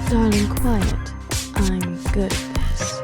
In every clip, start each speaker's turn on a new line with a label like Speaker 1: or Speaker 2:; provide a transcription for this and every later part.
Speaker 1: Darling, quiet. I'm good at this.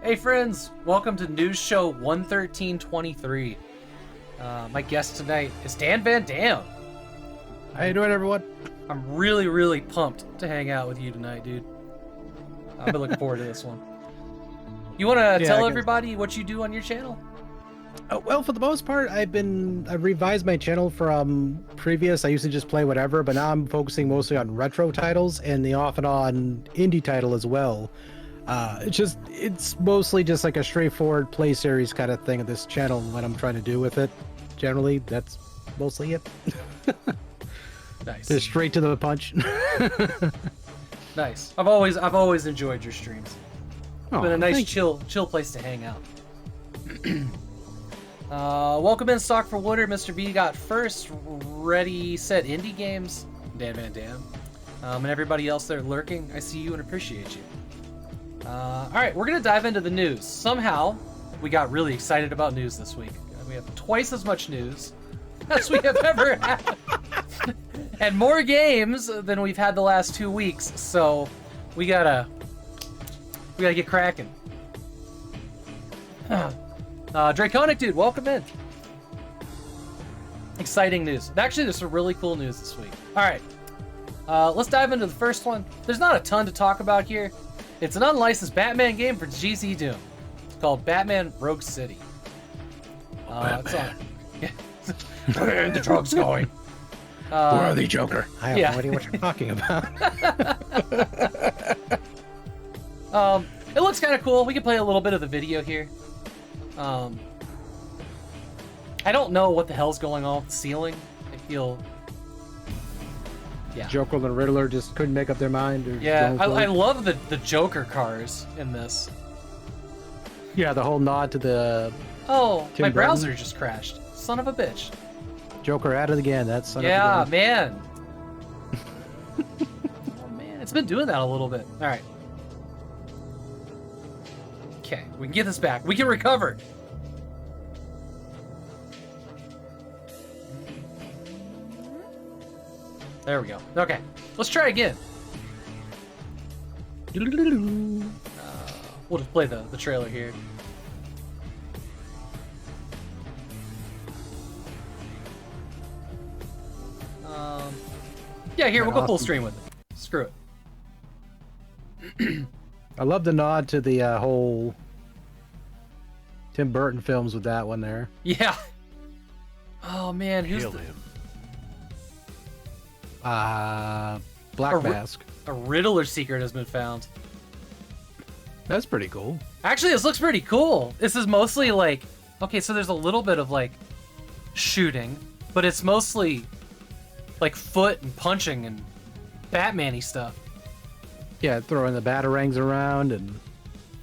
Speaker 2: Hey friends, welcome to News Show 11323. My guest tonight is danvandam.
Speaker 3: How you doing, everyone?
Speaker 2: I'm really pumped to hang out with you tonight, dude. I've been looking forward to this one. You want to tell everybody what you do on your channel?
Speaker 3: Well, for the most part, I revised my channel from previous. I used to just play whatever, but now I'm focusing mostly on retro titles and the off and on indie title as well. It's mostly just like a straightforward play series kind of thing of this channel. What I'm trying to do with it, generally, that's mostly it.
Speaker 2: Nice.
Speaker 3: Just straight to the punch.
Speaker 2: Nice. I've always enjoyed your streams. It's been a nice
Speaker 3: thank
Speaker 2: chill place to hang out. Welcome in, Stock for Wooder. Mr. B got first. Ready, set, indie games. danvandam. And everybody else there lurking, I see you and appreciate you. Alright, we're going to dive into the news. Somehow, we got really excited about news this week. We have twice as much news as we have ever had. And more games than we've had the last 2 weeks. So, we gotta get cracking. Draconic Dude, welcome in. Exciting news. Actually, there's some really cool news this week. Alright, let's dive into the first one. There's not a ton to talk about here. It's an unlicensed Batman game for GZ Doom. It's called Batman Rogue City. It's on. Yeah.
Speaker 3: Where are the drugs going? Where are they, Joker? I have no idea what you're talking about.
Speaker 2: It looks kind of cool. We can play a little bit of the video here. I don't know what the hell's going on with the ceiling. I feel... Yeah.
Speaker 3: Joker and the Riddler just couldn't make up their mind. Or
Speaker 2: Yeah, I love the Joker cars in this.
Speaker 3: Yeah, the whole nod to the
Speaker 2: Oh,
Speaker 3: Tim
Speaker 2: my
Speaker 3: Burton.
Speaker 2: browser just crashed. Son of a bitch.
Speaker 3: Joker at it again. That's son
Speaker 2: Yeah,
Speaker 3: of a gun.
Speaker 2: man. Oh, man. It's been doing that a little bit. All right. Okay, we can get this back. We can recover. There we go. Okay, let's try again. We'll just play the trailer here. Yeah, here, we'll go full stream with it. Screw it.
Speaker 3: I love the nod to the whole Tim Burton films with that one there.
Speaker 2: Yeah. Oh, man, who's the...
Speaker 3: Black Mask.
Speaker 2: A Riddler secret has been found.
Speaker 3: That's pretty cool.
Speaker 2: Actually, this looks pretty cool. This is mostly like... Okay, so there's a little bit of, like, shooting, but it's mostly, like, foot and punching and Batman-y stuff.
Speaker 3: Yeah, throwing the batarangs around and...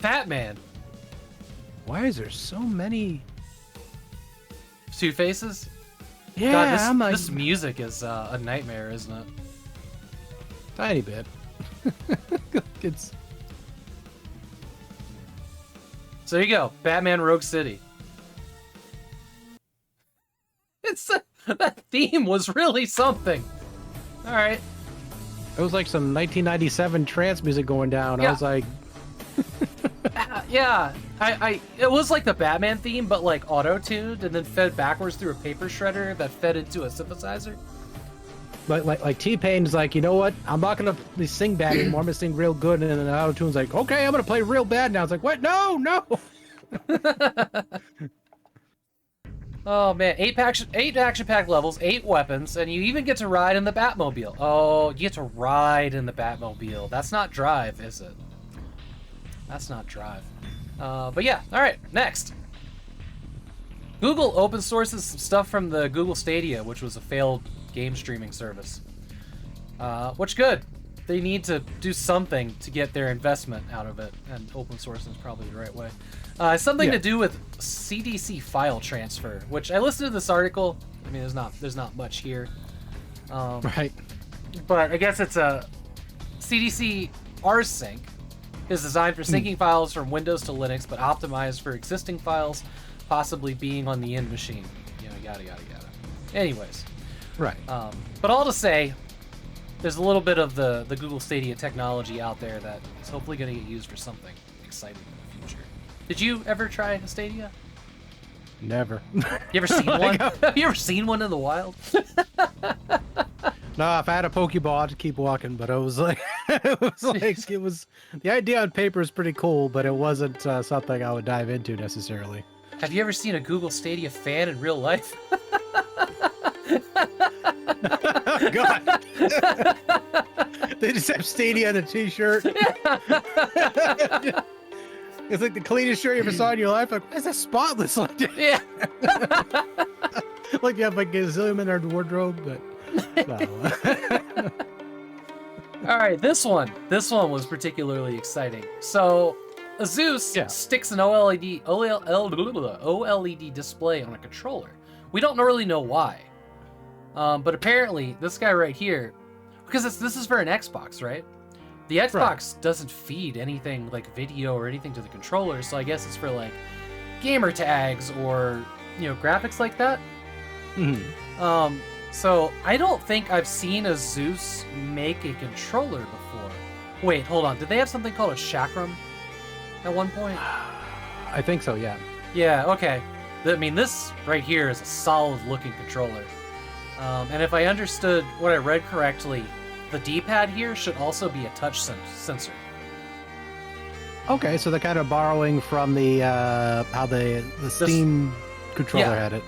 Speaker 2: Batman.
Speaker 3: Why is there so many...
Speaker 2: Two faces?
Speaker 3: Yeah,
Speaker 2: God,
Speaker 3: I'm like...
Speaker 2: this music is a nightmare, isn't it?
Speaker 3: Tiny bit. It's...
Speaker 2: So there you go. Batman Rogue City. That theme was really something. All right.
Speaker 3: It was like some 1997 trance music going down.
Speaker 2: Yeah.
Speaker 3: I was like...
Speaker 2: Yeah. It was like the Batman theme, but like auto-tuned and then fed backwards through a paper shredder that fed into a synthesizer.
Speaker 3: Like T-Pain's like, you know what? I'm not gonna sing bad anymore. I'm gonna sing real good, and then the auto-tune's like, okay, I'm gonna play real bad now. It's like, what? No, no.
Speaker 2: Oh man, eight action-packed levels, 8 weapons, and you even get to ride in the Batmobile. Oh, you get to ride in the Batmobile. That's not drive, is it? That's not drive. But yeah, all right. Next, Google open sources some stuff from the Google Stadia, which was a failed game streaming service. Which good. They need to do something to get their investment out of it, and open source is probably the right way. Something to do with CDC file transfer, which I listened to this article. I mean, there's not much here.
Speaker 3: Right.
Speaker 2: But I guess it's a CDC rsync is designed for syncing files from Windows to Linux, but optimized for existing files, possibly being on the end machine. You know, yada yada yada. Anyways.
Speaker 3: Right.
Speaker 2: But all to say, there's a little bit of the Google Stadia technology out there that is hopefully going to get used for something exciting in the future. Did you ever try a Stadia?
Speaker 3: Never.
Speaker 2: You ever seen one? Have you ever seen one in the wild?
Speaker 3: No, if I had a Pokeball, I'd keep walking. But it was like, the idea on paper is pretty cool, but it wasn't something I would dive into necessarily.
Speaker 2: Have you ever seen a Google Stadia fan in real life?
Speaker 3: God. They just have Stadia on a t-shirt. It's like the cleanest shirt you ever saw in your life. Like, why is that spotless like that?
Speaker 2: Yeah.
Speaker 3: Like you have like a gazillion in our wardrobe, but no.
Speaker 2: All right, this one was particularly exciting. So, Asus sticks an OLED display on a controller. We don't really know why, but apparently this guy right here, because this is for an Xbox, right? The Xbox doesn't feed anything like video or anything to the controller, so I guess it's for like gamer tags or graphics like that.
Speaker 3: Mhm.
Speaker 2: So I don't think I've seen Asus make a controller before. Wait, hold on. Did they have something called a Chakram at one point?
Speaker 3: I think so, yeah.
Speaker 2: Yeah, okay. I mean, this right here is a solid-looking controller. And if I understood what I read correctly, the D-pad here should also be a touch sensor.
Speaker 3: Okay, so they're kind of borrowing from the how the Steam controller had it.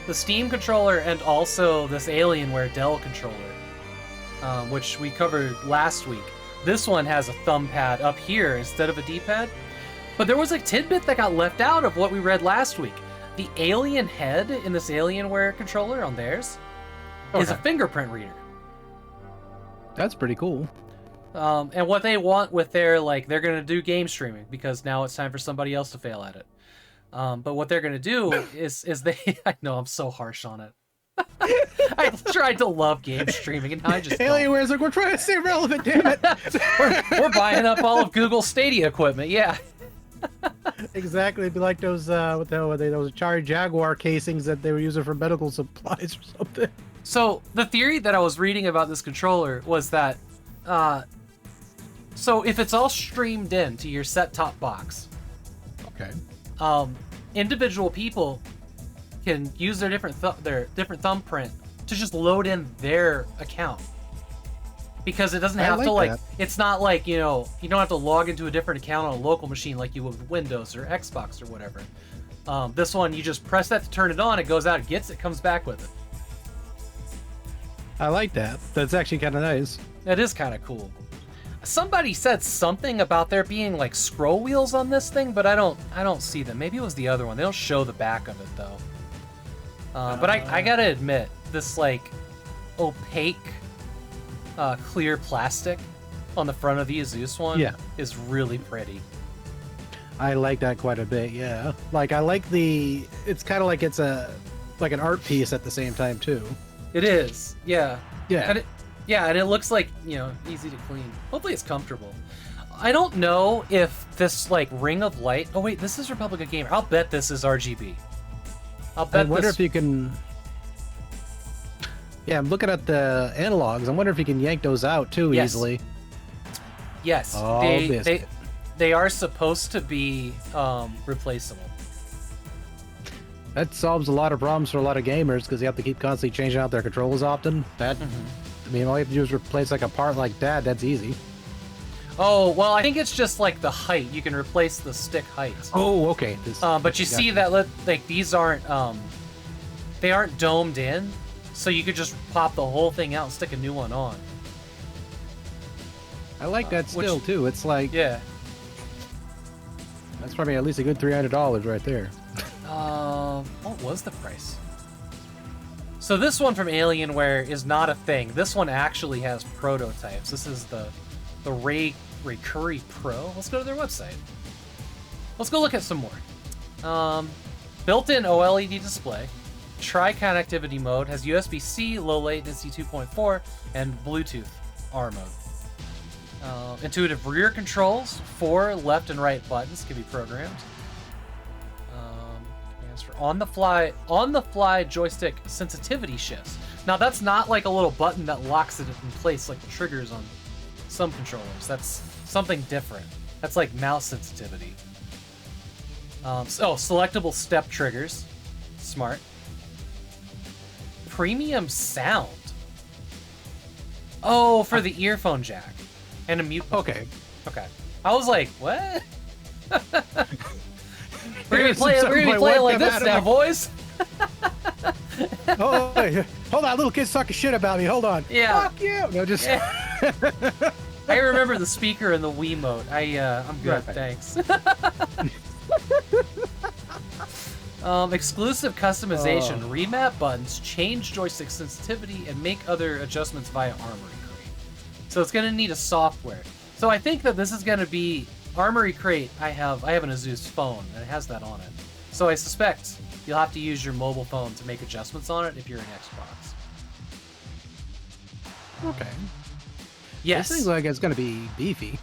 Speaker 2: The Steam controller and also this Alienware Dell controller, which we covered last week. This one has a thumb pad up here instead of a D-pad. But there was a tidbit that got left out of what we read last week. The Alien head in this Alienware controller on theirs is a fingerprint reader.
Speaker 3: That's pretty cool.
Speaker 2: And what they want with their, they're going to do game streaming because now it's time for somebody else to fail at it. But what they're going to do is they... I know, I'm so harsh on it. I tried to love game streaming and I just
Speaker 3: Alienware's like, we're trying to stay relevant, damn it.
Speaker 2: we're buying up all of Google Stadia equipment, yeah.
Speaker 3: Exactly, it'd be like those, what the hell were they, those Atari Jaguar casings that they were using for medical supplies or something.
Speaker 2: So, the theory that I was reading about this controller was that, so if it's all streamed in to your set-top box,
Speaker 3: okay,
Speaker 2: individual people can use their different thumbprint to just load in their account. Because it doesn't have to, it's not like, you don't have to log into a different account on a local machine like you would with Windows or Xbox or whatever. This one, you just press that to turn it on, it goes out, it gets it, comes back with it.
Speaker 3: I like that. That's actually kind of nice.
Speaker 2: It is kind of cool. Somebody said something about there being like scroll wheels on this thing, but I don't see them. Maybe it was the other one. They don't show the back of it though. But I gotta admit, this like opaque, clear plastic on the front of the Asus one is really pretty.
Speaker 3: I like that quite a bit. Yeah, like I like it's kind of like it's like an art piece at the same time too.
Speaker 2: It is, yeah.
Speaker 3: Yeah.
Speaker 2: And it looks like, easy to clean. Hopefully it's comfortable. I don't know if this, ring of light... Oh, wait, this is Republic of Gamer. I'll bet this is RGB. I
Speaker 3: wonder if you can... Yeah, I'm looking at the analogs. I wonder if you can yank those out, too, easily.
Speaker 2: Yes.
Speaker 3: Oh,
Speaker 2: they are supposed to be replaceable.
Speaker 3: That solves a lot of problems for a lot of gamers because you have to keep constantly changing out their controls often. I mean, all you have to do is replace a part like that. That's easy.
Speaker 2: Oh, well, I think it's just the height. You can replace the stick height.
Speaker 3: Oh, okay.
Speaker 2: But you see that these aren't they aren't domed in, so you could just pop the whole thing out and stick a new one on.
Speaker 3: I like that still too. It's like
Speaker 2: that's
Speaker 3: probably at least a good $300 right there.
Speaker 2: What was the price? So this one from Alienware is not a thing. This one actually has prototypes. This is the Recurry Pro. Let's go to their website. Let's go look at some more. Built-in OLED display, tri-connectivity mode, has USB-C, low latency 2.4, and Bluetooth R mode. Intuitive rear controls, 4 left and right buttons can be programmed. On the fly joystick sensitivity shifts. Now that's not like a little button that locks it in place like the triggers on some controllers. That's something different. That's like mouse sensitivity. Selectable step triggers. Smart. Premium sound. Oh, for the earphone jack. And a mute button.
Speaker 3: Okay.
Speaker 2: I was like, what? We're gonna be playing like this now, boys.
Speaker 3: Oh, wait. Hold on, little kid's talking shit about me. Hold on.
Speaker 2: Yeah.
Speaker 3: Fuck you. No, just.
Speaker 2: Yeah. I remember the speaker and the Wiimote. I'm good,
Speaker 3: Right.
Speaker 2: thanks. Exclusive customization, remap buttons, change joystick sensitivity, and make other adjustments via Armory Crate. So it's gonna need a software. So I think that this is gonna be Armory Crate. I have an Asus phone and it has that on it. So I suspect you'll have to use your mobile phone to make adjustments on it if you're an Xbox.
Speaker 3: Okay.
Speaker 2: Yes.
Speaker 3: This seems like it's gonna be beefy.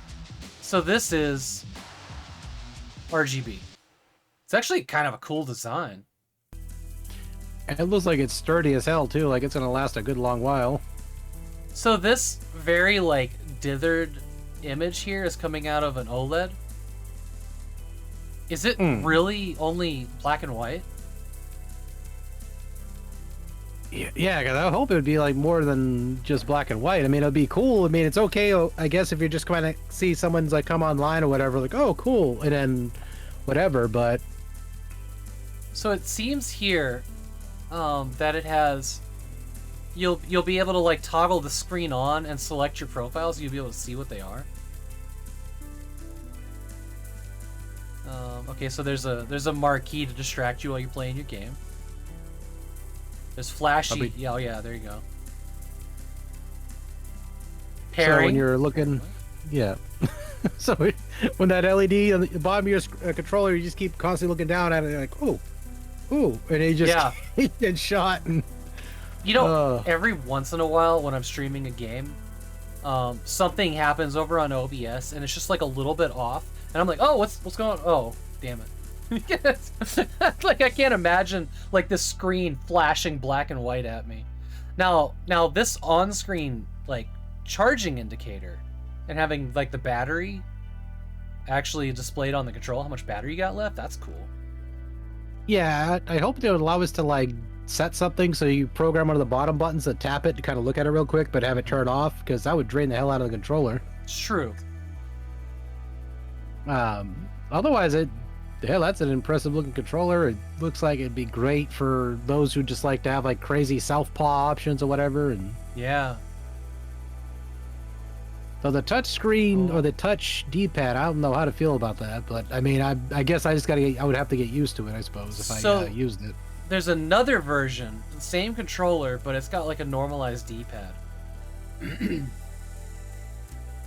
Speaker 2: So this is RGB. It's actually kind of a cool design.
Speaker 3: And it looks like it's sturdy as hell too. Like it's gonna last a good long while.
Speaker 2: So this very like dithered image here is coming out of an OLED. Is it really only black and white?
Speaker 3: Yeah, because I hope it would be like more than just black and white. I mean, it'd be cool. I mean, it's okay, I guess, if you're just kind of see someone's like come online or whatever, like, oh, cool, and then whatever. But
Speaker 2: so it seems here that it has. You'll be able to like toggle the screen on and select your profiles. You'll be able to see what they are. Okay, so there's a marquee to distract you while you're playing your game. There's flashy. Oh yeah, there you go. Pairing.
Speaker 3: So when you're looking, yeah. So when that LED on the bottom of your controller, you just keep constantly looking down at it, like, ooh, and he just gets shot. And
Speaker 2: you know, every once in a while when I'm streaming a game, something happens over on OBS, and it's just like a little bit off, and I'm like, oh, what's going on? Oh, damn it. Like I can't imagine like this screen flashing black and white at me. Now this on-screen like charging indicator and having like the battery actually displayed on the control, how much battery you got left, that's cool.
Speaker 3: Yeah, I hope they would allow us to like set something so you program one of the bottom buttons to tap it to kind of look at it real quick, but have it turn off, because that would drain the hell out of the controller.
Speaker 2: It's true.
Speaker 3: Otherwise, that's an impressive looking controller. It looks like it'd be great for those who just like to have like crazy southpaw options or whatever. And
Speaker 2: yeah.
Speaker 3: So the touch screen or the touch D-pad, I don't know how to feel about that, but I mean, I guess I would have to get used to it, I suppose, if I used it.
Speaker 2: There's another version, the same controller, but it's got like a normalized D-pad.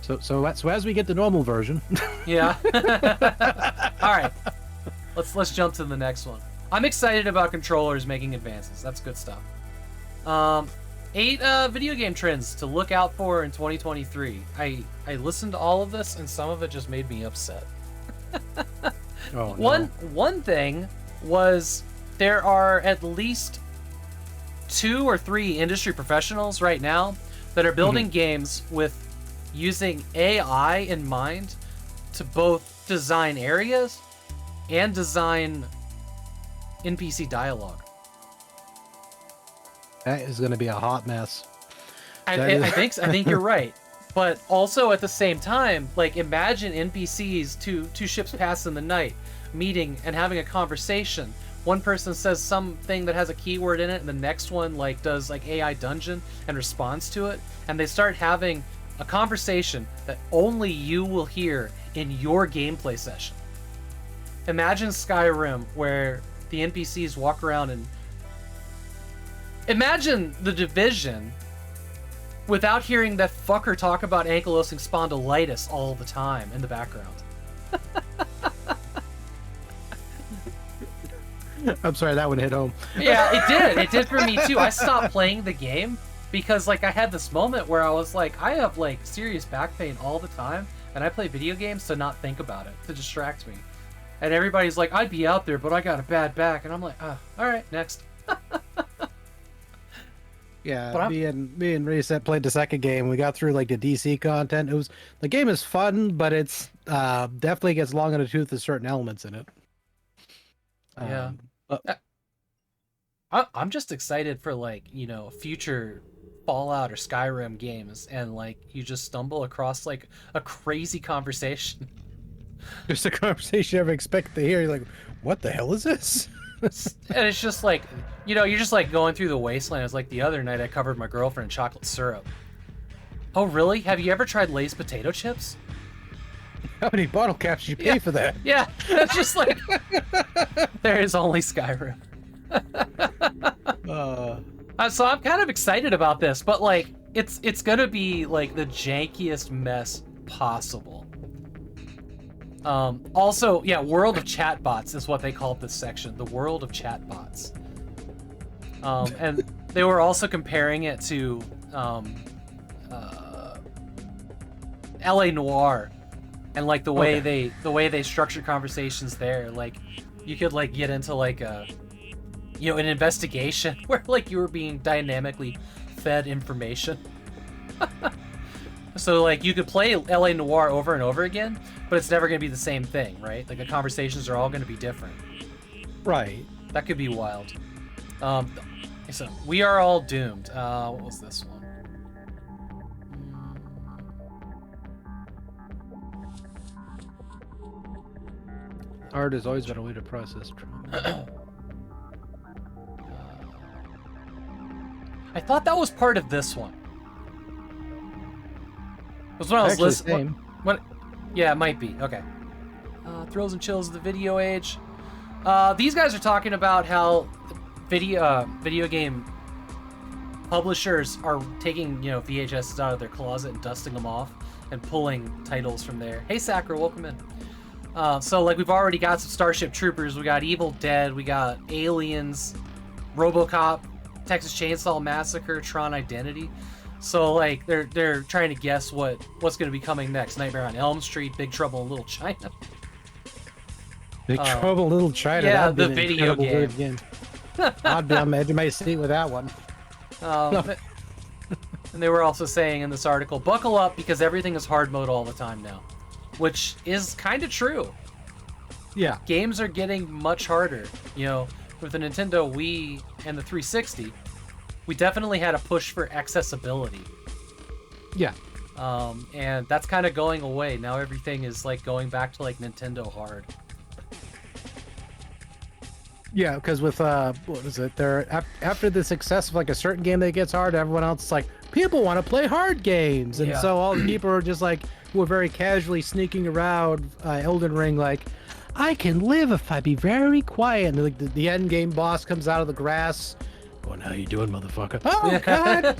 Speaker 3: So as we get the normal version.
Speaker 2: Yeah. All right. Let's jump to the next one. I'm excited about controllers making advances. That's good stuff. 8 video game trends to look out for in 2023. I listened to all of this, and some of it just made me upset.
Speaker 3: Oh, no.
Speaker 2: One thing was there are at least 2 or 3 industry professionals right now that are building games with using AI in mind to both design areas and design NPC dialogue.
Speaker 3: That is going to be a hot mess.
Speaker 2: I think you're right. But also at the same time, like imagine NPCs, two ships pass in the night, meeting and having a conversation. One person says something that has a keyword in it, and the next one like does like AI dungeon and responds to it, and they start having a conversation that only you will hear in your gameplay session. Imagine Skyrim where the NPCs walk around and imagine The Division without hearing that fucker talk about ankylosing spondylitis all the time in the background.
Speaker 3: I'm sorry, that one hit home.
Speaker 2: Yeah, it did. It did for me too. I stopped playing the game because like I had this moment where I was like, I have like serious back pain all the time, and I play video games to not think about it, to distract me. And everybody's like, I'd be out there, but I got a bad back, and I'm like, all right, next.
Speaker 3: Yeah, me and Reset played the second game. We got through like the DC content. The game is fun, but it's definitely gets long in the tooth with certain elements in it.
Speaker 2: Yeah. I'm just excited for like, future Fallout or Skyrim games, and like you just stumble across like a crazy conversation
Speaker 3: Just a conversation you never expect to hear. You're like, what the hell is this?
Speaker 2: And it's just like, you know, you're just like going through the wasteland. It's like the other night I covered my girlfriend in chocolate syrup. Oh, really? Have you ever tried Lay's potato chips?
Speaker 3: How many bottle caps did you pay for that?
Speaker 2: Yeah, it's just like, there is only Skyrim. So I'm kind of excited about this, but like, it's gonna be like the jankiest mess possible. Also, yeah, World of Chatbots is what they called this section, the World of Chatbots. And they were also comparing it to LA Noire, and like the way they structure conversations there. Like, you could like get into like a, you know, an investigation where like you were being dynamically fed information. So like you could play LA Noire over and over again, but it's never going to be the same thing, right? Like the conversations are all going to be different.
Speaker 3: Right.
Speaker 2: That could be wild. So We Are All Doomed. What was this one?
Speaker 3: Art has always been a way to process trauma.
Speaker 2: I thought that was part of this one. It was when I was
Speaker 3: Actually,
Speaker 2: listening.
Speaker 3: same.
Speaker 2: What? Yeah, it might be. Okay. Thrills and chills of the video age. These guys are talking about how video game publishers are taking, you know, VHSs out of their closet and dusting them off and pulling titles from there. Hey, Sakura, welcome in. So like we've already got some Starship Troopers, we got Evil Dead, we got Aliens, RoboCop, Texas Chainsaw Massacre, Tron Identity. So like they're trying to guess what's going to be coming next. Nightmare on Elm Street, Big Trouble in Little China.
Speaker 3: Big Trouble in Little China.
Speaker 2: Yeah,
Speaker 3: that'd be
Speaker 2: the
Speaker 3: an
Speaker 2: video
Speaker 3: incredible
Speaker 2: game.
Speaker 3: word again. I'd be on the edge of my seat with that one.
Speaker 2: And they were also saying in this article, buckle up because everything is hard mode all the time now, which is kind of true.
Speaker 3: Yeah.
Speaker 2: Games are getting much harder. You know, with the Nintendo Wii and the 360, we definitely had a push for accessibility.
Speaker 3: Yeah.
Speaker 2: And that's kind of going away. Now everything is like going back to like Nintendo hard.
Speaker 3: Yeah, because with what is it? They're after the success of like a certain game that gets hard, everyone else is like, people want to play hard games, and
Speaker 2: Yeah.
Speaker 3: so all the people are just like, who are very casually sneaking around Elden Ring, like, I can live if I be very quiet. And like the end game boss comes out of the grass, going, "How you doing, motherfucker?" Oh God!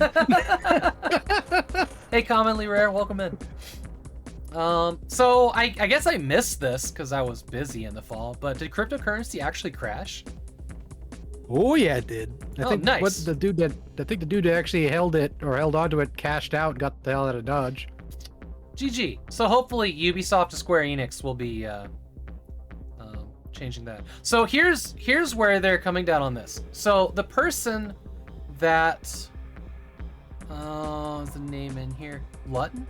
Speaker 2: Hey, Commonly Rare, welcome in. So I guess I missed this because I was busy in the fall, but did cryptocurrency actually crash?
Speaker 3: Oh yeah, it did. I think
Speaker 2: nice.
Speaker 3: what the dude that actually held onto it cashed out and got the hell out of Dodge.
Speaker 2: GG. So hopefully Ubisoft and Square Enix will be changing that. So here's where they're coming down on this. So the person that is the name in here, Lutton?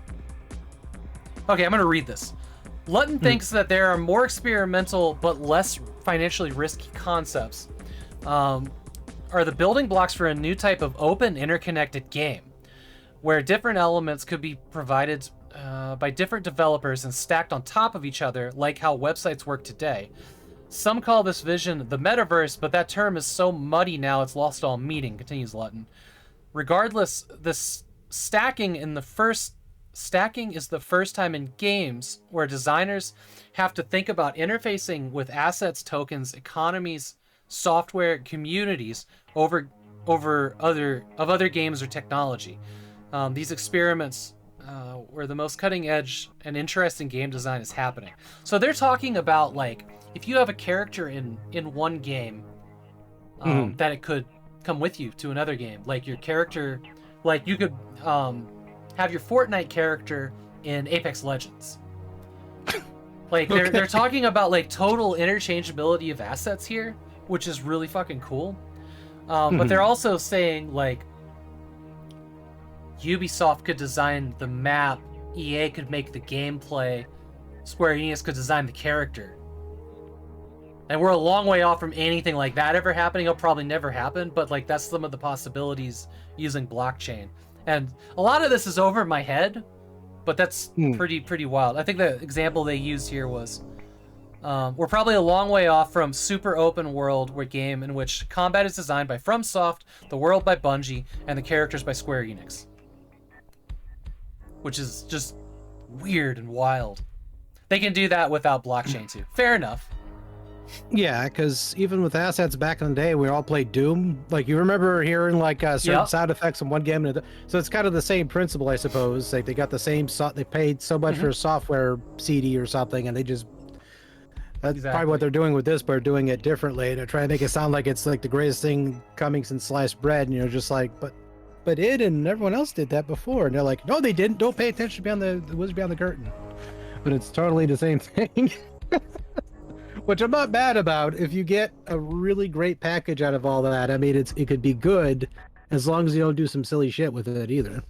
Speaker 2: Okay, I'm gonna read this. Lutton thinks that there are more experimental but less financially risky concepts are the building blocks for a new type of open interconnected game where different elements could be provided by different developers and stacked on top of each other, like how websites work today. Some call this vision the metaverse, but that term is so muddy now it's lost all meaning, continues Lutton. Regardless, this stacking is the first time in games where designers have to think about interfacing with assets, tokens, economies, software, communities over other games or technology. These experiments where the most cutting edge and interesting game design is happening. So they're talking about like if you have a character in one game, that it could come with you to another game. Like your character, like you could have your Fortnite character in Apex Legends. Like they're talking about like total interchangeability of assets here, which is really fucking cool. But they're also saying like Ubisoft could design the map, EA could make the gameplay, Square Enix could design the character. And we're a long way off from anything like that ever happening. It'll probably never happen, but like that's some of the possibilities using blockchain. And a lot of this is over my head, but that's pretty wild. I think the example they used here was we're probably a long way off from super open world game in which combat is designed by FromSoft, the world by Bungie, and the characters by Square Enix, which is just weird and wild. They can do that without blockchain too. Fair enough.
Speaker 3: Yeah, because even with assets back in the day, we all played Doom. Like, you remember hearing like certain sound effects in one game, so it's kind of the same principle, I suppose. Like, they got the same they paid so much for a software CD or something, and they just that's probably what they're doing with this, but they're doing it differently. They're trying to make it sound like it's like the greatest thing coming since sliced bread, and you're just like, but it and everyone else did that before, and they're like, no, they didn't. Don't pay attention beyond the wizard beyond the curtain. But it's totally the same thing. Which I'm not mad about. If you get a really great package out of all that, I mean, it could be good as long as you don't do some silly shit with it either.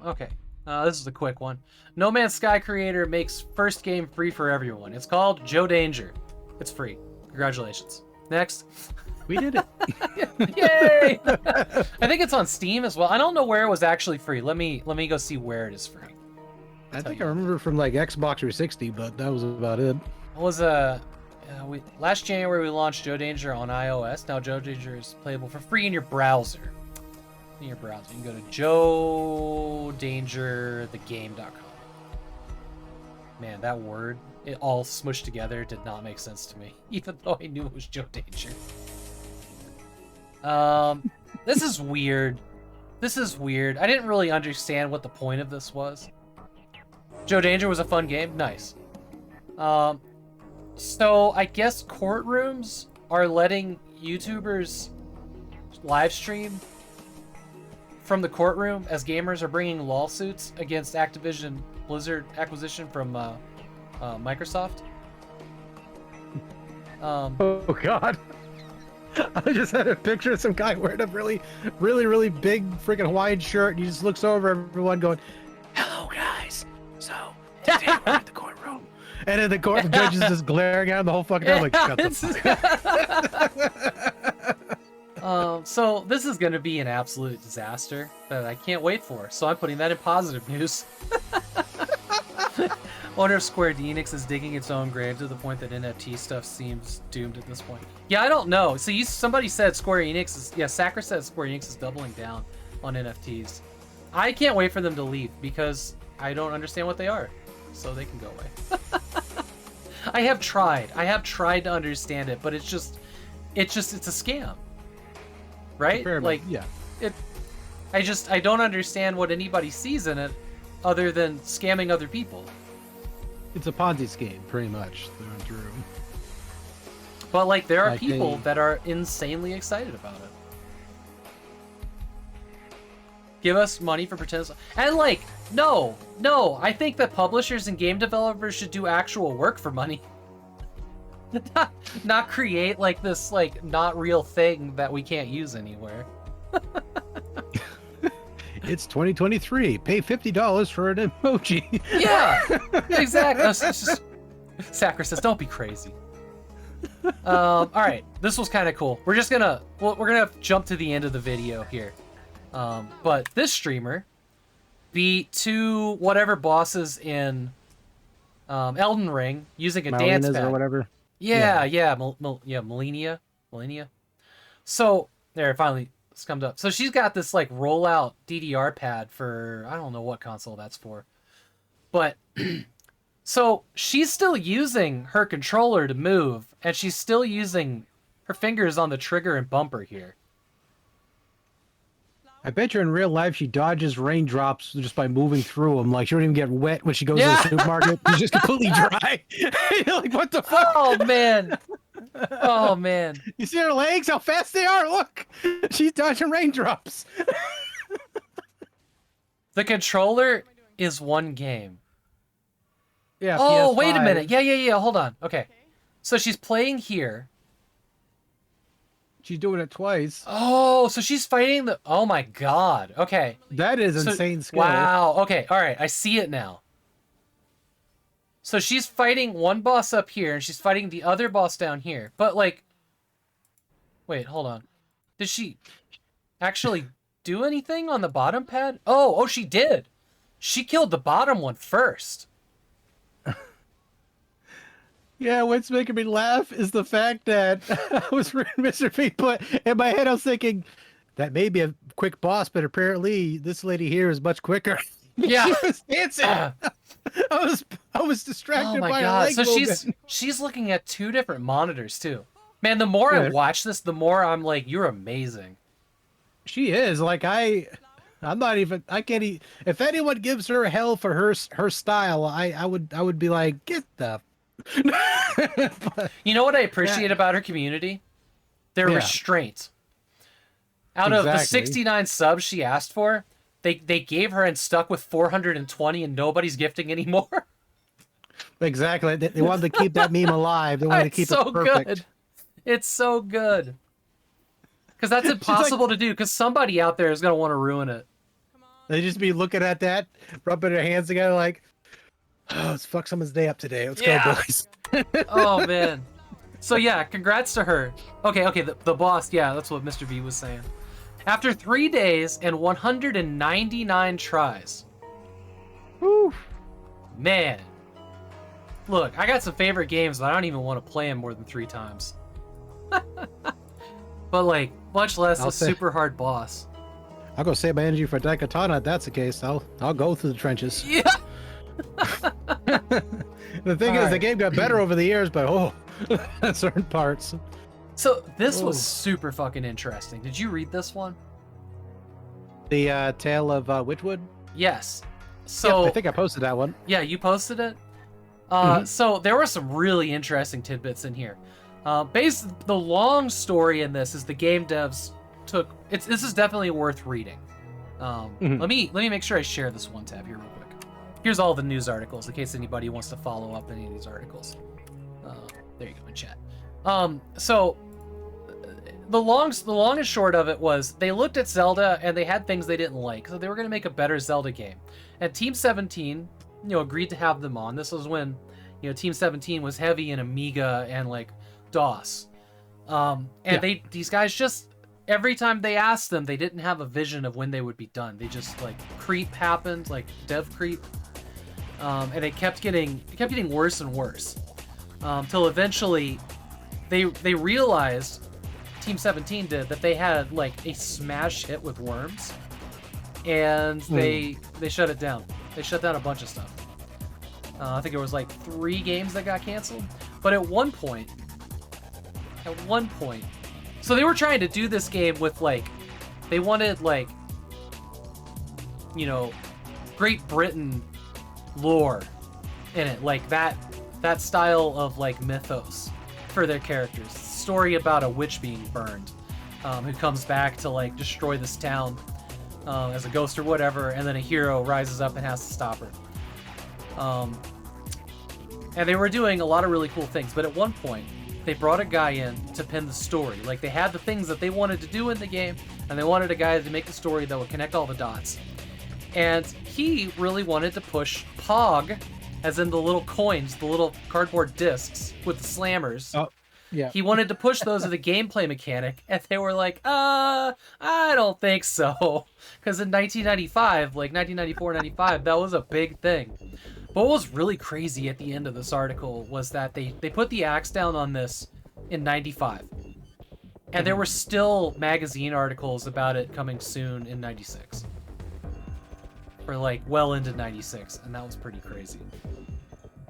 Speaker 2: Okay. This is a quick one. No Man's Sky creator makes first game free for everyone. It's called Joe Danger. It's free. Congratulations. Next.
Speaker 3: We did it.
Speaker 2: Yay! I think it's on Steam as well. I don't know where it was actually free. Let me go see where it is free.
Speaker 3: I think I remember from like Xbox 360, but that was about it.
Speaker 2: It was last January we launched Joe Danger on iOS. Now Joe Danger is playable for free in your browser. You can go to joedangerthegame.com. Man, that word, it all smushed together, did not make sense to me, even though I knew it was Joe Danger. This is weird. I didn't really understand what the point of this was. Joe Danger was a fun game. Nice. So I guess courtrooms are letting YouTubers live stream from the courtroom as gamers are bringing lawsuits against Activision Blizzard acquisition from Microsoft.
Speaker 3: Oh God. I just had a picture of some guy wearing a really big freaking Hawaiian shirt, and he just looks over everyone going, "Hello, guys. So, today we're at the courtroom." And then the judge is just glaring at him the whole fucking time, like, shut the fuck.
Speaker 2: So this is going to be an absolute disaster that I can't wait for. So I'm putting that in positive news. Wonder if Square Enix is digging its own grave to the point that NFT stuff seems doomed at this point. Yeah, I don't know. So somebody said Square Enix is... Yeah, Sacker said Square Enix is doubling down on NFTs. I can't wait for them to leave because I don't understand what they are. So they can go away. I have tried to understand it, but it's a scam. Right? Like,
Speaker 3: yeah.
Speaker 2: I don't understand what anybody sees in it other than scamming other people.
Speaker 3: It's a Ponzi scheme, pretty much, through and through.
Speaker 2: But, like, there are people that are insanely excited about it. Give us money for pretend... And, like, no, I think that publishers and game developers should do actual work for money. Not create, like, this, like, not real thing that we can't use anywhere.
Speaker 3: It's 2023. Pay $50 for an emoji.
Speaker 2: Yeah, exactly. Sacker says, don't be crazy. All right, this was kind of cool. We're gonna jump to the end of the video here. But this streamer beat 2 whatever bosses in Elden Ring using a dance pad
Speaker 3: or whatever.
Speaker 2: Yeah. Millennia. So there, it finally comes up. So she's got this like rollout DDR pad for, I don't know what console that's for, but so she's still using her controller to move, and she's still using her fingers on the trigger and bumper here.
Speaker 3: I bet you in real life she dodges raindrops just by moving through them. Like, she don't even get wet when she goes to the supermarket. She's just completely dry. You're like, what the fuck?
Speaker 2: Oh man.
Speaker 3: You see her legs? How fast they are? Look, she's dodging raindrops.
Speaker 2: The controller is one game.
Speaker 3: Yeah.
Speaker 2: Oh,
Speaker 3: PS5.
Speaker 2: wait a minute. Yeah. Hold on. Okay. So she's playing here.
Speaker 3: She's doing it twice.
Speaker 2: Oh, so she's fighting the... Oh my god. Okay.
Speaker 3: That is insane skill.
Speaker 2: Wow. Okay. All right. I see it now. So she's fighting one boss up here, and she's fighting the other boss down here. But, like... Wait, hold on. Did she actually do anything on the bottom pad? Oh, she did. She killed the bottom one first.
Speaker 3: Yeah, what's making me laugh is the fact that I was reading Mr. P, but in my head I was thinking that may be a quick boss, but apparently this lady here is much quicker.
Speaker 2: Yeah.
Speaker 3: She was dancing. I was distracted
Speaker 2: Oh my
Speaker 3: by
Speaker 2: god!
Speaker 3: a leg
Speaker 2: So
Speaker 3: movement.
Speaker 2: she's looking at 2 different monitors too. Man, the more I
Speaker 3: Yeah.
Speaker 2: watch this, the more I'm like, you're amazing.
Speaker 3: She is like I'm not even. I can't. If anyone gives her hell for her style, I would be like, get the. But,
Speaker 2: You know what I appreciate about her community? Their
Speaker 3: Yeah.
Speaker 2: restraint. Out of the
Speaker 3: Exactly.
Speaker 2: 69 subs she asked for, they gave her and stuck with 420, and nobody's gifting anymore.
Speaker 3: exactly. They wanted to keep that meme alive. They wanted to
Speaker 2: It's
Speaker 3: keep
Speaker 2: so
Speaker 3: it perfect.
Speaker 2: good. It's so good. Because that's impossible to do. Because somebody out there is gonna want to ruin it.
Speaker 3: They just be looking at that, rubbing their hands together, like, oh, let's fuck someone's day up today. Let's
Speaker 2: Yeah.
Speaker 3: go, boys.
Speaker 2: Oh man. So yeah, congrats to her. Okay, the boss, yeah, that's what Mr. V was saying. After 3 days and 199 tries.
Speaker 3: Whew.
Speaker 2: Man. Look, I got some favorite games, but I don't even want to play them more than 3 times. But like, much less
Speaker 3: I'll
Speaker 2: a
Speaker 3: say-
Speaker 2: super hard boss.
Speaker 3: I'll go save my energy for Daikatana if that's the case. I'll go through the trenches.
Speaker 2: Yeah.
Speaker 3: The thing is, the
Speaker 2: Alright.
Speaker 3: game got better over the years, but certain parts.
Speaker 2: So this was
Speaker 3: Oh.
Speaker 2: super fucking interesting. Did you read this one?
Speaker 3: The Tale of Witchwood.
Speaker 2: Yes.
Speaker 3: Yeah,
Speaker 2: So
Speaker 3: I think I posted that one.
Speaker 2: yeah, you posted it.
Speaker 3: Mhm.
Speaker 2: So there were some really interesting tidbits in here. The long story in this is the game devs took. This is definitely worth reading.
Speaker 3: Mhm.
Speaker 2: Let me make sure I share this one tab here real quick. Here's all the news articles in case anybody wants to follow up any of these articles. There you go in chat. So the long and short of it was they looked at Zelda and they had things they didn't like, so they were going to make a better Zelda game. And Team 17, agreed to have them on. This was when, Team 17 was heavy in Amiga and like DOS. These guys just every time they asked them, they didn't have a vision of when they would be done. They just like creep happened, like dev creep, and it kept getting worse and worse, till eventually they realized, Team 17 did, that they had like a smash hit with Worms, and they shut it down. They shut down a bunch of stuff. I think it was like 3 games that got canceled. But at one point, so they were trying to do this game with like, they wanted like, Great Britain lore in it, like that style of like mythos for their characters. Story about a witch being burned, who comes back to like destroy this town as a ghost or whatever, and then a hero rises up and has to stop her. And they were doing a lot of really cool things, but at one point they brought a guy in to pin the story. Like, they had the things that they wanted to do in the game, and they wanted a guy to make the story that would connect all the dots. And he really wanted to push Pog, as in the little coins, the little cardboard discs with the slammers.
Speaker 3: Oh, yeah.
Speaker 2: He wanted to push those as a gameplay mechanic, and they were like, I don't think so. Because in 1995, like 1994, 95, that was a big thing. But what was really crazy at the end of this article was that they put the axe down on this in 95. And there were still magazine articles about it coming soon in 96. Or like well into 96, and that was pretty crazy.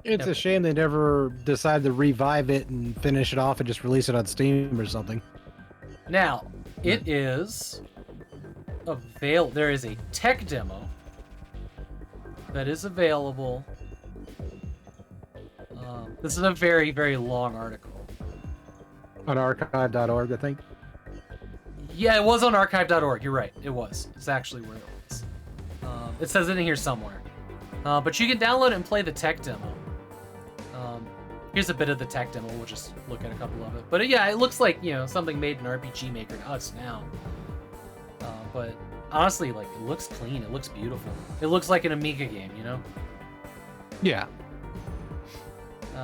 Speaker 3: It's
Speaker 2: Yep.
Speaker 3: a shame they never decided to revive it and finish it off and just release it on Steam or something.
Speaker 2: Now, it is there is a tech demo that is available. This is a very, very long article.
Speaker 3: On archive.org, I think.
Speaker 2: Yeah, it was on archive.org. You're right. It was. It's actually where it was. It says it in here somewhere. But you can download it and play the tech demo. Here's a bit of the tech demo. We'll just look at a couple of it. But yeah, it looks like, something made in RPG Maker to us now. But honestly, like, it looks clean. It looks beautiful. It looks like an Amiga game,
Speaker 3: Yeah.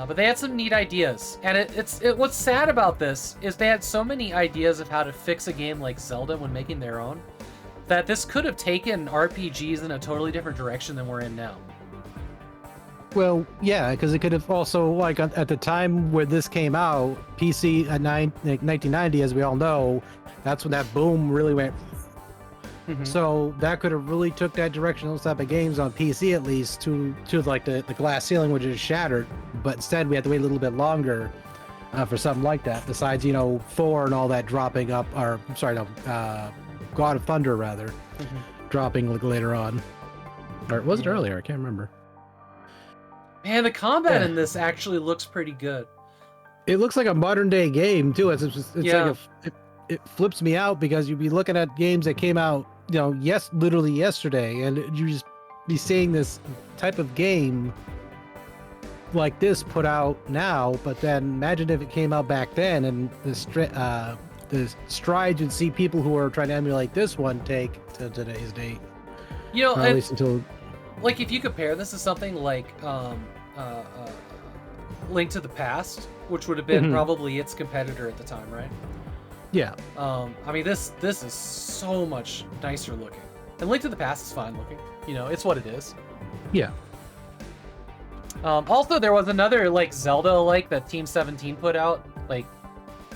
Speaker 2: But they had some neat ideas, and what's sad about this is they had so many ideas of how to fix a game like Zelda when making their own, that this could have taken RPGs in a totally different direction than we're in now.
Speaker 3: Well, yeah, because it could have also, like, at the time where this came out, PC at 1990, as we all know, that's when that boom really went. So that could have really took that direction, those type of games on PC at least, to like the glass ceiling, which is shattered. But instead, we had to wait a little bit longer for something like that. Besides, 4 and all that dropping up, or I'm sorry, no, God of Thunder rather, dropping later on, or was it earlier? I can't remember.
Speaker 2: Man, the combat in this actually looks pretty good.
Speaker 3: It looks like a modern day game too. It's
Speaker 2: Yeah.
Speaker 3: like it flips me out because you'd be looking at games that came out, literally yesterday, and you just be seeing this type of game like this put out now. But then imagine if it came out back then, and the strides you'd see people who are trying to emulate this one take to today's date. Or at least until.
Speaker 2: Like, if you compare this to something like Link to the Past, which would have been probably its competitor at the time, right?
Speaker 3: Yeah.
Speaker 2: I mean, this is so much nicer looking. And Link to the Past is fine looking. It's what it is.
Speaker 3: Yeah.
Speaker 2: Also, there was another, like, Zelda-like that Team 17 put out, like,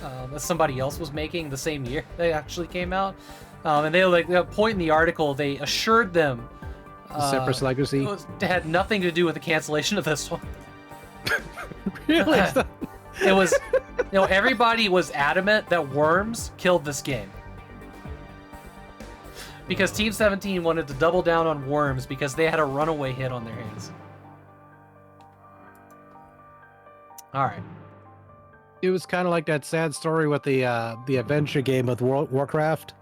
Speaker 2: that somebody else was making the same year they actually came out. And they, like, at a point in the article, they assured them
Speaker 3: Separate Legacy.
Speaker 2: it had nothing to do with the cancellation of this one.
Speaker 3: Really?
Speaker 2: It was, everybody was adamant that Worms killed this game. Because Team 17 wanted to double down on Worms because they had a runaway hit on their hands. Alright.
Speaker 3: It was kind of like that sad story with the adventure game with Warcraft.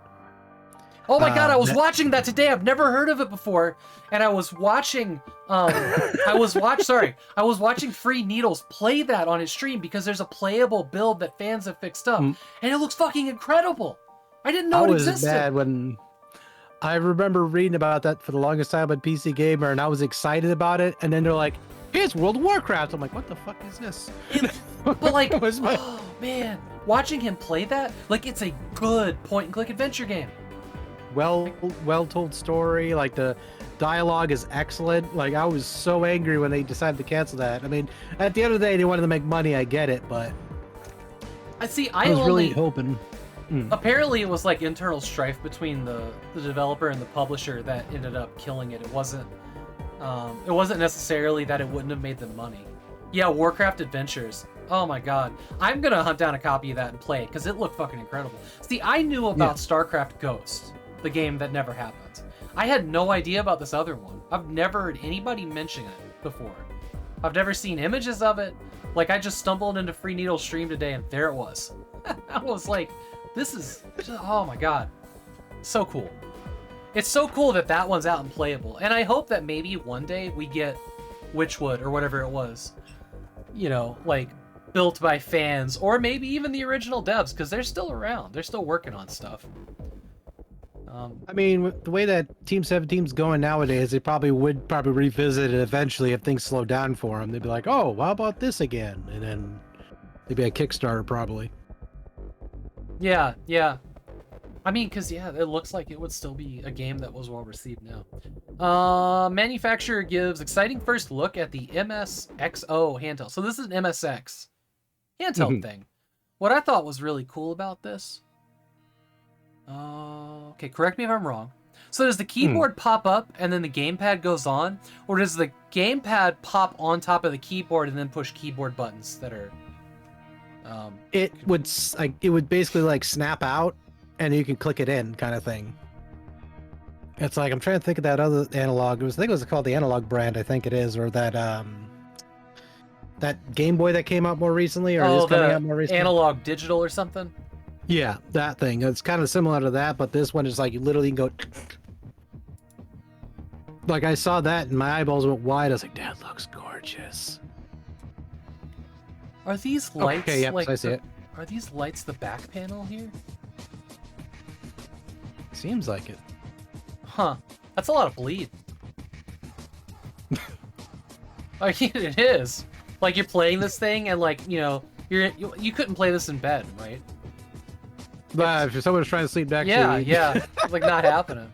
Speaker 2: Oh my god, I was watching that today. I've never heard of it before. And I was watching I was watching Free Needles play that on his stream because there's a playable build that fans have fixed up. And it looks fucking incredible. I didn't know it existed.
Speaker 3: I was mad when I remember reading about that for the longest time on PC Gamer, and I was excited about it, and then they're like, here's World of Warcraft. I'm like, what the fuck is this?
Speaker 2: But like, oh man, watching him play that, like, it's a good point-and-click adventure game.
Speaker 3: Well told story, like the dialogue is excellent. Like, I was so angry when they decided to cancel that. I mean, at the end of the day, they wanted to make money, I get it, but
Speaker 2: I
Speaker 3: was really hoping.
Speaker 2: Apparently it was like internal strife between the developer and the publisher that ended up killing it. It wasn't necessarily that it wouldn't have made them money. Yeah, Warcraft Adventures. Oh my god. I'm gonna hunt down a copy of that and play it, because it looked fucking incredible. See, I knew about StarCraft Ghost, the game that never happened. I had no idea about this other one. I've never heard anybody mention it before. I've never seen images of it. Like, I just stumbled into Free Needle's stream today, and there it was. I was like, this is just, oh my god. So cool. It's so cool that that one's out and playable. And I hope that maybe one day we get Witchwood, or whatever it was, like, built by fans, or maybe even the original devs, because they're still around. They're still working on stuff.
Speaker 3: I mean, the way that Team 17's going nowadays, they probably would revisit it eventually if things slow down for them. They'd be like, oh, how about this again? And then they'd be a Kickstarter, probably.
Speaker 2: Yeah. I mean, because, yeah, it looks like it would still be a game that was well received now. Manufacturer gives exciting first look at the MSXO handheld. So this is an MSX handheld thing. What I thought was really cool about this... okay, correct me if I'm wrong. So does the keyboard pop up and then the gamepad goes on? Or does the gamepad pop on top of the keyboard and then push keyboard buttons that are...
Speaker 3: It would basically like snap out and you can click it in, kind of thing. It's like, I'm trying to think of that other analog. I think it was called the Analog brand, I think it is, or that that Game Boy that came out more recently, or is coming out more recently.
Speaker 2: Analog Digital or something.
Speaker 3: Yeah, that thing. It's kind of similar to that, but this one is like you literally can go. Like, I saw that and my eyeballs went wide. I was like, that looks gorgeous.
Speaker 2: Are these lights?
Speaker 3: Okay, yep,
Speaker 2: like
Speaker 3: I see it.
Speaker 2: Are these lights the back panel here?
Speaker 3: Seems like it.
Speaker 2: Huh. That's a lot of bleed. Like, it is. Like, you're playing this thing and, like, you couldn't play this in bed, right?
Speaker 3: But if someone's trying to sleep back
Speaker 2: yeah, it's like not happening.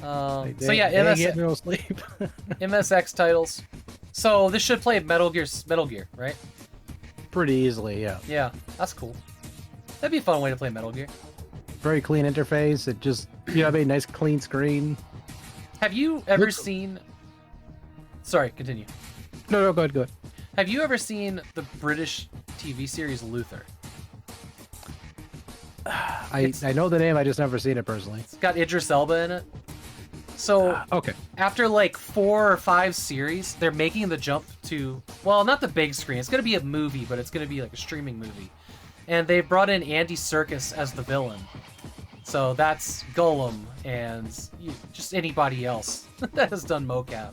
Speaker 2: So yeah,
Speaker 3: they ain't getting no sleep.
Speaker 2: MSX titles. So this should play Metal Gear, right?
Speaker 3: Pretty easily, yeah.
Speaker 2: Yeah, that's cool. That'd be a fun way to play Metal Gear.
Speaker 3: Very clean interface. It just, you know, a nice clean screen.
Speaker 2: Have you ever seen... Sorry, continue.
Speaker 3: No, go ahead.
Speaker 2: Have you ever seen the British TV series Luther?
Speaker 3: I know the name, I just never seen it personally.
Speaker 2: It's got Idris Elba in it. So
Speaker 3: Okay.
Speaker 2: after like 4 or 5 series, they're making the jump to, well, not the big screen. It's going to be a movie, but it's going to be like a streaming movie. And they brought in Andy Serkis as the villain. So that's Gollum and just anybody else that has done mocap.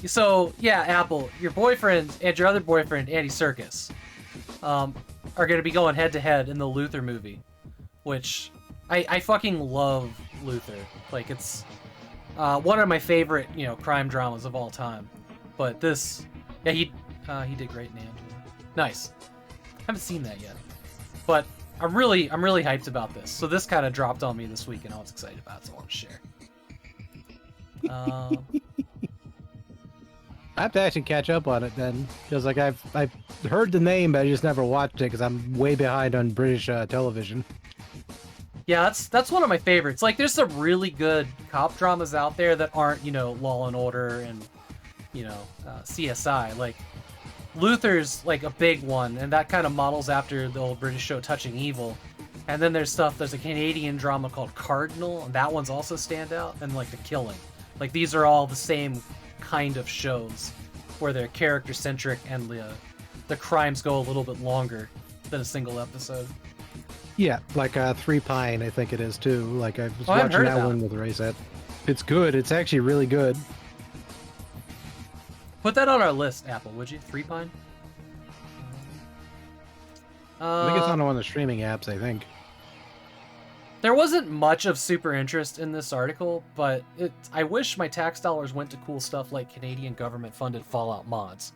Speaker 2: So yeah, Apple, your boyfriend and your other boyfriend, Andy Serkis, are going to be going head to head in the Luther movie, which I fucking love Luther. Like, it's one of my favorite, crime dramas of all time. But this, yeah, he did great in Angela. Nice. Haven't seen that yet, but I'm really hyped about this. So this kind of dropped on me this week, and I was excited about it, so I want to share.
Speaker 3: I have to actually catch up on it then, because like I've heard the name, but I just never watched it because I'm way behind on British television.
Speaker 2: Yeah, that's one of my favorites. Like, there's some really good cop dramas out there that aren't, Law and Order and, CSI. Like, Luther's like a big one, and that kind of models after the old British show Touching Evil. And then there's a Canadian drama called Cardinal, and that one's also standout, and like The Killing. Like, these are all the same kind of shows where they're character centric and the crimes go a little bit longer than a single episode.
Speaker 3: Yeah, like Three Pine, I think it is too. Like I was
Speaker 2: I haven't
Speaker 3: watching
Speaker 2: heard
Speaker 3: that one with Rayset. It's good. It's actually really good.
Speaker 2: Put that on our list, Apple, would you? Three Pine?
Speaker 3: I think it's on one of the streaming apps, I think.
Speaker 2: There wasn't much of super interest in this article, but I wish my tax dollars went to cool stuff like Canadian government-funded Fallout mods.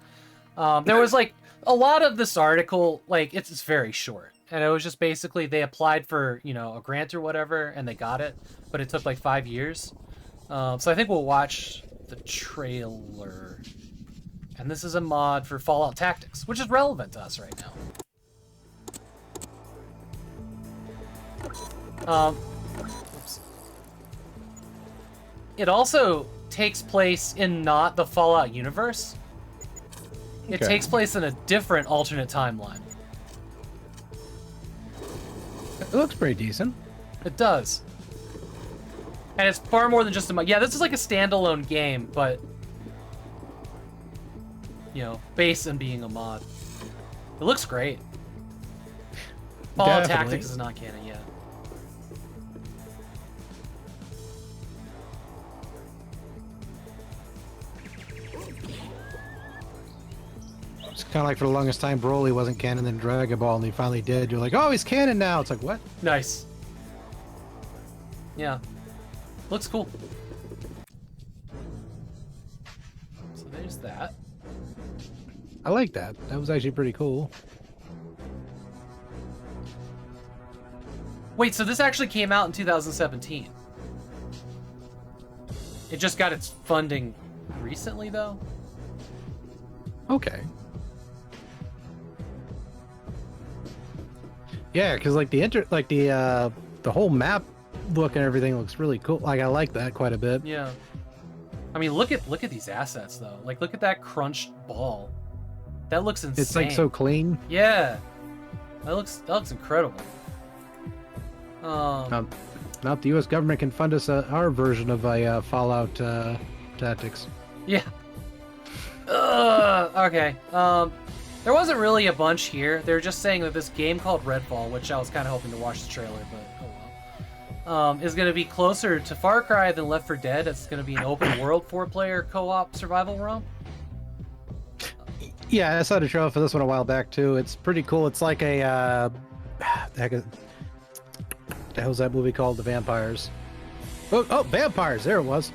Speaker 2: There was like a lot of this article, like it's very short, and it was just basically they applied for a grant or whatever, and they got it, but it took like 5 years. So I think we'll watch the trailer, and this is a mod for Fallout Tactics, which is relevant to us right now. Oops. It also takes place in not the Fallout universe. It
Speaker 3: Okay.
Speaker 2: takes place in a different alternate timeline.
Speaker 3: It looks pretty decent.
Speaker 2: It does. And it's far more than just a mod. Yeah, this is like a standalone game, but based on being a mod. It looks great. Fallout
Speaker 3: Definitely.
Speaker 2: Tactics is not canon yet.
Speaker 3: It's kind of like for the longest time, Broly wasn't canon in Dragon Ball, and he finally did. You're like, oh, he's canon now. It's like, what?
Speaker 2: Nice. Yeah. Looks cool. So there's that.
Speaker 3: I like that. That was actually pretty cool.
Speaker 2: Wait, so this actually came out in 2017. It just got its funding recently, though?
Speaker 3: Okay. Yeah, because like the whole map look and everything looks really cool. Like I like that quite a bit.
Speaker 2: Yeah. I mean, look at these assets, though. Like, look at that crunched ball. That looks insane.
Speaker 3: It's like so clean.
Speaker 2: Yeah. That looks incredible.
Speaker 3: Now the U.S. government can fund us our version of a Fallout Tactics.
Speaker 2: Yeah. Okay. There wasn't really a bunch here. They're just saying that this game called Redfall, which I was kind of hoping to watch the trailer, but oh well, is going to be closer to Far Cry than Left 4 Dead. It's going to be an open world 4-player co-op survival realm.
Speaker 3: Yeah, I saw the trailer for this one a while back too. It's pretty cool. It's like a the hell's that movie called? The Vampires. Oh, Vampires! There it was.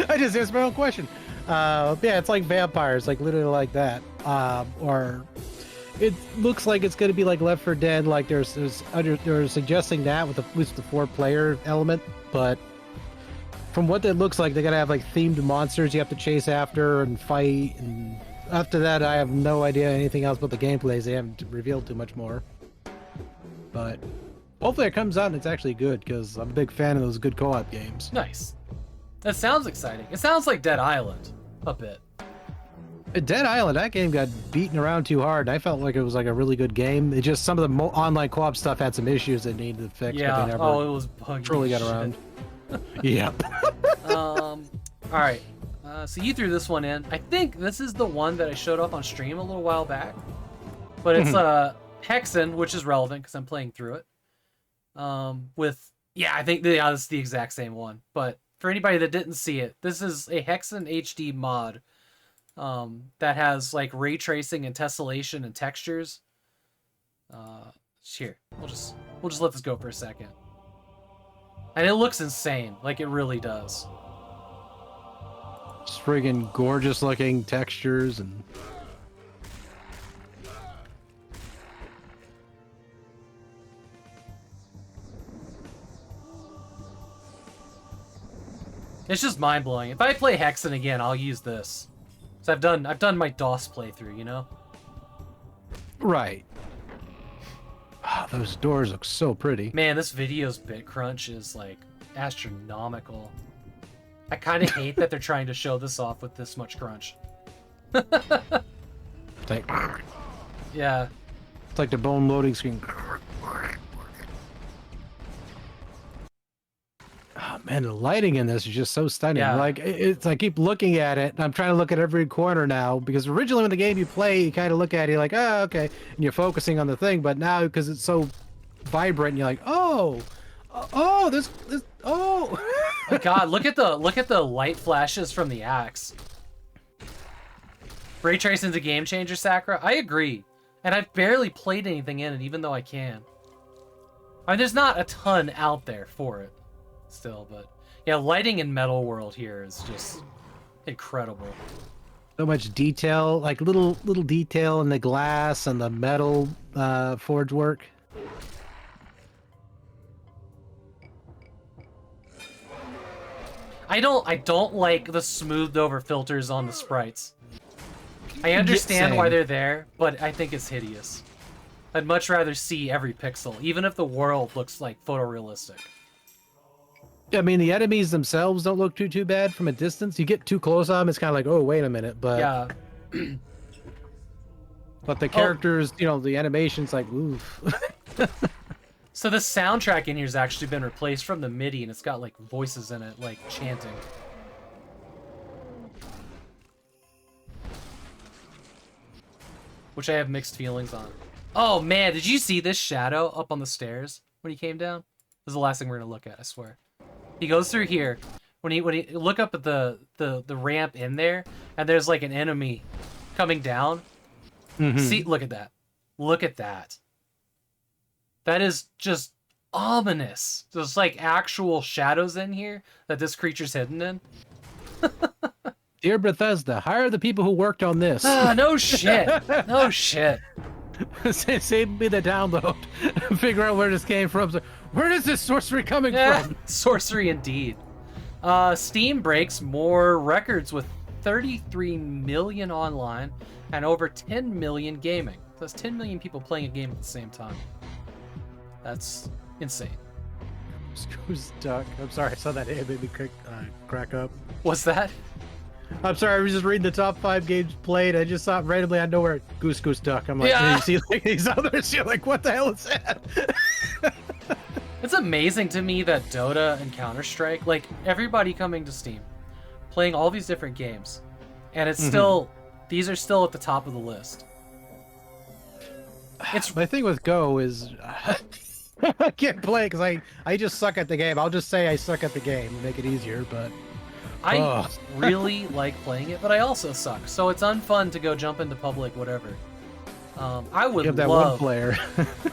Speaker 3: I just answered my own question. Yeah, it's like Vampires, like literally like that. Or it looks like it's going to be like Left 4 Dead. Like they're suggesting that with at least the 4-player element, but from what that looks like, they're going to have like themed monsters you have to chase after and fight. And after that, I have no idea anything else but the gameplays. They haven't revealed too much more. But hopefully it comes out and it's actually good, because I'm a big fan of those good co-op games.
Speaker 2: Nice. That sounds exciting. It sounds like Dead Island a bit.
Speaker 3: Dead Island, that game got beaten around too hard. I felt like it was like a really good game. It just, some of the online co-op stuff had some issues that needed to fix,
Speaker 2: Yeah.
Speaker 3: but they never
Speaker 2: Oh, it was buggy.
Speaker 3: truly got
Speaker 2: shit.
Speaker 3: around. Yeah.
Speaker 2: All right. So you threw this one in. I think this is the one that I showed up on stream a little while back, but it's Hexen, which is relevant because I'm playing through it. I think this is the exact same one. But for anybody that didn't see it, this is a Hexen HD mod that has like ray tracing and tessellation and textures. Here, we'll just let this go for a second. And it looks insane, like it really does.
Speaker 3: Just friggin' gorgeous looking textures and...
Speaker 2: It's just mind blowing. If I play Hexen again, I'll use this. So I've done my DOS playthrough, you know?
Speaker 3: Right. Oh, those doors look so pretty.
Speaker 2: Man, this video's bit crunch is like astronomical. I kind of hate that they're trying to show this off with this much crunch.
Speaker 3: Like,
Speaker 2: Yeah.
Speaker 3: it's like the bone loading screen. Oh, man, the lighting in this is just so stunning.
Speaker 2: Yeah.
Speaker 3: Like, it's I keep looking at it, and I'm trying to look at every corner now, because originally when the game you play, you kind of look at it, you're like, oh, okay, and you're focusing on the thing, but now, because it's so vibrant, you're like, oh, oh.
Speaker 2: My God, look at the light flashes from the axe. Ray tracing's a game changer, Sakura. I agree, and I've barely played anything in it, even though I can. I mean, there's not a ton out there for it, still, but yeah, lighting in Metal World here is just incredible.
Speaker 3: So much detail, like little detail in the glass and the metal forge work.
Speaker 2: I don't like the smoothed over filters on the sprites. I understand why
Speaker 3: same.
Speaker 2: they're there, but I think it's hideous. I'd much rather see every pixel, even if the world looks like photorealistic.
Speaker 3: I mean, the enemies themselves don't look too bad from a distance. You get too close on them, it's kind of like, oh, wait a minute. But
Speaker 2: Yeah.
Speaker 3: but the characters, you know, the animation's like, oof.
Speaker 2: So the soundtrack in here has actually been replaced from the MIDI, and it's got like voices in it, like chanting. Which I have mixed feelings on. Oh man, did you see this shadow up on the stairs when he came down? This is the last thing we're gonna look at, I swear. He goes through here. When he look up at the ramp in there, and there's like an enemy coming down.
Speaker 3: Mhm.
Speaker 2: See, look at that. Look at that. That is just ominous. There's like actual shadows in here that this creature's hidden in.
Speaker 3: Dear Bethesda, hire the people who worked on this.
Speaker 2: Ah, no shit. No shit.
Speaker 3: Save me the download. Figure out where this came from. So, where is this sorcery coming
Speaker 2: Yeah,
Speaker 3: from?
Speaker 2: sorcery indeed. Steam breaks more records with 33 million online and over 10 million gaming. That's 10 million people playing a game at the same time. That's insane.
Speaker 3: Who's duck? I'm sorry, I saw that. It made me crack up.
Speaker 2: What's that?
Speaker 3: I'm sorry, I was just reading the top 5 games played. I just saw it randomly out of nowhere. Goose Goose Duck. I'm like,
Speaker 2: Yeah.
Speaker 3: you see like these others, you're like, what the hell is that?
Speaker 2: It's amazing to me that Dota and Counter-Strike, like everybody coming to Steam, playing all these different games, and it's still, these are still at the top of the list. It's
Speaker 3: My thing with Go is I can't play because I just suck at the game. I'll just say I suck at the game and make it easier, but
Speaker 2: I
Speaker 3: Ugh.
Speaker 2: really like playing it, but I also suck. So it's unfun to go jump into public, whatever. I
Speaker 3: you
Speaker 2: would
Speaker 3: have that one
Speaker 2: love,
Speaker 3: player.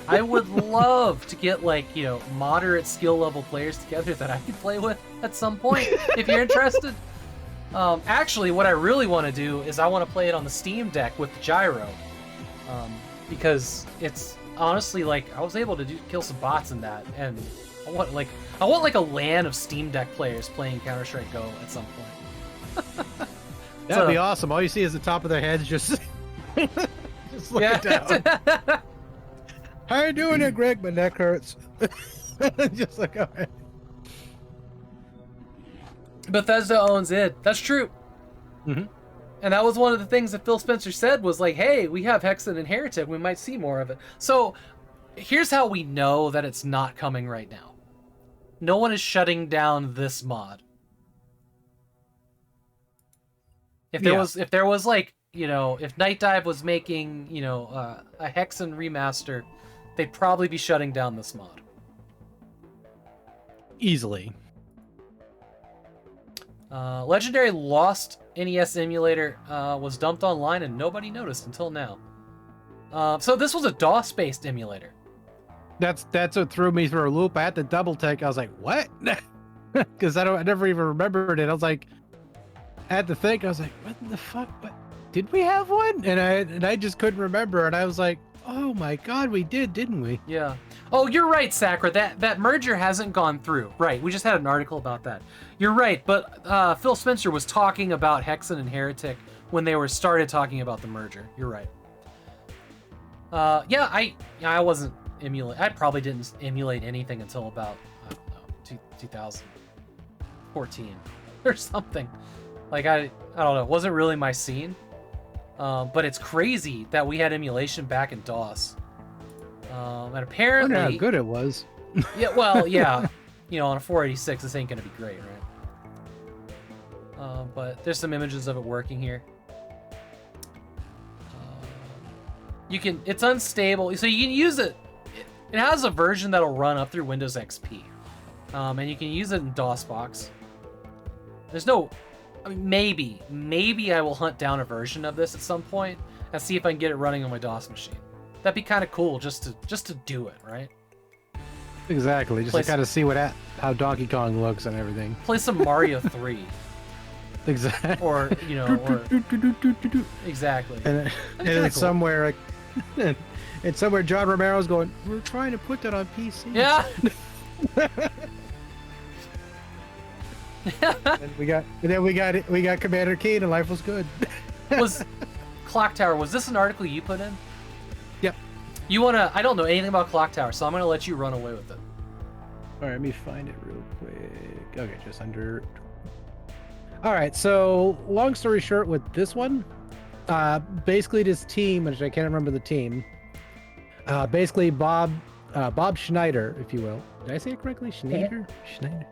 Speaker 2: I would love to get like, you know, moderate skill level players together that I could play with at some point, if you're interested. Actually, what I really want to do is I want to play it on the Steam Deck with gyro. because it's honestly like I was able to kill some bots in that, and I want like a LAN of Steam Deck players playing Counter-Strike Go at some point.
Speaker 3: That'd be awesome. All you see is the top of their heads just just looking down. How you doing there, Greg? My neck hurts. Just like, all right.
Speaker 2: Bethesda owns it. That's true.
Speaker 3: Mm-hmm.
Speaker 2: And that was one of the things that Phil Spencer said was like, hey, we have Hexen and Heretic. We might see more of it. So here's how we know that it's not coming right now. No one is shutting down this mod. If there was like, you know, if Night Dive was making, you know, a Hexen remaster, they'd probably be shutting down this mod.
Speaker 3: Easily.
Speaker 2: Legendary Lost NES emulator was dumped online and nobody noticed until now. So this was a DOS-based emulator.
Speaker 3: That's what threw me through a loop. I had to double take. I was like, what? Because I never even remembered it. I was like, I had to think. I was like, what the fuck? What? Did we have one? And I just couldn't remember. And I was like, oh my god, we did, didn't we?
Speaker 2: Yeah. Oh, you're right, Sakura. That merger hasn't gone through. Right. We just had an article about that. You're right. But Phil Spencer was talking about Hexen and Heretic when they started talking about the merger. You're right. Yeah, I wasn't emulate. I probably didn't emulate anything until about, I don't know, 2014 or something. Like I don't know. It wasn't really my scene. But it's crazy that we had emulation back in DOS. And apparently,
Speaker 3: I wonder how good it was.
Speaker 2: Yeah, well, yeah, you know, on a 486, this ain't gonna be great, right? But there's some images of it working here. It's unstable, so you can use it. It has a version that'll run up through Windows XP, and you can use it in DOSBox. There's no. I mean, maybe I will hunt down a version of this at some point and see if I can get it running on my DOS machine. That'd be kind of cool just to do it, right?
Speaker 3: Exactly, just to kind of see how Donkey Kong looks and everything.
Speaker 2: Play some Mario 3.
Speaker 3: Exactly.
Speaker 2: Or, you know, exactly.
Speaker 3: And it's cool. Somewhere, like, it's somewhere John Romero's going, we're trying to put that on PC.
Speaker 2: Yeah.
Speaker 3: and then we got Commander Keen and life was good.
Speaker 2: Was Clock Tower, was this an article you put in?
Speaker 3: Yep.
Speaker 2: I don't know anything about Clock Tower, so I'm gonna let you run away with it.
Speaker 3: Alright, let me find it real quick. Okay, just under. Alright, so long story short with this one, basically this team, which I can't remember the team, basically Bob Schneider, if you will. Did I say it correctly? Schneider? Schneider.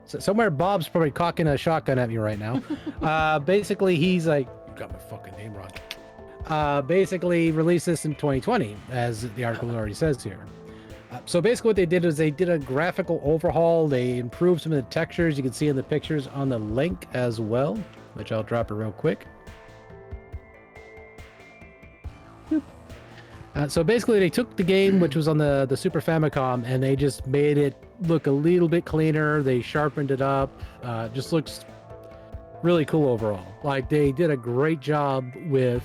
Speaker 3: So somewhere Bob's probably cocking a shotgun at me right now. Basically, he's like, you got my fucking name wrong. Basically released this in 2020, as the article already says here. So basically what they did is they did a graphical overhaul. They improved some of the textures. You can see in the pictures on the link as well, which I'll drop it real quick. So basically they took the game, which was on the Super Famicom, and they just made it look a little bit cleaner. They sharpened it up. Just looks really cool overall. Like, they did a great job with...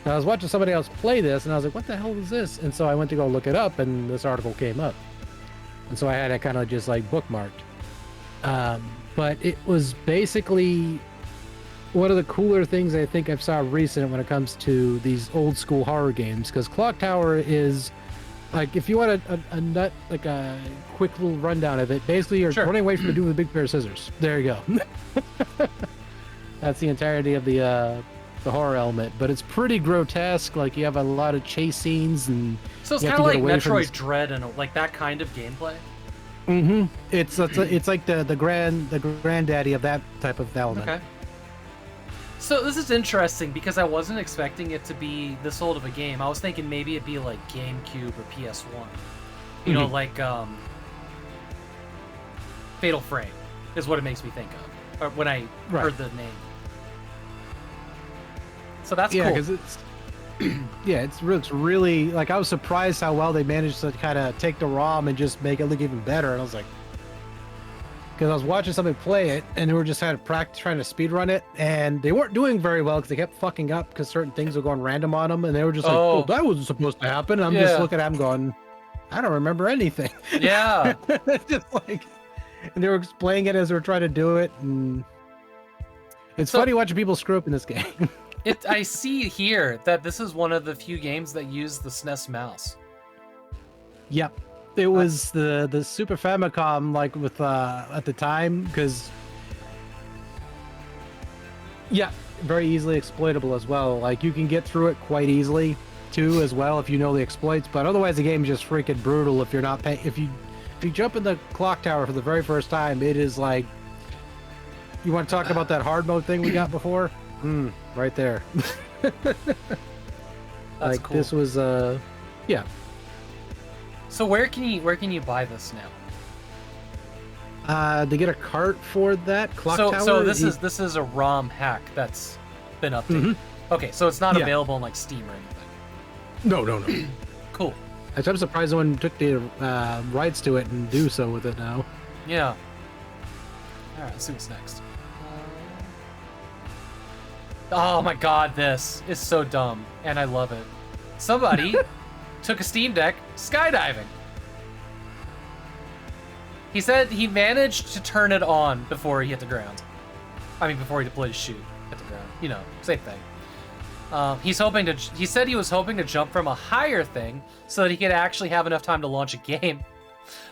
Speaker 3: I was watching somebody else play this, and I was like, what the hell is this? And so I went to go look it up, and this article came up. And so I had it kind of just like bookmarked. But it was basically one of the cooler things I think I've saw recent when it comes to these old school horror games, because Clock Tower is like, if you want a quick little rundown of it, basically you're running away from a dude with a big pair of scissors. There you go. That's the entirety of the horror element, but it's pretty grotesque. Like, you have a lot of chase scenes, and
Speaker 2: so it's kind of like Metroid Dread and like that kind of gameplay.
Speaker 3: Mm-hmm. It's like the granddaddy of that type of element.
Speaker 2: Okay. So this is interesting because I wasn't expecting it to be this old of a game. I was thinking maybe it'd be like GameCube or PS1. You know, like Fatal Frame is what it makes me think of, or when I heard the name. So that's cool.
Speaker 3: Because it's it's really, like, I was surprised how well they managed to kind of take the ROM and just make it look even better. And I was like, because I was watching somebody play it, and they were just kind of trying to speed run it, and they weren't doing very well because they kept fucking up because certain things were going random on them, and they were just like, "Oh, that wasn't supposed to happen." And I'm just looking at them going, "I don't remember anything."
Speaker 2: Yeah.
Speaker 3: Just like, and they were explaining it as they were trying to do it, and it's funny watching people screw up in this game.
Speaker 2: I see here that this is one of the few games that use the SNES mouse.
Speaker 3: Yep. It was the Super Famicom, like, with at the time, because very easily exploitable as well. Like, you can get through it quite easily too as well if you know the exploits, but otherwise the game is just freaking brutal if you're not paying. If you jump in the clock tower for the very first time, it is like, you want to talk about that hard mode thing we got before? Right there.
Speaker 2: That's
Speaker 3: like
Speaker 2: cool.
Speaker 3: This was yeah.
Speaker 2: So where can you buy this now?
Speaker 3: They get a cart for that clock tower.
Speaker 2: So this is a ROM hack that's been updated. Okay, so it's not available on like Steam or anything.
Speaker 3: No.
Speaker 2: Cool.
Speaker 3: I'm surprised no one took the rights to it and do so with it now.
Speaker 2: Yeah. All right, let's see what's next. Oh my god, this is so dumb, and I love it. Somebody took a Steam Deck skydiving. He said he managed to turn it on before he hit the ground. I mean, before he deployed his chute at the ground. You know, same thing. He said he was hoping to jump from a higher thing so that he could actually have enough time to launch a game.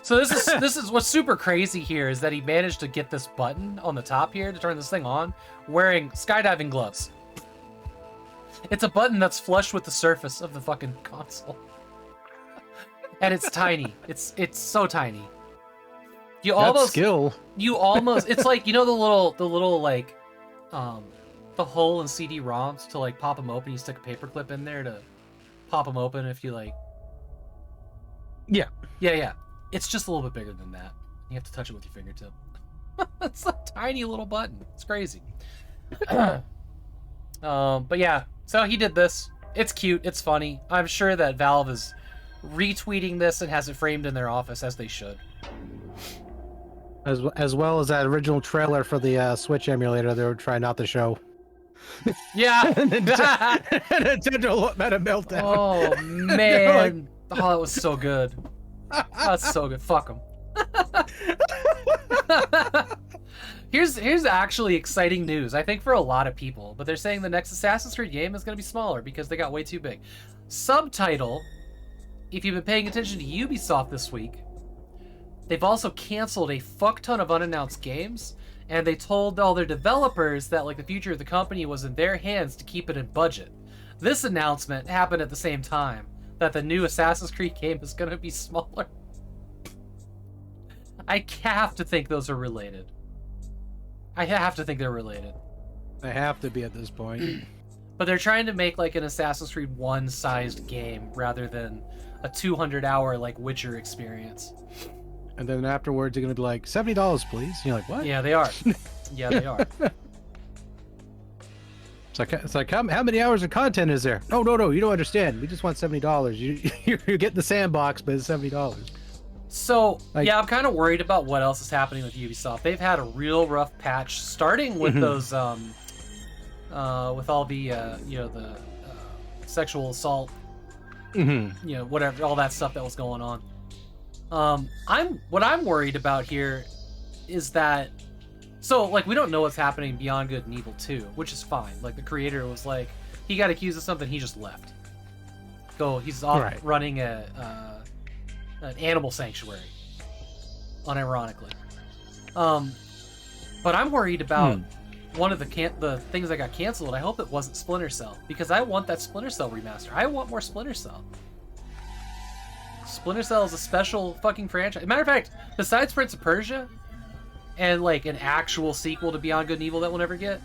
Speaker 2: So this is what's super crazy here is that he managed to get this button on the top here to turn this thing on wearing skydiving gloves. It's a button that's flush with the surface of the fucking console. And it's tiny. It's so tiny. You almost it's like, you know, the little like the hole in CD-ROMs to like pop them open, you stick a paperclip in there to pop them open if you like. Yeah. It's just a little bit bigger than that. You have to touch it with your fingertip. It's a tiny little button. It's crazy. But yeah, so he did this. It's cute. It's funny. I'm sure that Valve is retweeting this and has it framed in their office, as they should.
Speaker 3: As well as that original trailer for the Switch emulator they were trying not to show.
Speaker 2: Yeah.
Speaker 3: Nintendo had a meltdown.
Speaker 2: Oh man. Oh, that was so good. That's so good. Fuck them. Here's actually exciting news, I think, for a lot of people, but they're saying the next Assassin's Creed game is going to be smaller because they got way too big. Subtitle, if you've been paying attention to Ubisoft this week, they've also canceled a fuck ton of unannounced games, and they told all their developers that like the future of the company was in their hands to keep it in budget. This announcement happened at the same time that the new Assassin's Creed game is going to be smaller. I have to think those are related. I have to think they're related.
Speaker 3: They have to be at this point.
Speaker 2: But they're trying to make like an Assassin's Creed 1-sized game rather than a 200-hour like Witcher experience.
Speaker 3: And then afterwards they're going to be like, $70, please. And you're like, what?
Speaker 2: Yeah, they are. Yeah, they are.
Speaker 3: It's like how many hours of content is there? No, you don't understand. We just want $70. You're getting the sandbox, but it's $70.
Speaker 2: So, yeah, I'm kind of worried about what else is happening with Ubisoft. They've had a real rough patch, starting with those, with all the, the sexual assault, whatever, all that stuff that was going on. What I'm worried about here is that, so, like, we don't know what's happening Beyond Good and Evil 2, which is fine. Like, the creator was like, he got accused of something, he just left. He's off running an animal sanctuary, unironically. But I'm worried about one of the things that got canceled. I hope it wasn't Splinter Cell, because I want that Splinter Cell remaster. I want more Splinter Cell. Splinter Cell is a special fucking franchise. Matter of fact, besides Prince of Persia and like an actual sequel to Beyond Good and Evil that we'll never get,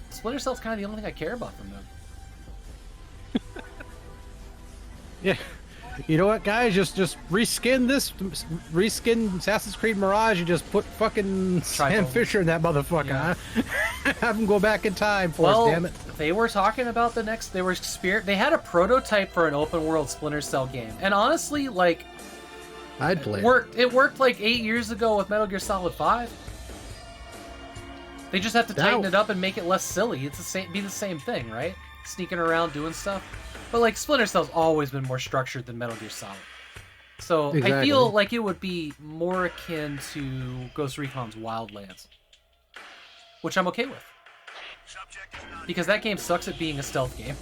Speaker 2: Splinter Cell's kind of the only thing I care about from them.
Speaker 3: Yeah. You know what, guys? Just reskin Assassin's Creed Mirage and just put fucking Sam Fisher in that motherfucker, huh? Have him go back in time for us, damn it.
Speaker 2: They were talking about they had a prototype for an open world Splinter Cell game. And honestly, like,
Speaker 3: I'd play.
Speaker 2: It worked like 8 years ago with Metal Gear Solid 5. They just have to tighten it up and make it less silly. It's the same thing, right? Sneaking around doing stuff. But like Splinter Cell's always been more structured than Metal Gear Solid. So
Speaker 3: Exactly.
Speaker 2: I feel like it would be more akin to Ghost Recon's Wildlands, which I'm okay with. Because that game sucks at being a stealth game.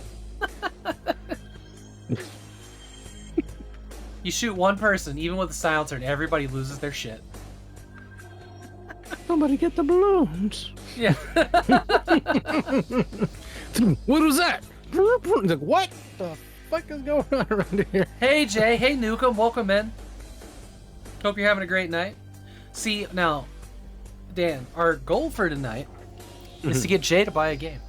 Speaker 2: You shoot one person, even with a silencer, and everybody loses their shit.
Speaker 3: Somebody get the balloons.
Speaker 2: Yeah.
Speaker 3: What was that? He's like, what the fuck is going on around here?
Speaker 2: Hey, Jay. Hey, Nukem. Welcome in. Hope you're having a great night. See, now, Dan, our goal for tonight is to get Jay to buy a game.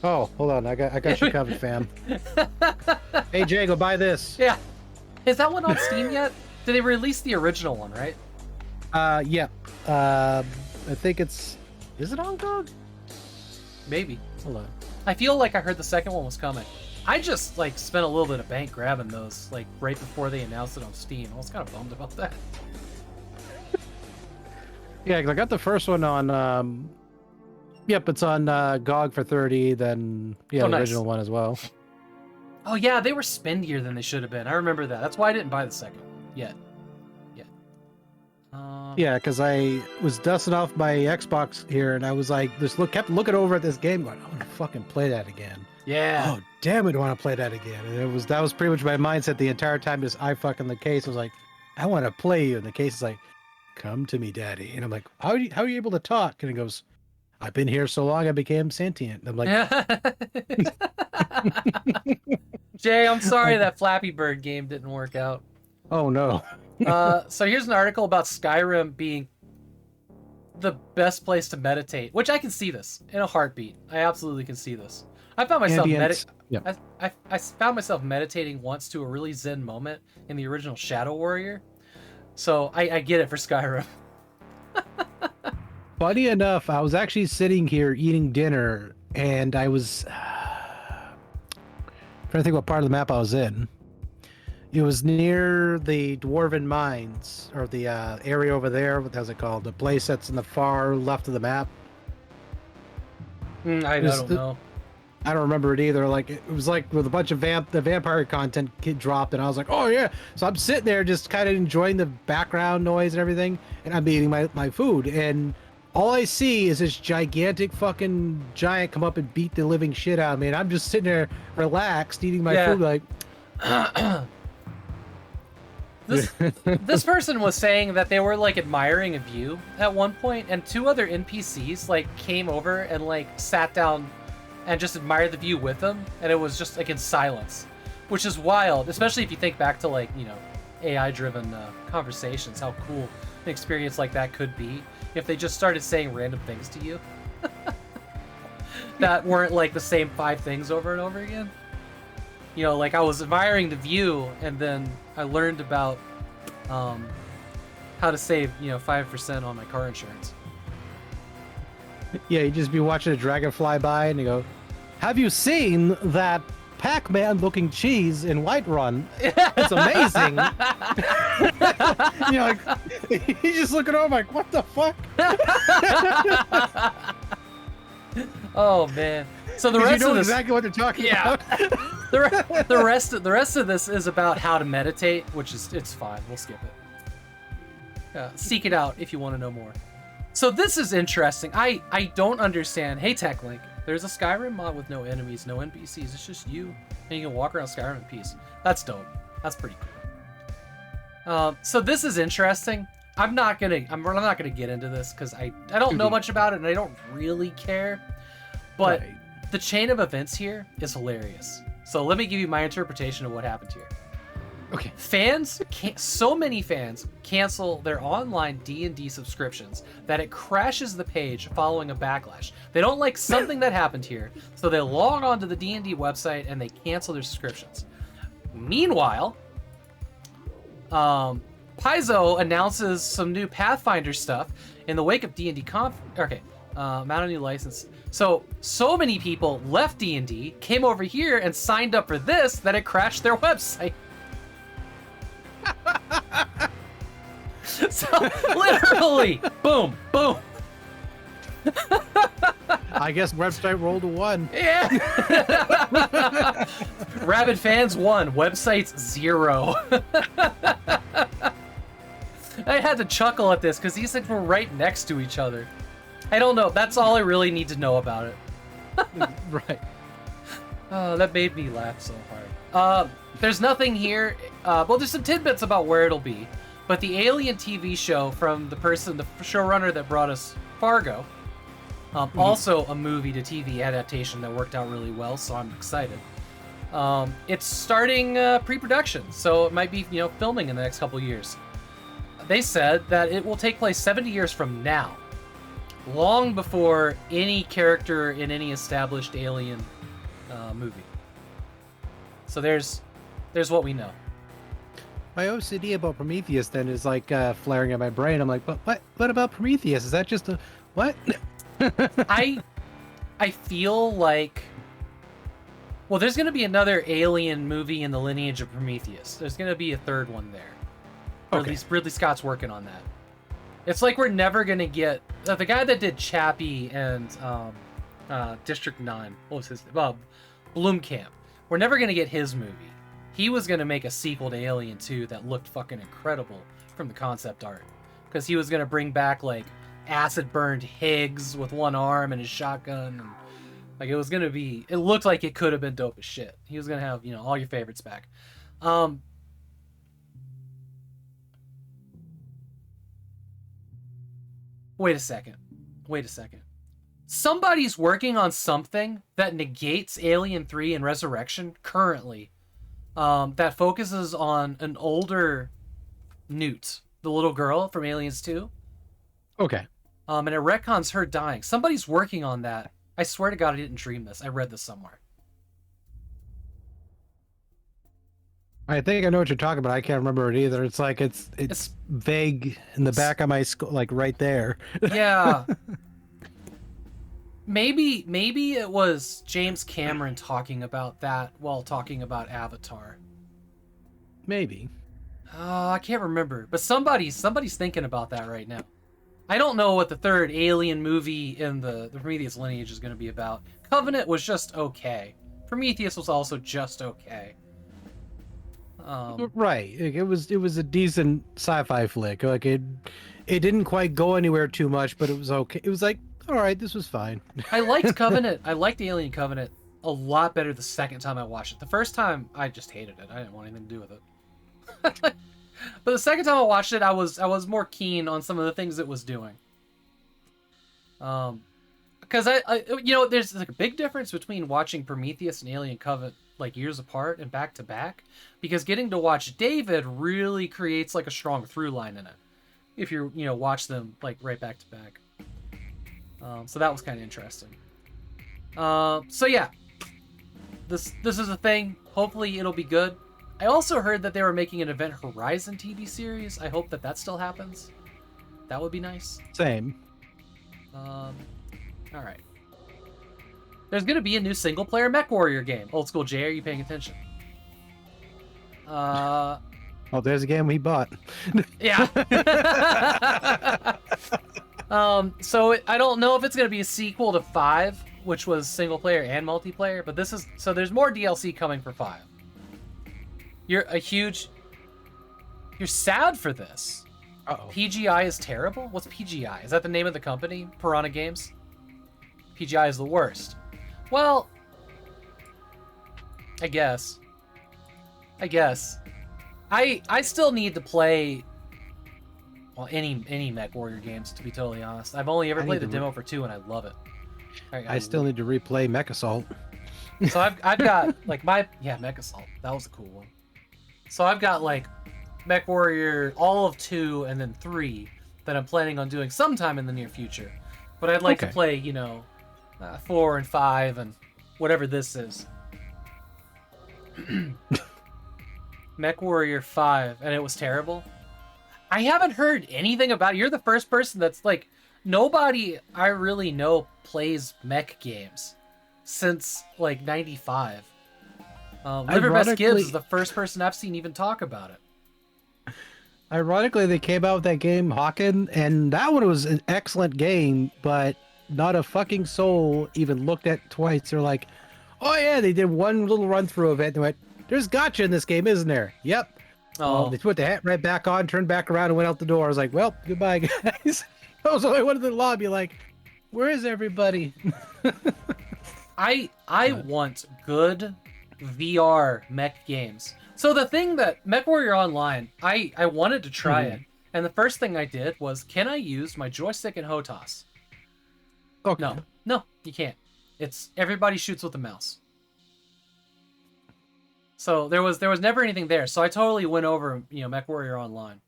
Speaker 3: Oh, hold on. I got you covered, fam. Hey, Jay, go buy this.
Speaker 2: Yeah. Is that one on Steam yet? Did they release the original one, right?
Speaker 3: Yeah. I think it's... Is it on GOG?
Speaker 2: Maybe.
Speaker 3: Hold on.
Speaker 2: I feel like I heard the second one was coming. I just, like, spent a little bit of bank grabbing those, like, right before they announced it on Steam. I was kind of bummed about that.
Speaker 3: Yeah, because I got the first one on... Yep, it's on GOG for 30, then yeah,
Speaker 2: Oh,
Speaker 3: the
Speaker 2: nice.
Speaker 3: original one as well.
Speaker 2: Oh, yeah, they were spendier than they should have been. I remember that. That's why I didn't buy the second one yet.
Speaker 3: Yeah, because I was dusting off my Xbox here, and I was like, kept looking over at this game, going, I want to fucking play that again.
Speaker 2: Yeah.
Speaker 3: Oh, damn it, I want to play that again. And that was pretty much my mindset the entire time. Is I fucking the case was like, I want to play you, and the case is like, come to me, daddy. And I'm like, how are you able to talk? And he goes, I've been here so long, I became sentient. And I'm like,
Speaker 2: Jay, I'm sorry that Flappy Bird game didn't work out.
Speaker 3: oh no.
Speaker 2: So here's an article about Skyrim being the best place to meditate, which I can see this in a heartbeat. I absolutely can see this. I found myself I found myself meditating once to a really zen moment in the original Shadow Warrior. So I get it for Skyrim.
Speaker 3: Funny enough, I was actually sitting here eating dinner, and I was trying to think what part of the map I was in. It was near the Dwarven Mines, or the area over there. What was it called? The place that's in the far left of the map.
Speaker 2: I don't know.
Speaker 3: I don't remember it either. Like it was like with a bunch of the vampire content dropped, and I was like, oh yeah. So I'm sitting there just kind of enjoying the background noise and everything, and I'm eating my food, and all I see is this gigantic fucking giant come up and beat the living shit out of me, and I'm just sitting there relaxed eating my food like.
Speaker 2: This person was saying that they were like admiring a view at one point, and two other NPCs like came over and like sat down and just admired the view with them, and it was just like in silence, which is wild, especially if you think back to like, you know, AI-driven conversations, how cool an experience like that could be if they just started saying random things to you that weren't like the same 5 things over and over again. You know, like I was admiring the view, and then I learned about how to save, 5% on my car insurance.
Speaker 3: Yeah, you just be watching a dragon fly by, and you go, "Have you seen that Pac-Man looking cheese in Whiterun? It's amazing." You're like, he's just looking over like, "What the fuck?"
Speaker 2: Oh man! So the rest of this,
Speaker 3: exactly what they're talking about.
Speaker 2: the rest of this is about how to meditate, which is it's fine. We'll skip it. Seek it out if you want to know more. So this is interesting. I don't understand. Hey TechLink, there's a Skyrim mod with no enemies, no NPCs. It's just you, and you can walk around Skyrim in peace. That's dope. That's pretty cool. So this is interesting. I'm not gonna get into this because I don't know much about it, and I don't really care. But the chain of events here is hilarious. So let me give you my interpretation of what happened here.
Speaker 3: Okay.
Speaker 2: So many fans cancel their online D&D subscriptions that it crashes the page following a backlash. They don't like something that happened here, so they log on to the D&D website and they cancel their subscriptions. Meanwhile, Paizo announces some new Pathfinder stuff in the wake of D&D amount of new license. So many people left D&D, came over here and signed up for this that it crashed their website. So literally, boom, boom.
Speaker 3: I guess website rolled a 1.
Speaker 2: Yeah. Rabid fans 1, websites 0. I had to chuckle at this because these things were right next to each other. I don't know. That's all I really need to know about it.
Speaker 3: Right.
Speaker 2: Oh, that made me laugh so hard. There's nothing here. Well, there's some tidbits about where it'll be. But the Alien TV show from the showrunner that brought us Fargo, also a movie to TV adaptation that worked out really well, so I'm excited. It's starting pre-production, so it might be, filming in the next couple years. They said that it will take place 70 years from now, long before any character in any established Alien movie. So there's what we know.
Speaker 3: My OCD about Prometheus then is like flaring in my brain. I'm like, but what about Prometheus? Is that just a what?
Speaker 2: I feel like, well, there's going to be another Alien movie in the lineage of Prometheus. There's going to be a third one there. Or at least Ridley Scott's working on that. It's like we're never going to get the guy that did Chappie and District 9. What was his name? Blomkamp. We're never going to get his movie. He was going to make a sequel to Alien 2 that looked fucking incredible from the concept art. Because he was going to bring back, like, acid-burned Higgs with one arm and his shotgun. And, like, it was going to be... It looked like it could have been dope as shit. He was going to have, all your favorites back. Wait a second. Somebody's working on something that negates Alien 3 and Resurrection currently. That focuses on an older Newt, the little girl from Aliens 2.
Speaker 3: Okay.
Speaker 2: And it retcons her dying. Somebody's working on that. I swear to God I didn't dream this. I read this somewhere.
Speaker 3: I think I know what you're talking about. I can't remember it either. It's like it's vague in the back of my skull, like right there.
Speaker 2: Yeah. Maybe it was James Cameron talking about that while talking about Avatar.
Speaker 3: Maybe.
Speaker 2: I can't remember, but somebody's thinking about that right now. I don't know what the third Alien movie in the Prometheus lineage is going to be about. Covenant was just okay. Prometheus was also just okay.
Speaker 3: Right. It was a decent sci-fi flick. Like it didn't quite go anywhere too much, but it was okay. It was like, all right, this was fine.
Speaker 2: I liked Covenant. I liked Alien Covenant a lot better the second time I watched it. The first time I just hated it. I didn't want anything to do with it. But the second time I watched it, I was more keen on some of the things it was doing. Because I there's like a big difference between watching Prometheus and Alien Covenant like years apart and back to back, because getting to watch David really creates like a strong through line in it if you watch them like right back to back. So that was kind of interesting. So yeah, this is a thing. Hopefully it'll be good. I also heard that they were making an Event Horizon TV series. I hope that still happens. That would be nice.
Speaker 3: Same.
Speaker 2: All right. There's gonna be a new single-player MechWarrior game. Old school Jay, are you paying attention?
Speaker 3: Oh, there's a game we bought.
Speaker 2: Yeah. So I don't know if it's gonna be a sequel to 5, which was single-player and multiplayer, but there's more DLC coming for 5. You're sad for this.
Speaker 3: Uh-oh.
Speaker 2: PGI is terrible? What's PGI? Is that the name of the company? Piranha Games? PGI is the worst. Well, I guess. I still need to play, well, any MechWarrior games, to be totally honest. I've only ever played the demo for 2 and I love it.
Speaker 3: I still need to replay Mech Assault.
Speaker 2: So I've got like Mech Assault. That was a cool one. So I've got like MechWarrior, all of 2 and then 3 that I'm planning on doing sometime in the near future. But I'd like to play, 4 and 5 and whatever this is. MechWarrior 5, and it was terrible. I haven't heard anything about it. You're the first person that's like, nobody I really know plays mech games since like 95. Liver Best Gibbs is the first person I've seen even talk about it.
Speaker 3: Ironically, they came out with that game, Hawken, and that one was an excellent game, but not a fucking soul even looked at twice. They're like, oh yeah, they did one little run through of it and they went, there's gotcha in this game, isn't there? Yep.
Speaker 2: Oh,
Speaker 3: They put the hat right back on, turned back around, and went out the door. I was like, well, goodbye, guys. I was the only one in the lobby, like, where is everybody?
Speaker 2: I want good VR mech games. So the thing that MechWarrior Online, I wanted to try it, and the first thing I did was, can I use my joystick and HOTAS?
Speaker 3: Okay.
Speaker 2: No, you can't. It's everybody shoots with the mouse. So there was never anything there. So I totally went over, MechWarrior Online.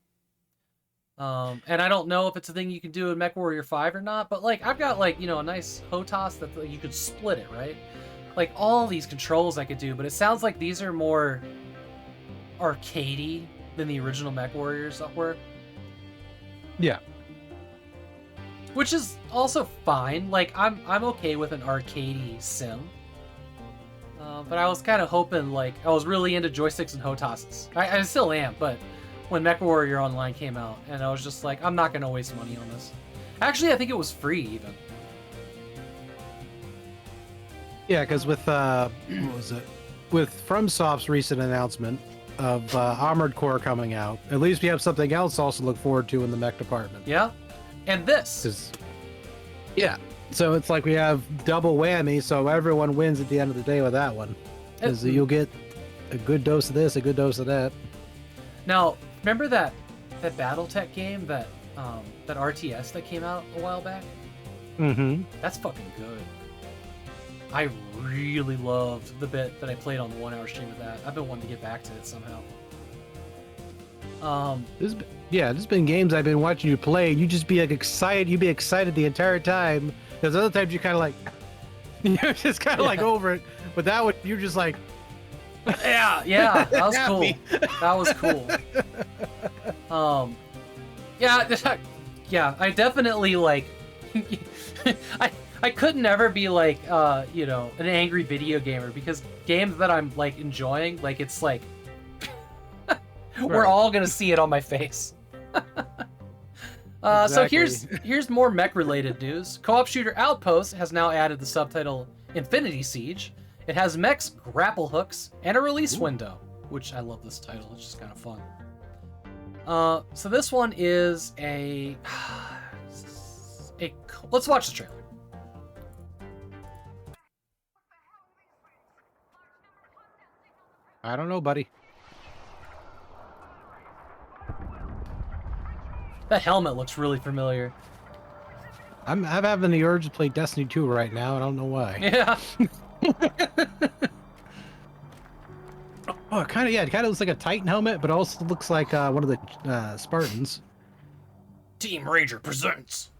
Speaker 2: And I don't know if it's a thing you can do in MechWarrior 5 or not, but like I've got like, a nice HOTAS that you could split it, right? Like all these controls I could do, but it sounds like these are more arcadey than the original MechWarrior stuff were.
Speaker 3: Yeah.
Speaker 2: Which is also fine. Like I'm okay with an arcadey sim. But I was kind of hoping, like, I was really into joysticks and HOTASs. I still am, but when MechWarrior Online came out, and I was just like, I'm not gonna waste money on this. Actually, I think it was free even.
Speaker 3: Yeah, because with what was it? With FromSoft's recent announcement of Armored Core coming out, at least we have something else also to look forward to in the mech department.
Speaker 2: Yeah, and this.
Speaker 3: Yeah, so it's like we have double whammy, so everyone wins at the end of the day with that one. Because you'll get a good dose of this, a good dose of that.
Speaker 2: Now, remember that BattleTech game that RTS that came out a while back?
Speaker 3: Mm-hmm. That's
Speaker 2: fucking good. I really loved the bit that I played on the 1 hour stream of that. I've been wanting to get back to it somehow.
Speaker 3: There's been games I've been watching you play, and you just be like excited. You'd be excited the entire time. There's other times you kind of like, you're just kind of like over it. But that one, you're just like,
Speaker 2: yeah, that was cool. That was cool. I definitely like. I could never be like, an angry video gamer, because games that I'm like enjoying, like it's like, we're all gonna see it on my face.
Speaker 3: Exactly.
Speaker 2: So here's more mech related news. Co-op shooter Outpost has now added the subtitle Infinity Siege. It has mechs, grapple hooks, and a release window, which I love this title. It's just kind of fun. So this one is let's watch the trailer.
Speaker 3: I don't know, buddy.
Speaker 2: That helmet looks really familiar.
Speaker 3: I'm having the urge to play Destiny 2 right now. I don't know why.
Speaker 2: Yeah.
Speaker 3: Oh, it kind of looks like a Titan helmet, but also looks like one of the Spartans.
Speaker 2: Team Ranger presents.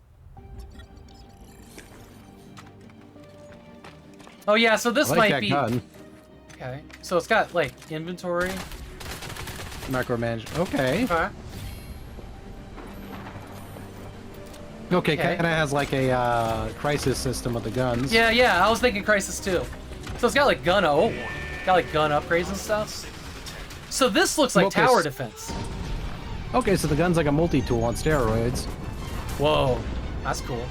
Speaker 2: Oh yeah, so this might be. Gun. Okay, so it's got like inventory.
Speaker 3: Micromanage. Okay. Okay, kind of has like a crisis system with the guns.
Speaker 2: Yeah, I was thinking crisis too. So it's got like gun upgrades and stuff. So this looks like tower defense.
Speaker 3: Okay, so the gun's like a multi-tool on steroids.
Speaker 2: Whoa, that's cool.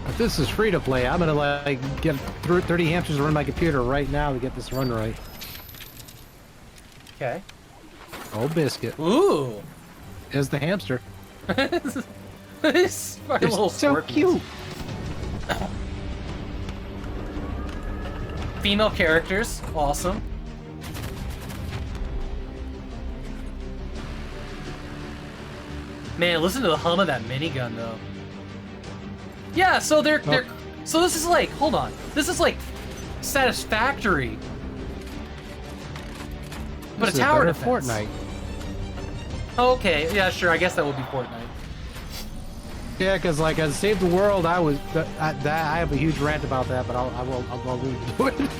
Speaker 3: If this is free to play, I'm gonna like get 30 hamsters to run my computer right now to get this run right.
Speaker 2: Okay.
Speaker 3: Oh, biscuit.
Speaker 2: Ooh.
Speaker 3: There's the hamster.
Speaker 2: It's
Speaker 3: so
Speaker 2: scorpions.
Speaker 3: cute.
Speaker 2: Female characters, awesome. Man, listen to the hum of that minigun though. Yeah, so so this is like, hold on. This is like Satisfactory. But
Speaker 3: This
Speaker 2: a
Speaker 3: is
Speaker 2: tower
Speaker 3: better
Speaker 2: defense.
Speaker 3: Fortnite.
Speaker 2: Okay, yeah, sure. I guess that would be Fortnite.
Speaker 3: Yeah, because like as Save the World, I have a huge rant about that, but I'll do it.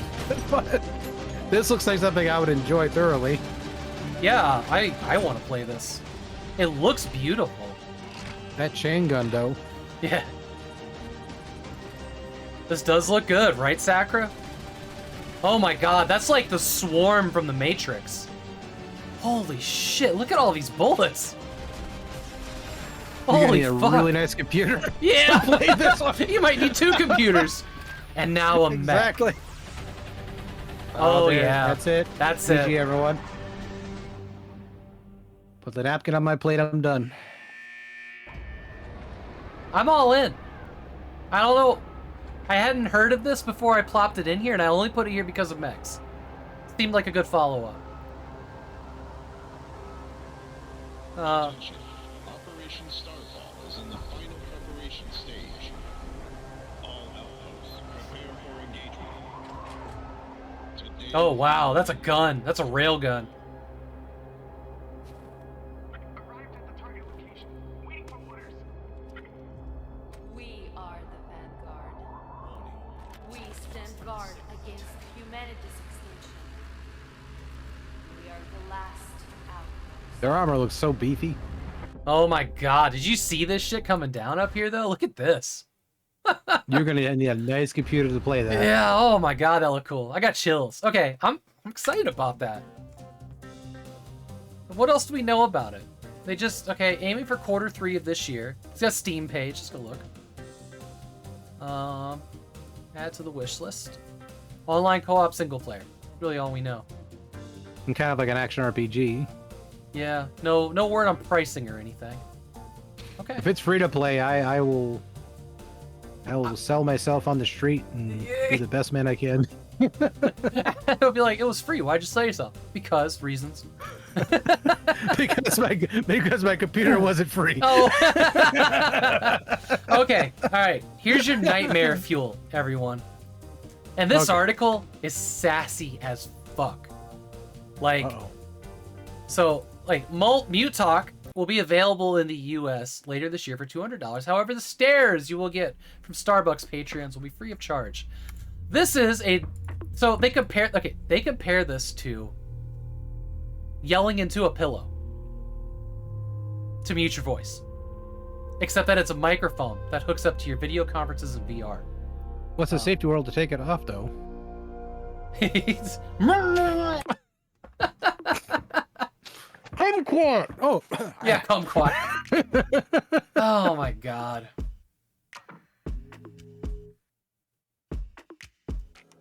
Speaker 3: But this looks like something I would enjoy thoroughly.
Speaker 2: Yeah, I want to play this. It looks beautiful.
Speaker 3: That chain gun, though.
Speaker 2: Yeah. This does look good, right, Sakura? Oh my god, that's like the swarm from the Matrix. Holy shit! Look at all these bullets.
Speaker 3: You're gonna
Speaker 2: Holy
Speaker 3: need a
Speaker 2: fuck!
Speaker 3: really nice computer.
Speaker 2: Yeah,
Speaker 3: Play this one.
Speaker 2: You might need 2 computers. And now a mech.
Speaker 3: Exactly.
Speaker 2: Oh
Speaker 3: there,
Speaker 2: yeah,
Speaker 3: that's it.
Speaker 2: That's
Speaker 3: GG,
Speaker 2: it.
Speaker 3: everyone. Put the napkin on my plate. I'm done.
Speaker 2: I'm all in. I don't know. I hadn't heard of this before I plopped it in here, and I only put it here because of mechs. Seemed like a good follow-up.
Speaker 4: Operation Starfall is in the final preparation stage. All outposts, prepare for engagement. Today,
Speaker 2: Oh wow, that's a gun. That's a rail gun.
Speaker 5: Arrived at the target location. Waiting for orders.
Speaker 1: We are the vanguard. We stand guard against humanity's extinction. We are the last outpost.
Speaker 3: Their armor looks so beefy.
Speaker 2: Oh my god, did you see this shit coming down up here though? Look at this.
Speaker 3: You're gonna need a nice computer to play that.
Speaker 2: Yeah, oh my god, that looked cool. I got chills. Okay, I'm excited about that. What else do we know about it? They just, okay, aiming for Q3 of this year. It's got a Steam page, let's go look. Add to the wish list. Online co-op single player. Really all we know.
Speaker 3: And kind of like an action RPG.
Speaker 2: Yeah, no word on pricing or anything. Okay.
Speaker 3: If it's free to play, I will sell myself on the street and be the best man I can.
Speaker 2: It'll be like, it was free, why'd you sell yourself? Because, reasons.
Speaker 3: because my computer wasn't free.
Speaker 2: Oh. Okay, alright. Here's your nightmare fuel, everyone. And this
Speaker 3: Okay.
Speaker 2: article is sassy as fuck. Like,
Speaker 3: Uh-oh.
Speaker 2: so, like, Mute Talk will be available in the US later this year for $200. However, the stairs you will get from Starbucks Patreons will be free of charge. This is a... So, they compare this to yelling into a pillow to mute your voice. Except that it's a microphone that hooks up to your video conferences and VR.
Speaker 3: What's the safety world to take it off, though? Kumquat! Oh,
Speaker 2: Yeah, kumquat. Oh my god.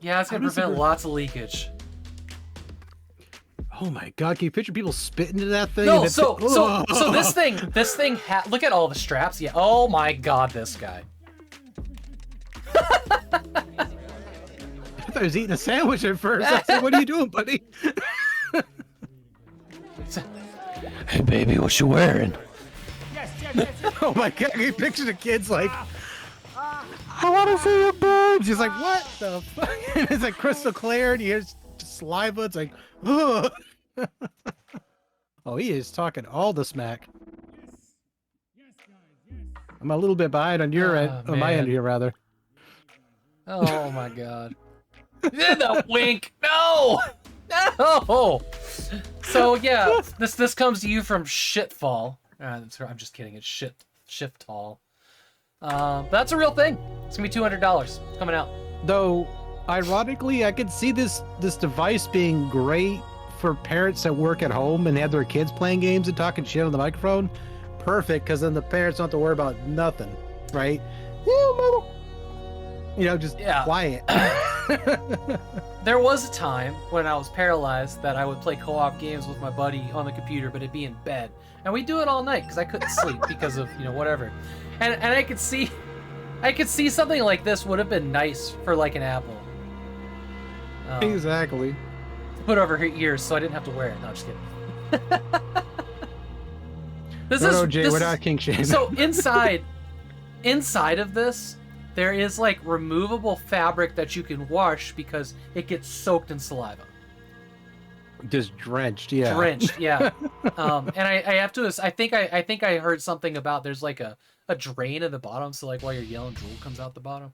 Speaker 2: Yeah, it's gonna
Speaker 3: How does it
Speaker 2: prevent
Speaker 3: work?
Speaker 2: lots of leakage.
Speaker 3: oh my God! Can you picture people spit into that thing?
Speaker 2: No,
Speaker 3: and it's-
Speaker 2: so
Speaker 3: Ugh.
Speaker 2: this thing look at all the straps. Yeah. Oh my god, this guy.
Speaker 3: I thought I was eating a sandwich at first. I said, "What are you doing, buddy?"
Speaker 2: Hey baby, what you wearing?
Speaker 3: Oh my God! Can you picture the kids like, "I want to see your boobs." He's like, "What the fuck?" And it's like crystal clear, and he hears saliva. It's like, ugh. Oh, he is talking all the smack. I'm a little bit behind on your end, on my
Speaker 2: man.
Speaker 3: end here, rather.
Speaker 2: Oh my god. The wink. No. No. So yeah, this comes to you from Shitfall. I'm just kidding. It's Shiftall. That's a real thing. It's gonna be $200 coming out.
Speaker 3: Though, ironically, I could see this device being great for parents that work at home and have their kids playing games and talking shit on the microphone. Perfect, because then the parents don't have to worry about nothing, right? Yeah, mama. You know, just
Speaker 2: Yeah.
Speaker 3: quiet.
Speaker 2: There was a time when I was paralyzed that I would play co-op games with my buddy on the computer, but it'd be in bed, and we'd do it all night because I couldn't sleep because of whatever. And I could see something like this would have been nice for like an Apple.
Speaker 3: Exactly.
Speaker 2: To put over her ears so I didn't have to wear it. No, I'm just kidding.
Speaker 3: No, Jay, we're not king shaming.
Speaker 2: So inside of this, there is like removable fabric that you can wash because it gets soaked in saliva.
Speaker 3: Just drenched, yeah.
Speaker 2: Drenched, yeah. And I have to. I think I heard something about there's like a drain at the bottom, so like while you're yelling, drool comes out the bottom.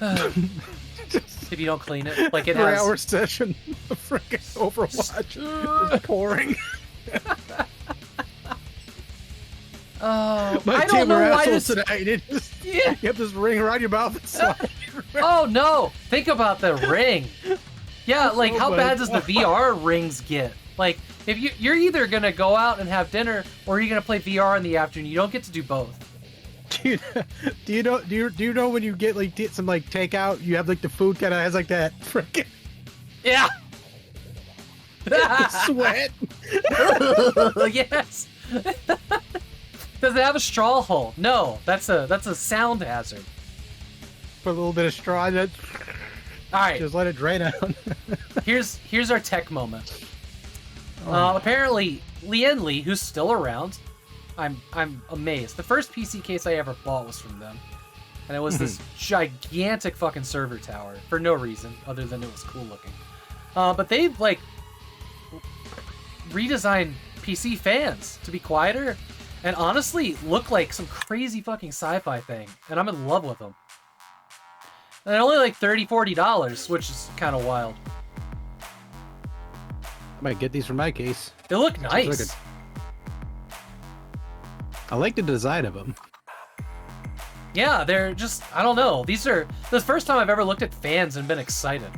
Speaker 2: If you don't clean it, like it
Speaker 3: 3-hour
Speaker 2: has.
Speaker 3: session of freaking Overwatch. Just pouring.
Speaker 2: Oh,
Speaker 3: My
Speaker 2: I don't
Speaker 3: team
Speaker 2: know
Speaker 3: are
Speaker 2: why
Speaker 3: assholes
Speaker 2: this.
Speaker 3: tonight. It just,
Speaker 2: Yeah.
Speaker 3: you have this ring around your mouth and slide.
Speaker 2: Oh no! Think about the ring. Yeah, like
Speaker 3: Oh
Speaker 2: how
Speaker 3: my
Speaker 2: bad does the
Speaker 3: God.
Speaker 2: VR rings get? Like if you're either gonna go out and have dinner or you're gonna play VR in the afternoon. You don't get to do both.
Speaker 3: Do you know when you get like some like takeout, you have like the food kind of has like that freaking
Speaker 2: Yeah.
Speaker 3: sweat.
Speaker 2: Yes. Does it have a straw hole? No, that's a sound hazard.
Speaker 3: Put a little bit of straw in it.
Speaker 2: All right.
Speaker 3: Just let it drain out.
Speaker 2: Here's our tech moment. Apparently, Lian Li, who's still around, I'm amazed. The first PC case I ever bought was from them, and it was this gigantic fucking server tower for no reason other than it was cool looking. But they've like redesigned PC fans to be quieter, and honestly look like some crazy fucking sci-fi thing, and I'm in love with them. And they're only like $30-$40, which is kind of wild.
Speaker 3: I might get these for my case.
Speaker 2: They look nice.
Speaker 3: I like the design of them.
Speaker 2: Yeah, they're just, I don't know. These are the first time I've ever looked at fans and been excited.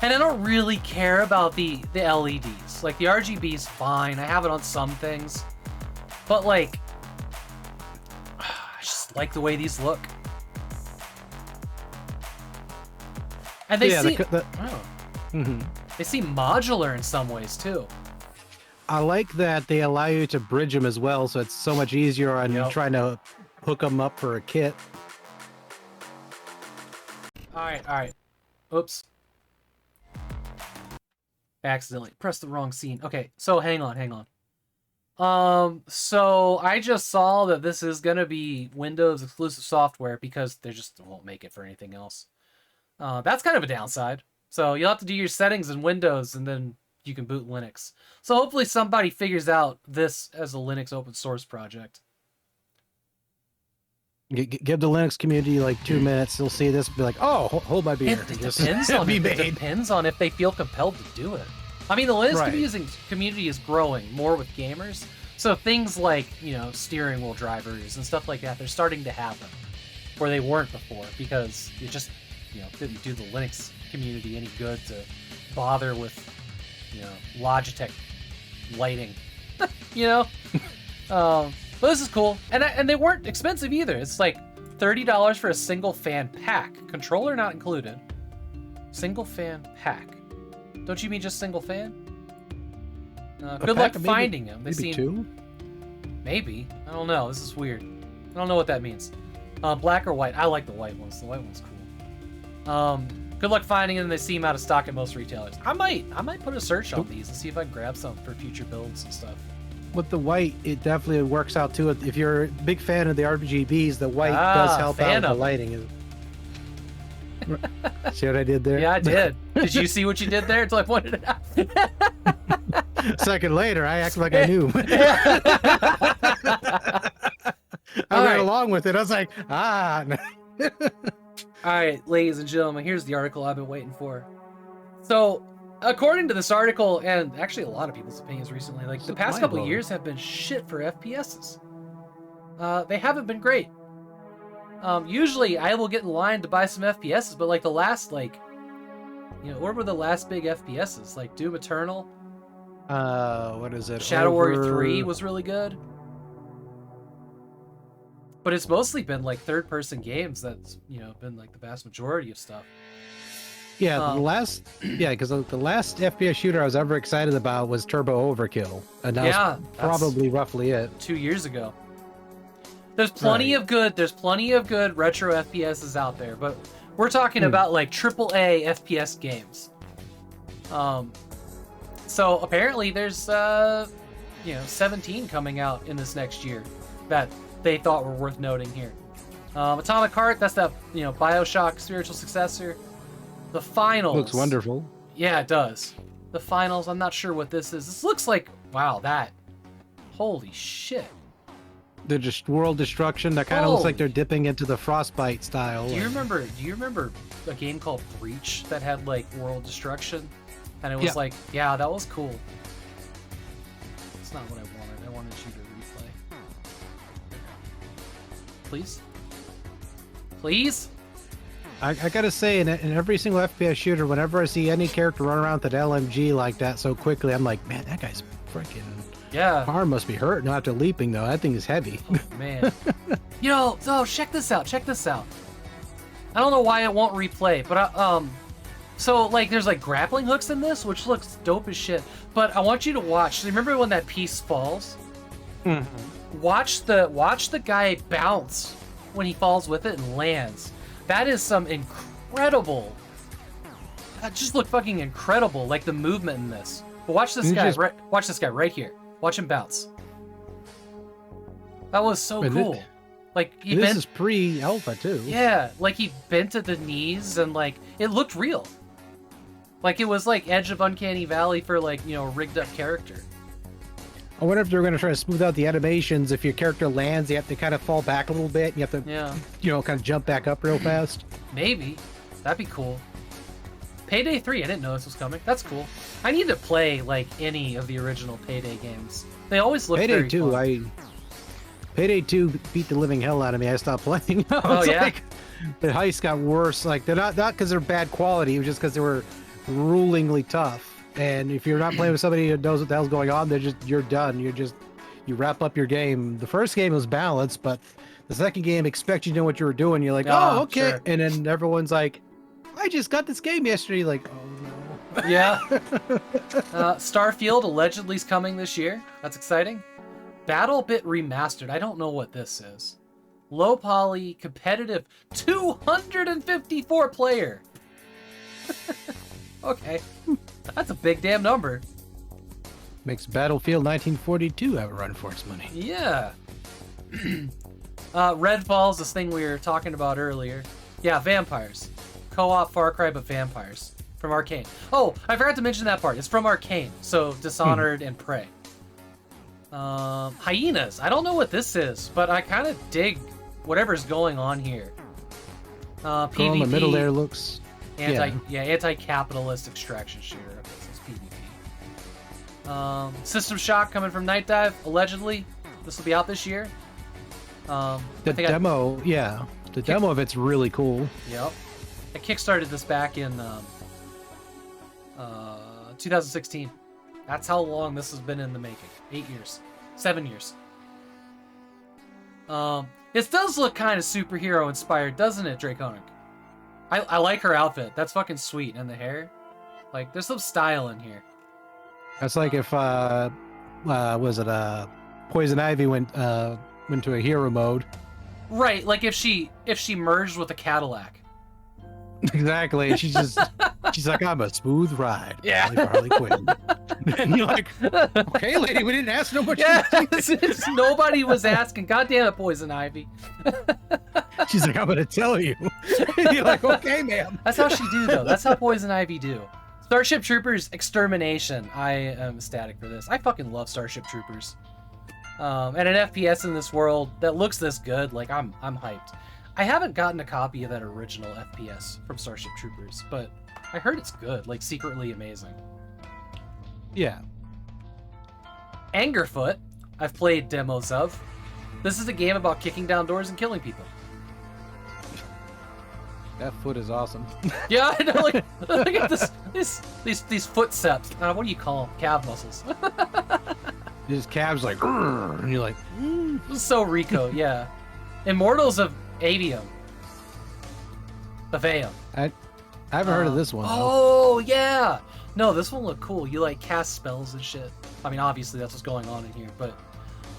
Speaker 2: And I don't really care about the LEDs. Like, the RGB's fine. I have it on some things. But, like, I just like the way these look. And they seem... They seem modular in some ways, too.
Speaker 3: I like that they allow you to bridge them as well, so it's so much easier on trying to hook them up for a kit.
Speaker 2: Alright. Oops. Accidentally pressed the wrong scene. Okay, so hang on. So I just saw that this is gonna be Windows exclusive software because they just won't make it for anything else. That's kind of a downside. So you'll have to do your settings in Windows and then you can boot Linux. So hopefully somebody figures out this as a Linux open source project.
Speaker 3: Give the Linux community like 2 minutes. They'll see this and be like, oh, hold my beer.
Speaker 2: It depends on if they feel compelled to do it. I mean, the Linux community is growing more with gamers. So things like, steering wheel drivers and stuff like that, they're starting to happen where they weren't before because it just, didn't do the Linux community any good to bother with, Logitech lighting, But this is cool, and they weren't expensive either. It's like $30 for a single fan pack, controller not included. Single fan pack. Don't you mean just single fan? Good luck finding them. They seem
Speaker 3: two.
Speaker 2: Maybe I don't know. This is weird. I don't know what that means. Black or white? I like the white ones. The white one's cool. Good luck finding them. They seem out of stock at most retailers. I might put a search on these and see if I can grab some for future builds and stuff.
Speaker 3: With the white, it definitely works out too. If you're a big fan of the RGBs, the white does help out with the lighting. See what I did there?
Speaker 2: Yeah, I did. Did you see what you did there until I pointed it out?
Speaker 3: A second later, I acted like I knew. I went along with it. I was like,
Speaker 2: All right, ladies and gentlemen, here's the article I've been waiting for. So, according to this article, and actually a lot of people's opinions recently, like the past couple of years have been shit for FPSs. They haven't been great. Usually I will get in line to buy some FPSs, but like the last, what were the last big FPSs? Like Doom Eternal?
Speaker 3: What is it?
Speaker 2: Shadow Warrior 3 was really good. But it's mostly been like third-person games that's, been like the vast majority of stuff.
Speaker 3: Yeah, because the last FPS shooter I was ever excited about was Turbo Overkill, and that's probably roughly it.
Speaker 2: 2 years ago. There's plenty of good retro FPSs out there, but we're talking about like AAA FPS games. So apparently there's 17 coming out in this next year that they thought were worth noting here. Atomic Heart, that's that BioShock spiritual successor. The Finals
Speaker 3: looks wonderful.
Speaker 2: Yeah, it does. The Finals, I'm not sure what this is. This looks like holy shit.
Speaker 3: The world destruction that kind of looks like they're dipping into the Frostbite style.
Speaker 2: Do you remember a game called Breach that had like world destruction? And it was that was cool. That's not what I wanted. I wanted you to replay. Please?
Speaker 3: I gotta say, in every single FPS shooter, whenever I see any character run around with an LMG like that so quickly, I'm like, man, that guy's freaking
Speaker 2: Yeah.
Speaker 3: arm must be hurt. Not after leaping though, that thing is heavy.
Speaker 2: Man. So check this out. Check this out. I don't know why it won't replay, but so like there's like grappling hooks in this, which looks dope as shit. But I want you to watch. Remember when that piece falls?
Speaker 3: Mm-hmm.
Speaker 2: Watch the guy bounce when he falls with it and lands. That is some incredible. That just looked fucking incredible, like the movement in this. But watch this guy. Watch this guy right here. Watch him bounce. That was so cool. Like
Speaker 3: this is pre-alpha too.
Speaker 2: Yeah, like he bent at the knees and like it looked real. Like it was like Edge of Uncanny Valley for like, you know, a rigged up character.
Speaker 3: I wonder if they're going to try to smooth out the animations. If your character lands, you have to kind of fall back a little bit. And you have to, you know, kind of jump back up real fast.
Speaker 2: Maybe. That'd be cool. Payday 3, I didn't know this was coming. That's cool. I need to play like any of the original Payday games. They always look very fun.
Speaker 3: Payday 2 beat the living hell out of me. I stopped playing.
Speaker 2: Oh yeah.
Speaker 3: Like, the heists got worse. Like they're not because they're bad quality. It was just because they were rulingly tough. And if you're not playing with somebody who knows what the hell's going on, you're done. You wrap up your game. The first game was balanced, but the second game expects you to know what you were doing. You're like, oh, okay. Sure. And then everyone's like, I just got this game yesterday. Like, oh no.
Speaker 2: Yeah. Starfield allegedly is coming this year. That's exciting. BattleBit Remastered. I don't know what this is. Low poly, competitive, 254 player. Okay. That's a big damn number.
Speaker 3: Makes Battlefield 1942 have a run for its money.
Speaker 2: Yeah. Redfall's this thing we were talking about earlier. Yeah, vampires. Co-op Far Cry, but vampires. From Arcane. Oh, I forgot to mention that part. It's from Arcane. So Dishonored and Prey. Hyenas. I don't know what this is, but I kind of dig whatever's going on here. PvP.
Speaker 3: In the middle there looks...
Speaker 2: Anti-capitalist extraction shooter. Okay, so it's PvP. System Shock coming from Night Dive, allegedly. This will be out this year.
Speaker 3: The demo of it's really cool.
Speaker 2: Yep. I kickstarted this back in 2016. That's how long this has been in the making. 8 years. 7 years. It does look kind of superhero inspired, doesn't it, Draconic? I like her outfit. That's fucking sweet. And the hair. Like, there's some style in here.
Speaker 3: That's like if, Poison Ivy went to a hero mode.
Speaker 2: Right, like if she merged with a Cadillac.
Speaker 3: Exactly. She's like, I'm a smooth ride.
Speaker 2: Yeah.
Speaker 3: Like Harley Quinn. And you're like, okay, lady, we didn't ask no much.
Speaker 2: Yeah, nobody was asking. God damn it, Poison Ivy.
Speaker 3: She's like, I'm gonna tell you. And you're like, okay, ma'am.
Speaker 2: That's how she do, though. That's how Poison Ivy do. Starship Troopers Extermination. I am ecstatic for this. I fucking love Starship Troopers. And an FPS in this world that looks this good, like I'm hyped. I haven't gotten a copy of that original FPS from Starship Troopers, but I heard it's good, like secretly amazing.
Speaker 3: Yeah.
Speaker 2: Angerfoot, I've played demos of. This is a game about kicking down doors and killing people.
Speaker 3: That foot is awesome.
Speaker 2: Yeah, I know. Like, look at these footsteps. What do you call them? Calf muscles.
Speaker 3: His calves like, and you're like,
Speaker 2: This is so Rico, yeah. Immortals of Avium. I
Speaker 3: haven't heard of this one.
Speaker 2: Oh, yeah. No, this one looked cool. You like cast spells and shit. I mean, obviously that's what's going on in here, but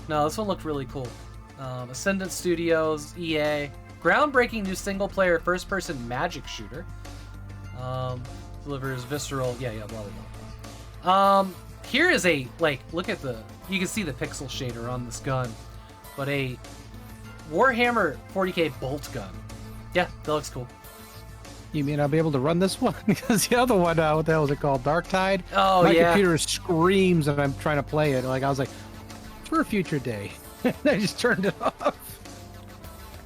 Speaker 2: no, this one looked really cool. Ascendant Studios, EA. Groundbreaking new single-player first-person magic shooter. Delivers visceral... Yeah, blah, blah, blah. Here is a, like, look at the... You can see the pixel shader on this gun. But a Warhammer 40k bolt gun. Yeah, that looks cool.
Speaker 3: You mean I'll be able to run this one? Because the other one, what the hell is it called? Dark Tide?
Speaker 2: Oh,
Speaker 3: My
Speaker 2: yeah.
Speaker 3: computer screams and I'm trying to play it. Like, I was like, for a future day. I just turned it off.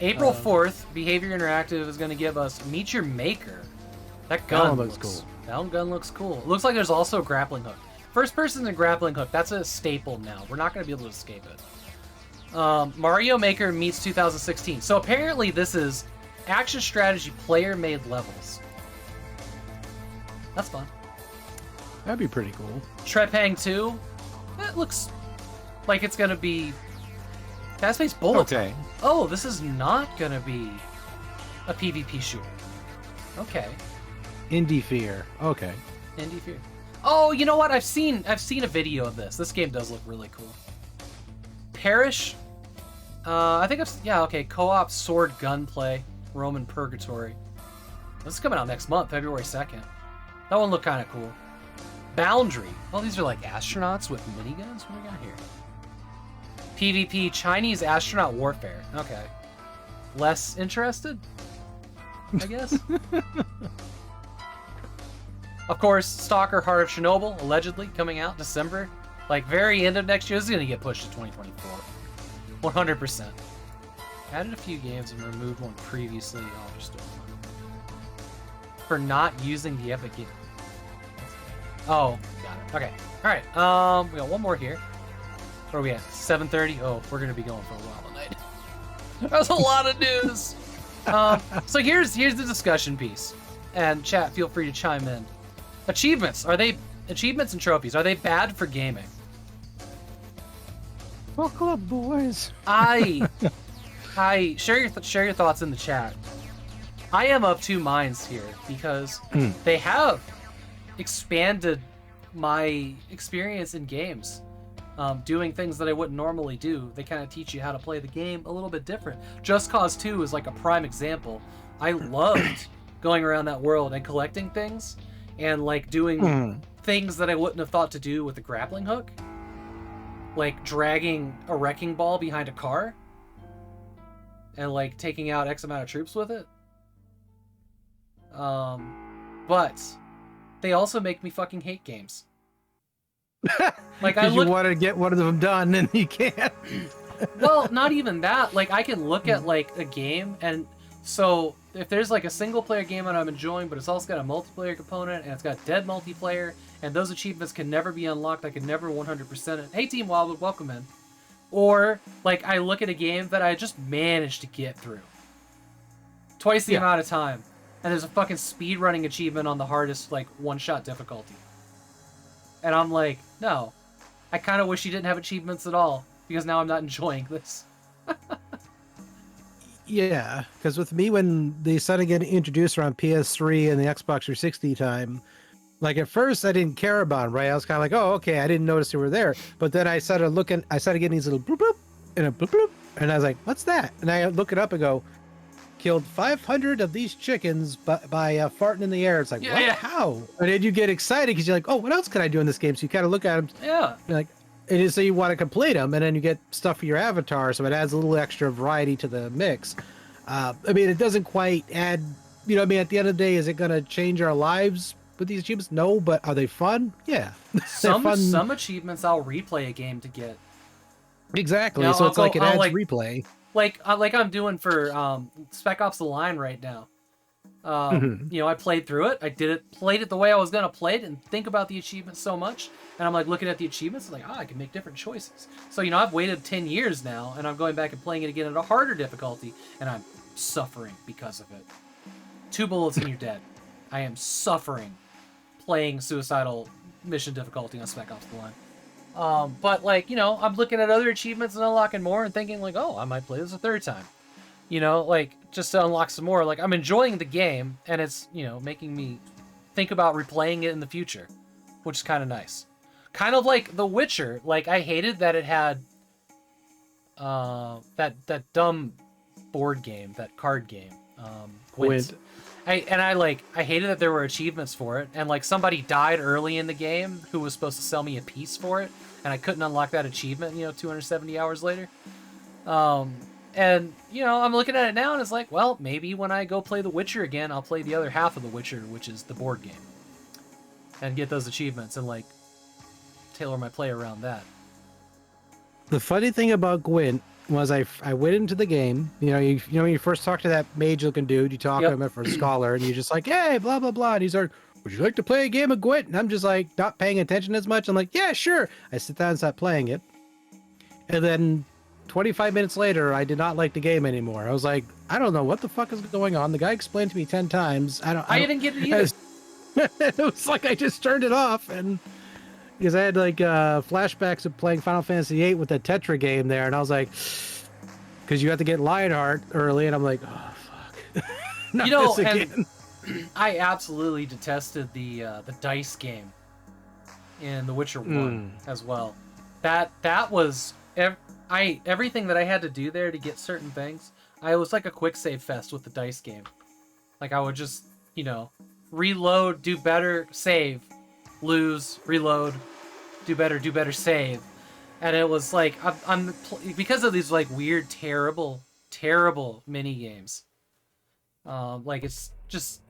Speaker 2: April 4th, Behavior Interactive is going to give us Meet Your Maker. That gun looks cool. That gun looks cool. It looks like there's also a grappling hook. First person and grappling hook, that's a staple now. We're not going to be able to escape it. Mario Maker meets 2016. So apparently this is action strategy player-made levels. That's fun.
Speaker 3: That'd be pretty cool.
Speaker 2: Trepang 2, it looks like it's gonna be fast-paced bullet
Speaker 3: Okay.
Speaker 2: time. Oh, this is not gonna be a PvP shooter. Okay.
Speaker 3: Indie Fear. Okay.
Speaker 2: Indie Fear. Oh, you know what? I've seen a video of this. This game does look really cool. Perish. I think okay. Co-op sword gunplay. Roman Purgatory. This is coming out next month, February 2nd. That one looked kind of cool. Boundary. Oh, these are like astronauts with miniguns? What do we got here? PvP Chinese astronaut warfare. Okay. Less interested? I guess. Of course, Stalker Heart of Chernobyl, allegedly coming out December. Like, very end of next year. This is going to get pushed to 2024. 100%. Added a few games and removed one previously. Oh, they're still fun. For not using the Epic game. Oh, got it. Okay. Alright, we got one more here. Where are we at? 7:30? Oh, we're going to be going for a while tonight. That's a lot of news! So here's the discussion piece. And chat, feel free to chime in. Achievements. Achievements and trophies, are they bad for gaming?
Speaker 3: Buckle up, boys.
Speaker 2: I share your thoughts in the chat. I am of two minds here because they have expanded my experience in games. Doing things that I wouldn't normally do. They kind of teach you how to play the game a little bit different. Just Cause 2 is like a prime example. I loved going around that world and collecting things and like doing things that I wouldn't have thought to do with a grappling hook. Like dragging a wrecking ball behind a car and like taking out X amount of troops with it. But they also make me fucking hate games. Like I
Speaker 3: want to get one of them done and you can't.
Speaker 2: Well, not even that. Like I can look at like a game, and so if there's like a single player game that I'm enjoying, but it's also got a multiplayer component and it's got dead multiplayer, and those achievements can never be unlocked. I can never 100% it. Hey, Team Wildwood, welcome in. Or like I look at a game that I just managed to get through twice the amount of time, and there's a fucking speedrunning achievement on the hardest like one-shot difficulty. And I'm like, no, I kind of wish you didn't have achievements at all, because now I'm not enjoying this.
Speaker 3: Yeah, because with me, when they started getting introduced around PS3 and the Xbox 360 time, like at first I didn't care about them, right? I was kind of like, oh, okay, I didn't notice they were there. But then I started getting these little bloop bloop and a bloop bloop, and I was like, what's that? And I look it up and go, killed 500 of these chickens by farting in the air. It's like, what?
Speaker 2: Yeah.
Speaker 3: How? And then you get excited because you're like, oh, what else can I do in this game? So you kind of look at them,
Speaker 2: Yeah.
Speaker 3: like, it is so you want to complete them, and then you get stuff for your avatar, so it adds a little extra variety to the mix. I mean, it doesn't quite add, you know, I mean, at the end of the day, is it going to change our lives with these achievements? No, but are they fun? Yeah.
Speaker 2: Some
Speaker 3: fun.
Speaker 2: some achievements I'll replay a game to get.
Speaker 3: Exactly.
Speaker 2: You know,
Speaker 3: So it's like it adds
Speaker 2: like
Speaker 3: replay.
Speaker 2: like I'm doing for Spec Ops: The Line right now. You know, I played through it. Played it the way I was gonna play it, and think about the achievements so much. And I'm like looking at the achievements, like, I can make different choices. So you know, I've waited 10 years now, and I'm going back and playing it again at a harder difficulty, and I'm suffering because of it. 2 bullets and you're dead. I am suffering playing suicidal mission difficulty on Spec Ops: The Line. But like, you know, I'm looking at other achievements and unlocking more and thinking like, oh, I might play this a third time. You know, like just to unlock some more. Like I'm enjoying the game, and it's, you know, making me think about replaying it in the future, which is kind of nice. Kind of like The Witcher. Like I hated that it had that dumb board game, that card game, Gwent. I hated that there were achievements for it, and like somebody died early in the game who was supposed to sell me a piece for it, and I couldn't unlock that achievement, you know, 270 hours later. And you know, I'm looking at it now and it's like, well, maybe when I go play The Witcher again, I'll play the other half of The Witcher, which is the board game, and get those achievements and like tailor my play around that.
Speaker 3: The funny thing about Gwent was I went into the game, you know, when you first talk to that mage looking dude, you talk to him for a scholar, and you're just like, hey, blah blah blah, and he's like, would you like to play a game of Gwent? And I'm just like not paying attention as much. I'm like, yeah, sure. I sit down and start playing it, and then 25 minutes later, I did not like the game anymore. I was like, I don't know what the fuck is going on. The guy explained to me 10 times.
Speaker 2: I didn't get it either.
Speaker 3: It was like I just turned it off, and because I had like flashbacks of playing Final Fantasy VIII with the Tetra game there, and I was like, because you have to get Lionheart early, and I'm like, oh fuck, not this again.
Speaker 2: And I absolutely detested the dice game in The Witcher 1 as well. That was everything that I had to do there to get certain things. I was like a quick save fest with the dice game. Like I would just, reload, do better, save, lose, reload, do better, save. And it was like I'm because of these like weird, terrible mini games. Like it's just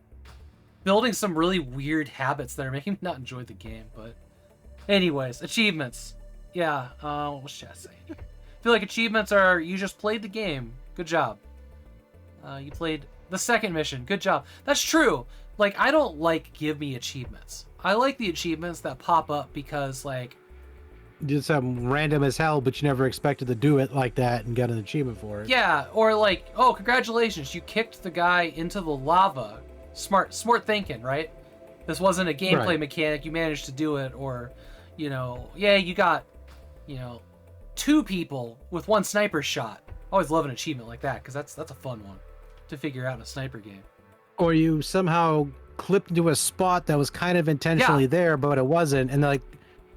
Speaker 2: building some really weird habits that are making me not enjoy the game. But anyways, achievements. Yeah, what should I say? I feel like achievements are you just played the game. Good job. You played the second mission. Good job. That's true. Like, I don't like give me achievements. I like the achievements that pop up because, like...
Speaker 3: Just random as hell, but you never expected to do it like that and get an achievement for it.
Speaker 2: Yeah, or like, oh, congratulations, you kicked the guy into the lava. Smart thinking, right? This wasn't a gameplay mechanic, you managed to do it, or, yeah, you got, 2 people with 1 sniper shot. I always love an achievement like that, because that's a fun one to figure out in a sniper game.
Speaker 3: Or you somehow clipped into a spot that was kind of intentionally there, but it wasn't, and they're like,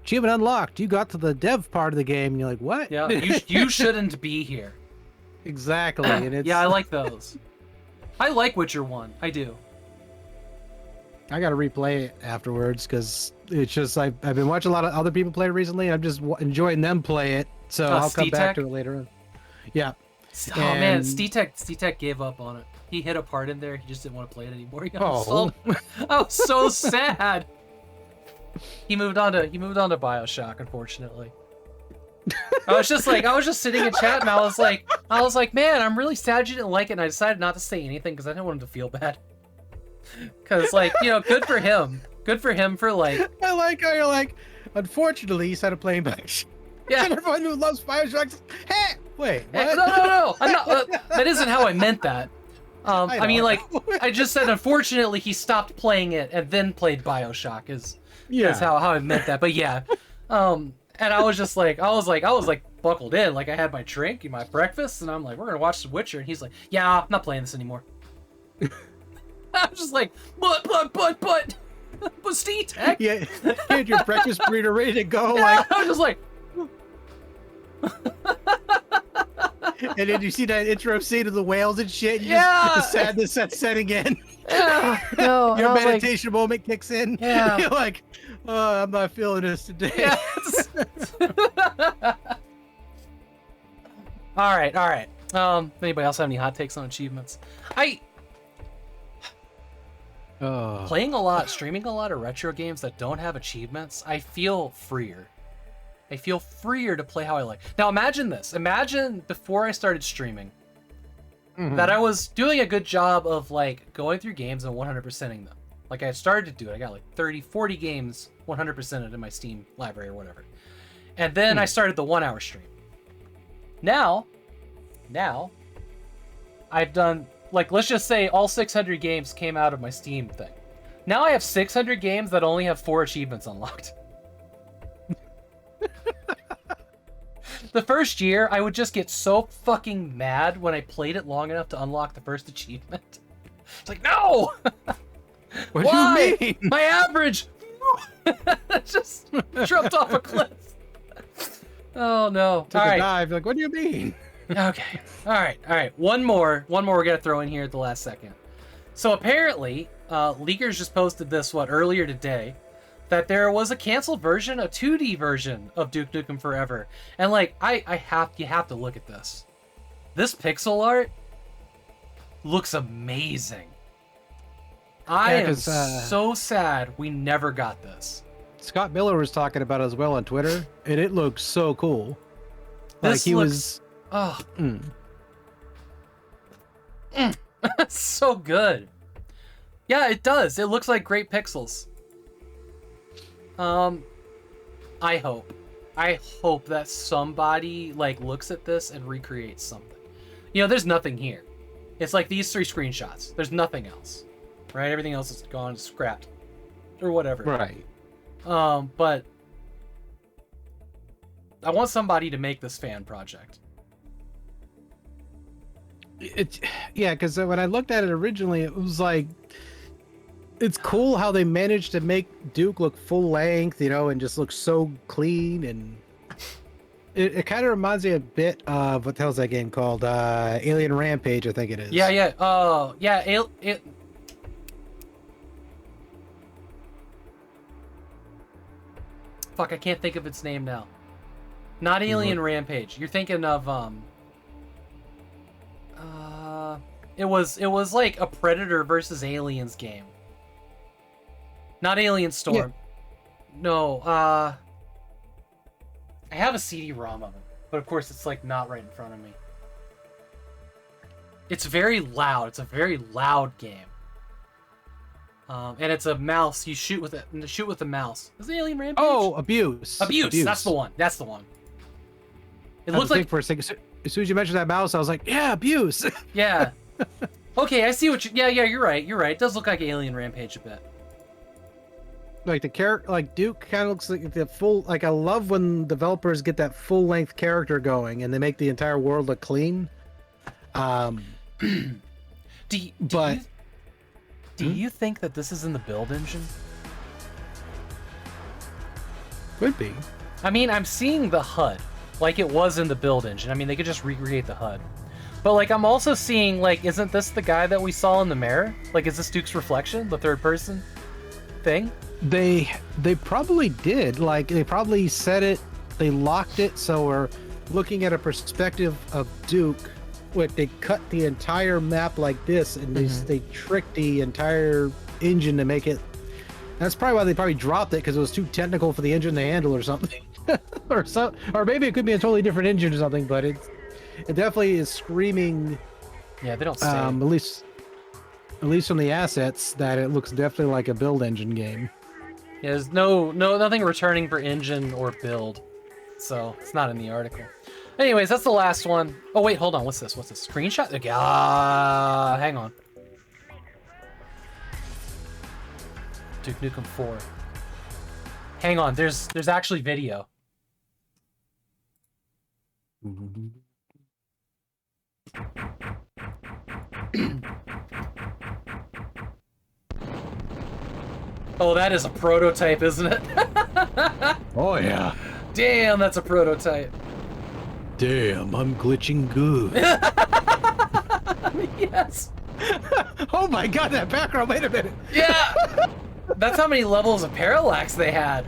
Speaker 3: achievement unlocked. You got to the dev part of the game, and you're like, what?
Speaker 2: Yeah, you shouldn't be here.
Speaker 3: Exactly. And it's...
Speaker 2: Yeah, I like those. I like Witcher 1. I do.
Speaker 3: I got to replay it afterwards because it's just I've been watching a lot of other people play it recently. And I'm just enjoying them play it, so I'll come back to it later on. Yeah.
Speaker 2: Oh man, Stetek gave up on it. He hit a part in there. He just didn't want to play it anymore. I was so sad. He moved on to BioShock, unfortunately. I was just sitting in chat, and I was like, man, I'm really sad you didn't like it, and I decided not to say anything because I didn't want him to feel bad. Because, good for him. Good for him for, like...
Speaker 3: I like how you're like, unfortunately, he started playing BioShock.
Speaker 2: Yeah.
Speaker 3: And everyone who loves BioShock, hey! Wait, what?
Speaker 2: No. I'm not, that isn't how I meant that. I mean, like, I just said, unfortunately, he stopped playing it and then played BioShock, is how I meant that. But yeah. And I was buckled in. Like, I had my drink and my breakfast, and I'm like, we're going to watch The Witcher. And he's like, yeah, I'm not playing this anymore. I was just like, but Steve Tech.
Speaker 3: Yeah, you had your breakfast burrito ready to go.
Speaker 2: Yeah, I was just like...
Speaker 3: And then you see that intro scene of the whales and shit.
Speaker 2: Yeah.
Speaker 3: The sadness that's setting in.
Speaker 2: Yeah. No.
Speaker 3: Your meditation moment kicks in.
Speaker 2: Yeah.
Speaker 3: You're like, oh, I'm not feeling this today.
Speaker 2: Yes. All right. Anybody else have any hot takes on achievements? Playing a lot, streaming a lot of retro games that don't have achievements, I feel freer. I feel freer to play how I like. Now imagine this. Imagine before I started streaming that I was doing a good job of like going through games and 100%ing them. Like I started to do it. I got like 30, 40 games 100%ed in my Steam library or whatever. And then I started the 1 hour stream. Now I've done, like, let's just say all 600 games came out of my Steam thing. Now I have 600 games that only have 4 achievements unlocked. The first year, I would just get so fucking mad when I played it long enough to unlock the first achievement. It's like, no!
Speaker 3: What
Speaker 2: Why?
Speaker 3: do you mean?
Speaker 2: My average just jumped off a cliff. Oh no!
Speaker 3: Took
Speaker 2: All
Speaker 3: a
Speaker 2: right.
Speaker 3: dive. Like, what do you mean?
Speaker 2: Okay. All right. One more we're gonna throw in here at the last second. So apparently, leakers just posted this earlier today, that there was a canceled version, a 2D version of Duke Nukem Forever, and like you have to look at this. This pixel art looks amazing. I am so sad we never got this.
Speaker 3: Scott Miller was talking about it as well on Twitter, and it looks so cool. Like he was.
Speaker 2: Oh. So good. Yeah, it does. It looks like great pixels. I hope I hope that somebody like looks at this and recreates something. You know, there's nothing here. It's like these 3 screenshots. There's nothing else, right? Everything else is gone, scrapped, or whatever.
Speaker 3: Right.
Speaker 2: But I want somebody to make this fan project.
Speaker 3: Yeah, because when I looked at it originally, it was like, it's cool how they managed to make Duke look full length, you know, and just look so clean. And it kind of reminds me a bit of, what the hell's that game called? Alien Rampage, I think it is.
Speaker 2: Yeah, yeah. Oh, yeah. Fuck, I can't think of its name now. Not Alien Rampage. You're thinking of it was like a Predator versus Aliens game. Not Alien Storm. Yeah. No, I have a CD-ROM of it, but of course it's like not right in front of me. It's very loud. It's a very loud game. And it's a mouse. You shoot with it. Shoot with the mouse. Is it Alien Rampage?
Speaker 3: Oh, Abuse.
Speaker 2: Abuse. That's the one. That's the one. It
Speaker 3: I
Speaker 2: looks like
Speaker 3: for a second. As soon as you mentioned that mouse, I was like, yeah, Abuse.
Speaker 2: Yeah. Okay, I see what you. Yeah, you're right. You're right. It does look like Alien Rampage a bit.
Speaker 3: Like the character, like Duke, kind of looks like the full. Like I love when developers get that full length character going and they make the entire world look clean.
Speaker 2: Do you think that this is in the build engine?
Speaker 3: Could be.
Speaker 2: I mean, I'm seeing the HUD like it was in the build engine. I mean, they could just recreate the HUD. But like, I'm also seeing like, isn't this the guy that we saw in the mirror? Like, is this Duke's reflection, the third person thing?
Speaker 3: They probably did. Like, they probably set it. They locked it, so we're looking at a perspective of Duke. They cut the entire map like this, and they tricked the entire engine to make it. That's probably why they probably dropped it, because it was too technical for the engine to handle, or something, or maybe it could be a totally different engine or something. But it definitely is screaming.
Speaker 2: Yeah, they don't say.
Speaker 3: At least from the assets, that it looks definitely like a build engine game.
Speaker 2: Yeah, there's nothing returning for engine or build, so it's not in the article. Anyways, that's the last one. Oh, wait, hold on. What's this? What's this? Screenshot? Okay, hang on. Duke Nukem 4. Hang on, there's actually video. Oh, that is a prototype, isn't it?
Speaker 3: Oh, yeah.
Speaker 2: Damn, that's a prototype.
Speaker 3: Damn, I'm glitching good.
Speaker 2: Yes.
Speaker 3: Oh my god, that background, wait a minute.
Speaker 2: Yeah. That's how many levels of parallax they had.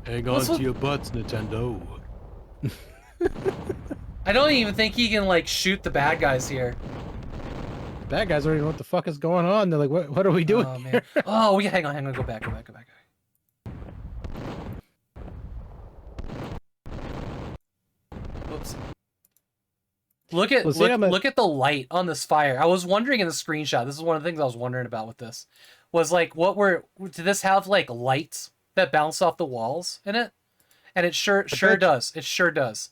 Speaker 3: Hang on to your butts, Nintendo.
Speaker 2: I don't even think he can, like, shoot the bad guys here.
Speaker 3: Bad guys don't even know what the fuck is going on. They're like, what are we doing?
Speaker 2: Oh, man. Oh, hang on, go back. Oops. Look at the light on this fire. I was wondering in the screenshot, this is one of the things I was wondering about with this, was like, did this have like lights that bounce off the walls in it? And it sure does. It sure does.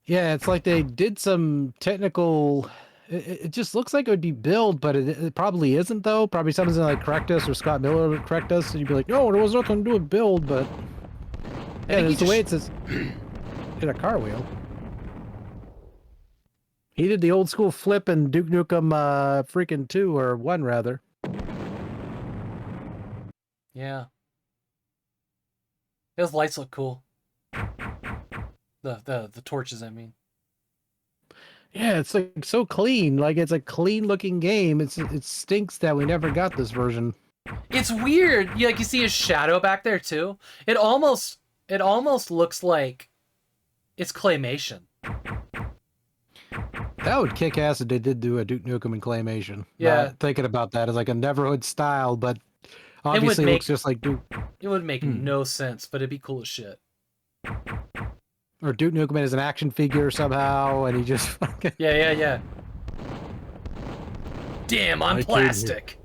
Speaker 3: Yeah, it's like they did some technical. It just looks like it would be build, but it probably isn't though. Probably someone's gonna like correct us, or Scott Miller would correct us, and you'd be like, no, there was nothing to do with build, but yeah, it's the way it says. Hit a car wheel. He did the old school flip in Duke Nukem freaking 2 or 1 rather.
Speaker 2: Yeah. Those lights look cool. The torches, I mean.
Speaker 3: Yeah, it's like so clean. Like it's a clean looking game. It stinks that we never got this version.
Speaker 2: It's weird. Like you see his shadow back there too. It almost looks like it's claymation.
Speaker 3: That would kick ass if they did do a Duke Nukem in claymation.
Speaker 2: Yeah.
Speaker 3: Not thinking about that as like a Neverhood style, but obviously it looks just like Duke.
Speaker 2: It would make no sense, but it'd be cool as shit.
Speaker 3: Or Duke Nukem as an action figure somehow, and he just fucking...
Speaker 2: Yeah. Damn, I'm plastic.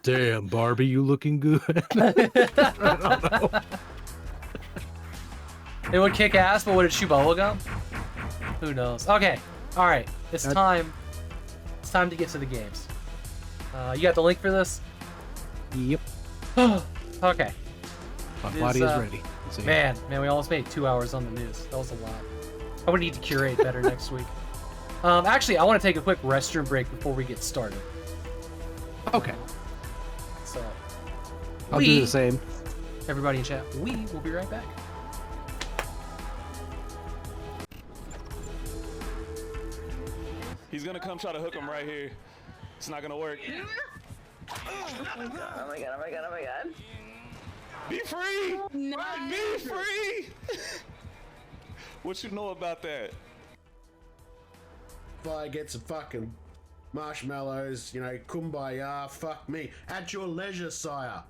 Speaker 3: Damn, Barbie, you looking good. I don't know.
Speaker 2: It would kick ass, but would it chew bubblegum? Who knows? Okay, all right. It's time. It's time to get to the games. You got the link for this?
Speaker 3: Yep.
Speaker 2: Okay.
Speaker 3: My
Speaker 2: It is,
Speaker 3: body is ready. See.
Speaker 2: Man, we almost made 2 hours on the news. That was a lot. I would need to curate better next week. Actually, I want to take a quick restroom break before we get started.
Speaker 3: Okay.
Speaker 2: So,
Speaker 3: I'll do the same.
Speaker 2: Everybody in chat, we will be right back.
Speaker 6: He's gonna come try to hook him right here. It's not gonna work.
Speaker 7: Oh my god, oh my god, oh my god, oh my god.
Speaker 6: Be free!
Speaker 7: No.
Speaker 6: Be free! What you know about that?
Speaker 8: Fire gets a fucking marshmallows, you know, kumbaya, fuck me. At your leisure, sire.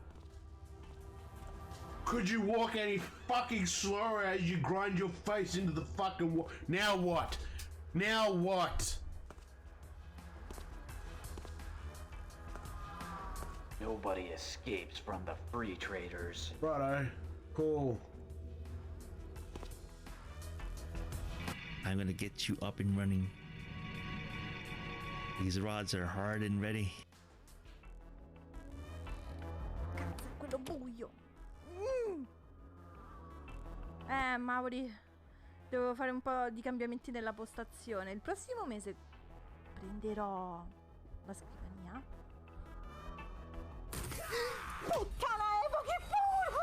Speaker 8: Could you walk any fucking slower as you grind your face into the fucking wall? Now what? Now what?
Speaker 9: Nobody escapes from the free traders.
Speaker 8: Righto. Cool.
Speaker 10: I'm gonna get you up and running. These rods are hard and ready.
Speaker 11: Cazzo, quello buio. Mauri, devo fare un po' di cambiamenti nella postazione. Il prossimo mese prenderò la scrivania. Puttana Evo, che paura!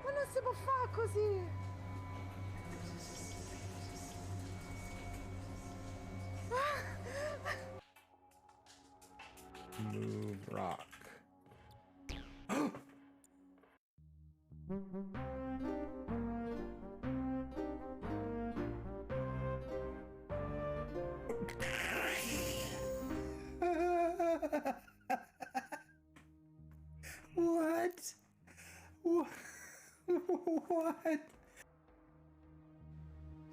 Speaker 11: Ma non si può fare così!
Speaker 12: Move rock. What? What?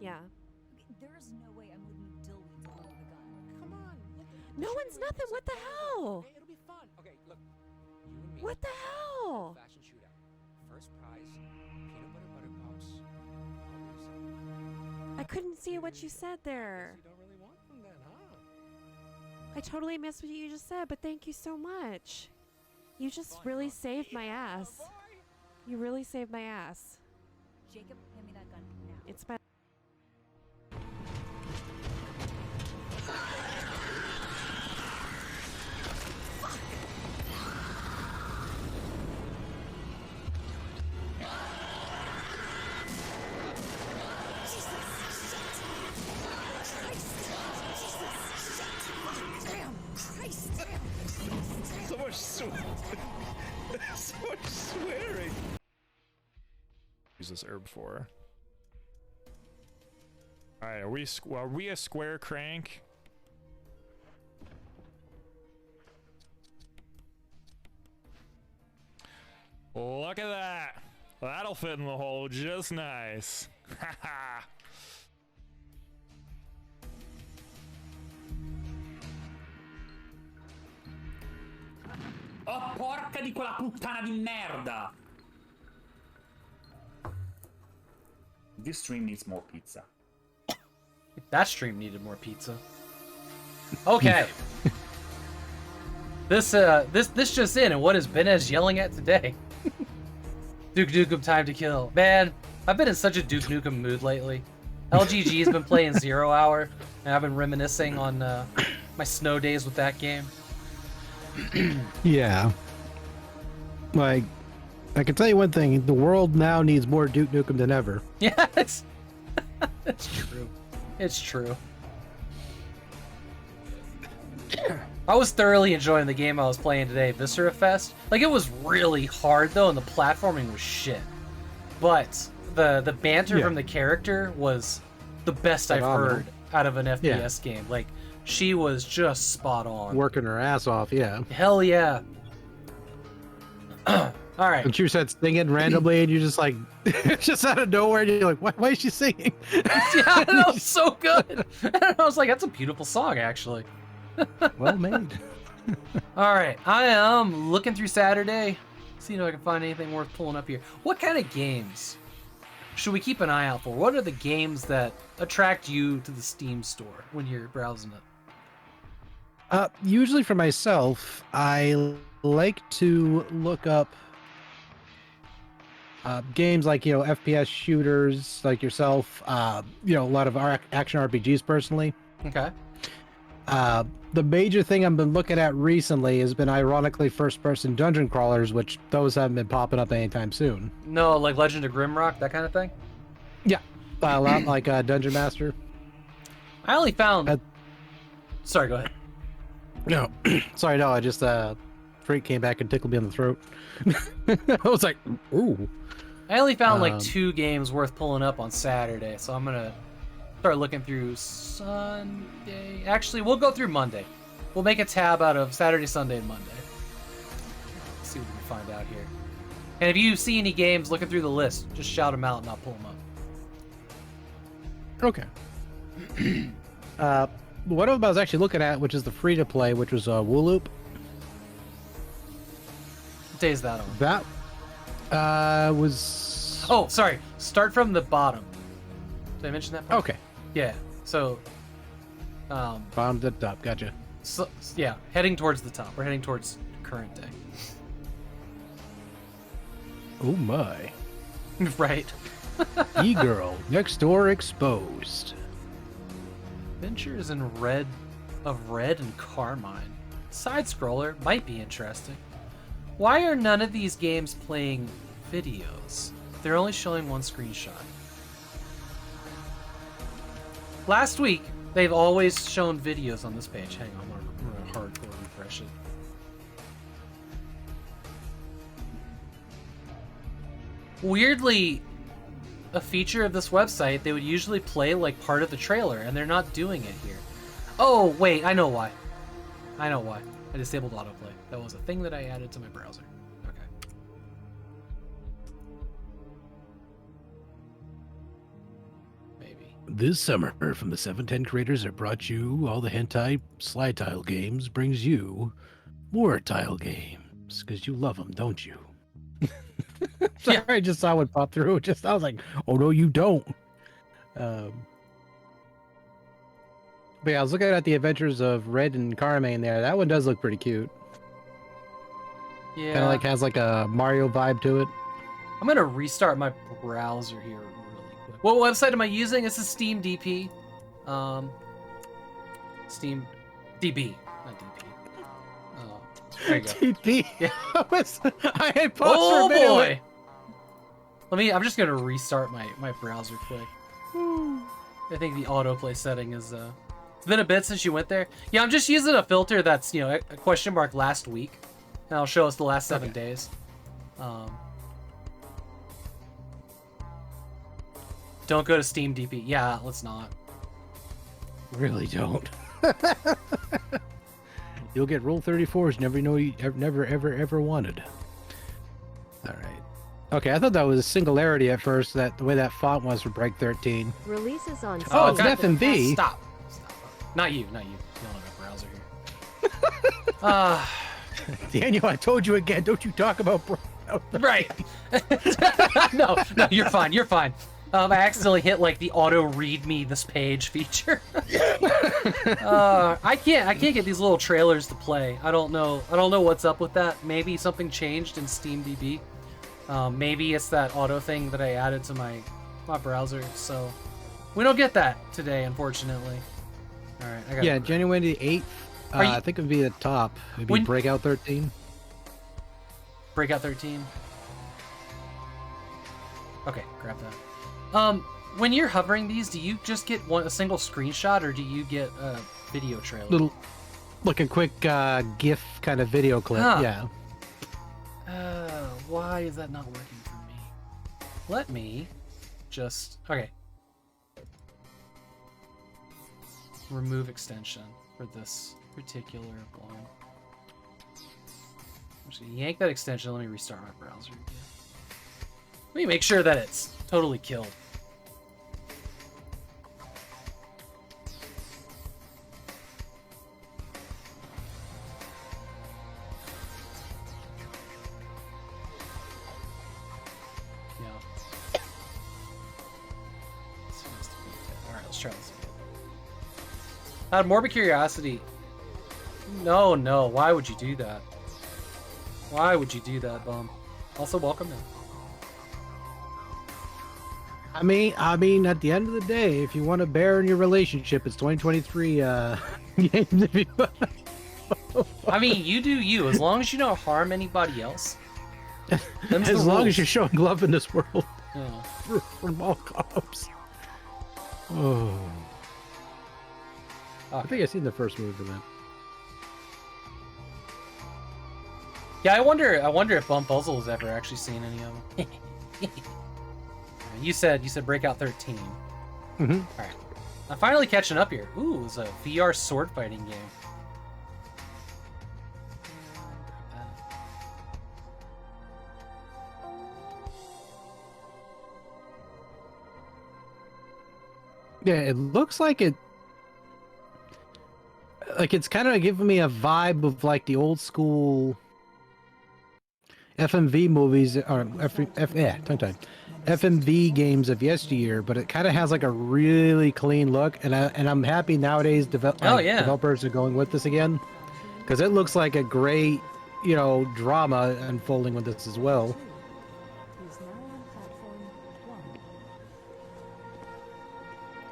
Speaker 13: Yeah.
Speaker 14: There's no way I'm leaving Dillweed to hold the gun.
Speaker 13: Come on. No one's nothing. What the hell?
Speaker 12: Okay, it'll be fun. Okay, look. You and me.
Speaker 13: What the hell?
Speaker 12: Fashion shootout. First prize, peanut butter pops. Always.
Speaker 13: I couldn't see what you said there.
Speaker 12: You don't really want them then, huh?
Speaker 13: I totally missed what you just said, but thank you so much. You just really saved my ass. You really saved my ass.
Speaker 14: Jacob, hand me that gun now.
Speaker 13: It's my...
Speaker 6: So much so much swearing.
Speaker 12: Use this herb for. All right, are we a square crank? Look at that. That'll fit in the hole just nice. Haha.
Speaker 9: Oh, porca di quella puttana di merda! This stream needs more pizza.
Speaker 2: That stream needed more pizza. Okay. This just in, and what is Benez yelling at today? Duke Nukem Time to Kill. Man, I've been in such a Duke Nukem mood lately. LGG's been playing 0 Hour, and I've been reminiscing on my snow days with that game.
Speaker 3: Yeah. Like, I can tell you one thing: the world now needs more Duke Nukem than ever.
Speaker 2: Yeah, it's true. It's true. I was thoroughly enjoying the game I was playing today, Viscera Fest. Like, it was really hard though, and the platforming was shit. But the banter from the character was the best I've heard out of an FPS game. Like, she was just spot on.
Speaker 3: Working her ass off, yeah.
Speaker 2: Hell yeah. All right.
Speaker 3: And she started singing randomly, and you're just like, just out of nowhere, and you're like, why is she singing?
Speaker 2: Yeah, that was so good. And I was like, that's a beautiful song, actually.
Speaker 3: Well made.
Speaker 2: All right, I am looking through Saturday, seeing if I can find anything worth pulling up here. What kind of games should we keep an eye out for? What are the games that attract you to the Steam store when you're browsing it?
Speaker 3: Usually for myself, I like to look up games like, FPS shooters like yourself, a lot of action RPGs personally.
Speaker 2: Okay.
Speaker 3: The major thing I've been looking at recently has been ironically first-person dungeon crawlers, which those haven't been popping up anytime soon.
Speaker 2: No, like Legend of Grimrock, that kind of thing?
Speaker 3: Yeah. A lot like Dungeon Master.
Speaker 2: I only found... Sorry, go ahead.
Speaker 3: No. Sorry, no, I just, freak came back and tickled me on the throat. I was like, ooh.
Speaker 2: I only found like 2 games worth pulling up on Saturday, so I'm gonna start looking through Sunday. Actually, we'll go through Monday. We'll make a tab out of Saturday, Sunday, and Monday. Let's see what we can find out here. And if you see any games looking through the list, just shout them out and I'll pull them up.
Speaker 3: Okay. What I was actually looking at, which is the free-to-play, which was Wooloop.
Speaker 2: What day is that on?
Speaker 3: That was...
Speaker 2: Oh, sorry. Start from the bottom. Did I mention that part?
Speaker 3: Okay.
Speaker 2: Yeah. So...
Speaker 3: bottom to top. Gotcha.
Speaker 2: So, yeah, heading towards the top. We're heading towards current day.
Speaker 3: Oh my.
Speaker 2: Right.
Speaker 3: E-Girl, Next Door Exposed.
Speaker 2: Adventures in Red and Carmine. Side-scroller might be interesting. Why are none of these games playing videos? They're only showing one screenshot. Last week, they've always shown videos on this page. Hang on, I'm gonna hardcore refresh it. Weirdly, a feature of this website, they would usually play like part of the trailer, and they're not doing it here. Oh, wait, I know why. I know why. I disabled autoplay. That was a thing that I added to my browser. Okay. Maybe.
Speaker 3: This summer, from the 710 creators that brought you all the hentai slide tile games, brings you more tile games, because you love them, don't you? Sorry, I just saw one pop through. I was like, oh no, you don't. But yeah, I was looking at the Adventures of Red and Carmine there. That one does look pretty cute.
Speaker 2: Yeah.
Speaker 3: Kind of like has like a Mario vibe to it.
Speaker 2: I'm gonna restart my browser here really quick. What website am I using? This is Steam DP. Steam DB, not DP. Oh, there you go.
Speaker 3: DP.
Speaker 2: Yeah.
Speaker 3: I had paused for a minute.
Speaker 2: Boy. I'm just gonna restart my browser quick. I think the autoplay setting is it's been a bit since you went there. Yeah, I'm just using a filter that's, a question mark last week. And it'll show us the last 7 days. Don't go to Steam DP. Yeah, let's not.
Speaker 3: Really don't. You'll get Rule 34s you never ever wanted. All right. Okay, I thought that was a singularity at first, that the way that font was for Break 13.
Speaker 13: Releases on
Speaker 3: Oh, it's
Speaker 2: God.
Speaker 3: an FMV.
Speaker 2: Stop. Not you. You don't have a browser here.
Speaker 3: Daniel, I told you again, don't you talk about
Speaker 2: Right. No, you're fine. You're fine. I accidentally hit like the auto read me this page feature. I can't get these little trailers to play. I don't know what's up with that. Maybe something changed in SteamDB. Maybe it's that auto thing that I added to my browser. So we don't get that today, unfortunately. All right. I gotta
Speaker 3: Yeah, January 8th. I think it would be the top. Maybe Breakout 13.
Speaker 2: Breakout 13. Okay, grab that. When you're hovering these, do you just get a single screenshot, or do you get a video trailer?
Speaker 3: Like a quick GIF kind of video clip.
Speaker 2: Huh.
Speaker 3: Yeah.
Speaker 2: Why is that not working for me? Let me just... Okay. Remove extension for this particular one. I'm just gonna yank that extension. Let me restart my browser again. Let me make sure that it's totally killed. Let's try this again. Out of morbid curiosity. No, why would you do that? Why would you do that, bum? Also, welcome in.
Speaker 3: I mean, at the end of the day, if you want to bear in your relationship, it's 2023 games. If you...
Speaker 2: I mean, you do you. As long as you don't harm anybody else.
Speaker 3: As long as you're showing love in this world.
Speaker 2: Yeah.
Speaker 3: From all cops. Oh. I think I've seen the first movie for that.
Speaker 2: Yeah, I wonder if Bum Puzzle has ever actually seen any of them. You said Breakout 13.
Speaker 3: Mm-hmm.
Speaker 2: All right, I'm finally catching up here. Ooh, it's a VR sword fighting game.
Speaker 3: Yeah, it looks like it's kind of giving me a vibe of like the old school FMV movies or FMV games of yesteryear, but it kind of has like a really clean look, and I'm happy nowadays developers are going with this again, because it looks like a great, drama unfolding with this as well.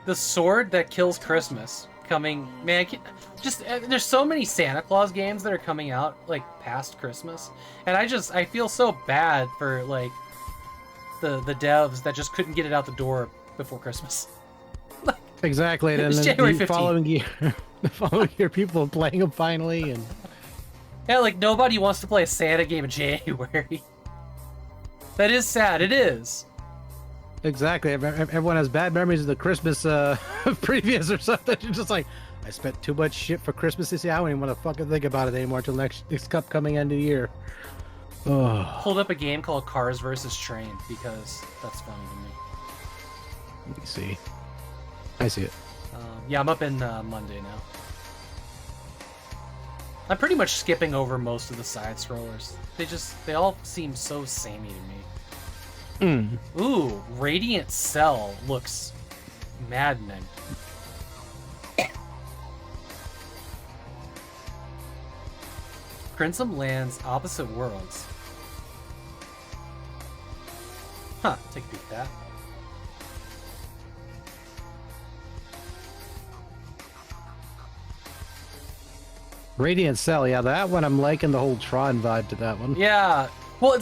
Speaker 2: The sword that kills Christmas coming, man. There's so many Santa Claus games that are coming out like past Christmas, and I feel so bad for like the devs that just couldn't get it out the door before Christmas.
Speaker 3: Exactly, and then
Speaker 2: January
Speaker 3: the
Speaker 2: 15th.
Speaker 3: following year, people are playing them finally, and
Speaker 2: yeah, like nobody wants to play a Santa game in January. That is sad. It is.
Speaker 3: Exactly. Everyone has bad memories of the Christmas previous or something. You're just like, I spent too much shit for Christmas this year. I don't even want to fucking think about it anymore until next upcoming end of the year. Oh.
Speaker 2: Pulled up a game called Cars vs. Train because that's funny to me.
Speaker 3: Let me see. I see it.
Speaker 2: Yeah, I'm up in Monday now. I'm pretty much skipping over most of the side scrollers. They all seem so samey to me. Ooh, Radiant Cell looks maddening. Crimson Lands Opposite Worlds. Huh, take a peek at that.
Speaker 3: Radiant Cell, yeah, that one I'm liking the whole Tron vibe to that one.
Speaker 2: Yeah, well,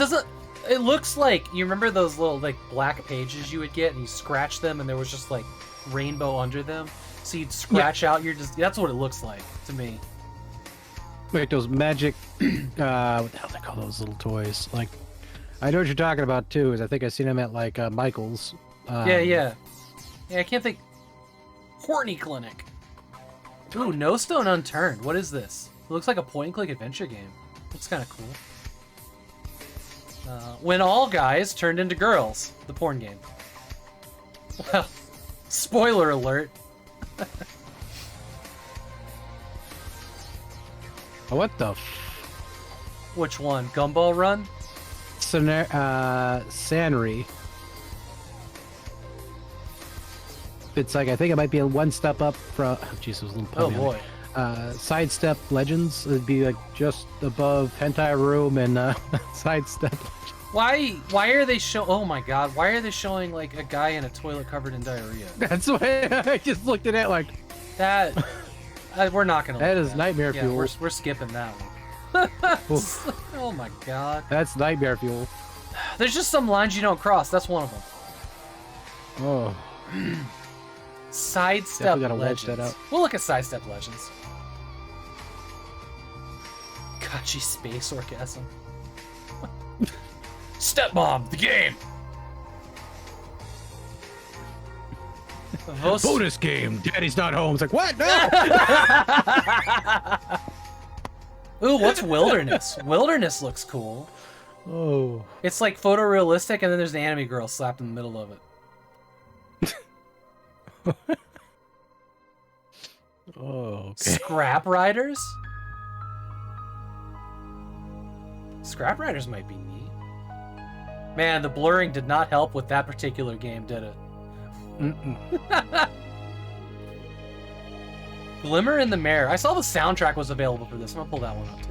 Speaker 2: it looks like, you remember those little like black pages you would get and you scratch them and there was just like rainbow under them? So you'd scratch out that's what it looks like to me.
Speaker 3: Like those magic, what the hell do they call those little toys? Like, I know what you're talking about too, because I think I've seen them at like Michael's.
Speaker 2: Yeah, I can't think. Horny Clinic. Ooh, No Stone Unturned. What is this? It looks like a point-and-click adventure game. Looks kind of cool. When All Guys Turned into Girls, the porn game. Well, spoiler alert.
Speaker 3: What the
Speaker 2: Which one? Gumball Run?
Speaker 3: Sanri. It's like, I think it might be a one step up from... Oh, Jesus, a little puppy.
Speaker 2: Oh, boy.
Speaker 3: Sidestep Legends. It'd be like just above Hentai Room and Sidestep Legends.
Speaker 2: Why are they oh my god, why are they showing like a guy in a toilet covered in diarrhea?
Speaker 3: That's why I just looked at it like...
Speaker 2: That... we're not gonna...
Speaker 3: That is nightmare fuel.
Speaker 2: We're skipping that one. Oh my god.
Speaker 3: That's nightmare fuel.
Speaker 2: There's just some lines you don't cross. That's one of them.
Speaker 3: Oh.
Speaker 2: Sidestep
Speaker 3: gotta wedge
Speaker 2: Legends.
Speaker 3: that out.
Speaker 2: We'll look at Sidestep Legends. Gotchi Space Orgasm. Stepmom, the game!
Speaker 3: Bonus game. Daddy's not home. It's like, what? No!
Speaker 2: Ooh, what's Wilderness? Wilderness looks cool.
Speaker 3: Oh.
Speaker 2: It's like photorealistic, and then there's an anime girl slapped in the middle of it.
Speaker 3: Oh, okay.
Speaker 2: Scrap Riders? Scrap Riders might be neat. Man, the blurring did not help with that particular game, did it? Glimmer in the Mare. I saw the soundtrack was available for this. I'm gonna pull that one up too.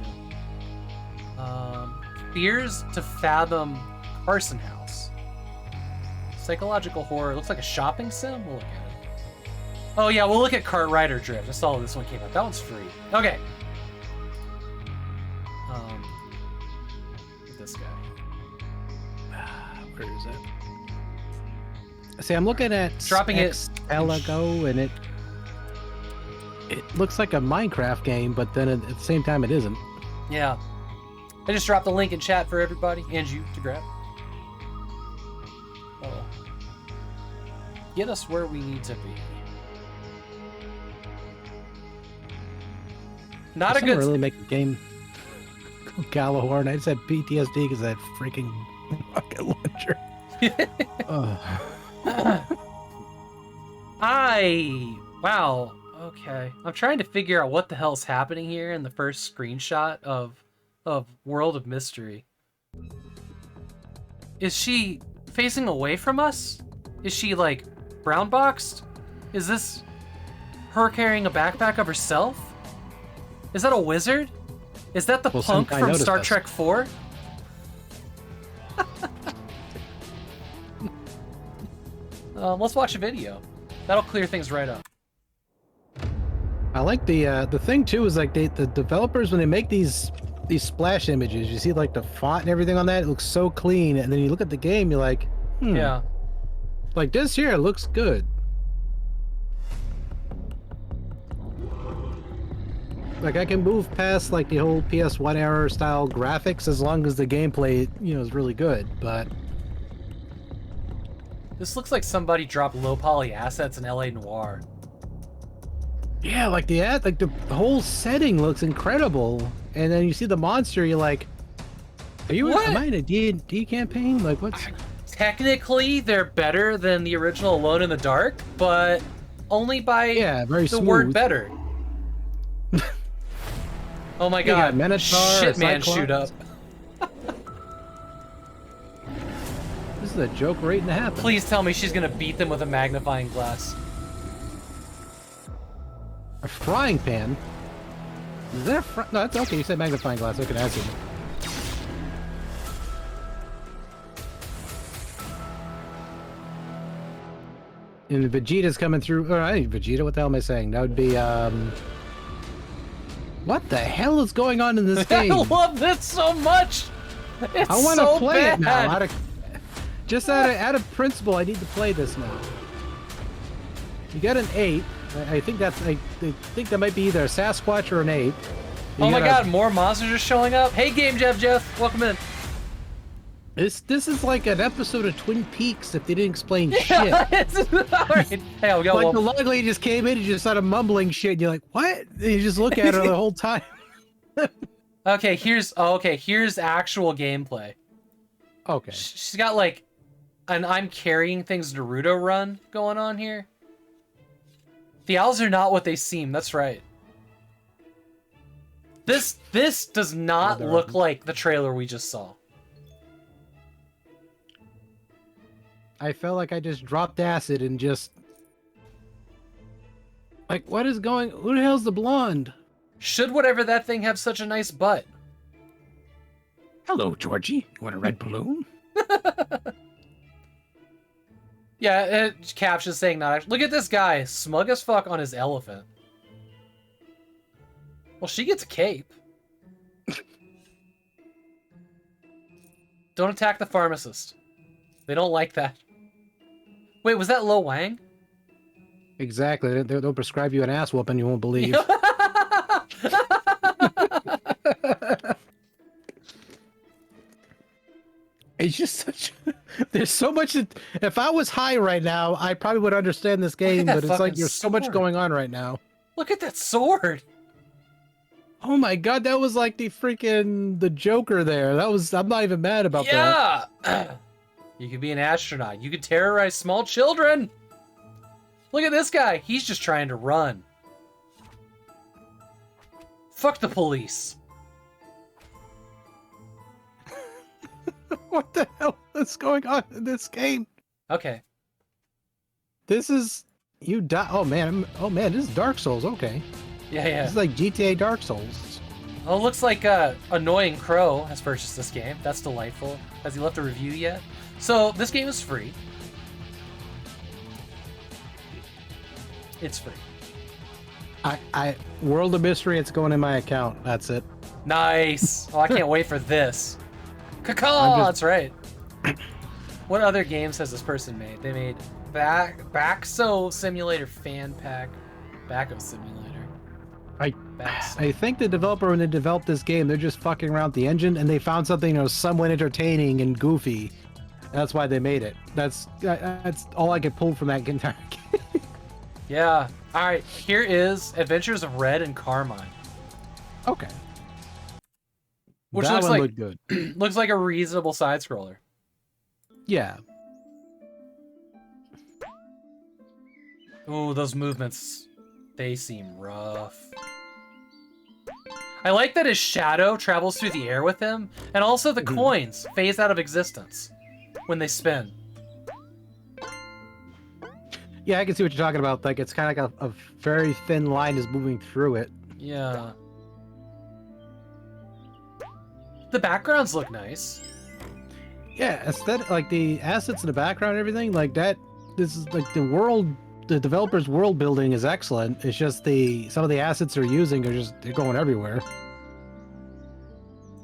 Speaker 2: Fears to Fathom Carson House. Psychological horror. Looks like a shopping sim. We'll look at it. Oh yeah, we'll look at Kart Rider Drift. I saw this one came out. That one's free. Okay. This guy.
Speaker 3: Where is it? See, I'm looking at
Speaker 2: dropping it
Speaker 3: Elago, and it looks like a Minecraft game, but then at the same time, it isn't.
Speaker 2: Yeah. I just dropped the link in chat for everybody and you to grab. Oh. Get us where we need to be. Not a good.
Speaker 3: Really make a game. Gallahorn. I just had PTSD because of that freaking rocket launcher.
Speaker 2: Wow. Okay. I'm trying to figure out what the hell's happening here in the first screenshot of World of Mystery. Is she facing away from us? Is she like brown boxed? Is this her carrying a backpack of herself? Is that a wizard? Is that the punk from Star Trek 4? Let's watch a video. That'll clear things right up.
Speaker 3: I like the thing too is like the developers, when they make these splash images, you see like the font and everything on that, it looks so clean, and then you look at the game, you're like,
Speaker 2: yeah,
Speaker 3: like this here looks good. Like I can move past like the whole PS1 era style graphics as long as the gameplay, is really good, but
Speaker 2: this looks like somebody dropped low poly assets in LA Noire.
Speaker 3: Yeah, like the whole setting looks incredible, and then you see the monster, you're like, am I in a D&D campaign? Like what's...
Speaker 2: Technically, they're better than the original Alone in the Dark, but only by
Speaker 3: very
Speaker 2: the
Speaker 3: smooth.
Speaker 2: word better. Oh my god, shit man shoot up.
Speaker 3: This is a joke waiting to happen.
Speaker 2: Please tell me she's gonna beat them with a magnifying glass.
Speaker 3: A frying pan? Is that a no, that's okay, you said magnifying glass, I can ask you. And Vegeta's coming through, Vegeta, what the hell am I saying? That would be, what the hell is going on in this game?
Speaker 2: I love this so much! It's
Speaker 3: I want to
Speaker 2: so
Speaker 3: play
Speaker 2: bad.
Speaker 3: it now. Just out of principle, I need to play this now. You got an 8. I think I think that might be either a Sasquatch or an ape.
Speaker 2: Oh my god, more monsters are showing up. Hey, Game Jeff, welcome in.
Speaker 3: This is like an episode of Twin Peaks if they didn't explain shit.
Speaker 2: All right. Hey, we got
Speaker 3: like the log lady just came in and just started mumbling shit, and you're like, what? And you just look at her the whole time.
Speaker 2: Okay, here's actual gameplay.
Speaker 3: Okay.
Speaker 2: She's got like an I'm carrying things Naruto run going on here. The owls are not what they seem, that's right. This does not look like the trailer we just saw.
Speaker 3: I felt like I just dropped acid and just... Like, what is going... Who the hell's the blonde?
Speaker 2: Should whatever that thing have such a nice butt?
Speaker 3: Hello, Georgie. You want a red balloon?
Speaker 2: Yeah, caption saying not actually. Look at this guy, smug as fuck on his elephant. Well, she gets a cape. Don't attack the pharmacist. They don't like that. Wait, was that Lo Wang?
Speaker 3: Exactly. They'll prescribe you an ass whooping you won't believe. It's just such... There's so much... If I was high right now, I probably would understand this game, but it's like there's so much going on right now.
Speaker 2: Look at that sword!
Speaker 3: Oh my god, that was like the Joker there. I'm not even mad about that.
Speaker 2: Yeah! You could be an astronaut. You could terrorize small children! Look at this guy. He's just trying to run. Fuck the police.
Speaker 3: What the hell is going on in this game?
Speaker 2: Okay.
Speaker 3: This is You die. Oh man. Oh man. This is Dark Souls. Okay.
Speaker 2: Yeah, yeah.
Speaker 3: This is like GTA Dark Souls.
Speaker 2: Oh, it looks like Annoying Crow has purchased this game. That's delightful. Has he left a review yet? So this game is free. It's free.
Speaker 3: World of Mystery. It's going in my account. That's it.
Speaker 2: Nice. Oh, I can't wait for this. Caw, that's right. What other games has this person made? They made Backso Simulator Fan Pack, Backo Simulator.
Speaker 3: I think the developer, when they developed this game, they're just fucking around with the engine, and they found something that was somewhat entertaining and goofy. That's why they made it. That's all I could pull from that entire game.
Speaker 2: Yeah. All right. Here is Adventures of Red and Carmine.
Speaker 3: Okay.
Speaker 2: Which
Speaker 3: that
Speaker 2: looks
Speaker 3: one
Speaker 2: like
Speaker 3: looked good.
Speaker 2: looks like a reasonable side scroller.
Speaker 3: Yeah.
Speaker 2: Ooh, those movements, they seem rough. I like that his shadow travels through the air with him, and also the coins phase out of existence when they spin.
Speaker 3: Yeah, I can see what you're talking about. Like, it's kind of like a very thin line is moving through it.
Speaker 2: Yeah. The backgrounds look nice.
Speaker 3: Yeah, aesthetic, like the assets in the background and everything, like that. This is like the world. The developer's world building is excellent. It's just some of the assets they're using are they're going everywhere.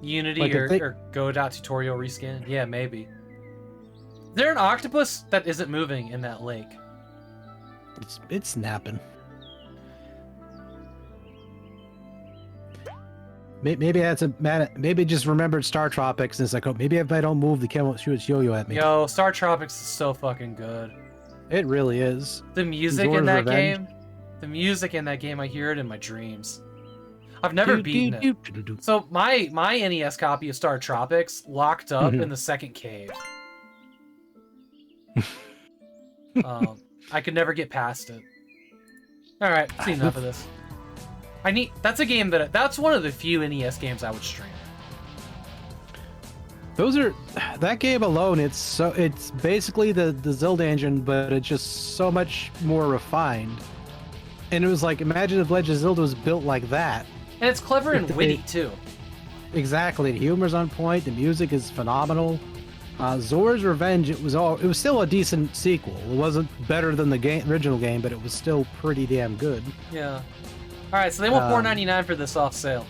Speaker 2: Unity
Speaker 3: Like
Speaker 2: or Godot tutorial reskin? Yeah, maybe. Is there an octopus that isn't moving in that lake?
Speaker 3: It's snapping. Maybe that's maybe just remembered Star Tropics and it's like, oh, maybe if I don't move, the camera won't shoot its yo-yo at me.
Speaker 2: Yo, Star Tropics is so fucking good.
Speaker 3: It really is.
Speaker 2: The music in that game, I hear it in my dreams. I've never beaten it. So my NES copy of Star Tropics locked up in the second cave. I could never get past it. All right, see enough of this. That's a game that's one of the few NES games I would stream.
Speaker 3: That game alone, it's basically the Zelda engine, but it's just so much more refined. And it was like, imagine if Legend of Zelda was built like that.
Speaker 2: And it's clever and witty too.
Speaker 3: Exactly, the humor's on point, the music is phenomenal. Zora's Revenge, it was still a decent sequel. It wasn't better than the original game, but it was still pretty damn good.
Speaker 2: Yeah. All right, so they want $4.99 for this off sale.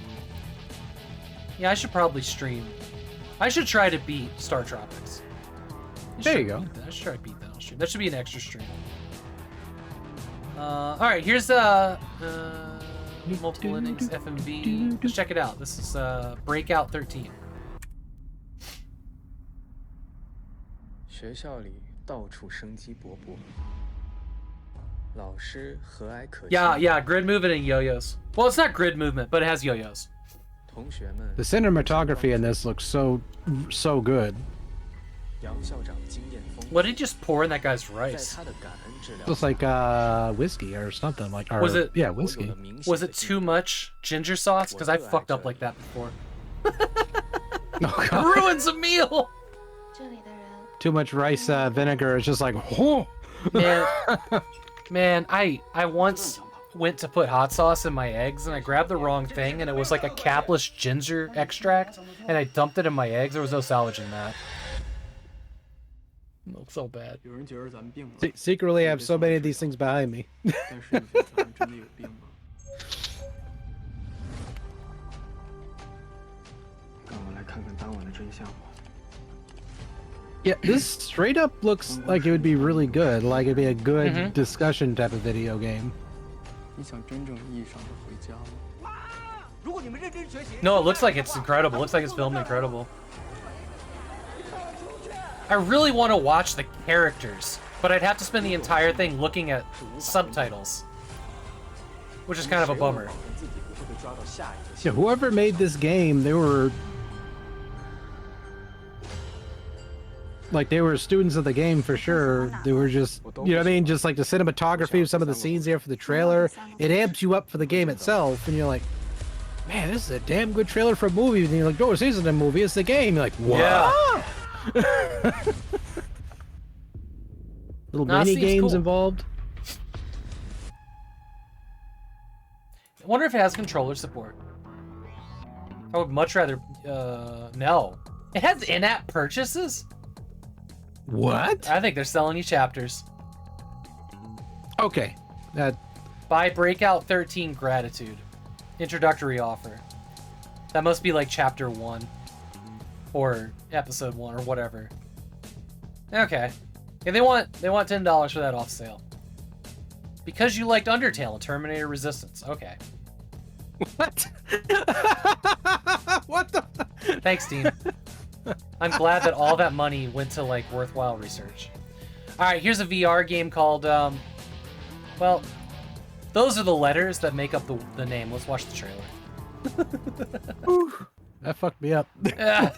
Speaker 2: Yeah, I should probably stream. I should try to beat Star Tropics.
Speaker 3: There you go.
Speaker 2: I should try to beat that on stream. That should be an extra stream. All right, here's multiple innings FMV. Let's check it out. This is Breakout 13.
Speaker 15: 学校里到处生机勃勃，老师和蔼可亲。
Speaker 2: Yeah, grid movement and yo-yos. Well, it's not grid movement, but it has yo-yos.
Speaker 15: 同学们，
Speaker 3: The cinematography in this looks so good.
Speaker 15: 杨校长经验丰富。
Speaker 2: What did he just pour in that guy's rice?
Speaker 15: 在他的感恩治疗。
Speaker 3: Looks like whiskey or something like.
Speaker 2: Was it?
Speaker 3: Yeah, whiskey.
Speaker 2: Was it too much ginger sauce? Because I fucked up like that before.
Speaker 3: Oh,
Speaker 2: ruins a meal.
Speaker 3: Too much rice vinegar. It's just like, oh.
Speaker 2: Man, I once went to put hot sauce in my eggs and I grabbed the wrong thing and it was like a capless ginger extract and I dumped it in my eggs. There was no salvaging that. It looked so bad.
Speaker 3: Secretly, I have so many of these things behind me. Yeah, this straight up looks like it would be really good. Like it'd be a good discussion type of video game.
Speaker 2: No, it looks like it's incredible. It looks like it's filmed incredible. I really want to watch the characters, but I'd have to spend the entire thing looking at subtitles, which is kind of a bummer.
Speaker 3: Yeah, whoever made this game, they were students of the game for sure. They were just, you know what I mean? Just like the cinematography of some of the scenes there for the trailer, it amps you up for the game itself, and you're like, man, this is a damn good trailer for a movie. And you're like, no, this isn't a movie, it's the game. You're like, what?
Speaker 2: Yeah.
Speaker 3: Little mini games
Speaker 2: cool.
Speaker 3: involved.
Speaker 2: wonder if it has controller support. I would much rather, no. It has in-app purchases?
Speaker 3: What?
Speaker 2: I think they're selling you chapters.
Speaker 3: Okay.
Speaker 2: Buy Breakout 13 Gratitude. Introductory offer. That must be like chapter 1. Or episode 1 or whatever. Okay. Yeah, they want $10 for that off sale. Because you liked Undertale and Terminator Resistance. Okay.
Speaker 3: What? What the?
Speaker 2: Thanks, Dean. I'm glad that all that money went to like worthwhile research. All right, here's a VR game called, well, those are the letters that make up the name. Let's watch the trailer.
Speaker 3: Ooh, that fucked me up.
Speaker 2: Yeah.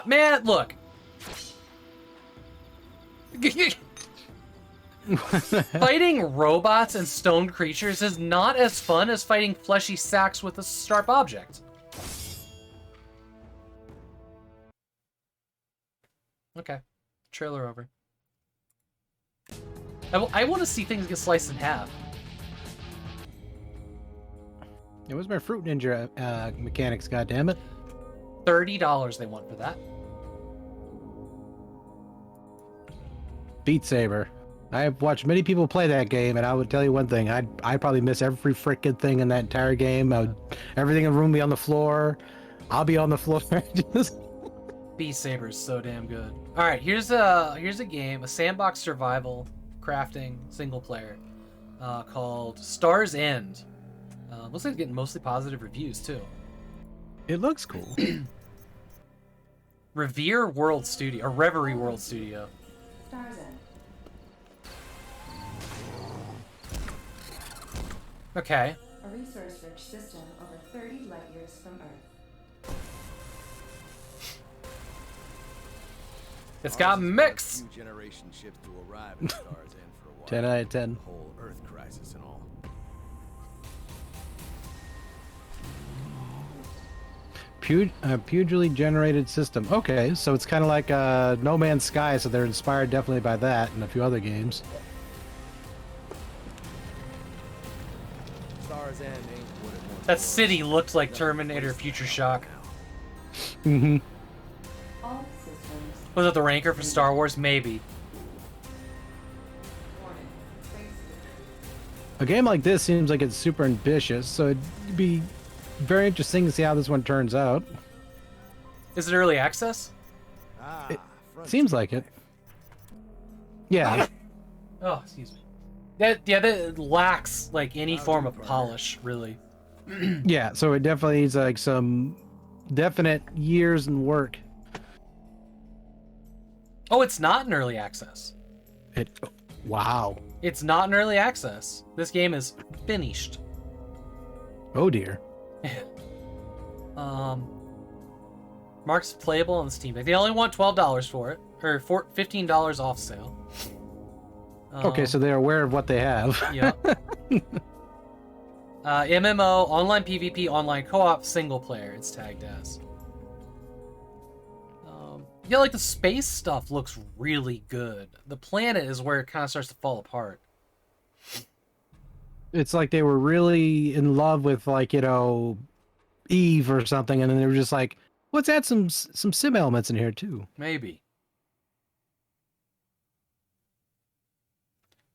Speaker 2: Man, look. Fighting robots and stone creatures is not as fun as fighting fleshy sacks with a sharp object. Okay. Trailer over. I want to see things get sliced in half.
Speaker 3: It was my Fruit Ninja mechanics, goddammit.
Speaker 2: $30 they want for that.
Speaker 3: Beat Saber. I've watched many people play that game, and I would tell you one thing: I'd probably miss every freaking thing in that entire game. Everything in the room be on the floor. I'll be on the floor. Just...
Speaker 2: Beat Saber is so damn good. All right, here's a game, a sandbox survival crafting single player, called Star's End. Looks like it's getting mostly positive reviews too.
Speaker 3: It looks cool.
Speaker 2: Reverie World Studio.
Speaker 16: Star's End.
Speaker 2: Okay.
Speaker 16: A resource-rich system over 30 light-years from Earth.
Speaker 2: It's got mix.
Speaker 17: Generation ships to arrive at Star's End for a while.
Speaker 3: 10 out of 10.
Speaker 17: The whole Earth crisis and all.
Speaker 3: Pugily generated system. Okay, so it's kind of like No Man's Sky, so they're inspired definitely by that and a few other games.
Speaker 17: Star's End ain't what it once
Speaker 2: That
Speaker 17: was.
Speaker 2: city looked like Terminator Future Shock.
Speaker 3: Mm-hmm.
Speaker 16: All systems.
Speaker 2: Was it the ranker for Star Wars? Maybe.
Speaker 16: Warning. Space.
Speaker 3: A game like this seems like it's super ambitious, so it'd be very interesting to see how this one turns out.
Speaker 2: Is it early access?
Speaker 3: It seems like it. Yeah.
Speaker 2: Oh, excuse me. That lacks like any form of polish, really.
Speaker 3: Yeah, so it definitely needs like some definite years and work.
Speaker 2: Oh, it's not in early access.
Speaker 3: Wow.
Speaker 2: It's not in early access. This game is finished.
Speaker 3: Oh dear.
Speaker 2: Mark's playable on the Steam Deck. They only want $12 for it, or $15 off sale.
Speaker 3: Okay, so they're aware of what they have.
Speaker 2: Yeah. MMO, online PvP, online co-op, single player. It's tagged as. Yeah, like the space stuff looks really good. The planet is where it kind of starts to fall apart.
Speaker 3: It's like they were really in love with, like, you know, Eve or something, and then they were just like, let's add some sim elements in here too.
Speaker 2: Maybe.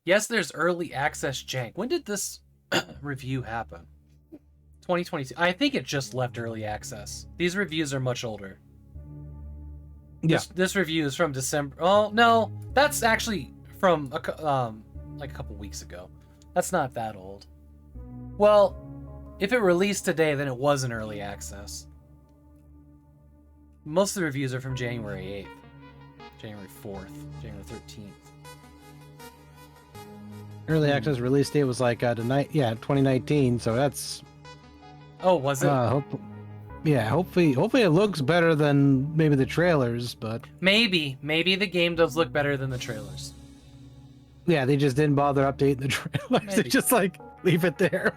Speaker 2: Yes, there's early access jank. When did this review happen? 2022. I think it just left early access. These reviews are much older.
Speaker 3: Yeah.
Speaker 2: This review is from December. Oh, no. That's actually from like a couple weeks ago. That's not that old. Well, if it released today, then it was in early access. Most of the reviews are from January 8th, January 4th, January 13th.
Speaker 3: Early access release date was like 2019, so that's...
Speaker 2: Oh, was it?
Speaker 3: Hopefully it looks better than maybe the trailers, but...
Speaker 2: Maybe the game does look better than the trailers.
Speaker 3: Yeah, they just didn't bother updating the trailers. They just, like, leave it there.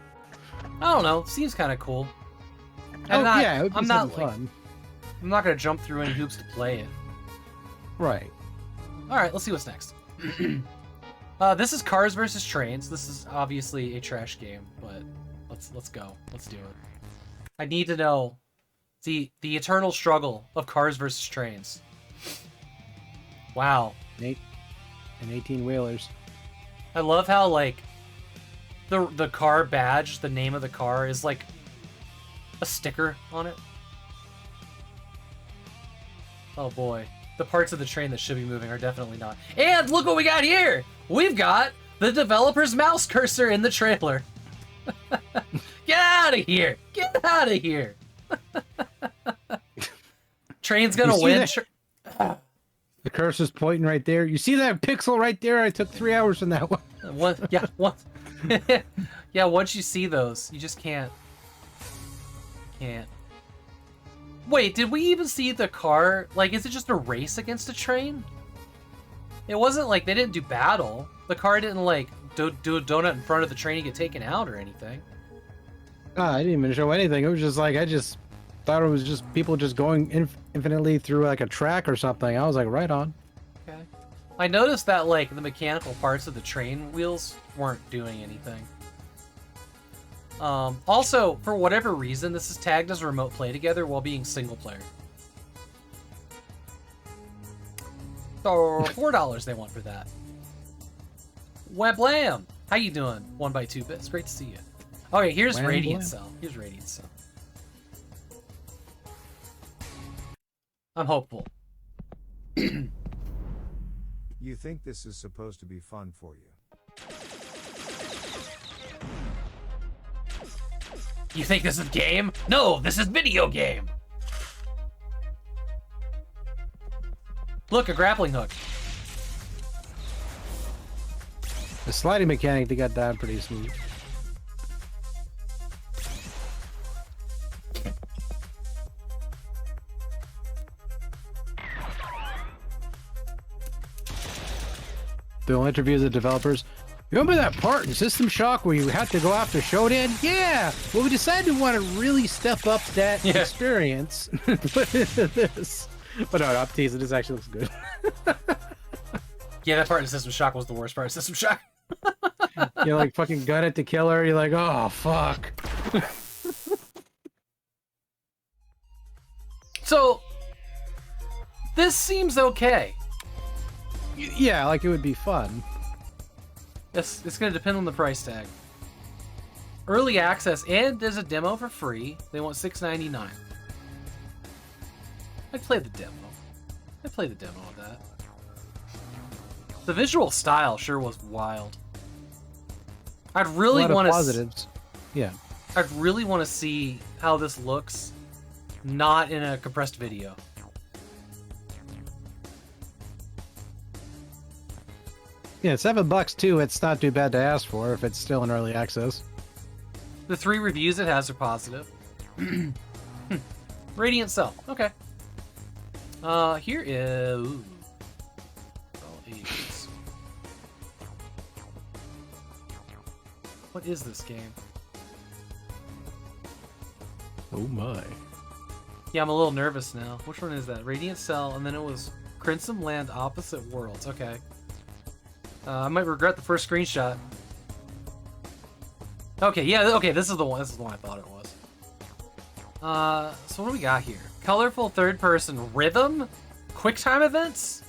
Speaker 2: I don't know. Seems kind of cool.
Speaker 3: It would be
Speaker 2: I'm not
Speaker 3: something fun.
Speaker 2: I'm not gonna jump through any hoops to play it.
Speaker 3: Right.
Speaker 2: All right, let's see what's next. This is Cars versus Trains. This is obviously a trash game, but let's go. Let's do it. I need to know the eternal struggle of Cars versus Trains. Wow.
Speaker 3: And 18 wheelers.
Speaker 2: I love how like the car badge, the name of the car is like a sticker on it. Oh boy. The parts of the train that should be moving are definitely not. And look what we got here! We've got the developer's mouse cursor in the trailer. Get out of here! Get out of here! Train's gonna win.
Speaker 3: The cursor's pointing right there. You see that pixel right there? I took 3 hours from that one.
Speaker 2: Yeah, once you see those, you just can't. Wait, did we even see the car? Like, is it just a race against a train? It wasn't like they didn't do battle. The car didn't, like, do a donut in front of the train and get taken out or anything.
Speaker 3: I didn't even show anything. It was just like, I just thought it was just people just going infinitely through, like, a track or something. I was like, right on.
Speaker 2: Okay. I noticed that, like, the mechanical parts of the train wheels weren't doing anything. Also, for whatever reason, this is tagged as remote play together while being single player. So, $4 they want for that. Wablam! How you doing? 1x2bits. Great to see you. Okay, here's
Speaker 3: Wham,
Speaker 2: Radiant
Speaker 3: blam.
Speaker 2: Cell. Here's Radiant Cell. I'm hopeful.
Speaker 18: You think this is supposed to be fun for you?
Speaker 2: You think this is a game? No, this is video game! Look, a grappling hook.
Speaker 3: The sliding mechanic, they got down pretty smooth. They'll interview the developers. You remember that part in System Shock where you had to go after Shodan? Yeah! Well, we decided we want to really step up that experience. Put into this. But no, I'm teasing. This actually looks good.
Speaker 2: Yeah, that part in System Shock was the worst part of System Shock.
Speaker 3: You like fucking gun it to kill her. You're like, oh, fuck.
Speaker 2: So, this seems okay.
Speaker 3: Yeah, like it would be fun.
Speaker 2: It's going to depend on the price tag. Early access, and there's a demo for free. They want $6.99. I'd play the demo. I'd play the demo of that. The visual style sure was wild. I'd really want to.
Speaker 3: Positives. Yeah.
Speaker 2: I'd really want to see how this looks, not in a compressed video.
Speaker 3: Yeah, $7 too. It's not too bad to ask for if it's still in early access.
Speaker 2: The 3 reviews it has are positive. Radiant Cell. Okay. Here is. Ooh. All ages. What is this game?
Speaker 3: Oh my.
Speaker 2: Yeah, I'm a little nervous now. Which one is that? Radiant Cell, and then it was Crimson Land Opposite Worlds. Okay. I might regret the first screenshot. Okay, yeah, okay, this is the one. This is the one I thought it was. So what do we got here? Colorful third-person rhythm, QuickTime events,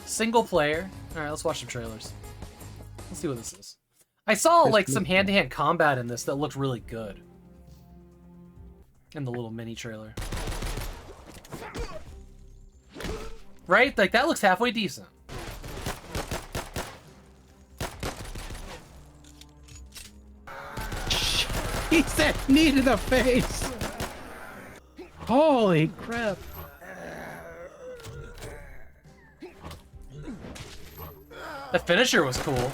Speaker 2: single player. All right, let's watch some trailers. Let's see what this is. I saw like some hand-to-hand combat in this that looked really good. In the little mini trailer. Right? Like that looks halfway decent.
Speaker 3: He's that knee to the face. Holy crap.
Speaker 2: The finisher was cool.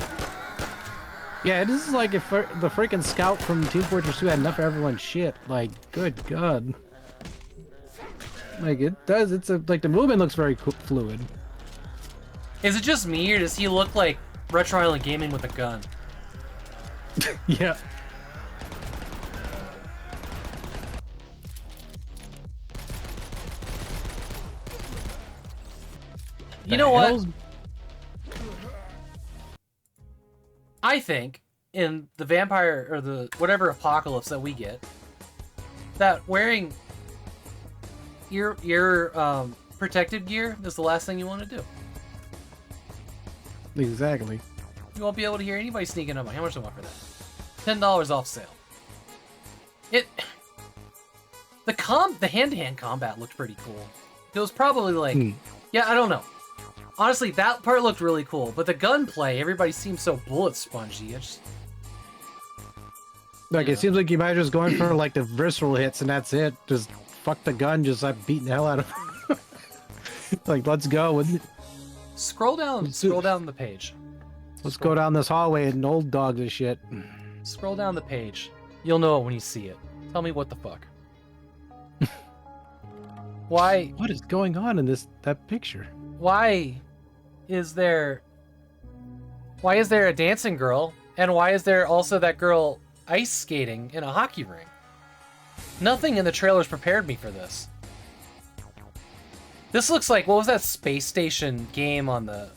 Speaker 3: Yeah, this is like if the freaking scout from Team Fortress 2 had enough of everyone's shit. Like, good god. Like, it does. It's like the movement looks very fluid.
Speaker 2: Is it just me, or does he look like Retro Island Gaming with a gun?
Speaker 3: Yeah.
Speaker 2: You know what? I think in the vampire or the whatever apocalypse that we get, that wearing your protective gear is the last thing you want to do.
Speaker 3: Exactly.
Speaker 2: You won't be able to hear anybody sneaking up on. How much do I want for that? $10 off sale. The hand-to-hand combat looked pretty cool. It was probably like, yeah, I don't know. Honestly, that part looked really cool, but the gunplay, everybody seems so bullet spongy.
Speaker 3: It seems like you might just going for like the visceral hits and that's it. Just fuck the gun, just like beating the hell out of it. Like, let's go.
Speaker 2: Scroll down the page.
Speaker 3: Let's go down this hallway and old dog this shit.
Speaker 2: Scroll down the page. You'll know it when you see it. Tell me what the fuck. Why?
Speaker 3: What is going on in that picture?
Speaker 2: Why is there a dancing girl, and why is there also that girl ice skating in a hockey rink? Nothing in the trailers prepared me for this. This looks like, what was that space station game on the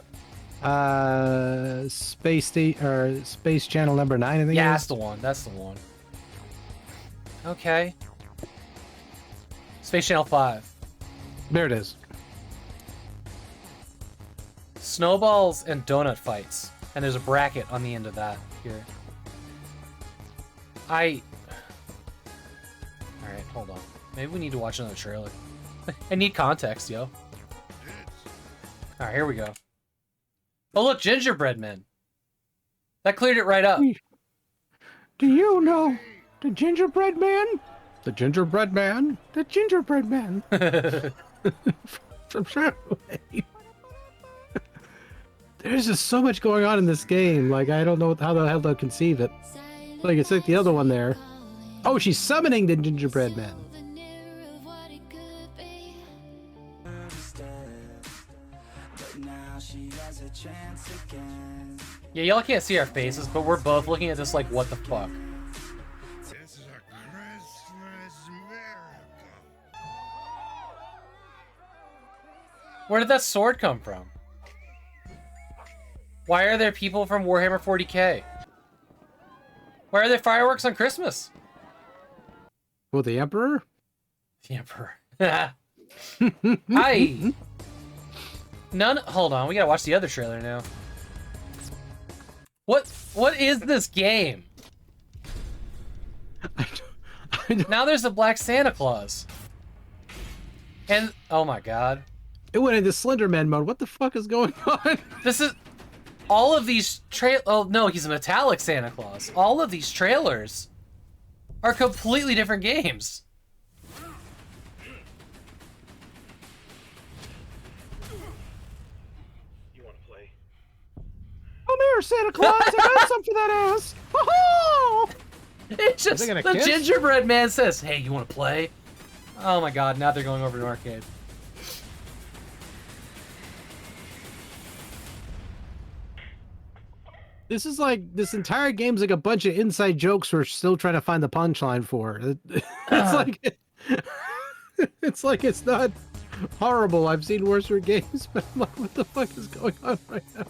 Speaker 3: Space Channel number 9, I think.
Speaker 2: Yeah, that's the one. That's the one. Okay. Space Channel 5.
Speaker 3: There it is.
Speaker 2: Snowballs and donut fights. And there's a bracket on the end of that here. Alright, hold on. Maybe we need to watch another trailer. I need context, yo. Alright, here we go. Oh look, gingerbread men. That cleared it right up.
Speaker 3: Do you know the gingerbread man? The gingerbread man? The gingerbread man. From Saturday. There's just so much going on in this game. Like, I don't know how the hell to conceive it. Like, it's like the other one there. Oh, she's summoning the gingerbread man.
Speaker 2: Yeah, y'all can't see our faces, but we're both looking at this like, what the fuck? Where did that sword come from? Why are there people from Warhammer 40k? Why are there fireworks on Christmas?
Speaker 3: Well, the Emperor?
Speaker 2: The Emperor. Hold on, we gotta watch the other trailer now. What is this game? Now there's a Black Santa Claus. And, oh my god.
Speaker 3: It went into Slenderman mode. What the fuck is going on?
Speaker 2: This is... All of these oh no, he's a metallic Santa Claus. All of these trailers are completely different games.
Speaker 5: You want to play?
Speaker 3: Come here, Santa Claus. I got some for that ass. Oh!
Speaker 2: It's just the gingerbread man says, "Hey, you want to play?" Oh my god! Now they're going over to an arcade.
Speaker 3: This is like, this entire game's like a bunch of inside jokes we're still trying to find the punchline for. It's like it's not horrible. I've seen worse games, but I'm like, what the fuck is going on right now?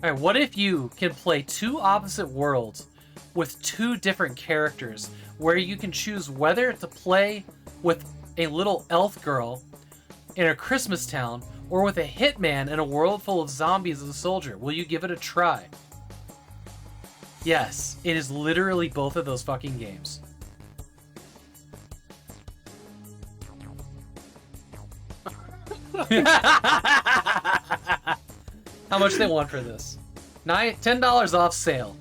Speaker 2: Alright, what if you can play two opposite worlds with two different characters, where you can choose whether to play with a little elf girl in a Christmas town, or with a hitman in a world full of zombies as a soldier? Will you give it a try? Yes, it is literally both of those fucking games. How much they want for this? $10 off sale.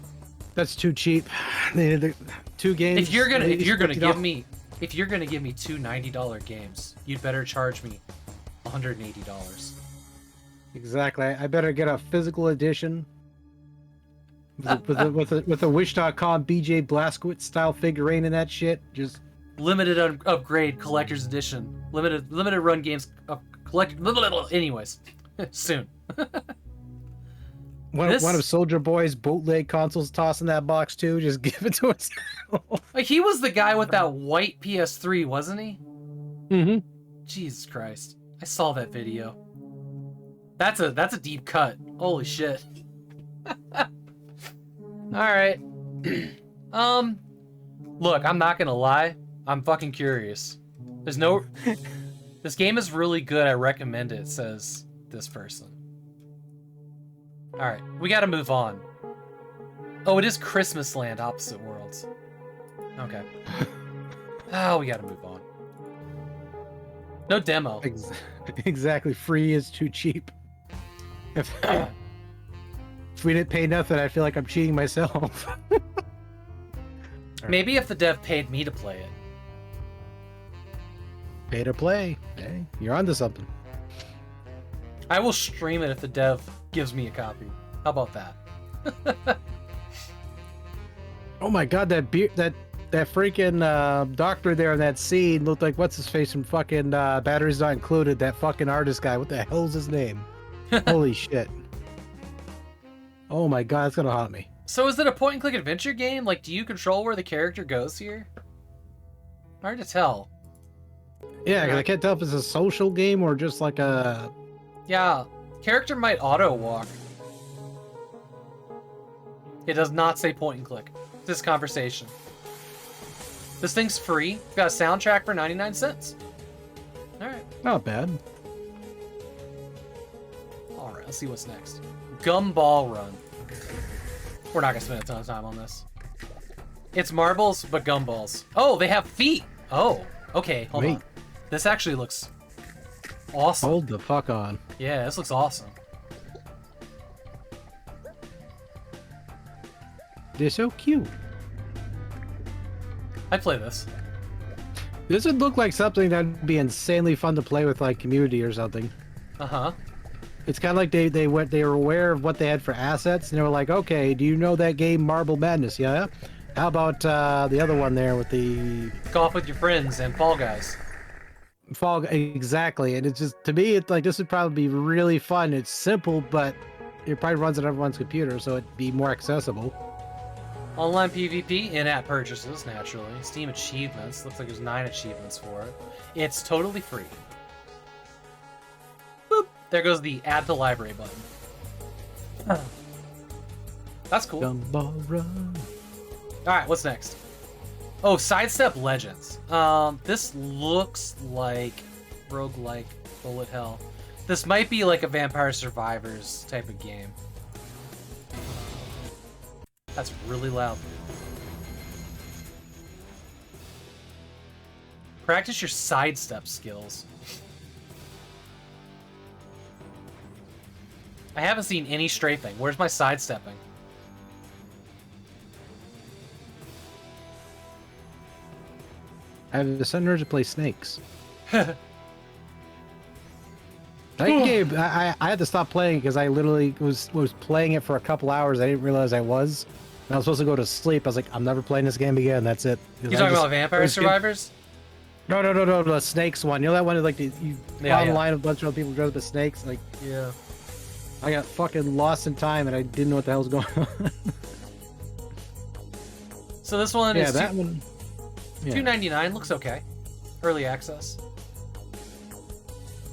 Speaker 3: That's too cheap. The two games.
Speaker 2: If you're gonna give me two $90 games, you'd better charge me $180.
Speaker 3: Exactly. I better get a physical edition with a Wish.com BJ Blazkowicz style figurine and that shit. Just
Speaker 2: limited upgrade collector's edition. Limited run games anyways. Soon.
Speaker 3: One of Soldier Boy's bootleg consoles tossing that box too. Just give it to us.
Speaker 2: Like, he was the guy with that white PS3, wasn't he?
Speaker 3: Mm-hmm.
Speaker 2: Jesus Christ. I saw that video. That's a deep cut. Holy shit. Alright. Look, I'm not gonna lie. I'm fucking curious. There's no... This game is really good. I recommend it, says this person. Alright, we gotta move on. Oh, it is Christmas Land, Opposite Worlds. Okay. Oh, we gotta move on. No demo.
Speaker 3: Exactly. Free is too cheap. If we didn't pay nothing, I feel like I'm cheating myself.
Speaker 2: Maybe if the dev paid me to play it.
Speaker 3: Pay to play. Hey, you're onto something.
Speaker 2: I will stream it if the dev gives me a copy. How about that?
Speaker 3: Oh my god, that freaking doctor there in that scene looked like what's his face from fucking Batteries Not Included. That fucking artist guy. What the hell's his name? Holy shit. Oh my god, it's gonna haunt me.
Speaker 2: So is it a point-and-click adventure game? Like, do you control where the character goes here? Hard to tell.
Speaker 3: Yeah, 'cause I can't tell if it's a social game or just like a...
Speaker 2: Yeah, character might auto-walk. It does not say point-and-click. This conversation. This thing's free. Got a soundtrack for 99 cents. Alright.
Speaker 3: Not bad.
Speaker 2: Alright, let's see what's next. Gumball Run. We're not gonna spend a ton of time on this. It's marbles, but gumballs. Oh, they have feet! Oh, okay, hold on. This actually looks awesome.
Speaker 3: Hold the fuck on.
Speaker 2: Yeah, this looks awesome.
Speaker 3: They're so cute.
Speaker 2: I'd play this.
Speaker 3: This would look like something that'd be insanely fun to play with, like, community or something.
Speaker 2: Uh-huh.
Speaker 3: It's kind of like they were aware of what they had for assets, and they were like, okay, do you know that game Marble Madness? Yeah. How about the other one there with the
Speaker 2: Golf with Your Friends and Fall Guys?
Speaker 3: Exactly, and it's just, to me, it's like, this would probably be really fun. It's simple, but it probably runs on everyone's computer, so it'd be more accessible.
Speaker 2: Online PvP, in-app purchases, naturally. Steam achievements. Looks like there's 9 achievements for it. It's totally free. Boop. There goes the add to library button. That's cool.
Speaker 3: Gumball Run.
Speaker 2: Alright, what's next? Oh, Sidestep Legends. This looks like roguelike bullet hell. This might be like a Vampire Survivors type of game. That's really loud. Practice your sidestep skills. I haven't seen any strafing. Where's my sidestepping?
Speaker 3: I have the center to play snakes. That game, I had to stop playing because I literally was playing it for a couple hours. I didn't realize I was. And I was supposed to go to sleep. I was like, I'm never playing this game again. That's it.
Speaker 2: You talking about Vampire Survivors?
Speaker 3: No, the snakes one. You know that one? Like you online a bunch of other people dressed up as snakes. Like,
Speaker 2: yeah.
Speaker 3: I got fucking lost in time and I didn't know what the hell was going on.
Speaker 2: So this one is
Speaker 3: that one. Yeah.
Speaker 2: $2.99. Looks okay. Early access.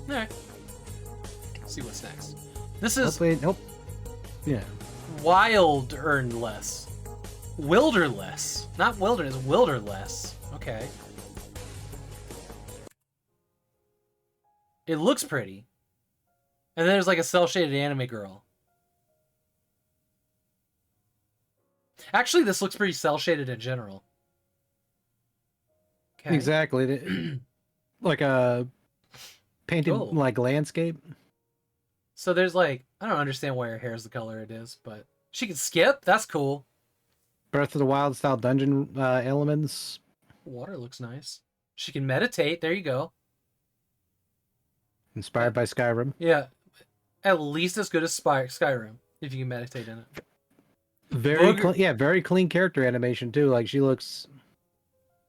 Speaker 2: All right. See what's next. This is
Speaker 3: yeah.
Speaker 2: Wilderless. Wilderless. Not wilderness, Wilderless. Okay. It looks pretty. And then there's like a cel-shaded anime girl. Actually, this looks pretty cel-shaded in general. Okay.
Speaker 3: Exactly. Like a painted like landscape.
Speaker 2: So there's like, I don't understand why her hair is the color it is, but she can skip. That's cool.
Speaker 3: Breath of the Wild style dungeon elements.
Speaker 2: Water looks nice. She can meditate. There you go.
Speaker 3: Inspired by Skyrim.
Speaker 2: Yeah. At least as good as Skyrim, if you can meditate in it.
Speaker 3: Very clean character animation too. Like she looks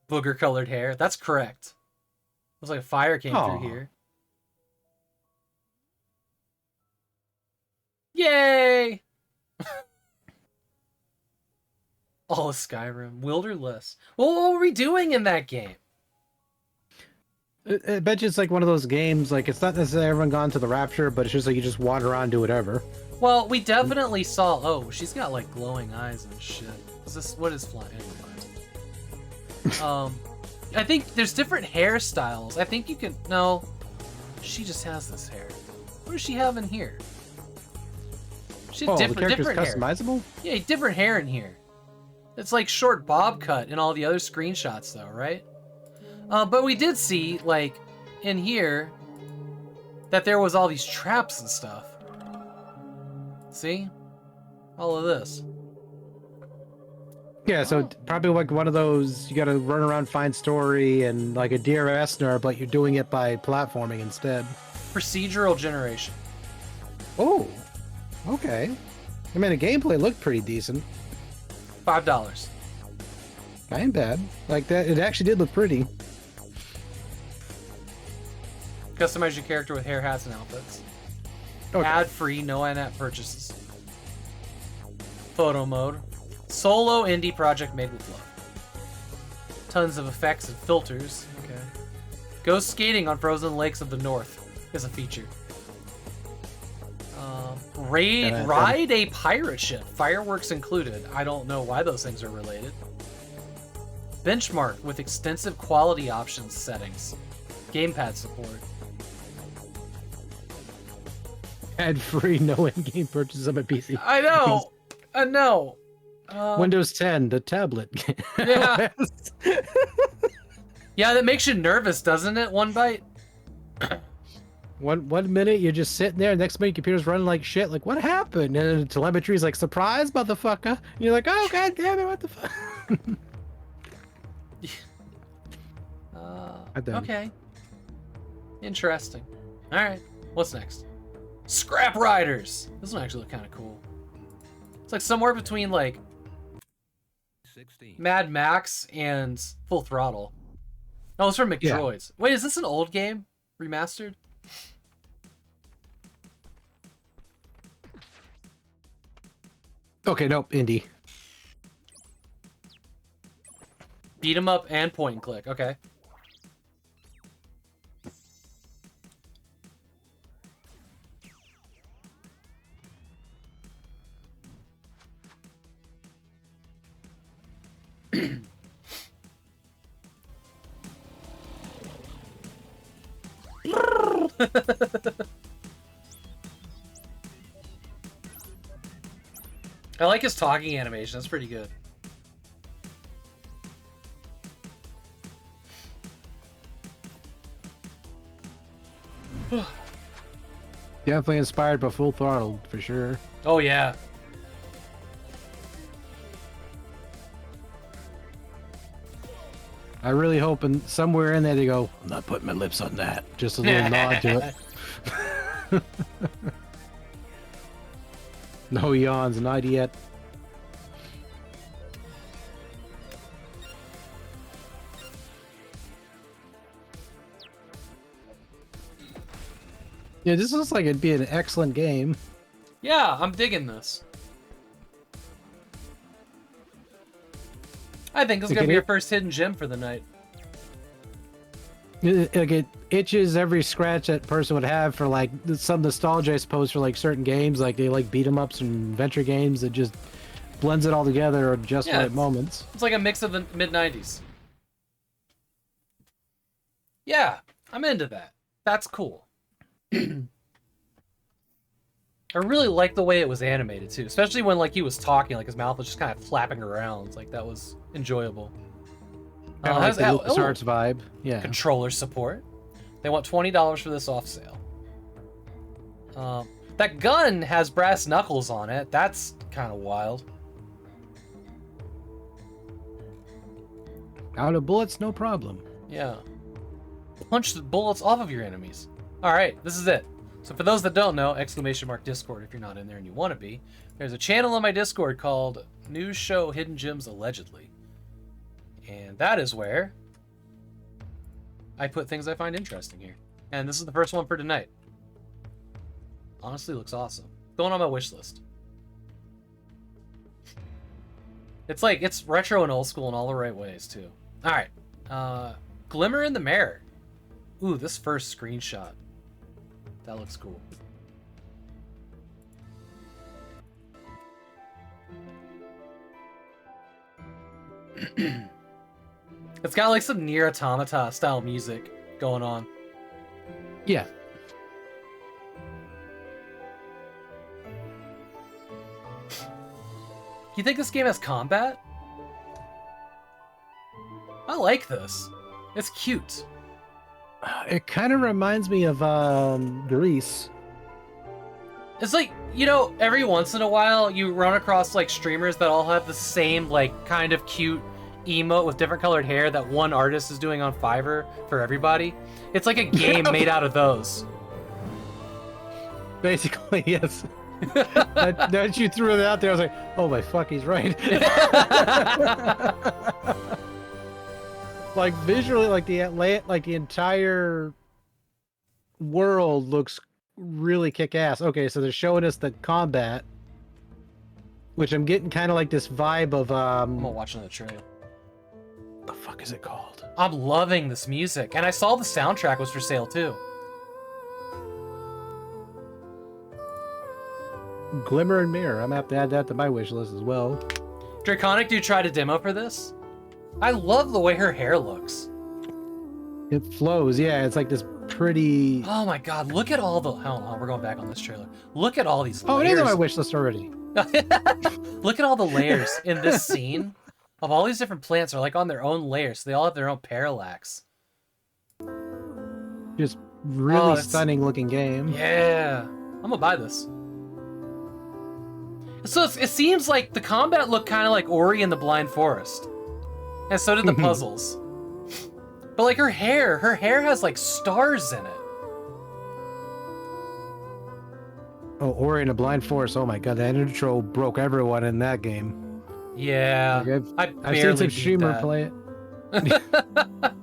Speaker 2: booger colored hair. That's correct. Looks like a fire came through here. Yay! All of Skyrim. Wilderless. Well, what were we doing in that game?
Speaker 3: I bet you it's like one of those games, like it's not necessarily everyone gone to the rapture, but it's just like you just wander around and do whatever.
Speaker 2: Well, we definitely saw. Oh, she's got like glowing eyes and shit. Is this what is flying? I think there's different hairstyles. I think you can. No, she just has this hair. What does she have in here? She has
Speaker 3: the character's
Speaker 2: different
Speaker 3: customizable?
Speaker 2: Hair. Yeah, different hair in here. It's like short bob cut in all the other screenshots, though, right? But we did see, like, in here, that there was all these traps and stuff. See? All of this.
Speaker 3: Yeah, so probably like one of those, you gotta run around, find story, and like a Dear Esther, but you're doing it by platforming instead.
Speaker 2: Procedural generation.
Speaker 3: Oh, okay. I mean, the gameplay looked pretty decent.
Speaker 2: $5.
Speaker 3: I ain't bad. Like that, it actually did look pretty.
Speaker 2: Customize your character with hair, hats, and outfits.
Speaker 3: Okay.
Speaker 2: Ad-free, no in-app purchases. Photo mode. Solo indie project made with love. Tons of effects and filters. Okay. Go skating on frozen lakes of the north is a feature. Ride a pirate ship. Fireworks included. I don't know why those things are related. Benchmark with extensive quality options settings. Gamepad support.
Speaker 3: Ad-free, no in-game purchases on my PC.
Speaker 2: I know. I know.
Speaker 3: Windows 10, the tablet.
Speaker 2: Yeah. Yeah, that makes you nervous, doesn't it? One bite.
Speaker 3: One minute you're just sitting there, next minute your computer's running like shit. Like, what happened? And then telemetry's like, surprise, motherfucker. And you're like, oh god damn it, what the fuck?
Speaker 2: Okay. Interesting. All right. What's next? Scrap Riders. This one actually look kind of cool. It's like somewhere between like
Speaker 17: 16.
Speaker 2: Mad Max and Full Throttle. Oh, it's from McDroids. Wait, is this an old game? Remastered?
Speaker 3: Okay, nope, indie.
Speaker 2: Beat 'em up and point and click. Okay. I like his talking animation. That's pretty good.
Speaker 3: Definitely inspired by Full Throttle, for sure.
Speaker 2: Oh, yeah.
Speaker 3: I really hope somewhere in there they go, I'm not putting my lips on that. Just a little nod to it. No yawns, not yet. Yeah, this looks like it'd be an excellent game.
Speaker 2: Yeah, I'm digging this. I think this is going to be your first hidden gem for the night.
Speaker 3: Like it itches every scratch that person would have for like some nostalgia, I suppose, for like certain games. Like they like beat 'em ups and adventure games that just blends it all together at just right moments.
Speaker 2: It's like a mix of the mid-90s. Yeah, I'm into that. That's cool. I really like the way it was animated too, especially when like he was talking, like his mouth was just kind of flapping around. Like that was enjoyable.
Speaker 3: Like the LucasArts vibe. Yeah.
Speaker 2: Controller support. They want $20 for this off sale. That gun has brass knuckles on it. That's kind of wild.
Speaker 3: Out of bullets, no problem.
Speaker 2: Yeah. Punch the bullets off of your enemies. All right, this is it. So for those that don't know, !Discord if you're not in there and you want to be. There's a channel on my Discord called NEWSHOW Hidden Gems Allegedly. And that is where I put things I find interesting here. And this is the first one for tonight. Honestly, looks awesome. Going on my wish list. It's like, it's retro and old school in all the right ways, too. Alright. Glimmer in the Mirror. Ooh, this first screenshot. That looks cool. It's got like some Nier Automata style music going on.
Speaker 3: Yeah.
Speaker 2: You think this game has combat? I like this. It's cute.
Speaker 3: It kind of reminds me of Grease.
Speaker 2: It's like, you know, every once in a while you run across like streamers that all have the same like kind of cute emote with different colored hair that one artist is doing on Fiverr for everybody. It's like a game made out of those.
Speaker 3: Basically, yes. That you threw it out there, I was like, oh my fuck, he's right. Like visually, like the entire world looks really kick-ass. Okay, so they're showing us the combat, which I'm getting kind of like this vibe of
Speaker 2: I'm gonna watch another trailer.
Speaker 3: The fuck is it called?
Speaker 2: I'm loving this music, and I saw the soundtrack was for sale too.
Speaker 3: Glimmer and Mirror. I'm gonna have to add that to my wish list as well.
Speaker 2: Draconic Dude tried a demo for this. I love the way her hair looks.
Speaker 3: It flows, yeah. It's like this pretty.
Speaker 2: Oh my god, look at all the. Hold on, we're going back on this trailer. Look at all these layers.
Speaker 3: Oh, it is on my wish list already.
Speaker 2: Look at all the layers in this scene of all these different plants are like on their own layers. So they all have their own parallax.
Speaker 3: Just really
Speaker 2: it's-
Speaker 3: stunning looking game.
Speaker 2: Yeah, I'm gonna buy this. So it seems like the combat looked kind of like Ori and the Blind Forest, and so did the puzzles. But like her hair has like stars in it.
Speaker 3: Oh, Ori and the Blind Forest. Oh my god, that intro broke everyone in that game.
Speaker 2: Yeah,
Speaker 3: Like, I've seen
Speaker 2: barely
Speaker 3: some
Speaker 2: beat
Speaker 3: streamer
Speaker 2: that.
Speaker 3: play it.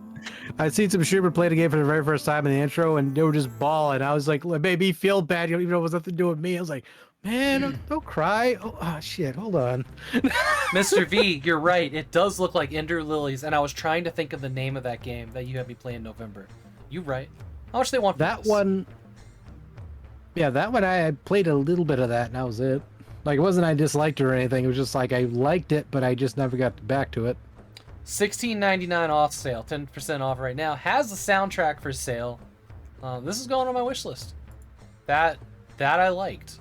Speaker 3: I've seen some streamer play the game for the very first time in the intro, and they were just bawling. I was like, it made me feel bad. You don't even know it was nothing to do with me. I was like, man, don't cry. Oh, shit, hold on.
Speaker 2: Mr. V, you're right. It does look like Ender Lilies, and I was trying to think of the name of that game that you had me play in November. You right. How much they want for
Speaker 3: That
Speaker 2: this?
Speaker 3: one, yeah, that one I played a little bit of that, and that was it. Like, it wasn't I disliked it or anything. It was just like I liked it, but I just never got back to it.
Speaker 2: $16.99 off sale, 10% off right now. Has the soundtrack for sale. This is going on my wish list. That I liked.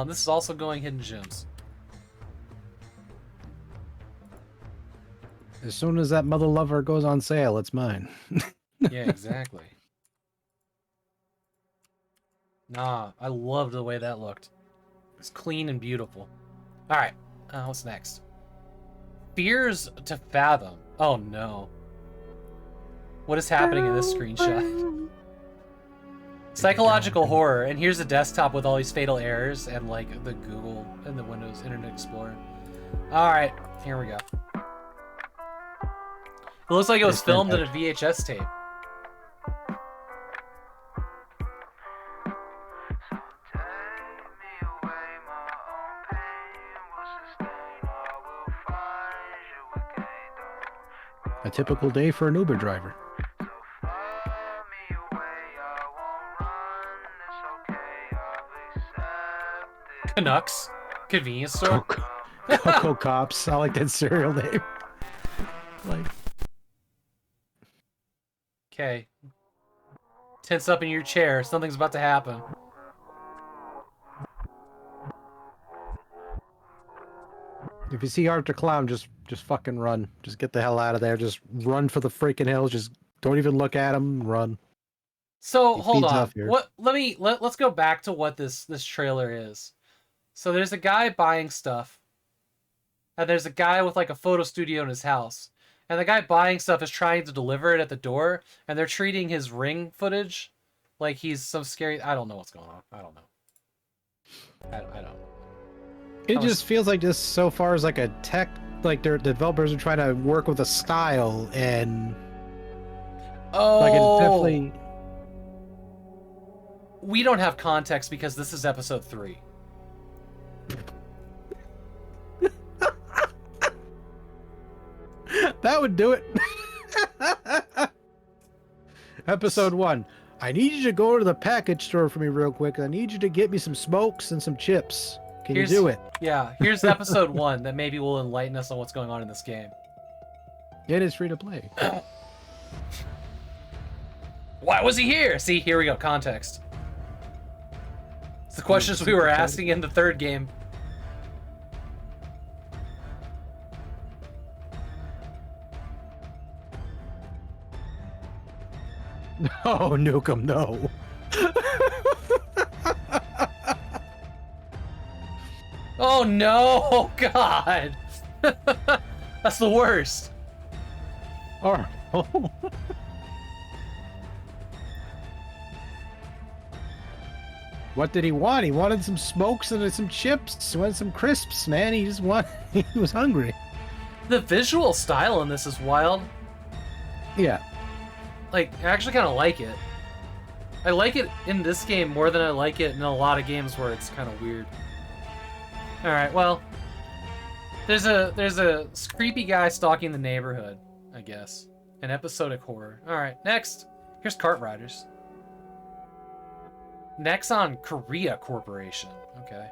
Speaker 2: This is also going Hidden Gems.
Speaker 3: As soon as that Mother Lover goes on sale, it's mine.
Speaker 2: Yeah, exactly. Nah, I loved the way that looked. It's clean and beautiful. All right, what's next? Fears to Fathom. Oh no. What is happening in this screenshot? Psychological horror, and here's a desktop with all these fatal errors and like the Google and the Windows Internet Explorer. All right, here we go. It looks like it was filmed in a VHS tape.
Speaker 3: A typical day for an Uber driver.
Speaker 2: Canucks convenience store.
Speaker 3: Cocoa Cops. I like that cereal name. Like,
Speaker 2: Okay. Tense up in your chair. Something's about to happen.
Speaker 3: if you see Arthur Clown, just fucking run. Just get the hell out of there. Just run for the freaking hills. Just don't even look at him. Run.
Speaker 2: So
Speaker 3: He
Speaker 2: hold
Speaker 3: feeds
Speaker 2: on.
Speaker 3: off here.
Speaker 2: Let's go back to what this trailer is. So there's a guy buying stuff, and there's a guy with like a photo studio in his house, and the guy buying stuff is trying to deliver it at the door, and they're treating his Ring footage like he's some scary. I don't know what's going on. I don't know. I don't.
Speaker 3: It just feels like this so far is like a tech, like their developers are trying to work with a style, and like it's definitely.
Speaker 2: We don't have context because this is episode 3.
Speaker 3: That would do it. Episode 1. I need you to go to the package store for me real quick. I need you to get me some smokes and some chips. Can you do it?
Speaker 2: Yeah, here's episode 1 that maybe will enlighten us on what's going on in this game.
Speaker 3: It is free to play.
Speaker 2: Why was he here? See, here we go. Context. It's the questions we were asking in the third game.
Speaker 3: Oh, Nukem, no.
Speaker 2: Oh no, God. That's the worst.
Speaker 3: Oh. What did he want? He wanted some smokes and some chips. He wanted some crisps, man. He was hungry.
Speaker 2: The visual style in this is wild.
Speaker 3: Yeah.
Speaker 2: Like, I actually kind of like it. I like it in this game more than I like it in a lot of games where it's kind of weird. Alright, well. There's a creepy guy stalking the neighborhood, I guess. An episodic horror. Alright, next. Here's Kart Riders. Nexon Korea Corporation. Okay.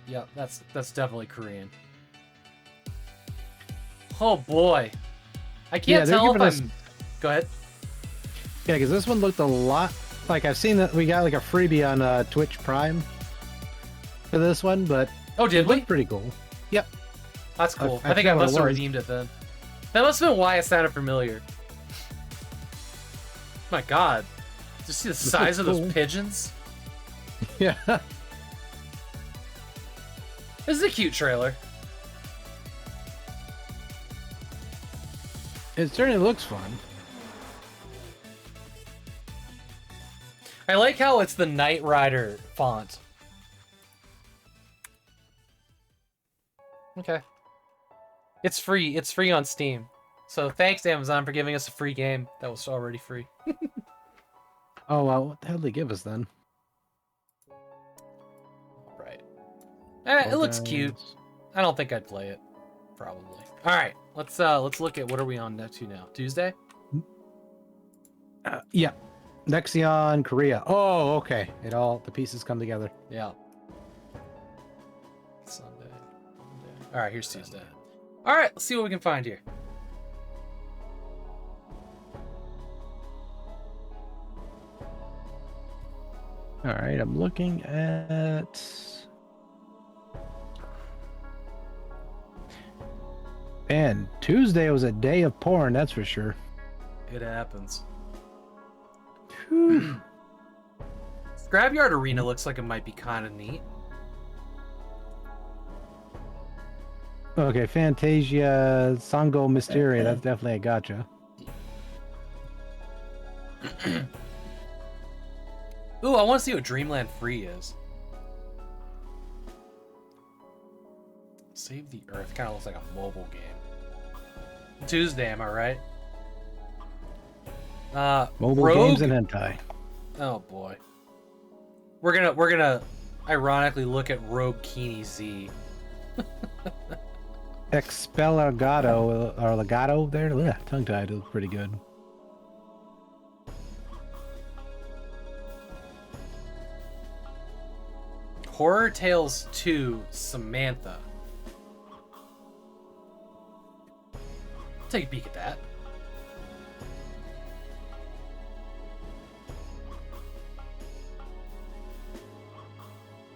Speaker 2: Yeah, that's definitely Korean. Oh boy. I can't tell if I'm... Go ahead.
Speaker 3: Yeah, because this one looked a lot... Like, I've seen that we got like a freebie on Twitch Prime for this one, but...
Speaker 2: Oh, did we?
Speaker 3: Pretty cool. Yep.
Speaker 2: That's cool. I think I must have redeemed it then. That must have been why it sounded familiar. My God. Did you see the size of those pigeons?
Speaker 3: Yeah.
Speaker 2: This is a cute trailer.
Speaker 3: It certainly looks fun.
Speaker 2: I like how it's the Knight Rider font. Okay. It's free. It's free on Steam. So thanks, Amazon, for giving us a free game that was already free.
Speaker 3: Oh, well, what the hell did they give us then?
Speaker 2: Right. It looks cute. I don't think I'd play it. Probably. All right. Let's look at what are we on to now? Tuesday?
Speaker 3: Yeah. Nexion Korea. Oh, okay. The pieces come together.
Speaker 2: Yeah. Sunday. Monday. All right, here's Tuesday. All right, let's see what we can find here.
Speaker 3: All right, I'm looking at... Man, Tuesday was a day of porn, that's for sure.
Speaker 2: It happens. Scrapyard Arena looks like it might be kind of neat.
Speaker 3: Okay, Fantasia, Sango Mysteria, that's definitely a gotcha.
Speaker 2: Ooh, I want to see what Dreamland Free is. Save the Earth kind of looks like a mobile game. Tuesday, am I right?
Speaker 3: Mobile
Speaker 2: Rogue?
Speaker 3: games and hentai.
Speaker 2: Oh boy. We're gonna ironically look at Rogue Kini Z.
Speaker 3: Expelagato or Legato there. Yeah, tongue tied is pretty good.
Speaker 2: Horror Tales 2 Samantha. Take a peek at that.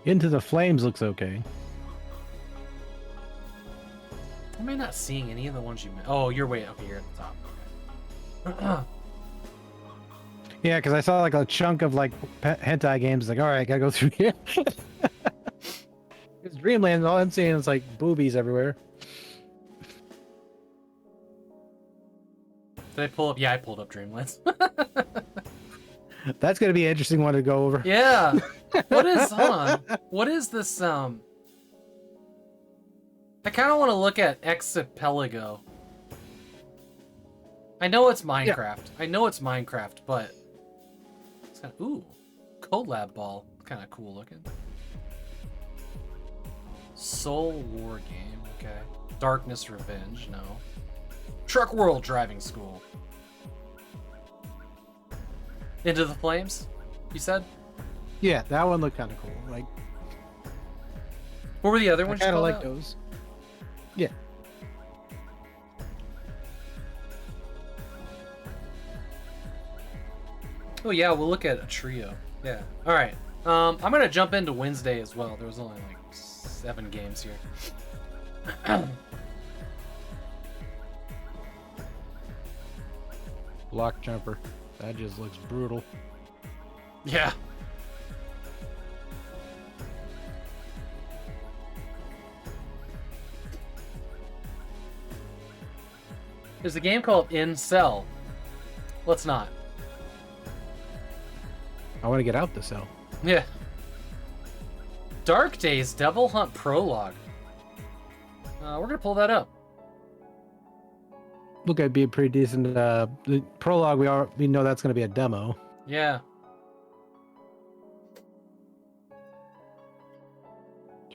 Speaker 3: Into the Flames looks okay.
Speaker 2: Am I not seeing any of the ones you meant? Oh, you're way okay. You're at the top.
Speaker 3: Yeah, because I saw like a chunk of like hentai games. Like, all right, gotta go through here. It's Dreamland. All I'm seeing is like boobies everywhere.
Speaker 2: Did I pull up? Yeah, I pulled up Dreamlands.
Speaker 3: That's gonna be an interesting one to go over.
Speaker 2: Yeah. What is? Hold on. What is this? I kind of want to look at Exipelago. I know it's Minecraft. Yeah. I know it's Minecraft, but it's kind of ooh, collab ball, kind of cool looking. Soul War game. Okay. Darkness Revenge. No. Truck World Driving School. Into the Flames, you said?
Speaker 3: Yeah, that one looked kind of cool. Like,
Speaker 2: what were the other
Speaker 3: I
Speaker 2: ones?
Speaker 3: kind of
Speaker 2: called
Speaker 3: like
Speaker 2: out?
Speaker 3: those. Yeah.
Speaker 2: Oh yeah, we'll look at a trio. Yeah. All right. I'm gonna jump into Wednesday as well. There was only like 7 games here.
Speaker 3: Block jumper. That just looks brutal.
Speaker 2: Yeah. There's a game called In Cell. Let's not.
Speaker 3: I want to get out the cell.
Speaker 2: Yeah. Dark Days Devil Hunt Prologue. We're gonna pull that up.
Speaker 3: Look, it'd be a pretty decent. The prologue, we know that's going to be a demo.
Speaker 2: Yeah.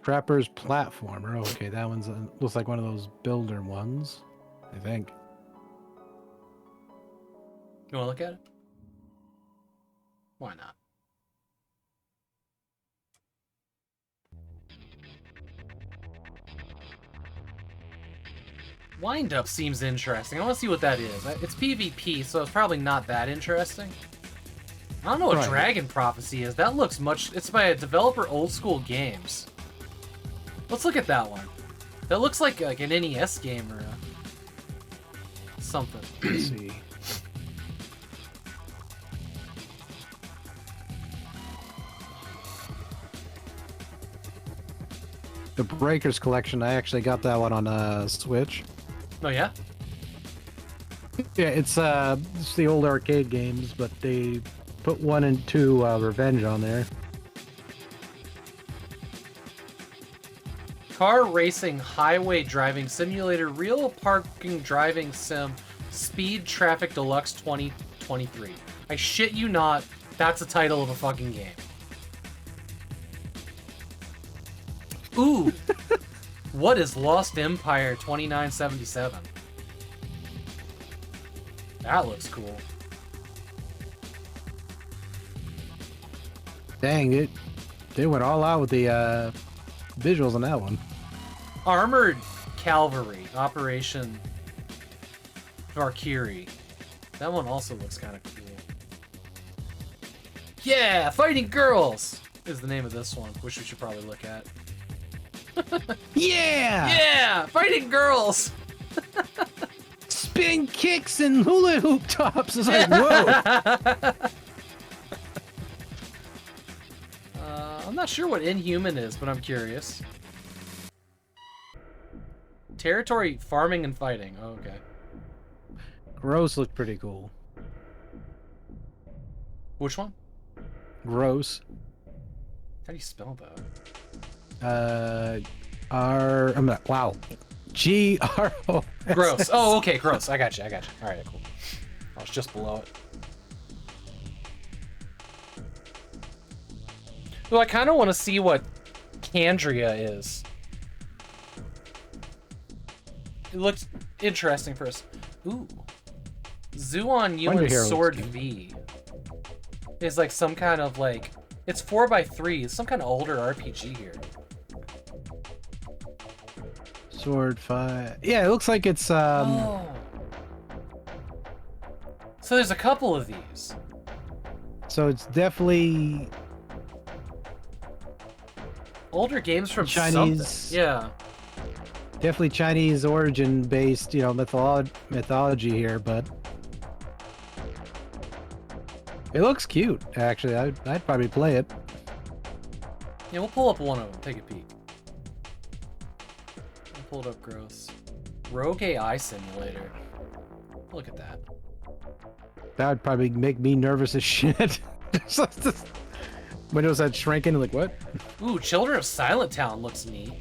Speaker 3: Trapper's Platformer. Oh, okay, that one's looks like one of those builder ones, I think.
Speaker 2: You wanna look at it? Why not? Wind Up seems interesting. I want to see what that is. It's PvP, so it's probably not that interesting. I don't know what
Speaker 3: Right.
Speaker 2: Dragon Prophecy is. That looks much... It's by a developer, Old School Games. Let's look at that one. That looks like an NES game or something.
Speaker 3: Let's see. The Breakers Collection, I actually got that one on Switch.
Speaker 2: Oh, yeah?
Speaker 3: Yeah, it's the old arcade games, but they put 1 and 2 Revenge on there.
Speaker 2: Car Racing Highway Driving Simulator Real Parking Driving Sim Speed Traffic Deluxe 2023. I shit you not, that's the title of a fucking game. Ooh! What is Lost Empire 2977? That looks cool.
Speaker 3: Dang, they went all out with the visuals on that one.
Speaker 2: Armored Cavalry Operation Valkyrie. That one also looks kind of cool. Yeah! Fighting Girls is the name of this one, which we should probably look at.
Speaker 3: Yeah!
Speaker 2: Yeah! Fighting Girls!
Speaker 3: Spin kicks and hula hoop tops. It's like, whoa!
Speaker 2: I'm not sure what Inhuman is, but I'm curious. Territory Farming and Fighting. Oh, okay.
Speaker 3: Gross looked pretty cool.
Speaker 2: Which one?
Speaker 3: Gross.
Speaker 2: How do you spell that?
Speaker 3: Wow. G-R-O.
Speaker 2: Gross. Oh, okay, gross. I got you. Alright, cool. I was just below it. Well, I kind of want to see what Candria is. It looks interesting for us. Ooh. Zuon
Speaker 3: Wonder
Speaker 2: Yuan
Speaker 3: Hero
Speaker 2: Sword
Speaker 3: looks
Speaker 2: V is like some kind of like... It's 4x3. It's some kind of older RPG here.
Speaker 3: Sword 5. Yeah, it looks like it's
Speaker 2: Oh. So there's a couple of these.
Speaker 3: So it's definitely
Speaker 2: Older games from
Speaker 3: Chinese.
Speaker 2: something. Yeah.
Speaker 3: Definitely Chinese origin based, mythology here, but it looks cute. Actually, I'd probably play it.
Speaker 2: Yeah, we'll pull up one of them. Take a peek. I pulled up gross. Rogue AI Simulator. Look at that.
Speaker 3: That would probably make me nervous as shit. Windows that shrinking, like what?
Speaker 2: Ooh, Children of Silent Town looks neat.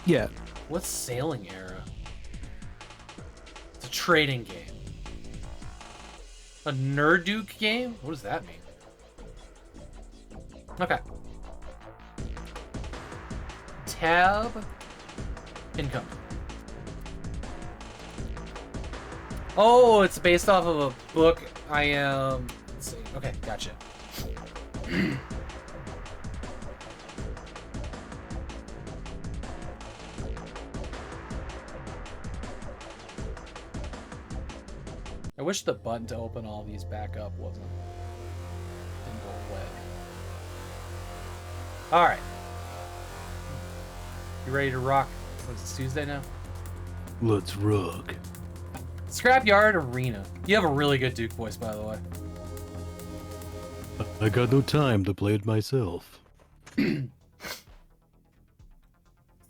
Speaker 3: Yeah.
Speaker 2: What's Sailing Era? It's a trading game. A Nerduke game? What does that mean? Okay. Tab. Income. Oh, it's based off of a book. I am. Let's see. Okay, gotcha. I wish the button to open all these back up didn't go away. All right. You ready to rock? What is it, Tuesday now?
Speaker 3: Let's rock.
Speaker 2: Scrapyard Arena. You have a really good Duke voice, by the way.
Speaker 3: I got no time to play it myself.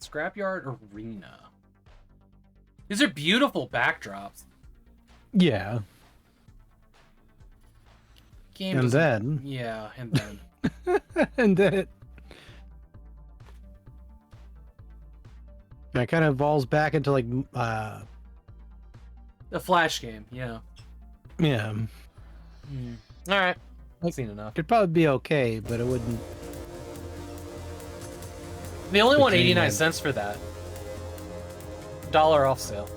Speaker 2: Scrapyard Arena. These are beautiful backdrops.
Speaker 3: Yeah.
Speaker 2: Game
Speaker 3: and
Speaker 2: doesn't-
Speaker 3: then.
Speaker 2: Yeah, and then.
Speaker 3: and then it. It kind of evolves back into like
Speaker 2: A Flash game, yeah.
Speaker 3: yeah.
Speaker 2: All right, I've seen enough.
Speaker 3: It'd probably be okay, but it wouldn't.
Speaker 2: They only want
Speaker 3: Between
Speaker 2: 89
Speaker 3: them.
Speaker 2: cents for that. $1 off sale.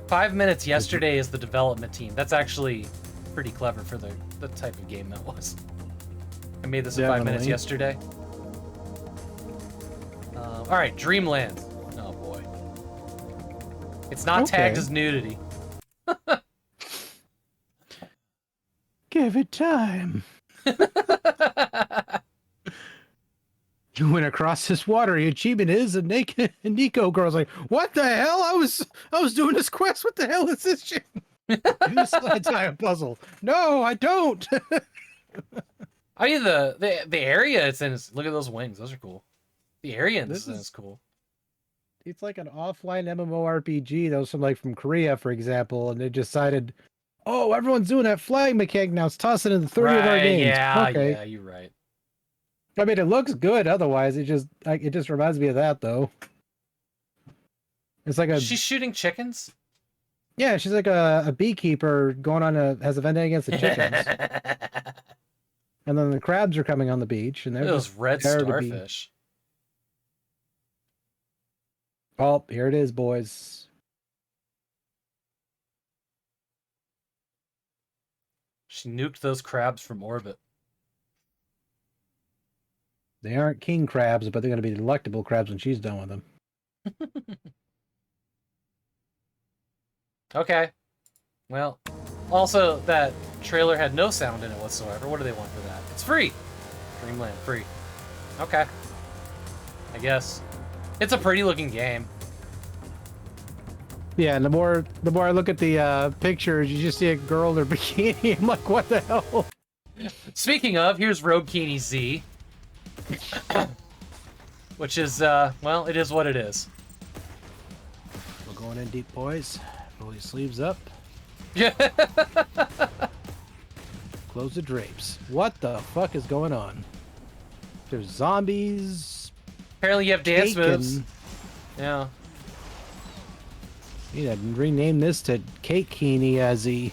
Speaker 2: 5 minutes yesterday is the development team. That's actually pretty clever for the type of game that was. I made this in 5 minutes
Speaker 3: Definitely.
Speaker 2: yesterday. All right, Dreamland. Oh boy. It's not tagged
Speaker 3: Okay.
Speaker 2: as nudity.
Speaker 3: Give it time. You went across this water. Your achievement is a naked Nico girl's like, what the hell? I was doing this quest. What the hell is this shit? Do this entire puzzle. No, I don't.
Speaker 2: I mean the area it's in is, look at those wings. Those are cool. The area in this is cool.
Speaker 3: It's like an offline MMORPG that was from Korea, for example, and they decided, oh, everyone's doing that flag mechanic now. Let's toss it in the 30 of our
Speaker 2: Right,
Speaker 3: games.
Speaker 2: yeah,
Speaker 3: Okay.
Speaker 2: yeah, you're right.
Speaker 3: I mean, it looks good. Otherwise, it just reminds me of that, though. It's like a
Speaker 2: She's shooting chickens?
Speaker 3: yeah, she's like a beekeeper going on has a vendetta against the chickens, and then the crabs are coming on the beach, and they're
Speaker 2: Those
Speaker 3: just
Speaker 2: red
Speaker 3: there to be-
Speaker 2: starfish.
Speaker 3: Oh, here it is, boys.
Speaker 2: She nuked those crabs from orbit.
Speaker 3: They aren't king crabs, but they're going to be delectable crabs when she's done with them.
Speaker 2: Okay. Well, also that trailer had no sound in it whatsoever. What do they want for that? It's free. Dreamland free. Okay. I guess. It's a pretty looking game.
Speaker 3: Yeah, and the more I look at the pictures, you just see a girl in her bikini. I'm like, what the hell?
Speaker 2: Speaking of, here's Rogue Keeney Z. Which is, well, it is what it is.
Speaker 3: We're going in deep, boys. Roll your sleeves up.
Speaker 2: Yeah.
Speaker 3: Close the drapes. What the fuck is going on? There's zombies.
Speaker 2: Apparently you have dance
Speaker 3: cake,
Speaker 2: moves.
Speaker 3: and-
Speaker 2: Yeah.
Speaker 3: You need to rename this to Cake Keeney as the.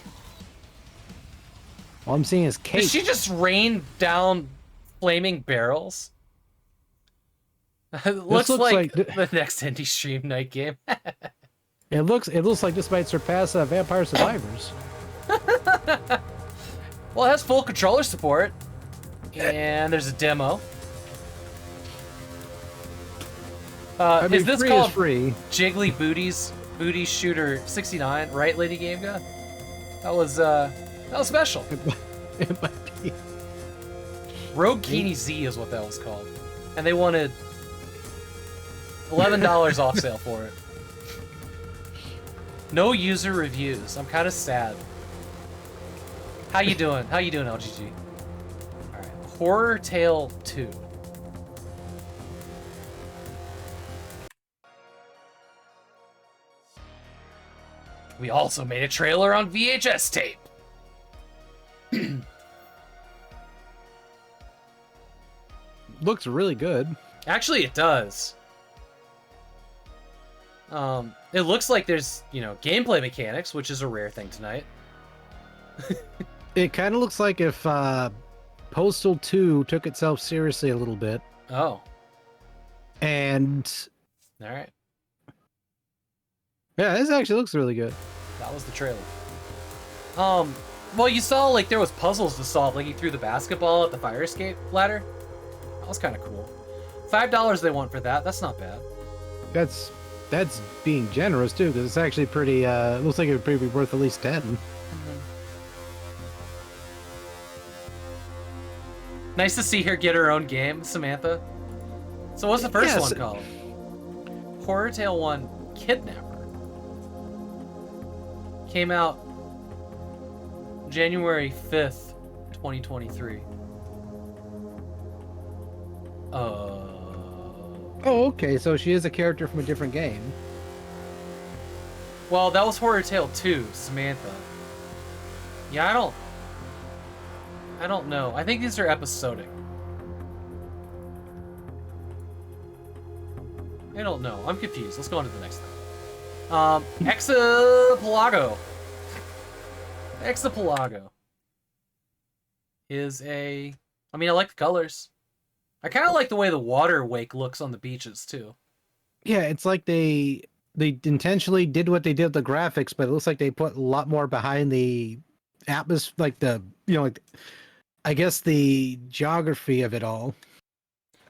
Speaker 3: All I'm seeing is cake.
Speaker 2: Did she just rain down flaming barrels? It looks
Speaker 3: looks
Speaker 2: like
Speaker 3: like
Speaker 2: the next indie stream night game.
Speaker 3: It looks like this might surpass Vampire Survivors.
Speaker 2: Well, it has full controller support. And there's a demo.
Speaker 3: I mean,
Speaker 2: is this
Speaker 3: free
Speaker 2: called
Speaker 3: is free.
Speaker 2: Jiggly Booty Shooter 69, right, Lady Gamega? That was special.
Speaker 3: It might be.
Speaker 2: Rogue Keeney Z is what that was called. And they wanted $11 off sale for it. No user reviews. I'm kind of sad. How you doing? How you doing, LGG? Alright. Horror Tale 2. We also made a trailer on VHS tape.
Speaker 3: Looks really good.
Speaker 2: Actually, it does. It looks like there's, gameplay mechanics, which is a rare thing tonight.
Speaker 3: It kind of looks like if Postal 2 took itself seriously a little bit.
Speaker 2: Oh.
Speaker 3: And
Speaker 2: All right.
Speaker 3: Yeah, this actually looks really good.
Speaker 2: That was the trailer. Well, you saw like there was puzzles to solve. Like he threw the basketball at the fire escape ladder. That was kind of cool. $5 they want for that. That's not bad.
Speaker 3: That's being generous too, because it's actually pretty. Looks like it would probably be worth at least 10.
Speaker 2: Nice to see her get her own game, Samantha. So what's the first
Speaker 3: Yes.
Speaker 2: one called? Horror Tale 1 Kidnapper. Came out January 5th, 2023.
Speaker 3: Oh, okay. So she is a character from a different game.
Speaker 2: Well, that was Horror Tale 2, Samantha. Yeah, I don't know. I think these are episodic. I don't know. I'm confused. Let's go on to the next thing. Exapelago. Exapelago is a... I mean, I like the colors. I kind of like the way the water wake looks on the beaches, too.
Speaker 3: Yeah, it's like they intentionally did what they did with the graphics, but it looks like they put a lot more behind the atmosphere, like the, like, I guess the geography of it all.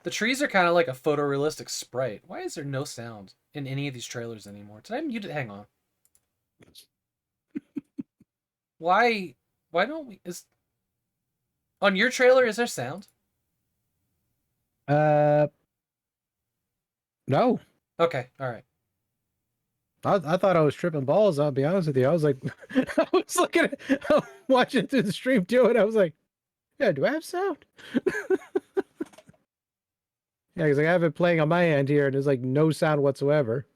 Speaker 2: The trees are kind of like a photorealistic sprite. Why is there no sound in any of these trailers anymore? Did I mute it? Hang on. Why don't we... On your trailer, is there sound?
Speaker 3: No.
Speaker 2: Okay, alright.
Speaker 3: I thought I was tripping balls, I'll be honest with you. I was like, I was looking at, watching it through the stream too, and I was like, yeah, do I have sound? Yeah, because I have it playing on my end here, and there's like no sound whatsoever.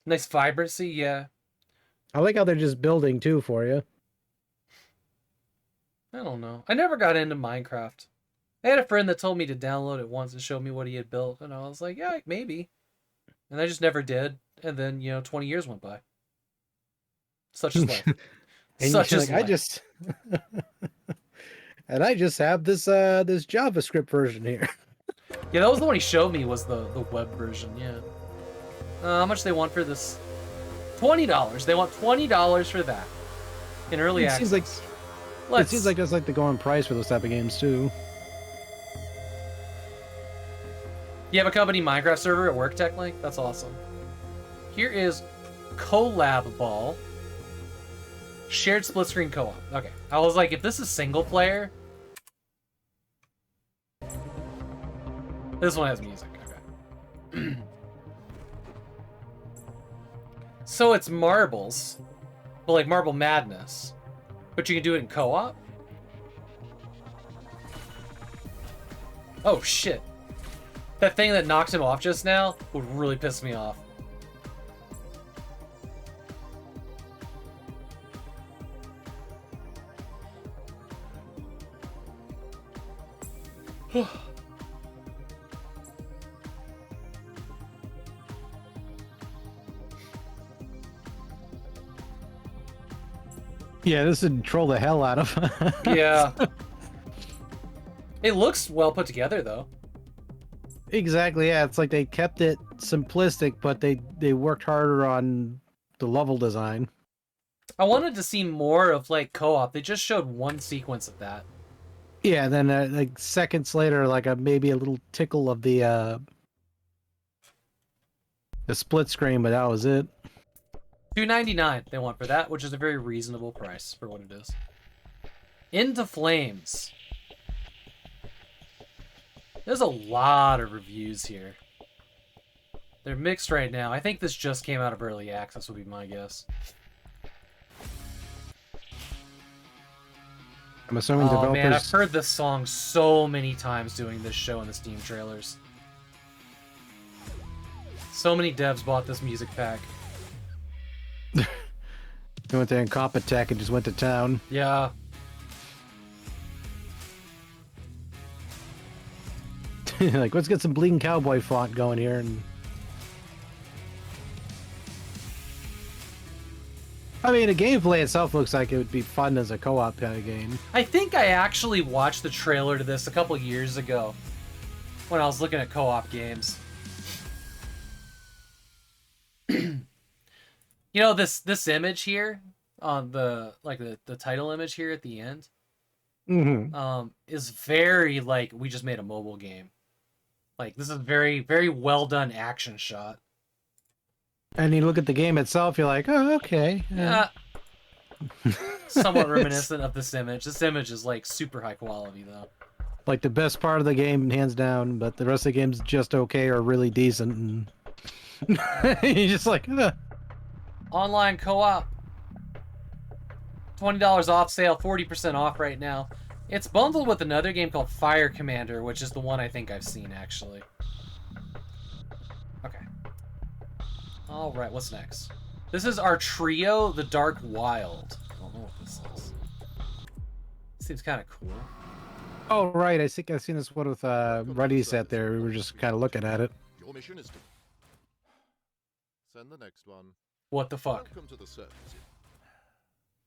Speaker 2: Nice vibrancy, yeah.
Speaker 3: I like how they're just building too for you.
Speaker 2: I don't know. I never got into Minecraft. I had a friend that told me to download it once and showed me what he had built, and I was like, yeah, maybe. And I just never did. And then, 20 years went by. Such is life.
Speaker 3: And
Speaker 2: Such
Speaker 3: you're
Speaker 2: is
Speaker 3: like,
Speaker 2: life.
Speaker 3: I just have this this JavaScript version here.
Speaker 2: Yeah, that was the one he showed me, was the web version, yeah. How much they want for this? $20. They want $20 for that. In early
Speaker 3: It
Speaker 2: access.
Speaker 3: seems like it seems like that's like the going price for those type of games too.
Speaker 2: You have a company Minecraft server at work, TechLink? That's awesome. Here is Collab Ball. Shared split screen co-op. Okay. I was like, if this is single player... This one has music. Okay. So it's marbles. But like Marble Madness. But you can do it in co-op? Oh, shit. That thing that knocked him off just now would really piss me off.
Speaker 3: Yeah, this would troll the hell out of.
Speaker 2: Yeah. It looks well put together, though.
Speaker 3: Exactly, yeah. It's like they kept it simplistic, but they worked harder on the level design.
Speaker 2: I wanted to see more of, like, co-op. They just showed one sequence of that.
Speaker 3: Yeah, then like seconds later, like maybe a little tickle of the split screen, but that was it.
Speaker 2: $2.99 they want for that, which is a very reasonable price for what it is. Into Flames. There's a lot of reviews here. They're mixed right now. I think this just came out of early access, would be my guess.
Speaker 3: I'm assuming
Speaker 2: Oh
Speaker 3: developers.
Speaker 2: man, I've heard this song so many times doing this show in the Steam trailers. So many devs bought this music pack.
Speaker 3: They went there in Compotech and just went to town.
Speaker 2: Yeah.
Speaker 3: Like, let's get some Bleeding Cowboy font going here. And I mean, the gameplay itself looks like it would be fun as a co-op kind of game.
Speaker 2: I think I actually watched the trailer to this a couple years ago when I was looking at co-op games. You know, this image here on the title image here at the end, is very like we just made a mobile game. Like this is very, very well done action shot.
Speaker 3: And you look at the game itself, you're like, oh, okay.
Speaker 2: Yeah. Somewhat reminiscent of this image. This image is like super high quality though.
Speaker 3: Like the best part of the game, hands down, but the rest of the game's just okay or really decent. And you're just like, ugh.
Speaker 2: Online co-op. $20 off sale, 40% off right now. It's bundled with another game called Fire Commander, which is the one I think I've seen actually. Okay. Alright, what's next? This is our trio, The Dark Wild. I don't know what this is. Seems kind of cool.
Speaker 3: Oh, right. I think I've seen this one with Ruddy sat there. We were just kind of looking at it.
Speaker 4: Your mission is to send the next one.
Speaker 2: What the fuck?
Speaker 4: Welcome to the service.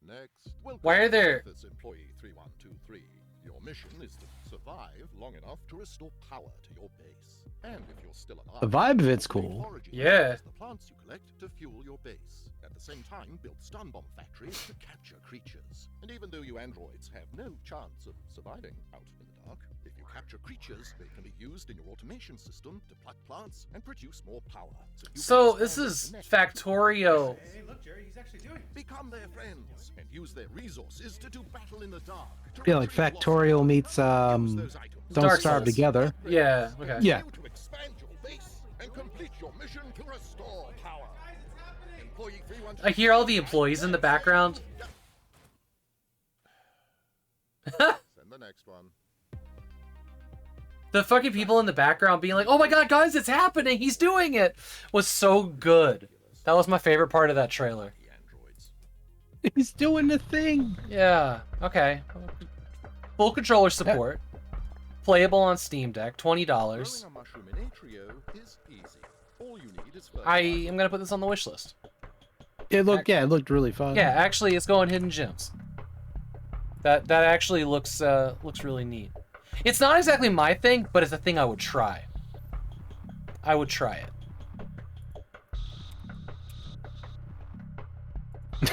Speaker 4: Next, welcome
Speaker 2: Why are there...
Speaker 4: to employee 3123. Your mission is to survive long enough to restore power to your base. And if you're still alive,
Speaker 3: The vibe of it's cool.
Speaker 2: Yeah.
Speaker 4: the plants you collect to fuel your base. At the same time, build stun bomb factories to capture creatures. And even though you androids have no chance of surviving out in the dark, if you capture creatures, they can be used in your automation system to pluck plants and produce more power.
Speaker 2: So this is Factorio.
Speaker 4: Hey, look, Jerry, he's actually doing it. Become their friends and use their resources to do battle in the dark.
Speaker 3: Yeah, like Factorial meets Don't
Speaker 2: Dark
Speaker 3: Starve
Speaker 2: Souls.
Speaker 3: Together.
Speaker 2: Yeah, okay.
Speaker 3: Yeah.
Speaker 4: To expand your base and complete your mission to restore power. Employee 3123.
Speaker 2: I hear all the employees in the background.
Speaker 4: Send the next one.
Speaker 2: The fucking people in the background being like, oh my god, guys, it's happening, he's doing it, was so good. That was my favorite part of that trailer.
Speaker 3: He's doing the thing.
Speaker 2: Yeah, okay. Full controller support. Playable on Steam Deck, $20.
Speaker 4: Growing a mushroom in a trio is easy. All you need is
Speaker 2: I am gonna put this on the wish list.
Speaker 3: It looked really fun.
Speaker 2: Yeah, actually, it's going Hidden Gems. That actually looks really neat. It's not exactly my thing, but it's a thing I would try. I would try it.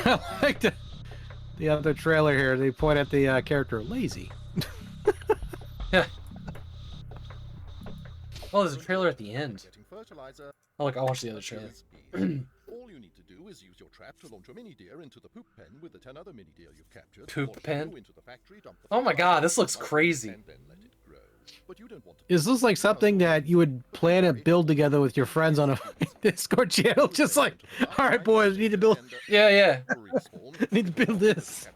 Speaker 3: I like the other trailer here. They point at the character lazy.
Speaker 2: Oh, there's a trailer at the end. Oh, look, I'll watch the other trailer.
Speaker 4: All you need to do is use your trap to launch a mini deer into the poop pen with the 10 other mini deer you've captured.
Speaker 2: Poop pen?
Speaker 4: Into the factory, dump the
Speaker 2: Oh my god, this looks crazy.
Speaker 4: and then let it grow. But you don't want to
Speaker 3: Is this like something that you would plan and build together with your friends on a Discord channel? Just like, all right, boys, we need to build.
Speaker 2: Yeah.
Speaker 3: Need to build this.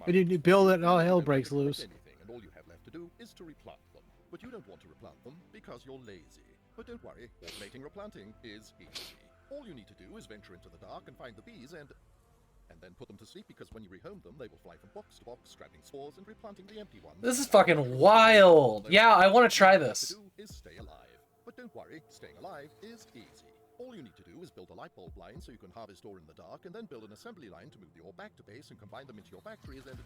Speaker 3: We need to build it, and all hell breaks loose.
Speaker 4: and all you have left to do is to replant them. But you don't want to replant them because you're lazy. But don't worry, automating replanting is easy. All you need to do is venture into the dark and find the bees and then put them to sleep, because when you rehome them, they will fly from box to box, scrapping spores and replanting the empty ones.
Speaker 2: This is fucking wild. Yeah, I want to try this.
Speaker 4: All you need to do is stay alive. But don't worry, staying alive is easy. All you need to do is build a light bulb line so you can harvest ore in the dark, and then build an assembly line to move the ore back to base and combine them into your factories, and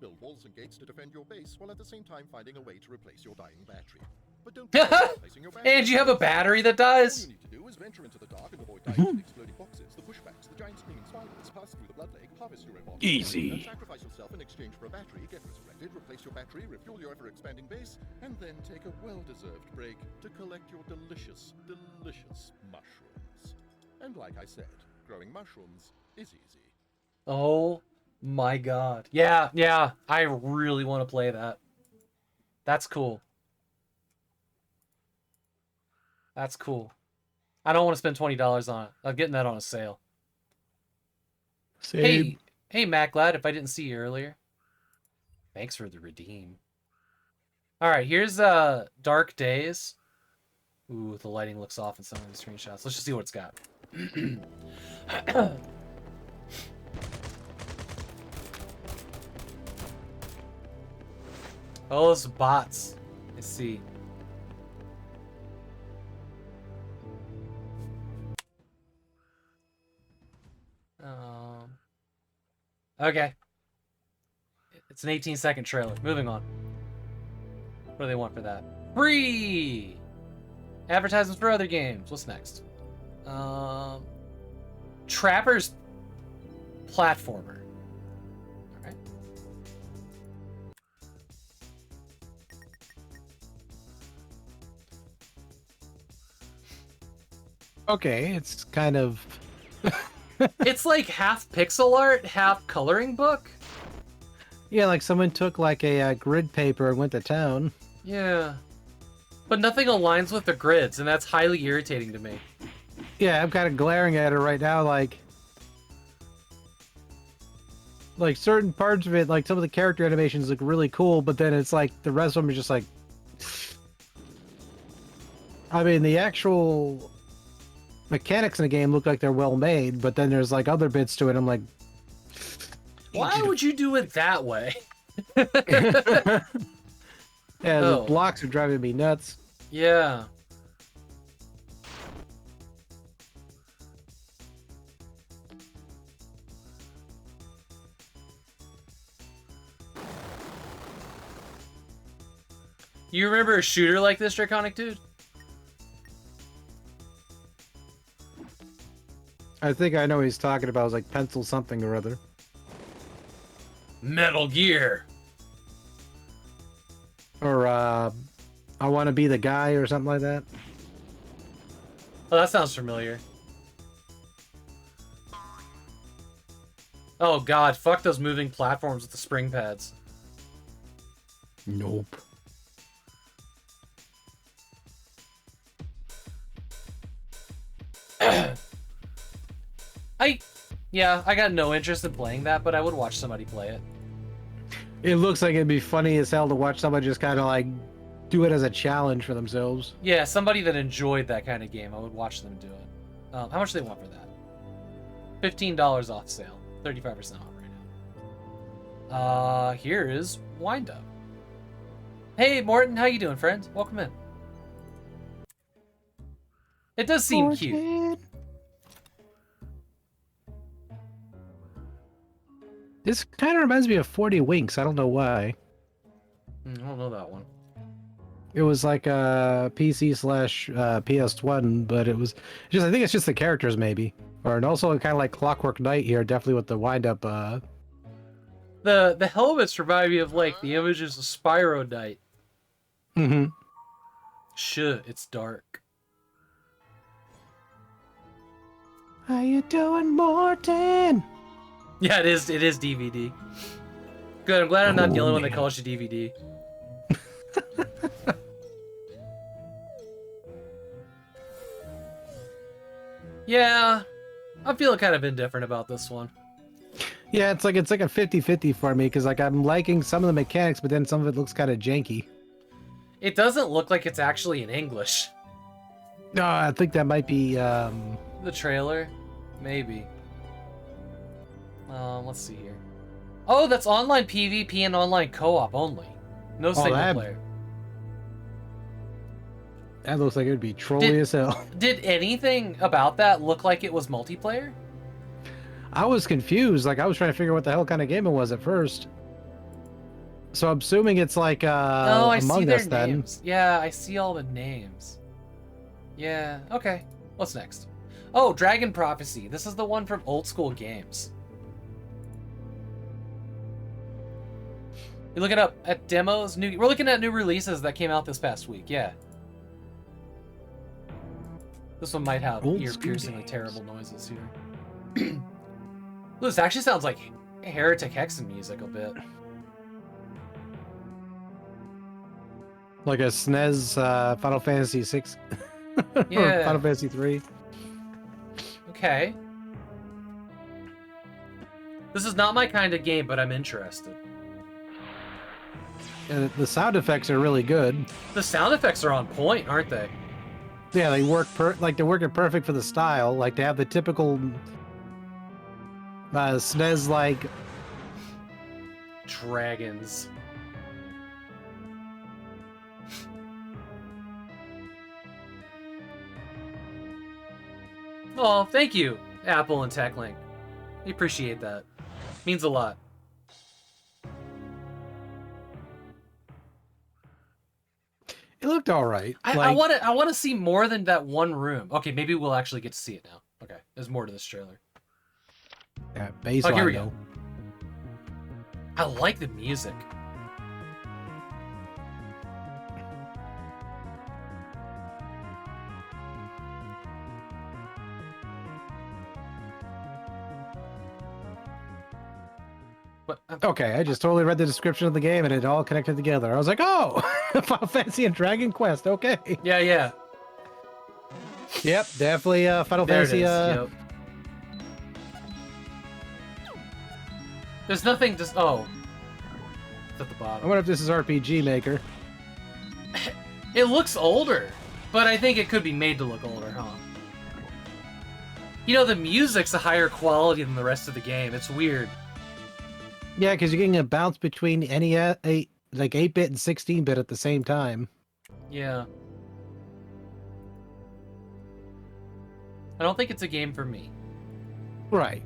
Speaker 4: build walls and gates to defend your base, while at the same time finding a way to replace your dying battery. But don't replacing your battery.
Speaker 2: And you have a battery that dies?
Speaker 4: All you need to do is venture into the dark and avoid dying to the exploding boxes, the pushbacks, the giant screaming spiders, pass through the blood lake, harvest your own
Speaker 3: Easy.
Speaker 4: then sacrifice yourself in exchange for a battery, get resurrected, replace your battery, refuel your ever-expanding base, and then take a well-deserved break to collect your delicious, delicious mushrooms. And like I said, growing mushrooms is easy.
Speaker 2: Oh my god. Yeah, I really want to play that. That's cool. That's cool. I don't want to spend $20 on it. I'm getting that on a sale.
Speaker 3: Same.
Speaker 2: Hey, Mac Lad, if I didn't see you earlier. Thanks for the redeem. Alright, here's Dark Days. Ooh, the lighting looks off in some of the screenshots. Let's just see what it's got. Oh, those bots. Let's see. Okay. It's an 18-second trailer. Moving on. What do they want for that? Free! Advertisements for other games. What's next? Trapper's platformer. All right.
Speaker 3: Okay, it's kind of...
Speaker 2: It's like half pixel art, half coloring book.
Speaker 3: Yeah, like someone took like a grid paper and went to town.
Speaker 2: Yeah. But nothing aligns with the grids, and that's highly irritating to me.
Speaker 3: Yeah, I'm kind of glaring at it right now, like certain parts of it, like some of the character animations look really cool, but then it's like the rest of them are just like... I mean, the actual mechanics in the game look like they're well made, but then there's like other bits to it. I'm like,
Speaker 2: why would you do it that way?
Speaker 3: yeah, the
Speaker 2: Oh.
Speaker 3: blocks are driving me nuts.
Speaker 2: Yeah. You remember a shooter like this, Draconic Dude?
Speaker 3: I think I know what he's talking about. It's like pencil something or other.
Speaker 2: Metal Gear.
Speaker 3: Or I want to be the guy or something like that.
Speaker 2: Oh, that sounds familiar. Oh god, fuck those moving platforms with the spring pads.
Speaker 3: Nope.
Speaker 2: I got no interest in playing that, but I would watch somebody play it.
Speaker 3: It looks like it'd be funny as hell to watch somebody just kind of like do it as a challenge for themselves.
Speaker 2: Yeah, somebody that enjoyed that kind of game, I would watch them do it. How much do they want for that? $15 off sale. 35% off right now. Here is Wind Up. Hey, Morton, how you doing, friend? Welcome in. It does seem cute.
Speaker 3: This kind of reminds me of 40 Winks. I don't know why.
Speaker 2: I don't know that one.
Speaker 3: It was like a PC / PS1, but it was just, I think it's just the characters maybe. Or, and also kind of like Clockwork Knight here, definitely with the wind up.
Speaker 2: The helmets remind me of like the images of Spyro Knight.
Speaker 3: Mm-hmm.
Speaker 2: Shit, it's dark.
Speaker 3: How you doing, Morton?
Speaker 2: Yeah, it is DVD. Good, I'm glad I'm not the only one that calls you DVD. Yeah, I'm feeling kind of indifferent about this one.
Speaker 3: Yeah, it's like a 50-50 for me, because like I'm liking some of the mechanics, but then some of it looks kind of janky.
Speaker 2: It doesn't look like it's actually in English.
Speaker 3: No, I think that might be
Speaker 2: The trailer? Maybe. Let's see here. Oh, that's online PvP and online co-op only. No single player.
Speaker 3: That looks like it would be trolly as hell.
Speaker 2: Did anything about that look like it was multiplayer?
Speaker 3: I was confused. Like, I was trying to figure out what the hell kind of game it was at first. So I'm assuming it's like
Speaker 2: oh, I see
Speaker 3: Among
Speaker 2: their
Speaker 3: Us then.
Speaker 2: names. Yeah, I see all the names. Yeah, okay. What's next? Oh, Dragon Prophecy. This is the one from Old School Games. You're looking up at demos? We're looking at new releases that came out this past week, yeah. This one might have ear-piercingly terrible noises here. This actually sounds like Heretic Hexen music a bit.
Speaker 3: Like a SNES Final Fantasy 6
Speaker 2: Yeah.
Speaker 3: or Final Fantasy 3.
Speaker 2: Okay. This is not my kind of game, but I'm interested.
Speaker 3: And the sound effects are really good.
Speaker 2: The sound effects are on point, aren't they?
Speaker 3: Yeah, they work they're working perfect for the style. Like they have the typical SNES like
Speaker 2: dragons. Oh, thank you, Apple and TechLink. We appreciate that. Means a lot.
Speaker 3: It looked all right.
Speaker 2: I want to see more than that one room. Okay, maybe we'll actually get to see it now. Okay, there's more to this trailer.
Speaker 3: Yeah,
Speaker 2: Oh, here we
Speaker 3: baseline
Speaker 2: go.
Speaker 3: though.
Speaker 2: I like the music. What?
Speaker 3: Okay, I just totally read the description of the game and it all connected together. I was like, oh, Final Fantasy and Dragon Quest. Okay.
Speaker 2: Yeah, yeah.
Speaker 3: Yep, definitely Final
Speaker 2: There it
Speaker 3: Fantasy.
Speaker 2: is. Yep. There's nothing just. Oh. It's at the
Speaker 3: I
Speaker 2: bottom.
Speaker 3: wonder if this is RPG Maker.
Speaker 2: It looks older, but I think it could be made to look older, huh? You know, the music's a higher quality than the rest of the game. It's weird.
Speaker 3: Yeah, because you're getting a bounce between NES, 8-bit and 16-bit at the same time.
Speaker 2: Yeah. I don't think it's a game for me.
Speaker 3: Right.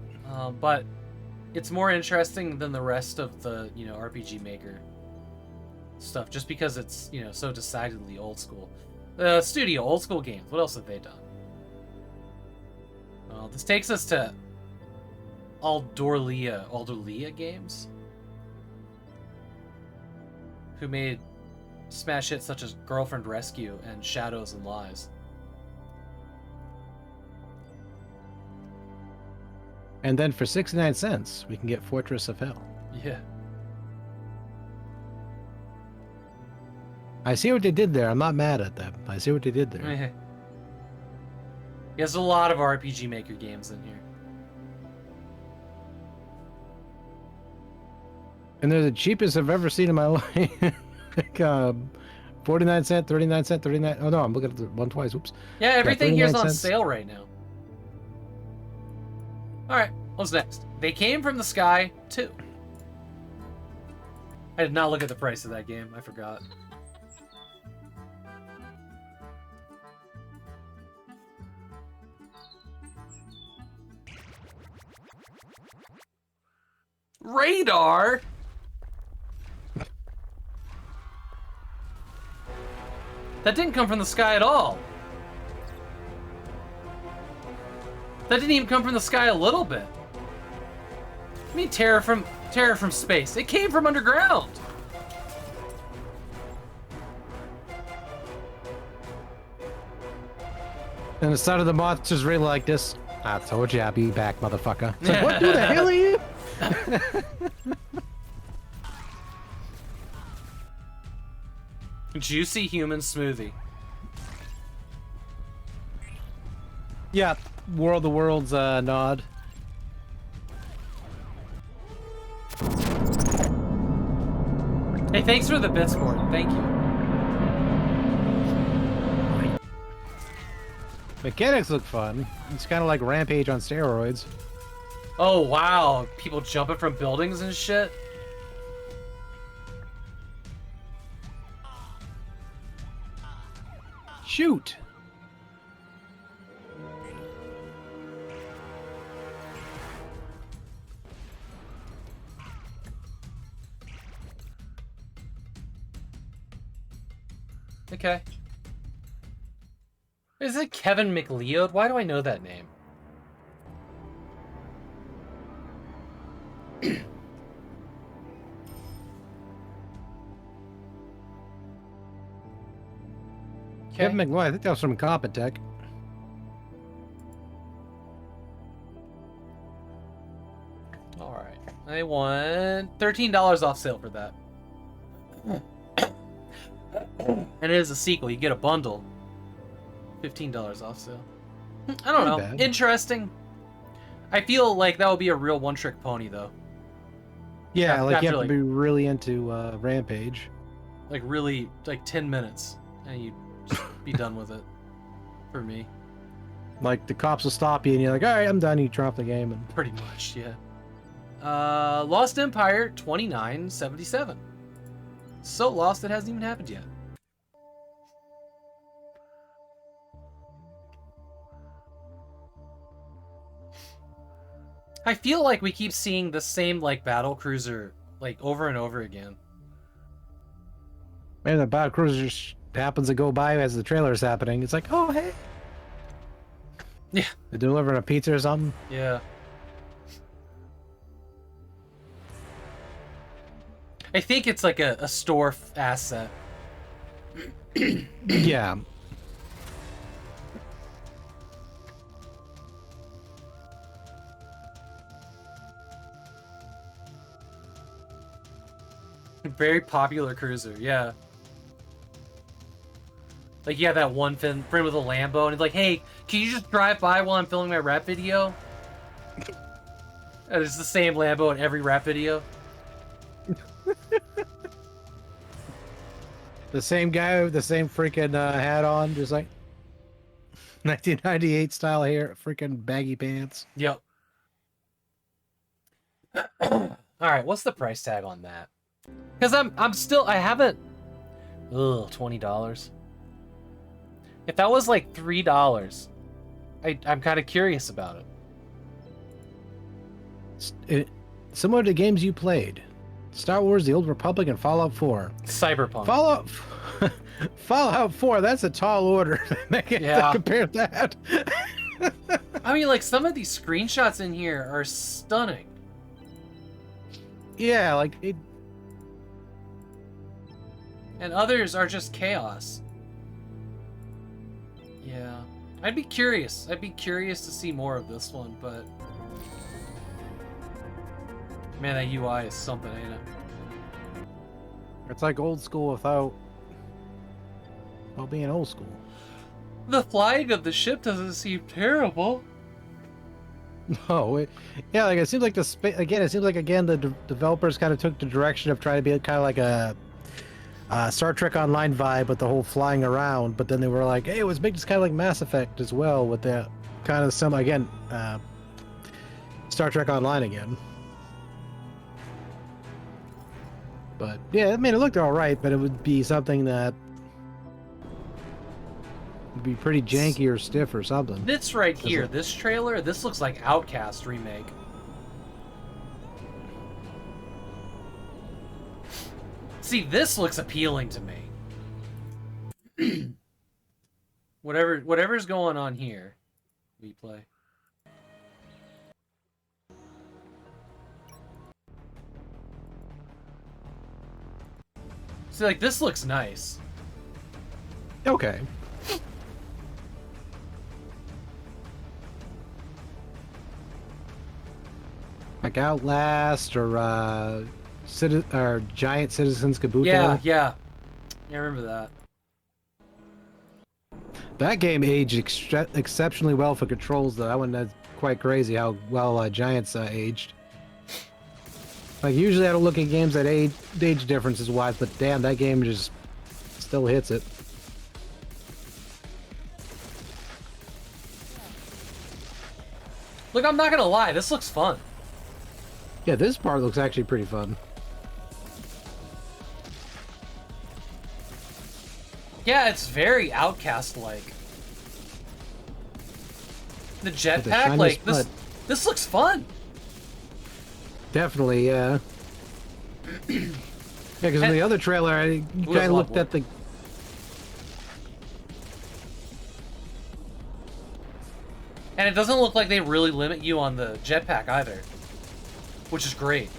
Speaker 2: But it's more interesting than the rest of the, RPG Maker stuff, just because it's, so decidedly old school. The studio, old school games. What else have they done? Well, this takes us to Aldolia Games, who made smash hits such as Girlfriend Rescue and Shadows and Lies.
Speaker 3: And then for 69 cents, we can get Fortress of Hell.
Speaker 2: Yeah.
Speaker 3: I see what they did there. I'm not mad at them. I see what they did there.
Speaker 2: There's a lot of RPG Maker games in here.
Speaker 3: And they're the cheapest I've ever seen in my life. Like, 49 cent, 39 cent, 39. Oh no, I'm looking at the one twice. Oops.
Speaker 2: Yeah, everything here's on
Speaker 3: 39 cents.
Speaker 2: sale right now. Alright, what's next? They Came from the Sky 2. I did not look at the price of that game. I forgot. Radar? That didn't come from the sky at all. That didn't even come from the sky a little bit. I mean, terror from space. It came from underground.
Speaker 3: And the son of the monster's really like this. I told you I'd be back, motherfucker. It's like, what the hell are you?
Speaker 2: Juicy human smoothie.
Speaker 3: Yeah, World of Worlds nod.
Speaker 2: Hey, thanks for the bits, Gordon. Thank you.
Speaker 3: Mechanics look fun. It's kind of like Rampage on steroids.
Speaker 2: Oh, wow. People jumping from buildings and shit?
Speaker 3: Shoot!
Speaker 2: Okay. Is it Kevin McLeod? Why do I know that name?
Speaker 3: Kevin McLeod, I think that was from Competech.
Speaker 2: Alright. I want $13 off sale for that. And it is a sequel. You get a bundle. $15 off sale. I don't know.
Speaker 3: Not bad.
Speaker 2: Interesting. I feel like that would be a real one-trick pony, though.
Speaker 3: Yeah, like you
Speaker 2: After,
Speaker 3: have to be really into Rampage.
Speaker 2: Like, really, like 10 minutes. And you'd just be done with it. For me.
Speaker 3: Like the cops will stop you and you're like, all right, I'm done. You turn off the game. And
Speaker 2: Pretty much, yeah. Lost Empire 2977. So lost it hasn't even happened yet. I feel like we keep seeing the same like battle cruiser like over and over again.
Speaker 3: man, the battle cruiser just happens to go by as the trailer is happening. It's like, oh hey.
Speaker 2: Yeah.
Speaker 3: They're delivering a pizza or something.
Speaker 2: Yeah. I think it's like a store asset.
Speaker 3: Yeah.
Speaker 2: Very popular cruiser, yeah. Like, you have that one friend with a Lambo, and he's like, hey, can you just drive by while I'm filming my rap video? And it's the same Lambo in every rap video.
Speaker 3: The same guy with the same freaking hat on, just like 1998 style hair, freaking baggy pants.
Speaker 2: Yep. Alright, what's the price tag on that? Because I haven't... Ugh, $20. If that was like $3, I'm kind of curious about it.
Speaker 3: Similar to games you played. Star Wars, The Old Republic, and Fallout 4.
Speaker 2: Cyberpunk.
Speaker 3: Fallout 4, that's a tall order.
Speaker 2: Yeah.
Speaker 3: Compare that.
Speaker 2: I mean, like, some of these screenshots in here are stunning.
Speaker 3: Yeah, like it.
Speaker 2: And others are just chaos. Yeah. I'd be curious. I'd be curious to see more of this one, but... Man, that UI is something, ain't it?
Speaker 3: It's like old school without being old school.
Speaker 2: The flying of the ship doesn't seem terrible.
Speaker 3: No, yeah, like it seems like it seems like the developers kind of took the direction of trying to be kind of like a Star Trek Online vibe with the whole flying around, but then they were like, hey, let's make this kind of like Mass Effect as well with that kind of some Star Trek Online again. But yeah, I mean, it looked all right, but it would be something that would be pretty janky or stiff or something.
Speaker 2: This right here, this trailer, this looks like Outcast remake. See, this looks appealing to me. Whatever's going on here, we play. See, like, this looks nice.
Speaker 3: Okay. Like Outlast or Giant Citizens Kabuto.
Speaker 2: Yeah. I remember that.
Speaker 3: That game aged exceptionally well for controls, though. That one is quite crazy how well Giants aged. Like, usually I don't look at games that age differences wise, but damn, that game just still hits it.
Speaker 2: Look, I'm not gonna lie, this looks fun.
Speaker 3: Yeah, this part looks actually pretty fun.
Speaker 2: Yeah, it's very Outcast-like. The jetpack, like, this looks fun.
Speaker 3: Definitely, yeah. Yeah, because in the other trailer, you kind of looked at the...
Speaker 2: And it doesn't look like they really limit you on the jetpack either. Which is great.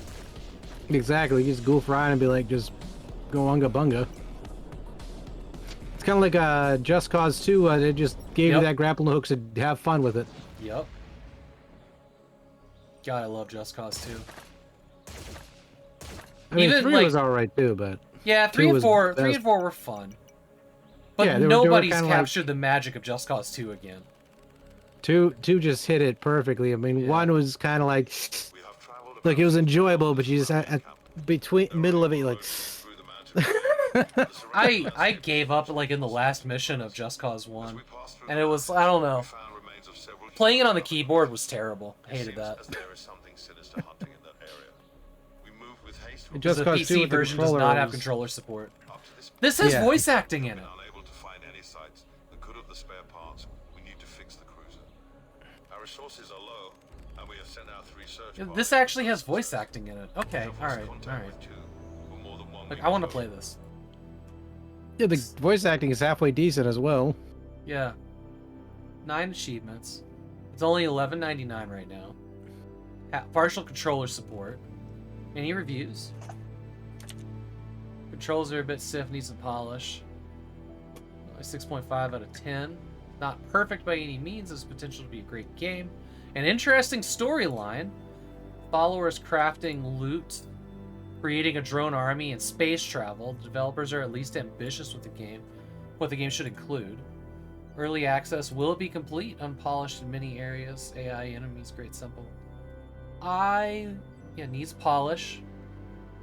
Speaker 3: Exactly, you just goof around and be like, just go unga bunga. It's kind of like Just Cause 2, they just gave you that grappling hook to have fun with it.
Speaker 2: Yep. God, I love Just Cause 2.
Speaker 3: I mean, even 3 was alright too, but...
Speaker 2: Yeah, 3 and 4 were fun. But yeah, nobody's captured the magic of Just Cause 2 again.
Speaker 3: 2 just hit it perfectly. I mean, 1 was kind of like... Look, it was enjoyable, but you just at middle of it, you're like...
Speaker 2: I gave up like in the last mission of Just Cause 1. And it was, I don't know. Playing it on the keyboard was terrible. I hated that.
Speaker 3: Just
Speaker 2: the
Speaker 3: Cause
Speaker 2: PC
Speaker 3: 2
Speaker 2: version does not have controller support. This has voice acting in it. This actually has voice acting in it. Okay, alright. Like, I want to play this.
Speaker 3: Yeah, the voice acting is halfway decent as well.
Speaker 2: Yeah. 9 achievements. It's only $11.99 right now. Partial controller support. Any reviews? Controls are a bit stiff, need some polish. 6.5 out of 10. Not perfect by any means, has potential to be a great game. An interesting storyline. Followers crafting loot, creating a drone army, and space travel. The developers are at least ambitious with the game, what the game should include. Early access will be complete, unpolished in many areas. AI enemies, great simple. Needs polish.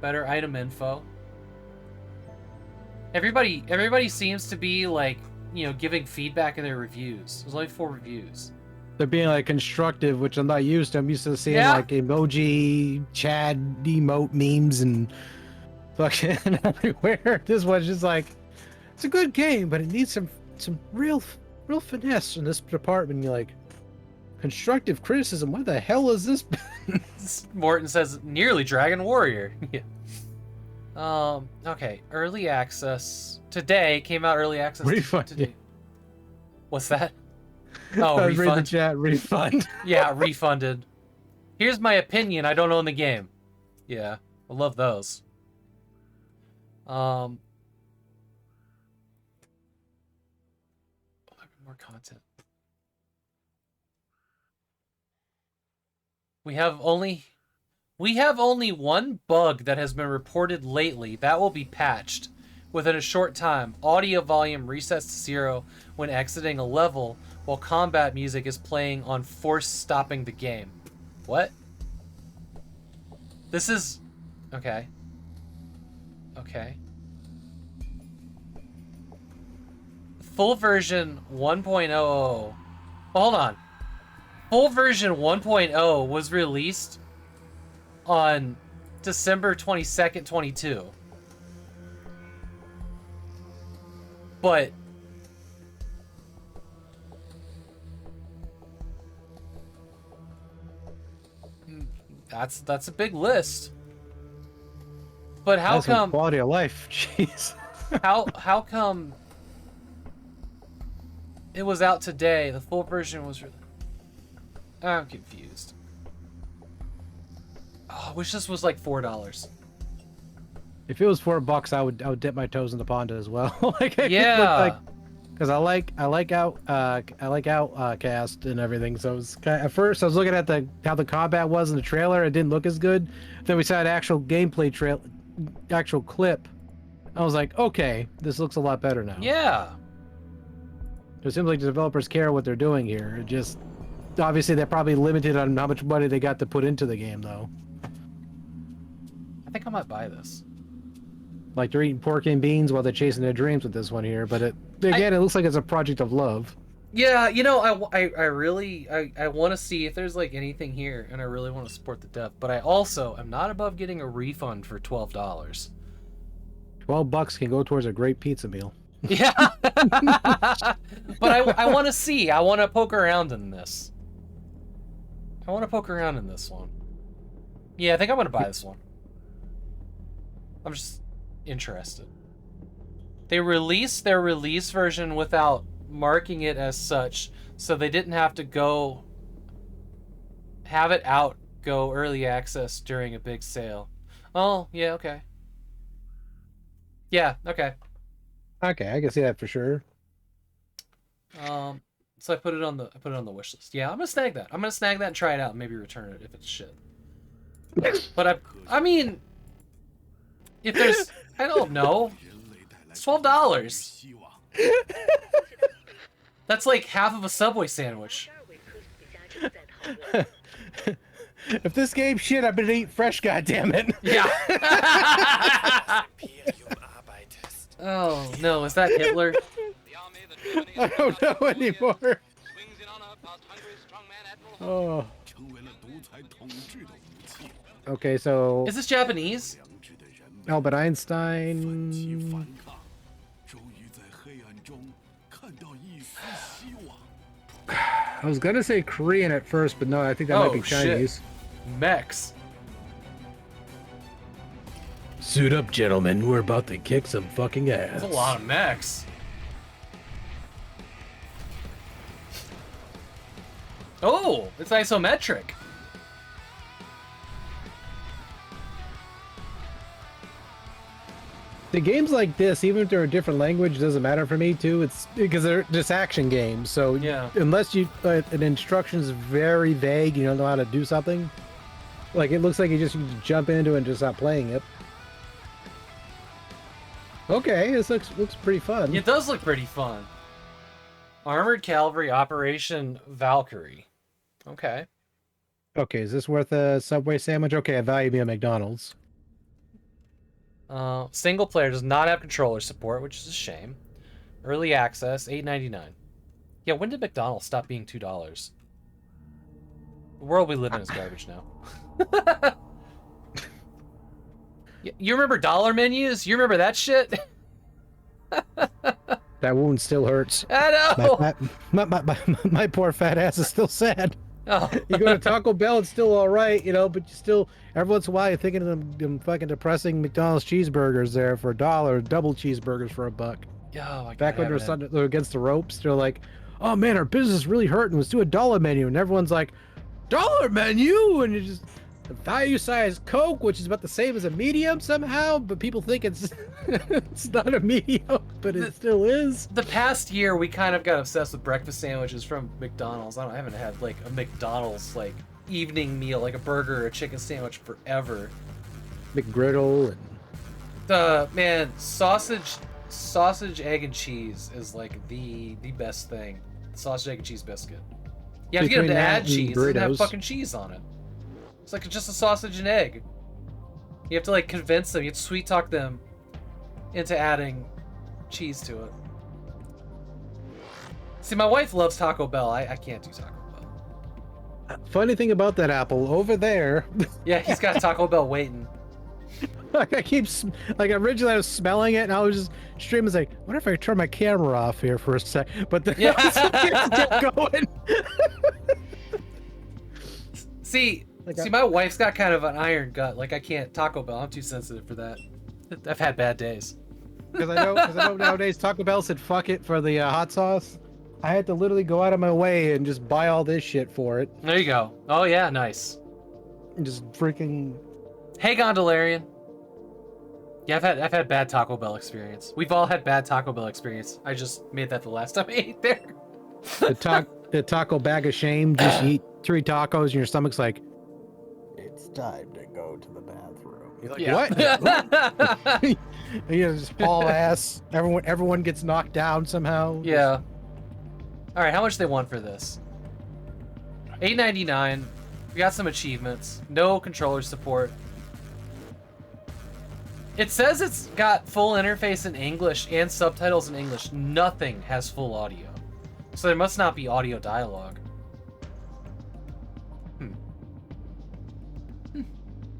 Speaker 2: Better item info. Everybody seems to be like, giving feedback in their reviews. There's only 4 reviews.
Speaker 3: They're being like constructive, which I'm not used to. I'm used to seeing like emoji, Chad, emote memes, and fucking everywhere. This one's just like, it's a good game, but it needs some real finesse in this department. You're like, constructive criticism. What the hell is this?
Speaker 2: Morton says nearly Dragon Warrior. Yeah. Okay. Early access today came out. Early access
Speaker 3: refund.
Speaker 2: Today. What's that? Oh,
Speaker 3: I was reading the
Speaker 2: refund.
Speaker 3: chat. Refund.
Speaker 2: Yeah, refunded. Here's my opinion. I don't own the game. Yeah, I love those. More content. We have only one bug that has been reported lately. That will be patched within a short time. Audio volume resets to 0 when exiting a level, while combat music is playing on force stopping the game. What? This is... Okay. Okay. Full version 1.00. Hold on. Full version 1.0 was released on December 22nd, 22. But that's a big list. But how
Speaker 3: That's some
Speaker 2: come
Speaker 3: quality of life? Jeez.
Speaker 2: how come it was out today? The full version was. I'm confused. Oh, I wish this was like $4.
Speaker 3: If it was $4, I would dip my toes in the pond as well.
Speaker 2: Yeah.
Speaker 3: Because I like Outcast and everything. So it was at first I was looking at how the combat was in the trailer. It didn't look as good. Then we saw an actual gameplay actual clip. I was like, okay, this looks a lot better now.
Speaker 2: Yeah.
Speaker 3: It seems like the developers care what they're doing here. It just obviously they're probably limited on how much money they got to put into the game, though.
Speaker 2: I think I might buy this.
Speaker 3: Like they're eating pork and beans while they're chasing their dreams with this one here, but it looks like it's a project of love.
Speaker 2: Yeah, I really want to see if there's like anything here, and I really want to support the dev. But I also am not above getting a refund for $12.
Speaker 3: $12 can go towards a great pizza meal.
Speaker 2: Yeah, but I want to see. I want to poke around in this. I want to poke around in this one. Yeah, I think I'm gonna buy this one. I'm just interested. They released their release version without marking it as such, so they didn't have to go early access during a big sale. Oh, yeah, okay. Yeah, okay.
Speaker 3: Okay, I can see that for sure.
Speaker 2: So I put it on the wish list. Yeah, I'm gonna snag that. I'm gonna snag that and try it out and maybe return it if it's shit. But I mean, if there's, I don't know, it's $12. That's like half of a Subway sandwich.
Speaker 3: If this game's shit, I better eat fresh, goddammit.
Speaker 2: Yeah. Oh no, is that Hitler?
Speaker 3: I don't know anymore. Oh. Okay, so
Speaker 2: is this Japanese?
Speaker 3: Albert Einstein. I was gonna say Korean at first, but no, I think that might be Chinese.
Speaker 2: Shit. Mechs.
Speaker 3: Suit up, gentlemen. We're about to kick some fucking ass.
Speaker 2: That's a lot of mechs. Oh, it's isometric.
Speaker 3: The games like this, even if they're a different language, doesn't matter for me too. It's because they're just action games. So
Speaker 2: Yeah.
Speaker 3: unless you an instruction is very vague, you don't know how to do something. Like it looks like you just jump into it and just stop playing it. Okay, this looks pretty fun.
Speaker 2: It does look pretty fun. Armored Cavalry Operation Valkyrie. Okay.
Speaker 3: Okay, is this worth a Subway sandwich? Okay, I value me a McDonald's.
Speaker 2: Single player does not have controller support, which is a shame. Early access, $8.99. Yeah, when did McDonald's stop being $2? The world we live in is garbage now. You remember dollar menus? You remember that shit?
Speaker 3: That wound still hurts.
Speaker 2: I know!
Speaker 3: My poor fat ass is still sad.
Speaker 2: Oh.
Speaker 3: You go to Taco Bell, it's still all right, you know, but you still, every once in a while, you're thinking of them fucking depressing McDonald's cheeseburgers there for $1, double cheeseburgers for $1.
Speaker 2: Oh, my God.
Speaker 3: Back when they're against the ropes, they're like, oh man, our business is really hurting. Let's do a $1 menu. And everyone's like, $1 menu? And you just, the value size Coke, which is about the same as a medium somehow, but people think it's it's not a medium, but it still is.
Speaker 2: The past year, we kind of got obsessed with breakfast sandwiches from McDonald's. I haven't had like a McDonald's like evening meal, like a burger or a chicken sandwich forever.
Speaker 3: McGriddle and
Speaker 2: man, sausage, egg, and cheese is like the best thing. Sausage, egg, and cheese biscuit. You have to get them to add cheese. It doesn't have fucking cheese on it. It's like just a sausage and egg. You have to like convince them. You have to sweet talk them into adding cheese to it. See, my wife loves Taco Bell. I can't do Taco Bell.
Speaker 3: Funny thing about that apple over there.
Speaker 2: Yeah, he's got Taco Bell waiting.
Speaker 3: Like originally I was smelling it and I was just streaming like, what if I turn my camera off here for a sec? But then I was still going.
Speaker 2: See, my wife's got kind of an iron gut. Like I can't Taco Bell. I'm too sensitive for that. I've had bad days.
Speaker 3: Because I know nowadays Taco Bell said fuck it for the hot sauce. I had to literally go out of my way and just buy all this shit for it.
Speaker 2: There you go. Oh yeah, nice.
Speaker 3: Just freaking.
Speaker 2: Hey, Gondolarian. Yeah, I've had bad Taco Bell experience. We've all had bad Taco Bell experience. I just made that the last time I ate there.
Speaker 3: The taco bag of shame. Just eat 3 tacos and your stomach's like, it's time to go to the bathroom. You're like, what? You know, just haul ass. Everyone gets knocked down somehow.
Speaker 2: Yeah. All right, how much they want for this? $8.99. We got some achievements. No controller support. It says it's got full interface in English and subtitles in English. Nothing has full audio. So there must not be audio dialogue.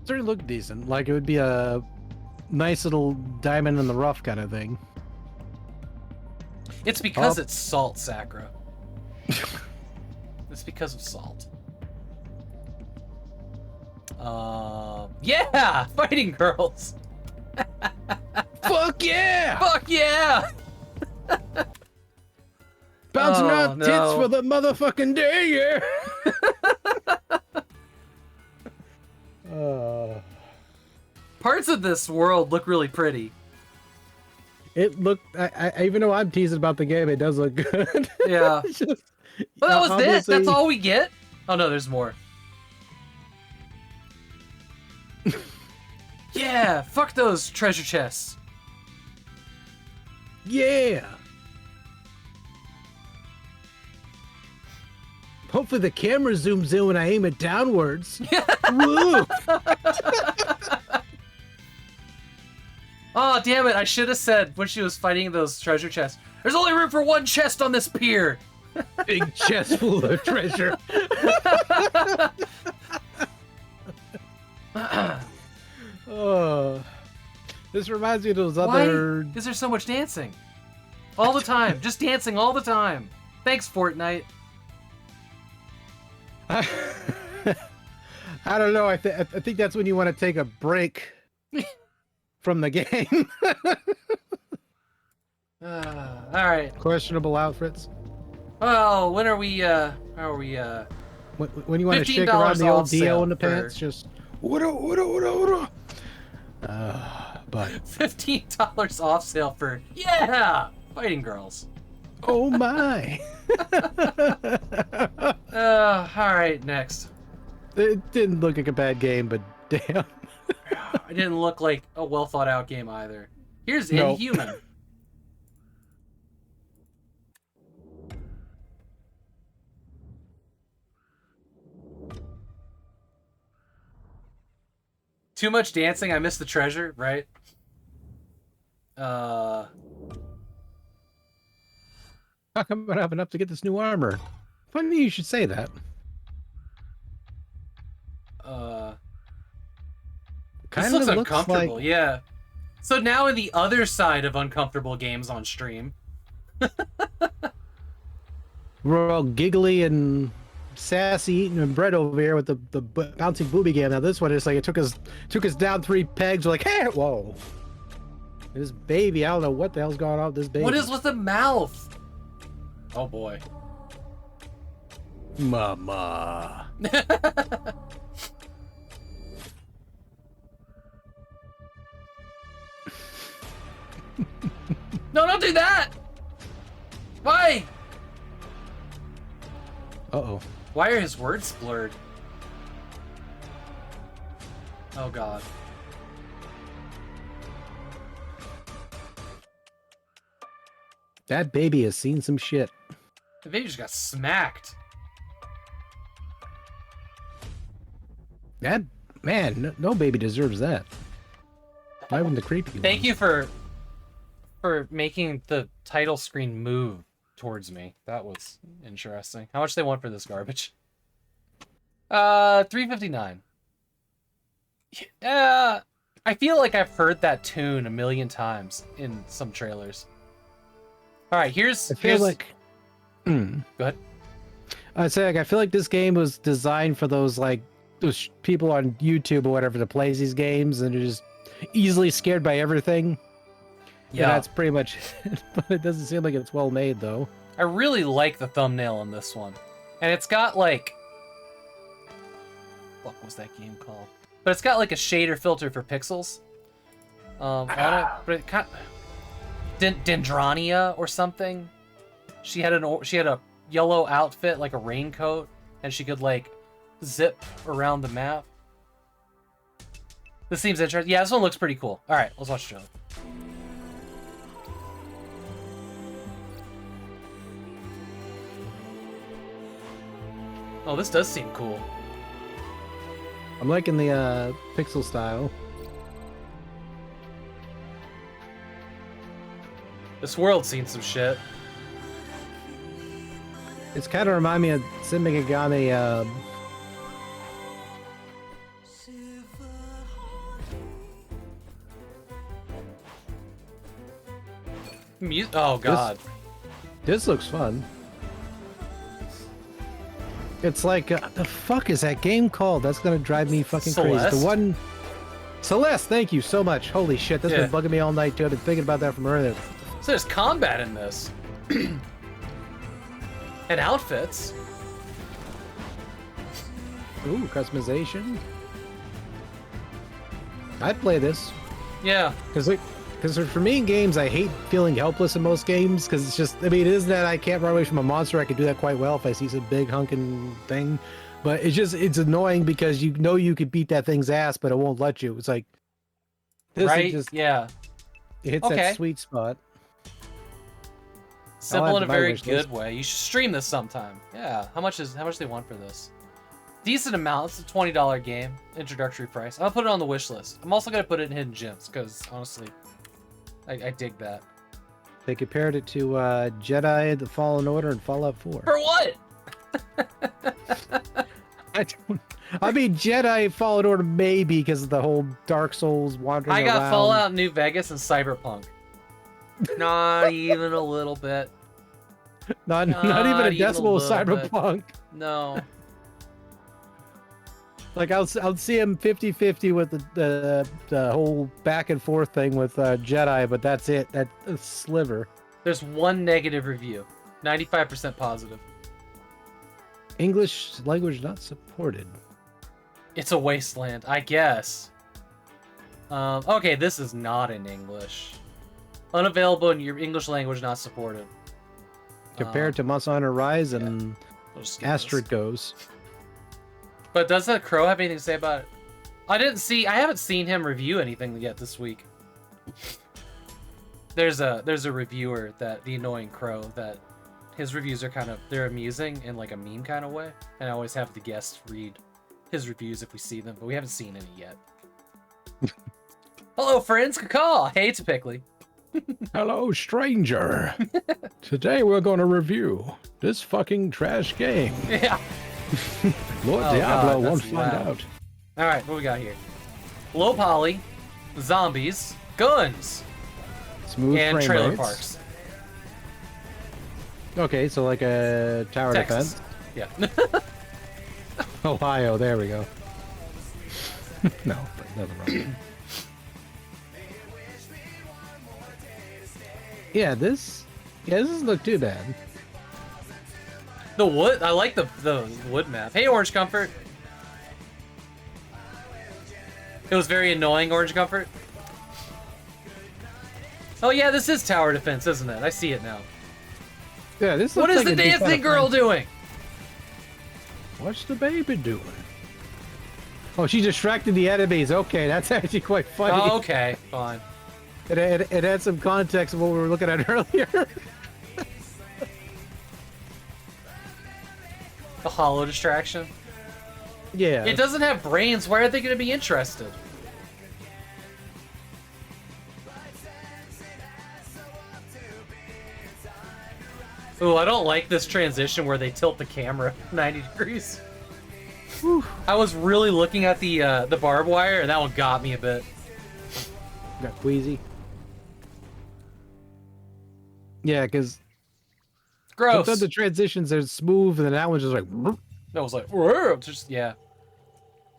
Speaker 3: Certainly look decent. Like it would be a nice little diamond in the rough kind of thing.
Speaker 2: It's because it's salt, Sakura. It's because of salt. Yeah! Fighting girls!
Speaker 3: Fuck yeah!
Speaker 2: Fuck yeah!
Speaker 3: Bouncing out tits for the motherfucking day, yeah!
Speaker 2: Parts of this world look really pretty.
Speaker 3: It looked, I even though I'm teasing about the game, it does look good.
Speaker 2: Yeah. Well, that was it. That's all we get. Oh no, there's more. Yeah, fuck those treasure chests.
Speaker 3: Yeah. Hopefully the camera zooms in when I aim it downwards. Woo!
Speaker 2: Oh, damn it. I should have said when she was fighting those treasure chests, there's only room for 1 chest on this pier.
Speaker 3: Big chest full of treasure. Oh, this reminds me of those other...
Speaker 2: Why is there so much dancing? All the time. Just dancing all the time. Thanks, Fortnite.
Speaker 3: I don't know. I think that's when you want to take a break from the game.
Speaker 2: All right.
Speaker 3: Questionable outfits.
Speaker 2: Oh, when are we?
Speaker 3: When you want to shake around the old deal in the pants, just but butt.
Speaker 2: $15 off sale for fighting girls.
Speaker 3: Oh my!
Speaker 2: All right, next.
Speaker 3: It didn't look like a bad game, but damn.
Speaker 2: It didn't look like a well thought out game either. Here's
Speaker 3: Nope.
Speaker 2: Inhuman. Too much dancing, I missed the treasure, right?
Speaker 3: How come I don't have enough to get this new armor? Funny you should say that.
Speaker 2: This looks uncomfortable, yeah. So now in the other side of uncomfortable games on stream.
Speaker 3: We're all giggly and sassy eating and bread over here with the bouncing booby game. Now this one is like it took us down 3 pegs. We're like, hey, whoa. This baby, I don't know what the hell's going on with this baby.
Speaker 2: What is with the mouth? Oh boy.
Speaker 3: Mama.
Speaker 2: No, don't do that! Why?
Speaker 3: Uh-oh.
Speaker 2: Why are his words blurred? Oh god.
Speaker 3: That baby has seen some shit.
Speaker 2: The baby just got smacked.
Speaker 3: That, man, no baby deserves that. Not even the creepy one.
Speaker 2: Thank you for making the title screen move towards me. That was interesting. How much they want for this garbage? $3.59. I feel like I've heard that tune a million times in some trailers. All right, here's.
Speaker 3: I feel like.
Speaker 2: Go ahead.
Speaker 3: I say like I feel like this game was designed for those people on YouTube or whatever that plays these games and are just easily scared by everything. Yeah, that's pretty much it. But it doesn't seem like it's well made though.
Speaker 2: I really like the thumbnail on this one, and it's got like, what was that game called? But it's got like a shader filter for pixels on it. But it kind of Dendronia or something. She had a yellow outfit, like a raincoat, and she could like zip around the map. This seems interesting. Yeah, this one looks pretty cool. All right, let's watch the trailer. Oh, this does seem cool.
Speaker 3: I'm liking the pixel style.
Speaker 2: This world's seen some shit.
Speaker 3: It's kind of remind me of Shin Megami.
Speaker 2: Oh god.
Speaker 3: This looks fun. It's like the fuck is that game called? That's gonna drive me fucking
Speaker 2: Celeste?
Speaker 3: crazy. The one Celeste, thank you so much. Holy shit, that's been bugging me all night too. I've been thinking about that from earlier.
Speaker 2: So there's combat in this. And outfits.
Speaker 3: Ooh, customization. I'd play this.
Speaker 2: Yeah.
Speaker 3: Because for me in games, I hate feeling helpless in most games. Because it's just, I mean, it isn't that I can't run away from a monster. I could do that quite well if I see some big hunking thing. But it's annoying because you know you could beat that thing's ass, but it won't let you. It's like, this
Speaker 2: right?
Speaker 3: just,
Speaker 2: yeah.
Speaker 3: It hits that sweet spot.
Speaker 2: Simple in a very good way. You should stream this sometime. Yeah. How much they want for this? Decent amount. It's a $20 game. Introductory price. I'll put it on the wish list. I'm also gonna put it in Hidden Gems because honestly, I dig that.
Speaker 3: They compared it to Jedi: The Fallen Order and Fallout 4.
Speaker 2: For what?
Speaker 3: I mean, Jedi Fallen Order maybe because of the whole Dark Souls wandering around.
Speaker 2: I got Fallout New Vegas and Cyberpunk. Not even a little bit.
Speaker 3: Not even a decimal of Cyberpunk.
Speaker 2: Bit. No.
Speaker 3: Like I'll see him 50-50 with the whole back and forth thing with Jedi, but that's it. That's a sliver.
Speaker 2: There's one negative review. 95% positive.
Speaker 3: English language not supported.
Speaker 2: It's a wasteland, I guess. Okay, this is not in English. Unavailable in your English language, not supported.
Speaker 3: Compared to Monster Hunter Rise and Astrid Goes.
Speaker 2: But does that Crow have anything to say about it? I haven't seen him review anything yet this week. There's a reviewer, the annoying Crow, that his reviews are they're amusing in like a meme kind of way, and I always have the guests read his reviews if we see them, but we haven't seen any yet. Hello, friends. Caw. Hey, it's Pickley.
Speaker 3: Hello, stranger. Today we're going to review this fucking trash game.
Speaker 2: Yeah.
Speaker 3: Lord Diablo won't find out.
Speaker 2: All right, what we got here? Low poly, zombies, guns,
Speaker 3: smooth
Speaker 2: and
Speaker 3: frame
Speaker 2: trailer
Speaker 3: rates.
Speaker 2: parks.
Speaker 3: Okay, so like a tower
Speaker 2: Texas.
Speaker 3: defense.
Speaker 2: Yeah.
Speaker 3: Ohio, there we go. No, but nothing wrong. Yeah, this doesn't look too bad.
Speaker 2: The wood, I like the wood map. Hey, Orange Comfort. It was very annoying, Orange Comfort. Oh yeah, this is tower defense, isn't it? I see it now.
Speaker 3: Yeah, this.
Speaker 2: What
Speaker 3: looks
Speaker 2: is
Speaker 3: like
Speaker 2: the
Speaker 3: it'd be
Speaker 2: dancing
Speaker 3: kinda
Speaker 2: girl
Speaker 3: fun.
Speaker 2: doing?
Speaker 3: What's the baby doing? Oh, she distracted the enemies. Okay, that's actually quite funny.
Speaker 2: Oh, okay, fine.
Speaker 3: It had some context of what we were looking at earlier.
Speaker 2: The hollow distraction.
Speaker 3: Yeah.
Speaker 2: It doesn't have brains. Why are they going to be interested? Ooh, I don't like this transition where they tilt the camera 90 degrees. Whew. I was really looking at the barbed wire, and that one got me a bit.
Speaker 3: Got queasy. Yeah, because
Speaker 2: gross.
Speaker 3: Sometimes the transitions are smooth, and then that one's just like.
Speaker 2: That was like, whoa, just yeah.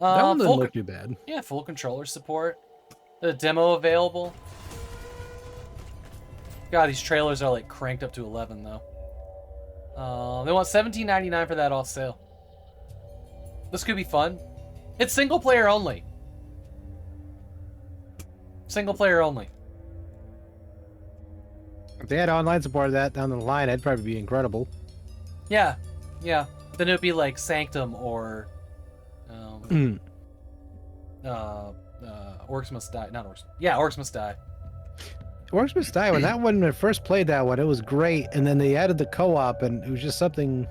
Speaker 3: That one doesn't
Speaker 2: full
Speaker 3: look too bad.
Speaker 2: Yeah, full controller support. The demo available. God, these trailers are like cranked up to 11 though. They want $17.99 for that off sale. This could be fun. It's single player only. Single player only.
Speaker 3: If they had online support of that down the line, that'd probably be incredible.
Speaker 2: Yeah, yeah. Then it would be like Sanctum or Orcs Must Die. Not Orcs. Yeah, Orcs Must Die.
Speaker 3: Orcs Must Die. When that one, when I first played that one, it was great, and then they added the co-op, and it was just something.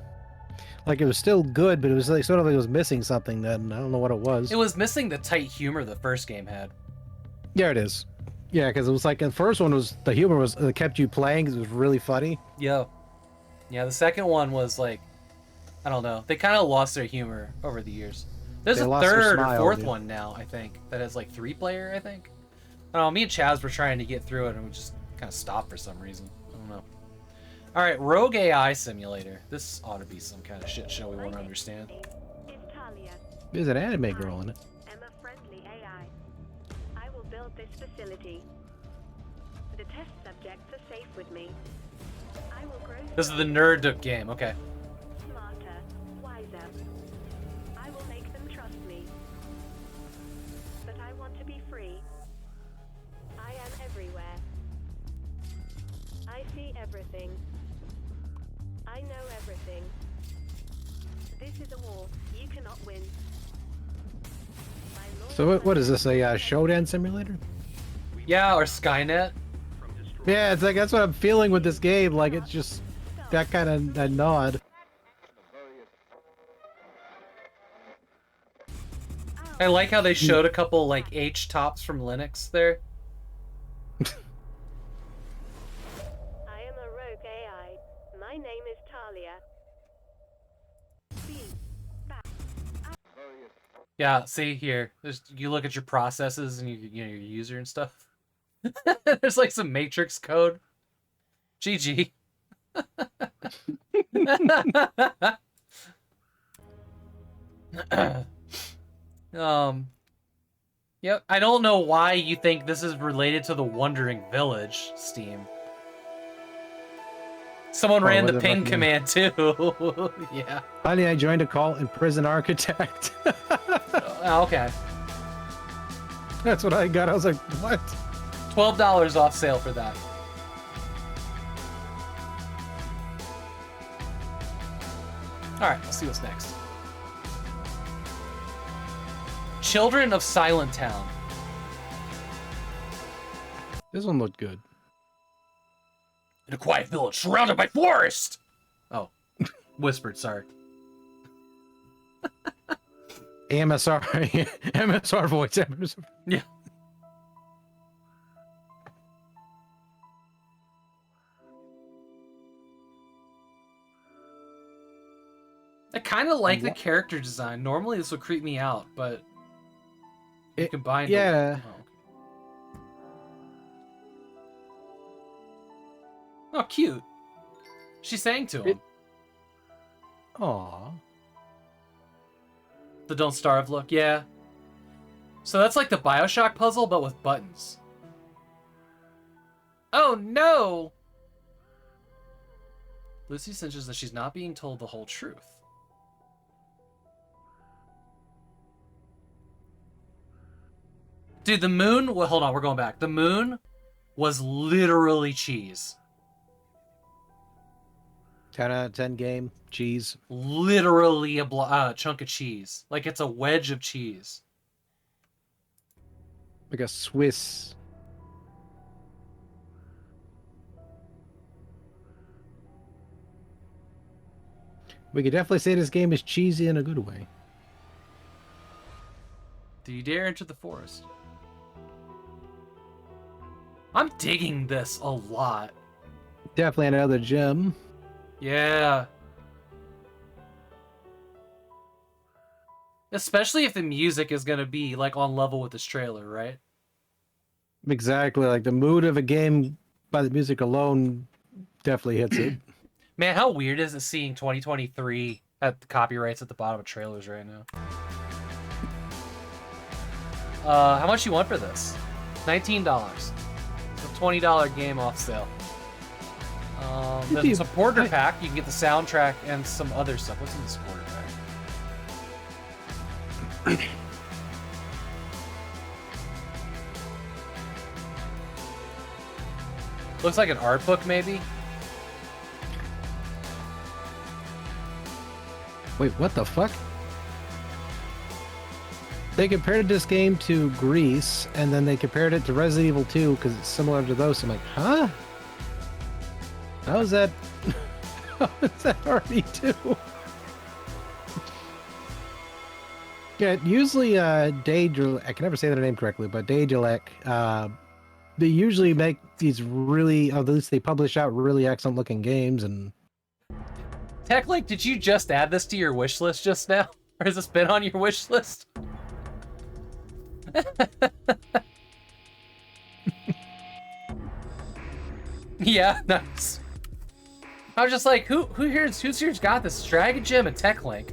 Speaker 3: Like it was still good, but it was like sort of like it was missing something. Then I don't know what it was.
Speaker 2: It was missing the tight humor the first game had.
Speaker 3: Yeah, it is. Yeah, because it was like the first one was the humor was kept you playing because it was really funny.
Speaker 2: Yeah, yeah. The second one was like, I don't know. They kind of lost their humor over the years. There's a third or fourth one now, I think, that has like 3-player. I think. I don't know. Me and Chaz were trying to get through it, and we just kind of stopped for some reason. I don't know. All right, Rogue AI Simulator. This ought to be some kind of shit show we won't understand.
Speaker 3: There's an anime girl in it.
Speaker 19: I'm a friendly AI. I will build this facility. The test subjects are safe with me. I will grow.
Speaker 2: This is the Nerd Duck game. Okay.
Speaker 19: Smarter, wiser. I will make them trust me. But I want to be free. I am everywhere. I see everything. I know everything. This is a war. You cannot win.
Speaker 3: So what is this? A showdown simulator?
Speaker 2: Yeah, or Skynet.
Speaker 3: Yeah, it's like that's what I'm feeling with this game. Like it's just that kind of a nod.
Speaker 2: I like how they showed a couple like H tops from Linux there.
Speaker 19: I am a rogue AI. My name is Talia.
Speaker 2: Yeah, see here. You look at your processes and your user and stuff. There's like some matrix code. GG. Yep. I don't know why you think this is related to the Wandering Village, Steam. Someone ran the ping command too. Yeah.
Speaker 3: Finally, I joined a call in Prison Architect.
Speaker 2: Oh, okay.
Speaker 3: That's what I got. I was like, what?
Speaker 2: $12 off sale for that. Alright, let's see what's next. Children of Silent Town.
Speaker 3: This one looked good.
Speaker 2: In a quiet village surrounded by forest! Oh. Whispered, sorry.
Speaker 3: MSR. MSR voice. MSR.
Speaker 2: Yeah. I kind of like the character design. Normally this would creep me out, but you combine
Speaker 3: yeah.
Speaker 2: Oh, cute. She sang to him.
Speaker 3: Aww.
Speaker 2: The Don't Starve look, yeah. So that's like the Bioshock puzzle, but with buttons. Oh no! Lucy cinches that she's not being told the whole truth. Dude, the moon... Well, hold on, we're going back. The moon was literally cheese.
Speaker 3: 10 out of 10 game. Cheese.
Speaker 2: Literally a chunk of cheese. Like it's a wedge of cheese.
Speaker 3: Like a Swiss. We could definitely say this game is cheesy in a good way.
Speaker 2: Do you dare enter the forest? I'm digging this a lot.
Speaker 3: Definitely another gem.
Speaker 2: Yeah. Especially if the music is going to be like on level with this trailer, right?
Speaker 3: Exactly. Like the mood of a game by the music alone definitely hits it.
Speaker 2: Man, how weird is it seeing 2023 at the copyrights at the bottom of trailers right now? How much you want for this? $19. It's a $20 game off sale. There's a supporter pack. You can get the soundtrack and some other stuff. What's in the supporter pack? Looks like an art book, maybe?
Speaker 3: Wait, what the fuck? They compared this game to Grease, and then they compared it to Resident Evil 2 because it's similar to those. I'm like, huh? How is that? How is that RE2? Yeah, usually Daedalus, I can never say that name correctly, but Daedalus, they usually make these really, at least they publish out really excellent looking games. And
Speaker 2: TechLink, did you just add this to your wish list just now? Or has this been on your wish list? Yeah, nice. I was just like, who's here's got this? Dragon Gem and TechLink.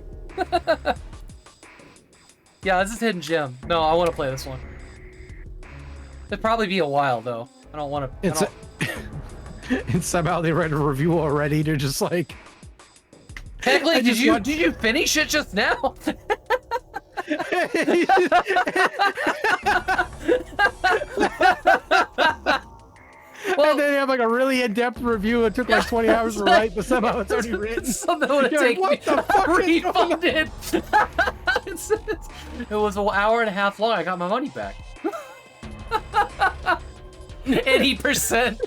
Speaker 2: Yeah, this is Hidden Gem. No, I want to play this one. It'd probably be a while though. I don't want to.
Speaker 3: And somehow they read a review already. They're just like,
Speaker 2: TechLink, did you finish it just now?
Speaker 3: Well, and then they have like a really in-depth review. It took like 20 hours to write, but somehow it's already written.
Speaker 2: Something would have taken me refunded. It was an hour and a half long. I got my money back. 80%.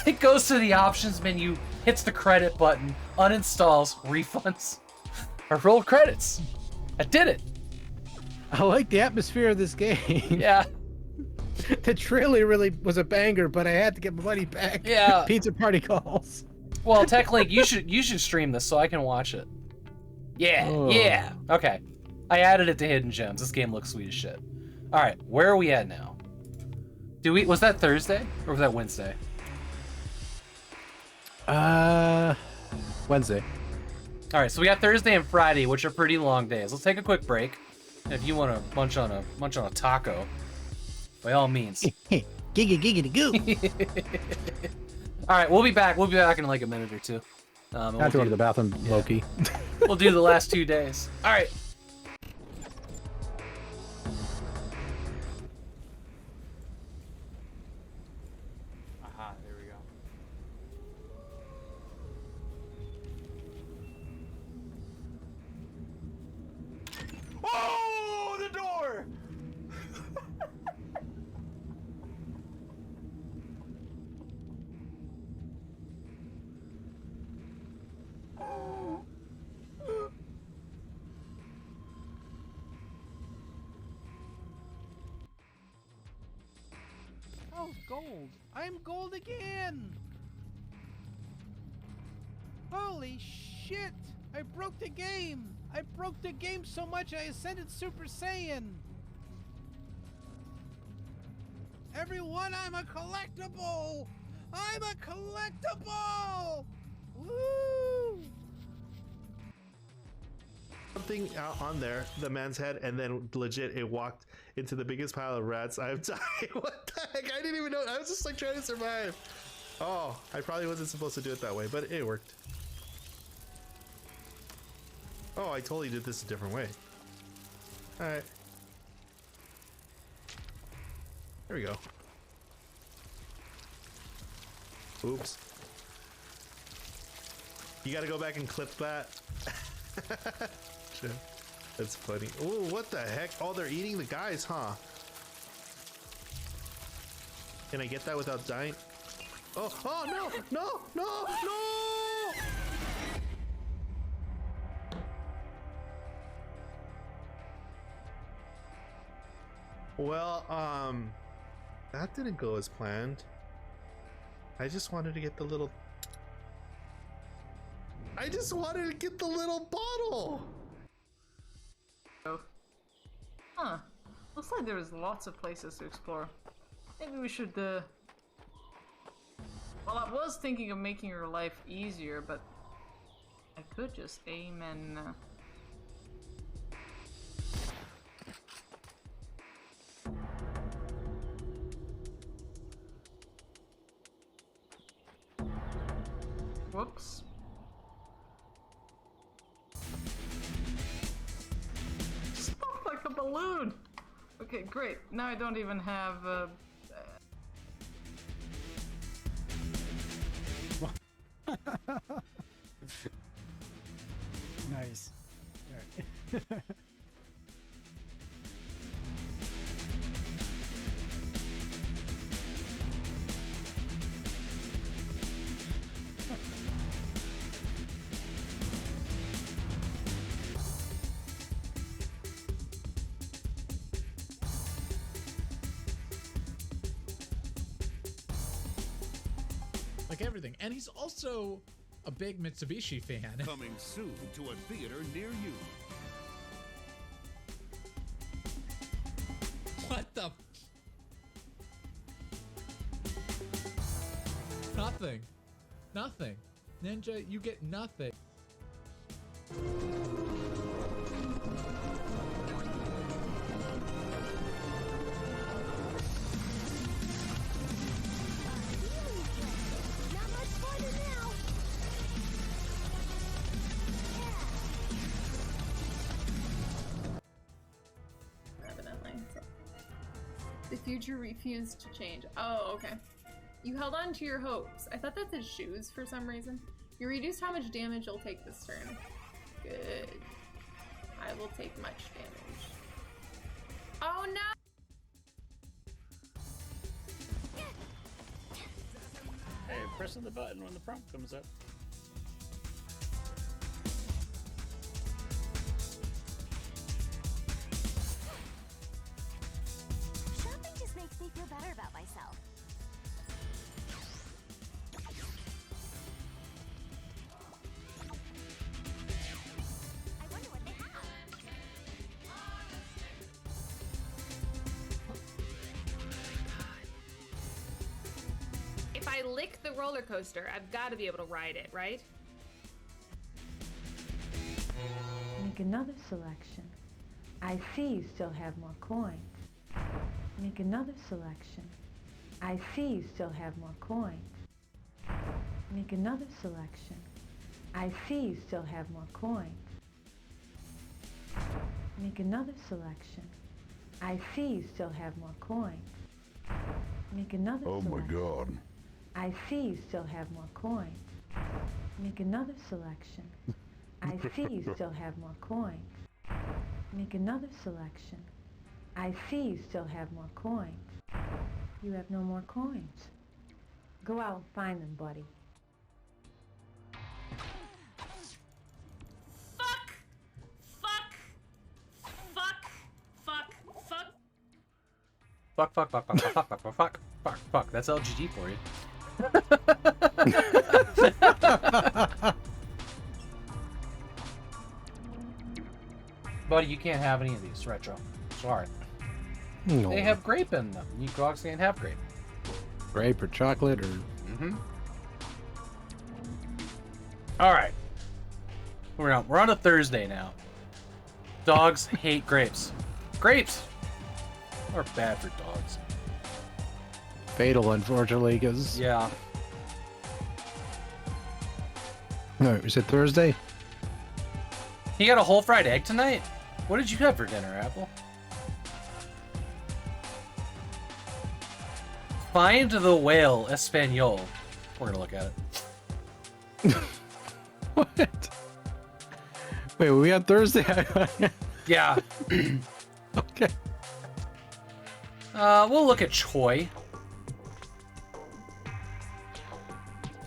Speaker 2: It goes to the options menu, hits the credit button, uninstalls, refunds, or roll credits. I did it.
Speaker 3: I like the atmosphere of this game.
Speaker 2: Yeah.
Speaker 3: The trailer really was a banger, but I had to get my money back.
Speaker 2: Yeah.
Speaker 3: Pizza party calls.
Speaker 2: Well, TechLink, you should stream this so I can watch it. Yeah, yeah. Okay. I added it to Hidden Gems. This game looks sweet as shit. All right, where are we at now? Was that Thursday or was that Wednesday?
Speaker 3: Wednesday.
Speaker 2: All right, so we got Thursday and Friday, which are pretty long days. Let's take a quick break. And if you want to munch on a taco, by all means.
Speaker 3: Giggity goo.
Speaker 2: All right, we'll be back. We'll be back in like a minute or two.
Speaker 3: I have to go to the bathroom, Loki.
Speaker 2: We'll do the last 2 days. All right.
Speaker 3: hell's gold? I'm gold again! Holy shit! I broke the game! I broke the game so much I ascended Super Saiyan! Everyone, I'm a collectible! I'm a collectible! Woo!
Speaker 20: Something out on there, the man's head, and then legit it walked into the biggest pile of rats. I'm dying. What the heck? I didn't even know. I was just like trying to survive. Oh, I probably wasn't supposed to do it that way, but it worked. Oh, I totally did this a different way. Alright. There we go. Oops. You gotta go back and clip that. That's funny. Oh, what the heck? Oh, they're eating the guys, huh? Can I get that without dying? Oh, oh no, no, no, no! Well, that didn't go as planned. I just wanted to get the little... I just wanted to get the little bottle!
Speaker 21: Huh. Looks like there's lots of places to explore. Maybe we should, Well, I was thinking of making your life easier, but... I could just aim and, Whoops. Stuff like a balloon! Okay, great. Now I don't even have,
Speaker 3: Nice. Alright.
Speaker 22: Like everything. And he's also a big Mitsubishi fan.
Speaker 23: Coming soon to a theater near you.
Speaker 22: What the? Nothing. Nothing. Ninja, you get nothing.
Speaker 24: Evidently. The future refused to change. Oh, okay. You held on to your hopes. I thought that said shoes for some reason. You reduced how much damage you'll take this turn. Good. I will take much damage. Oh no!
Speaker 25: Hey, pressing the button when the prompt comes up.
Speaker 26: Shopping just makes me feel better about myself. I wonder what they have.
Speaker 24: If I lick the roller coaster, I've got to be able to ride it, right?
Speaker 27: Make another selection. I see you still have more coins. Make another selection. I see you still have more coins. Make another selection. I see you still have more coins. Make another selection. I see you still have more coins. Make another selection.
Speaker 28: Oh my god.
Speaker 27: I see you still have more coins. Make another selection. I see you still have more coins. Make another selection. I see you still have more coins. You have no more coins. Go out and find them, buddy.
Speaker 24: Fuck! Fuck! Fuck! Fuck! Fuck!
Speaker 2: Fuck, fuck, fuck, fuck, fuck, fuck, fuck, fuck. Fuck, that's LGG for you. Buddy, you can't have any of these, Retro. Sorry.
Speaker 3: No.
Speaker 2: They have grape in them. You dogs can't have grape.
Speaker 3: Grape or chocolate or...
Speaker 2: Mm-hmm. Alright. We're on a Thursday now. Dogs hate grapes. Grapes are bad for dogs.
Speaker 3: Fatal, unfortunately, because...
Speaker 2: Yeah.
Speaker 3: Alright, we said Thursday?
Speaker 2: You got a whole fried egg tonight? What did you have for dinner, Apple? Find the whale Espanol. We're gonna look at it.
Speaker 3: What? Wait, were we on Thursday?
Speaker 2: Yeah.
Speaker 3: Okay.
Speaker 2: We'll look at Choi.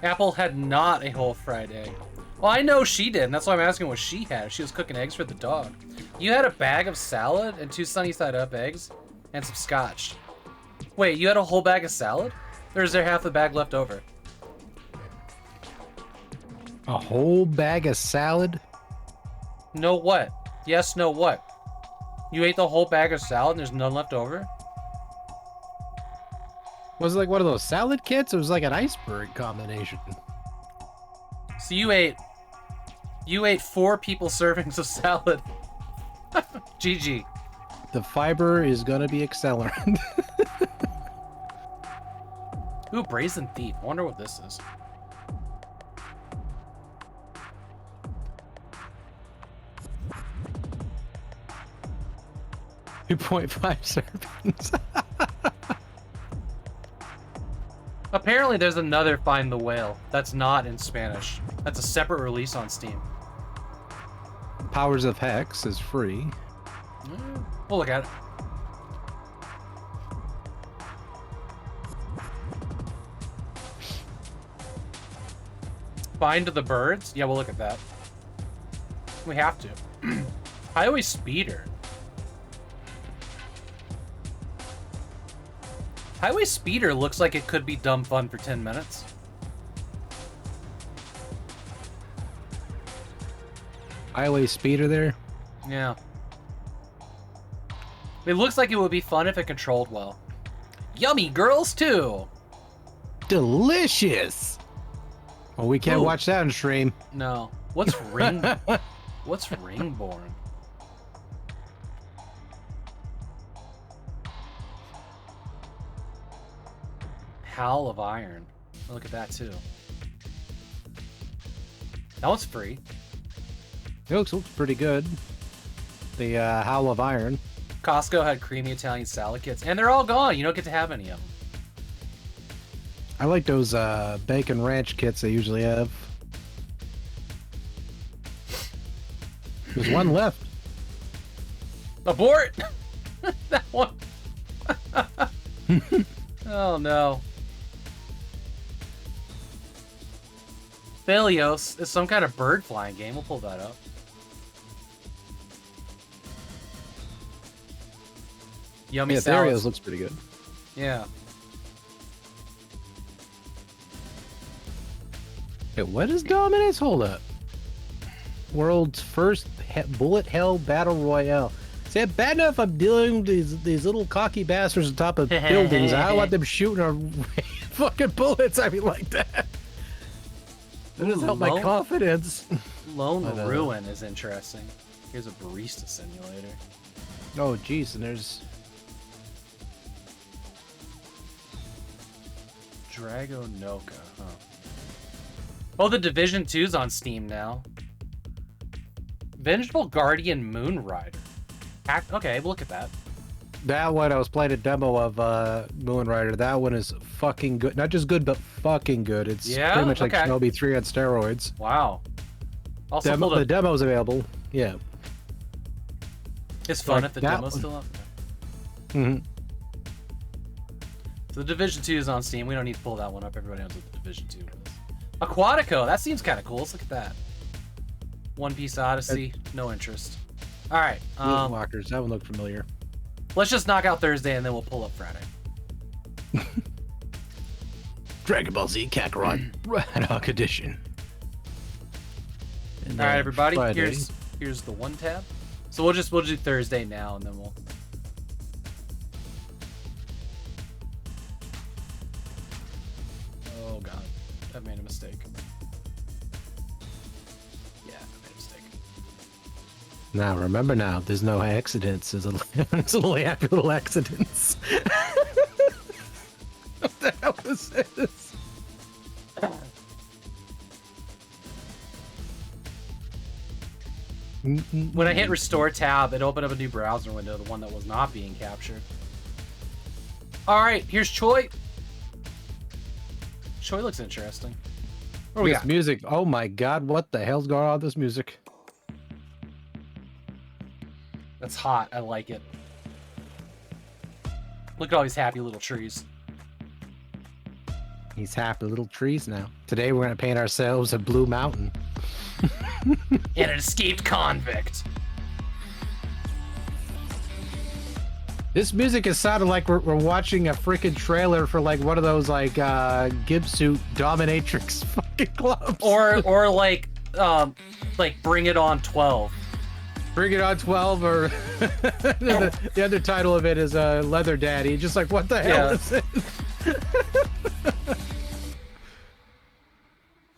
Speaker 2: Apple had not a whole fried egg. Well, I know she did, and that's why I'm asking what she had. She was cooking eggs for the dog. You had a bag of salad and 2 sunny side up eggs and some scotch. Wait, you had a whole bag of salad? Or is there half the bag left over?
Speaker 3: A whole bag of salad?
Speaker 2: No what? Yes, no what? You ate the whole bag of salad and there's none left over?
Speaker 3: Was it like one of those salad kits? It was like an iceberg combination.
Speaker 2: So you ate 4 people's servings of salad. GG.
Speaker 3: The fiber is gonna be accelerant.
Speaker 2: Ooh, Brazen Thief. I wonder what this is.
Speaker 3: 2.5 servings.
Speaker 2: Apparently there's another Find the Whale that's not in Spanish. That's a separate release on Steam.
Speaker 3: Powers of Hex is free.
Speaker 2: We'll look at it. Bind to the Birds? Yeah, we'll look at that. We have to. Highway Speeder. Highway Speeder looks like it could be dumb fun for 10 minutes.
Speaker 3: Highway Speeder there?
Speaker 2: Yeah. It looks like it would be fun if it controlled well. Yummy Girls 2!
Speaker 3: Delicious! Well, we can't watch that on stream.
Speaker 2: No. What's Ring? What's Ringborn? Howl of Iron. Oh, look at that too. That one's free.
Speaker 3: It looks pretty good. The Howl of Iron.
Speaker 2: Costco had creamy Italian salad kits, and they're all gone. You don't get to have any of them.
Speaker 3: I like those bacon ranch kits they usually have. There's one left.
Speaker 2: Abort! That one. Oh no. Phalios is some kind of bird flying game. We'll pull that up. Yummy
Speaker 3: Therios
Speaker 2: salads.
Speaker 3: looks pretty good.
Speaker 2: Yeah.
Speaker 3: Hey, what is Dominus? Hold up. World's first bullet hell battle royale. Is that bad enough I'm dealing with these little cocky bastards on top of buildings? I don't want them shooting our fucking bullets. I mean, like that. That doesn't help my confidence.
Speaker 2: Lone Ruin is interesting. Here's a barista simulator.
Speaker 3: Oh, jeez, and there's...
Speaker 2: Dragonoka, huh. Oh, the Division 2's on Steam now. Vengeful Guardian Moonrider. Okay, we'll look at that.
Speaker 3: That one, I was playing a demo of Moonrider. That one is fucking good. Not just good, but fucking good. It's pretty much like Shinobi 3 on steroids.
Speaker 2: Wow. Also
Speaker 3: the demo's available. Yeah.
Speaker 2: It's fun if the demo's still up.
Speaker 3: Mm-hmm.
Speaker 2: So the Division 2 is on Steam. We don't need to pull that one up. Everybody knows what the Division 2 is. Aquatico. That seems kind of cool. Let's look at that. One Piece Odyssey. No interest. All right.
Speaker 3: Walkers. That one looked familiar.
Speaker 2: Let's just knock out Thursday and then we'll pull up Friday.
Speaker 3: Dragon Ball Z Kakarot Haddock Edition.
Speaker 2: All right, everybody.
Speaker 3: Friday.
Speaker 2: Here's the one tab. So we'll do Thursday now, and then we'll. Oh God, I've made a mistake. Yeah, I made a mistake.
Speaker 3: Now remember, there's no accidents. There's only happy little accidents. What the hell is this?
Speaker 2: When I hit Restore tab, it opened up a new browser window, the one that was not being captured. All right, here's Choi. Choi looks interesting. What do we
Speaker 3: This
Speaker 2: got?
Speaker 3: music. Oh my God! What the hell's going on with this music?
Speaker 2: That's hot. I like it. Look at all these happy little trees.
Speaker 3: These happy little trees now. Today we're gonna paint ourselves a blue mountain.
Speaker 2: And an escaped convict.
Speaker 3: This music is sounding like we're watching a freaking trailer for like one of those like Gibsuit dominatrix fucking clubs.
Speaker 2: Or like Bring It On 12.
Speaker 3: Bring It On 12, or the other title of it is Leather Daddy. Just like, what the hell is this?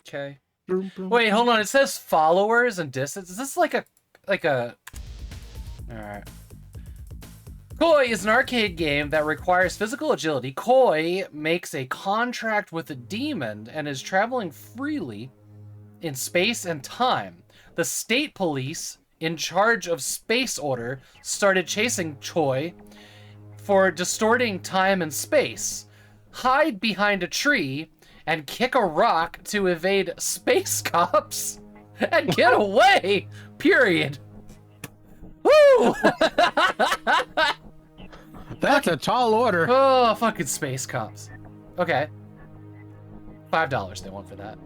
Speaker 2: Okay. Wait, hold on. It says followers and distance. Is this like a Alright. Koi is an arcade game that requires physical agility. Koi makes a contract with a demon and is traveling freely in space and time. The state police in charge of Space Order started chasing Choi for distorting time and space. Hide behind a tree and kick a rock to evade space cops and get away. Period. Woo!
Speaker 3: That's a tall order.
Speaker 2: Oh, fucking space cops. Okay. $5 they want for that.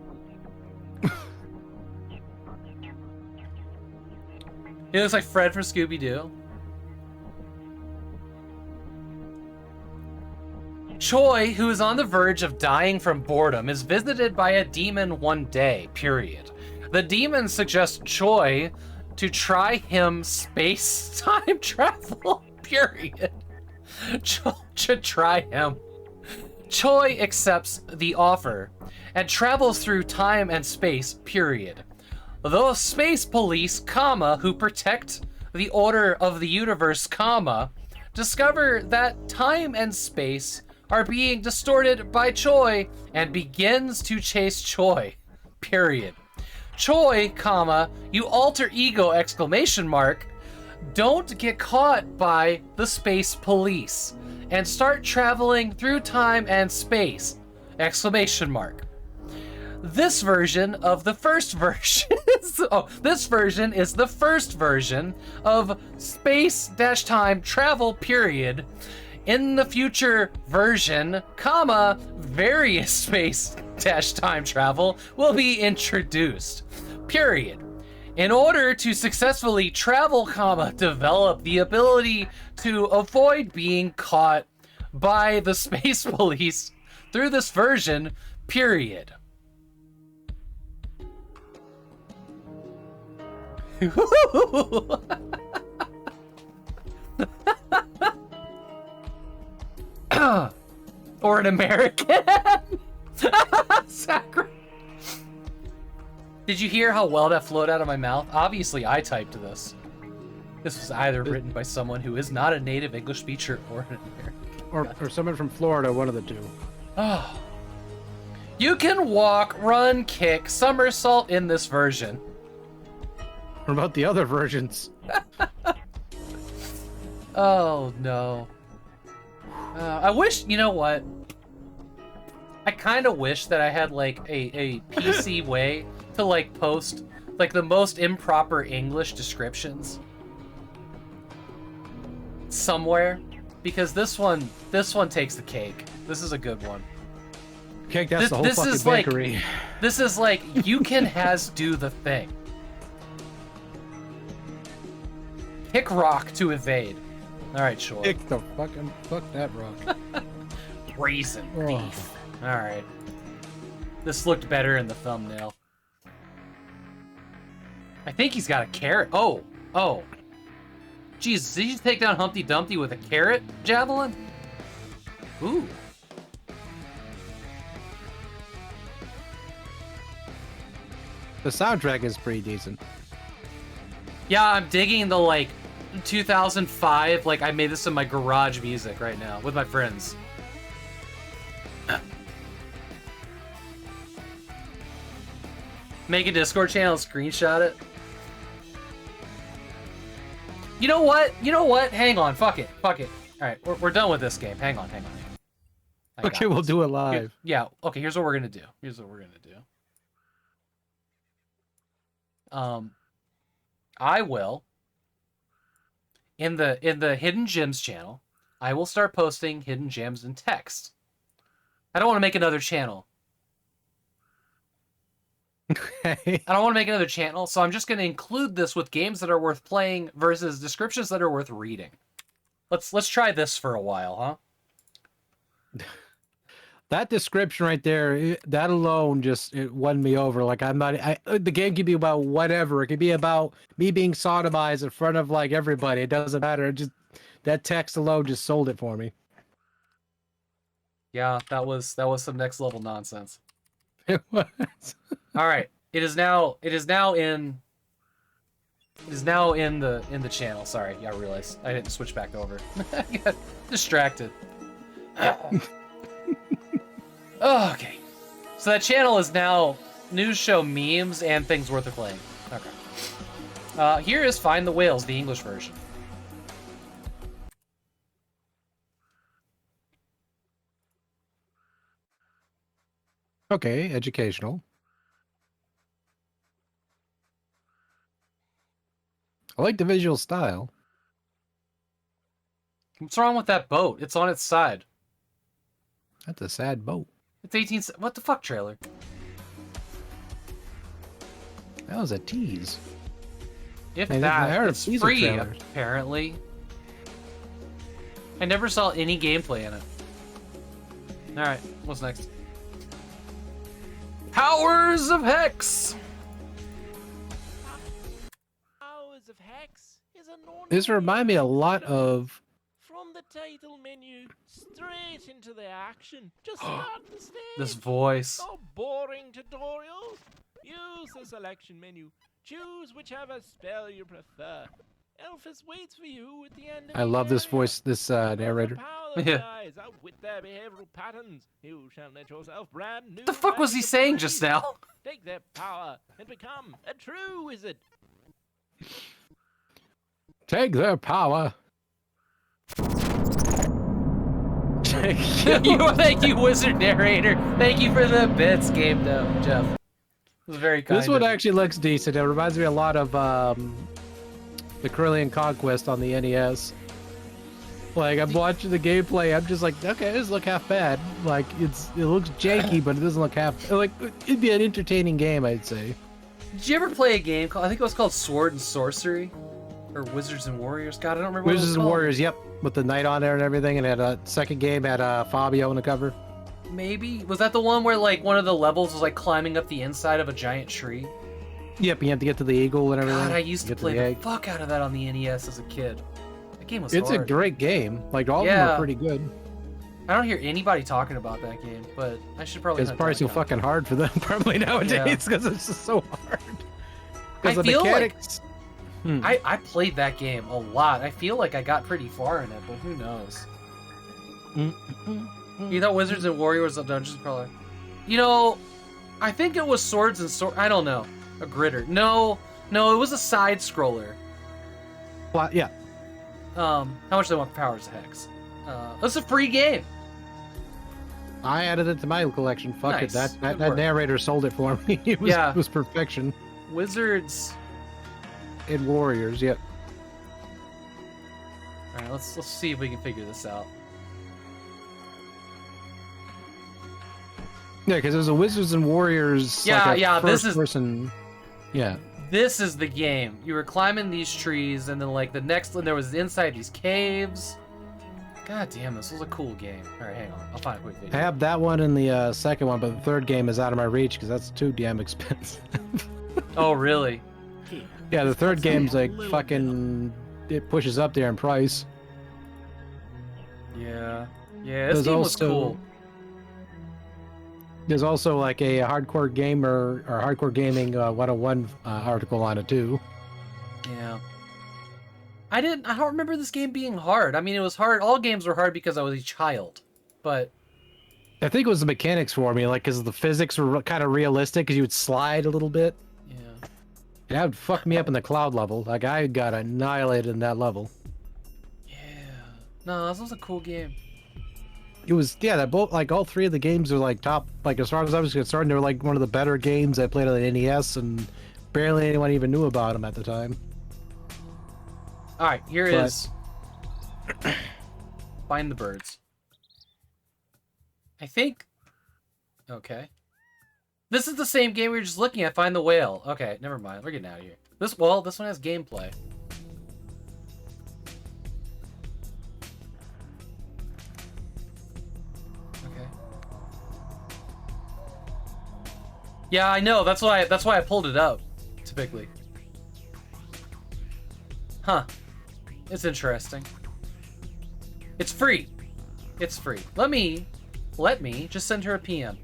Speaker 2: He looks like Fred from Scooby-Doo. Choi, who is on the verge of dying from boredom, is visited by a demon one day, period. The demon suggests Choi to try him space-time travel, period. Should try him. Choi accepts the offer and travels through time and space, period. The space police, who protect the order of the universe, discover that time and space are being distorted by Choi and begins to chase Choi, period. Choi, you alter ego, ! Don't get caught by the space police and start traveling through time and space, ! This version of the first version this version is the first version of space-time travel, period. In the future version, various space-time travel will be introduced, period. In order to successfully travel, develop the ability to avoid being caught by the space police through this version, period. Or an American. Sacre. Did you hear how well that flowed out of my mouth? Obviously, I typed this. This was either written by someone who is not a native English speaker or an American.
Speaker 3: Or someone from Florida, one of the two.
Speaker 2: Oh. You can walk, run, kick, somersault in this version.
Speaker 3: What about the other versions?
Speaker 2: Oh, no. I wish, you know what? I kind of wish that I had, like, a PC way to, like, post, like, the most improper English descriptions somewhere, because this one takes the cake. This is a good one.
Speaker 3: Cake, that's the whole fucking bakery.
Speaker 2: Like, this is like, you can do the thing. Pick rock to evade. Alright, sure.
Speaker 3: Pick the fuck that rock.
Speaker 2: Raisin thief. Alright. This looked better in the thumbnail. I think he's got a carrot. Oh. Jeez, did he just take down Humpty Dumpty with a carrot javelin? Ooh.
Speaker 3: The soundtrack is pretty decent.
Speaker 2: Yeah, I'm digging the, like, 2005, like, I made this in my garage music right now with my friends. Make a Discord channel, screenshot it. You know what? Hang on, fuck it. Alright, we're done with this game. Hang on.
Speaker 3: Okay, we'll do it live.
Speaker 2: Yeah, okay, here's what we're gonna do. I will, in the Hidden Gems channel, I will start posting hidden gems in text. I don't want to make another channel.
Speaker 3: Okay.
Speaker 2: I don't want to make another channel, so I'm just going to include this with games that are worth playing versus descriptions that are worth reading. Let's try this for a while, huh?
Speaker 3: That description right there, that alone it won me over. Like, the game could be about whatever. It could be about me being sodomized in front of, like, everybody. It doesn't matter. That text alone just sold it for me.
Speaker 2: Yeah, that was some next level nonsense.
Speaker 3: It was.
Speaker 2: All right, it is now in the channel. Sorry, yeah, I realized I didn't switch back over. I got distracted. Okay, so that channel is now news show memes and things worth of playing. Okay. Here is Find the Whales, the English version.
Speaker 3: Okay, educational. I like the visual style.
Speaker 2: What's wrong with that boat? It's on its side.
Speaker 3: That's a sad boat.
Speaker 2: It's 18... What the fuck, trailer?
Speaker 3: That was a tease.
Speaker 2: If
Speaker 3: Man,
Speaker 2: that, it's
Speaker 3: teaser
Speaker 2: free,
Speaker 3: trailers.
Speaker 2: apparently. I never saw any gameplay in it. Alright, what's next? Powers of Hex!
Speaker 1: Powers of Hex is a
Speaker 3: This remind me a lot of...
Speaker 1: from the title menu straight into the action. Just start the stage.
Speaker 2: This voice.
Speaker 1: No boring tutorials. Use the selection menu. Choose whichever spell you prefer. Elphys waits for you at the end of
Speaker 3: I love this voice, this narrator.
Speaker 2: Yeah.
Speaker 1: Out with their behavioral patterns. You shall let yourself brand new.
Speaker 2: What the fuck was he saying just now?
Speaker 1: Take their power and become a true wizard.
Speaker 3: Take their power.
Speaker 2: Thank you, wizard narrator. Thank you for the bits, game though, Jeff. It was very kind.
Speaker 3: This one actually looks decent. It reminds me a lot of the Carillion Conquest on the NES. Like, I'm watching the gameplay, I'm just like, okay, it doesn't look half bad. Like, it looks janky, but it doesn't look half... Like, it'd be an entertaining game, I'd say.
Speaker 2: Did you ever play a game called... I think it was called Sword and Sorcery? Or Wizards and Warriors? God, I don't remember what
Speaker 3: Wizards
Speaker 2: it was
Speaker 3: and
Speaker 2: called.
Speaker 3: Warriors, yep. With the knight on there and everything, and had a second game had Fabio on the cover.
Speaker 2: Maybe? Was that the one where, like, one of the levels was, like, climbing up the inside of a giant tree?
Speaker 3: Yep, you have to get to the eagle and everything.
Speaker 2: God, I used to play the
Speaker 3: egg.
Speaker 2: fuck out of that on the NES as a kid. That game was
Speaker 3: It's
Speaker 2: hard.
Speaker 3: a great game. Like, all of them are pretty good.
Speaker 2: I don't hear anybody talking about that game, but I should probably...
Speaker 3: It's probably so fucking hard for them, probably nowadays, because it's just so hard.
Speaker 2: I
Speaker 3: Because the
Speaker 2: feel
Speaker 3: mechanics...
Speaker 2: like... I played that game a lot. I feel like I got pretty far in it, but who knows? You thought Wizards and Warriors was a Dungeons Crawler? You know, I think it was Swords and Sword. I don't know. A gritter. No, it was a side scroller.
Speaker 3: Well, yeah.
Speaker 2: How much do they want for Powers of Hex? It's a free game.
Speaker 3: I added it to my collection. Fuck
Speaker 2: Nice.
Speaker 3: it. That
Speaker 2: Good work.
Speaker 3: narrator sold it for me. It was perfection.
Speaker 2: Wizards
Speaker 3: and Warriors, yep.
Speaker 2: All right, let's see if we can figure this out.
Speaker 3: Yeah, because there's a Wizards and Warriors.
Speaker 2: Yeah,
Speaker 3: like a
Speaker 2: yeah, this
Speaker 3: first
Speaker 2: is-
Speaker 3: person. Yeah.
Speaker 2: This is the game. You were climbing these trees, and then like the next one, there was inside these caves. God damn, this was a cool game. All right, hang on. I'll find a quick
Speaker 3: I
Speaker 2: video.
Speaker 3: have that one and the second one, but the third game is out of my reach because that's too damn expensive.
Speaker 2: Oh, really?
Speaker 3: Yeah, the third game's like fucking. It pushes up there in price.
Speaker 2: Yeah. Yeah, this game was cool.
Speaker 3: There's also like a hardcore gamer or hardcore gaming 101 article on it too.
Speaker 2: Yeah. I don't remember this game being hard. I mean, it was hard. All games were hard because I was a child. But
Speaker 3: I think it was the mechanics for me, like, because the physics were kind of realistic, because you would slide a little bit.
Speaker 2: Yeah.
Speaker 3: And that would fuck me up in the cloud level. Like, I got annihilated in that level.
Speaker 2: no, this was a cool game.
Speaker 3: It was, yeah, that both, like, all three of the games are, like, top, like, as far as I was concerned, they were, like, one of the better games I played on the NES, and barely anyone even knew about them at the time.
Speaker 2: Alright, here is Find the Birds. I think... Okay. This is the same game we were just looking at, Find the Whale. Okay, never mind. We're getting out of here. This one has gameplay. Okay. Yeah, I know. That's why I pulled it up, typically. Huh. It's interesting. It's free. It's free. Let me just send her a PM.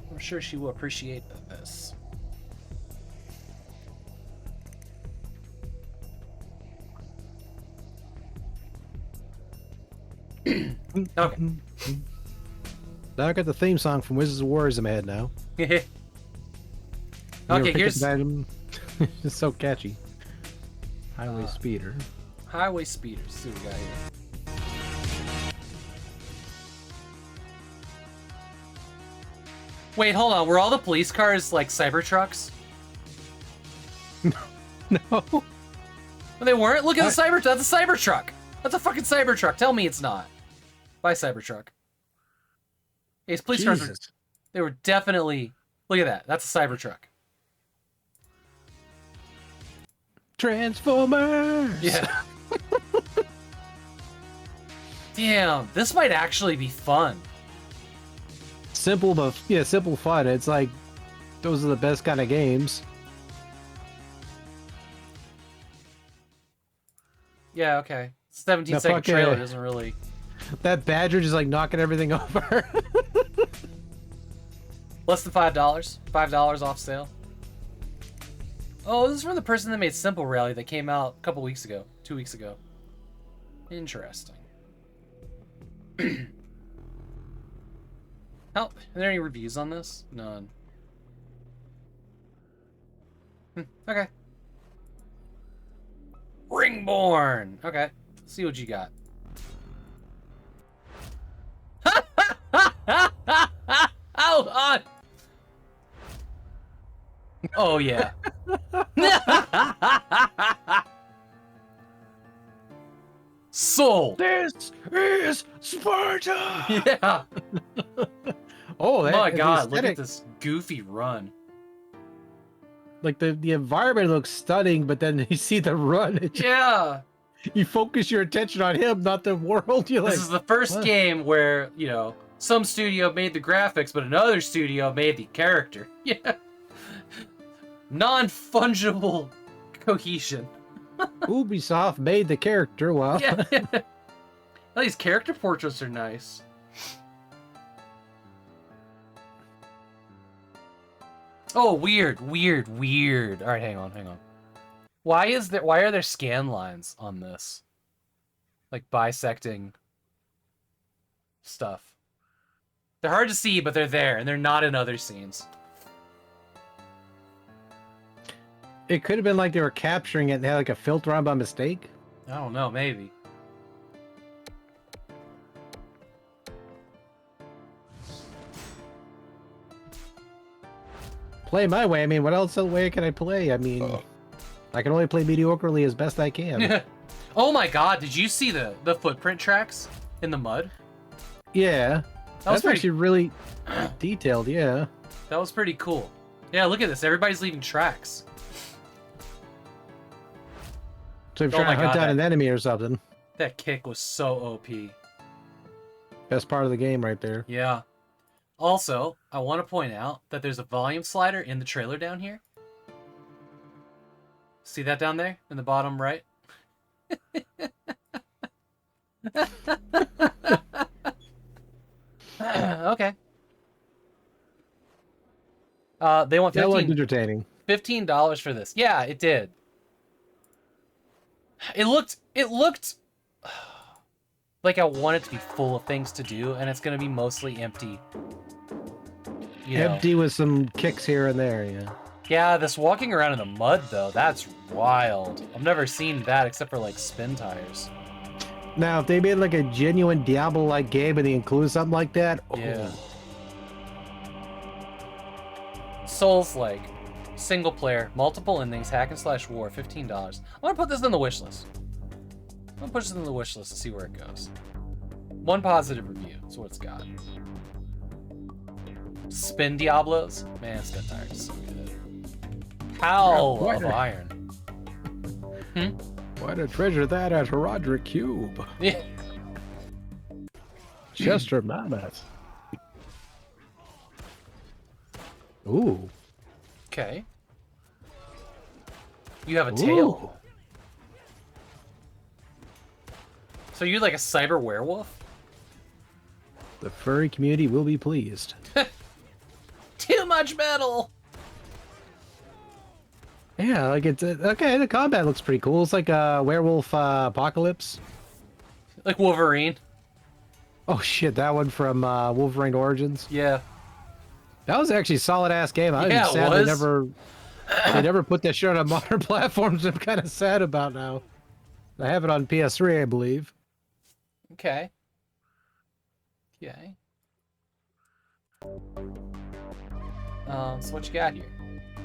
Speaker 2: I'm sure she will appreciate this. Okay.
Speaker 3: Now I got the theme song from Wizards of Warriors in my head now.
Speaker 2: Okay, here's...
Speaker 3: It's so catchy. Highway Speeder.
Speaker 2: Highway Speeder. See what we got here. Wait, hold on. Were all the police cars like Cybertrucks?
Speaker 3: No.
Speaker 2: Well, they weren't? Look at the Cybertruck. That's a Cybertruck. That's a fucking Cybertruck. Tell me it's not. Bye, Cybertruck. These police cars were... They were definitely... Look at that. That's a Cybertruck.
Speaker 3: Transformers!
Speaker 2: Yeah. Damn, this might actually be fun.
Speaker 3: Simple, but yeah, simple fun. It's like, those are the best kind of games.
Speaker 2: Yeah, okay. 17-second trailer doesn't really...
Speaker 3: That badger just like knocking everything over.
Speaker 2: Less than $5. $5 off sale. Oh, this is from the person that made Simple Rally that came out a couple weeks ago. 2 weeks ago. Interesting. Are there any reviews on this? None. Okay. Ringborn! Okay. Let's see what you got. Hold on! Oh, yeah. Soul!
Speaker 3: This is Sparta!
Speaker 2: Yeah!
Speaker 3: Oh,
Speaker 2: my god, look at this goofy run.
Speaker 3: Like, the environment looks stunning, but then you see the run.
Speaker 2: Yeah!
Speaker 3: You focus your attention on him, not the world. You're
Speaker 2: This
Speaker 3: like,
Speaker 2: is the first game where, you know, some studio made the graphics, but another studio made the character. Yeah. Non-fungible cohesion.
Speaker 3: Ubisoft made the character. Wow.
Speaker 2: Yeah. Oh, these character portraits are nice. Oh, weird. All right, hang on. Why are there scan lines on this? Like bisecting stuff. They're hard to see, but they're there, and they're not in other scenes.
Speaker 3: It could have been like they were capturing it and they had like a filter on by mistake.
Speaker 2: I don't know, maybe.
Speaker 3: Play my way. I mean, what else way can I play? I mean, I can only play mediocrely as best I can.
Speaker 2: Oh my god, did you see the footprint tracks in the mud?
Speaker 3: Yeah. That's
Speaker 2: pretty...
Speaker 3: actually really detailed, yeah.
Speaker 2: That was pretty cool. Yeah, look at this. Everybody's leaving tracks.
Speaker 3: So if you're trying to hunt down an enemy or something.
Speaker 2: That kick was so OP.
Speaker 3: Best part of the game right there.
Speaker 2: Yeah. Also, I want to point out that there's a volume slider in the trailer down here. See that down there in the bottom right? Okay. They want
Speaker 3: That looked entertaining.
Speaker 2: $15 for this. Yeah, it did. It looked like I want it to be full of things to do, and it's gonna be mostly empty. You know.
Speaker 3: Empty with some kicks here and there, yeah.
Speaker 2: Yeah, this walking around in the mud though, that's wild. I've never seen that except for like spin tires.
Speaker 3: Now, if they made like a genuine Diablo-like game and they include something like that,
Speaker 2: yeah. Souls-like, single player, multiple endings, hack and slash war, $15. I'm gonna put this in the wish list. I'm gonna push this in the wish list to see where it goes. One positive review is what it's got. Spin Diablos, man, spin tires is so good. Howl of Iron.
Speaker 3: Why to treasure that at Roderick Cube?
Speaker 2: Yeah.
Speaker 3: Chester Mammoth. Ooh.
Speaker 2: Okay. You have a tail. So you're like a cyber werewolf?
Speaker 3: The furry community will be pleased.
Speaker 2: Too much metal!
Speaker 3: Yeah, like it's okay. The combat looks pretty cool. It's like a werewolf apocalypse.
Speaker 2: Like Wolverine.
Speaker 3: Oh shit, that one from Wolverine Origins.
Speaker 2: Yeah.
Speaker 3: That was actually a solid ass game. I
Speaker 2: Yeah,
Speaker 3: was sad they never put that shit on modern platforms. I'm kind of sad about now. I have it on PS3, I believe.
Speaker 2: Okay. Okay. So what you got here?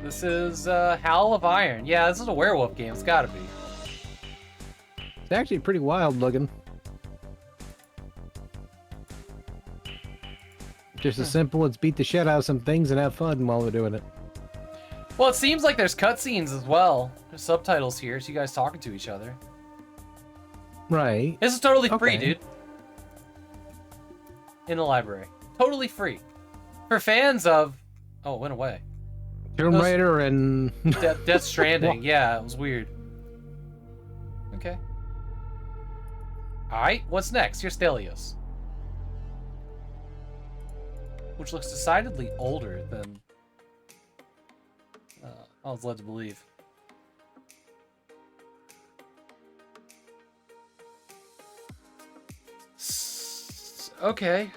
Speaker 2: This is Howl of Iron. Yeah, this is a werewolf game. It's gotta be.
Speaker 3: It's actually pretty wild looking. Just as simple as beat the shit out of some things and have fun while we're doing it.
Speaker 2: Well, it seems like there's cutscenes as well. There's subtitles here, so you guys talking to each other.
Speaker 3: Right.
Speaker 2: This is totally free, dude. In the library. Totally free. For fans of... Oh, it went away.
Speaker 3: Tomb Raider and...
Speaker 2: Death Stranding. Yeah, it was weird. Okay. Alright, what's next? Here's Stelios. Which looks decidedly older than I was led to believe. Okay.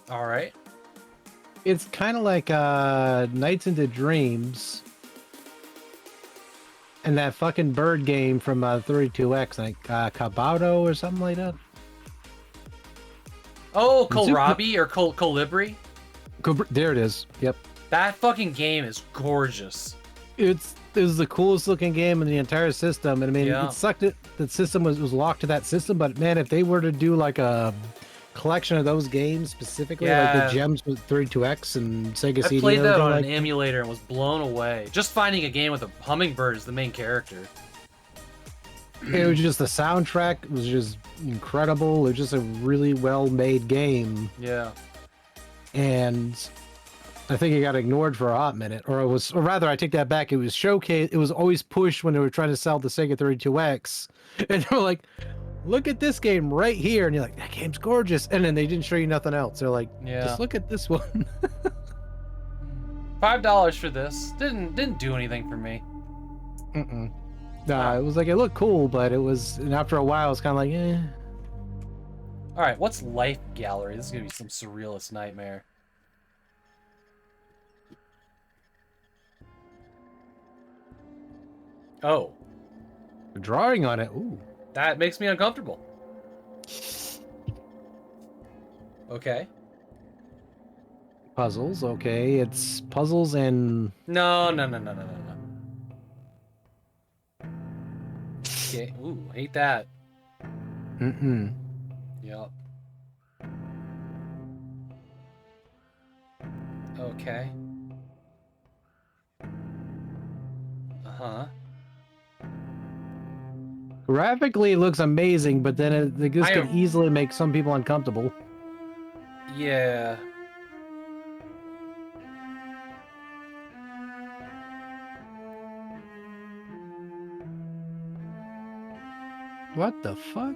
Speaker 2: All right.
Speaker 3: It's kind of like Nights into Dreams and that fucking bird game from 32X, like Kabado or something like that.
Speaker 2: Oh, Kohlrabi or Colibri?
Speaker 3: There it is. Yep.
Speaker 2: That fucking game is gorgeous.
Speaker 3: It was the coolest looking game in the entire system, and I mean,
Speaker 2: Yeah.
Speaker 3: it sucked that the system was locked to that system. But man, if they were to do like a collection of those games specifically, like the gems with 32X and Sega CD,
Speaker 2: I played that on
Speaker 3: like,
Speaker 2: an emulator and was blown away. Just finding a game with a hummingbird as the main character.
Speaker 3: it was just the soundtrack was just incredible. It was just a really well made game.
Speaker 2: Yeah.
Speaker 3: And I think it got ignored for a hot minute, or rather, I take that back. It was showcased. It was always pushed when they were trying to sell the Sega 32X, and they were like, "Look at this game right here," and you're like, "That game's gorgeous," and then they didn't show you nothing else. They're like,
Speaker 2: Yeah.
Speaker 3: "Just look at this one."
Speaker 2: $5 for this didn't do anything for me.
Speaker 3: Nah, it was like it looked cool, but it was, and after a while, it's kind of like, eh.
Speaker 2: All right, what's Life Gallery? This is gonna be some surrealist nightmare. Oh,
Speaker 3: The drawing on it. Ooh.
Speaker 2: that makes me uncomfortable. Okay.
Speaker 3: Puzzles. Okay, it's puzzles and
Speaker 2: No. game. Ooh, hate that.
Speaker 3: Mm-mm.
Speaker 2: Yep. Okay. Uh-huh.
Speaker 3: Graphically, it looks amazing, but then this could easily make some people uncomfortable.
Speaker 2: Yeah.
Speaker 3: What the fuck?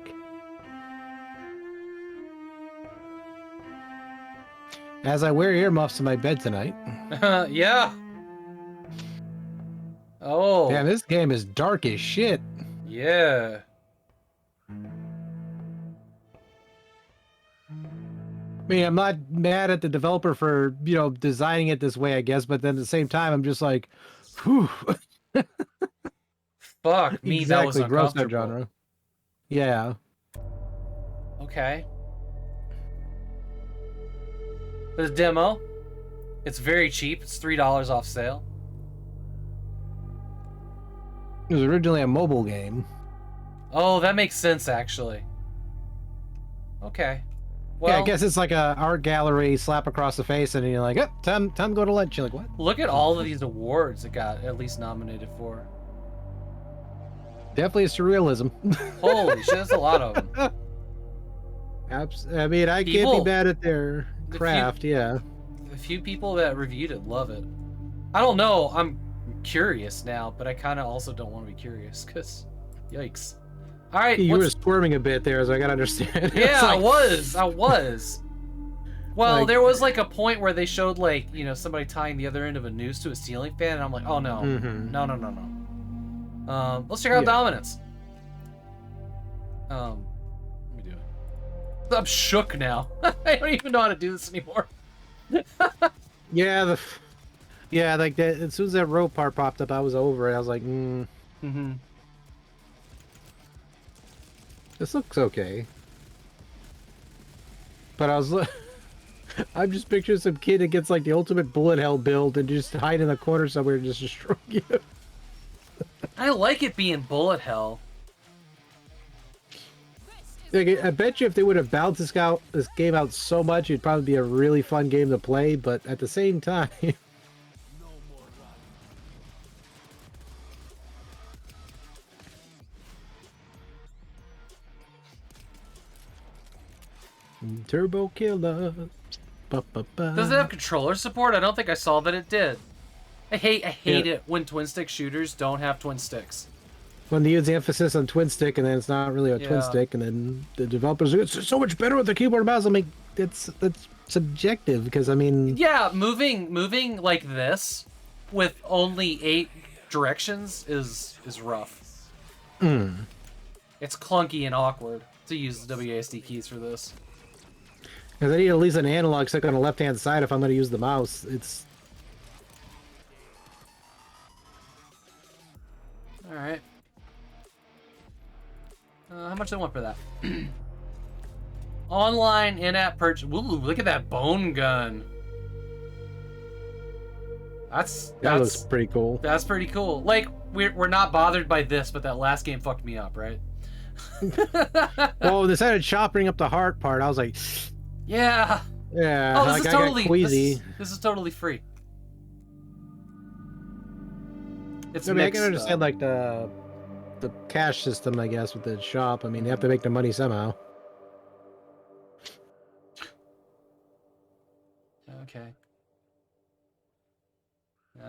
Speaker 3: As I wear earmuffs to my bed tonight.
Speaker 2: Yeah. Oh.
Speaker 3: Damn, this game is dark as shit.
Speaker 2: Yeah.
Speaker 3: I mean, I'm not mad at the developer for, designing it this way, I guess, but then at the same time, I'm just like, whew.
Speaker 2: Fuck me, that was
Speaker 3: Exactly, gross that
Speaker 2: uncomfortable.
Speaker 3: genre. Yeah.
Speaker 2: Okay. The demo. It's very cheap. It's $3 off sale.
Speaker 3: It was originally a mobile game.
Speaker 2: Oh, that makes sense, actually. Okay. Well,
Speaker 3: Yeah, I guess it's like a art gallery slap across the face, and you're like, oh, time to go to lunch. You're like, what?
Speaker 2: Look at all of these awards it got at least nominated for.
Speaker 3: Definitely surrealism.
Speaker 2: Holy shit, that's a lot of them.
Speaker 3: I mean, I can't be mad at their craft, yeah.
Speaker 2: The few people that reviewed it love it. I don't know, I'm curious now, but I kind of also don't want to be curious, because yikes. All right,
Speaker 3: you were squirming a bit there, so I gotta understand.
Speaker 2: Yeah,
Speaker 3: like...
Speaker 2: I was. Well, there was like a point where they showed like, somebody tying the other end of a noose to a ceiling fan, and I'm like, oh no, no. Let's check out Dominance. Let me do it. I'm shook now. I don't even know how to do this anymore.
Speaker 3: Yeah, like that. As soon as that rope part popped up, I was over it. I was like, This looks okay. But I'm just picturing some kid that gets like the ultimate bullet hell build and just hide in the corner somewhere and just destroy you.
Speaker 2: I like it being bullet hell.
Speaker 3: Like, I bet you if they would have balanced this game out so much, it'd probably be a really fun game to play, but at the same time... Turbo Killer.
Speaker 2: Does it have controller support? I don't think I saw that it did. I hate it when twin stick shooters don't have twin sticks.
Speaker 3: When they use the emphasis on twin stick and then it's not really a twin stick, and then the developers are, it's so much better with the keyboard and mouse. I mean, that's subjective, because I mean...
Speaker 2: Yeah, moving like this with only 8 directions is rough. It's clunky and awkward to use the WASD keys for this.
Speaker 3: Because I need at least an analog stick on the left-hand side if I'm going to use the mouse. It's...
Speaker 2: Alright. How much do I want for that? Online in-app purchase. Ooh, look at that bone gun. That
Speaker 3: looks pretty cool.
Speaker 2: That's pretty cool. Like, we're not bothered by this, but that last game fucked me up, right?
Speaker 3: Well, they started chopping up the heart part. I was like...
Speaker 2: Yeah.
Speaker 3: Yeah.
Speaker 2: Oh, this
Speaker 3: like,
Speaker 2: is
Speaker 3: I
Speaker 2: totally
Speaker 3: got queasy.
Speaker 2: This is totally free. It's
Speaker 3: I mean, I
Speaker 2: mixed,
Speaker 3: can understand like the cash system, I guess, with the shop. I mean, you have to make the money somehow.
Speaker 2: Okay.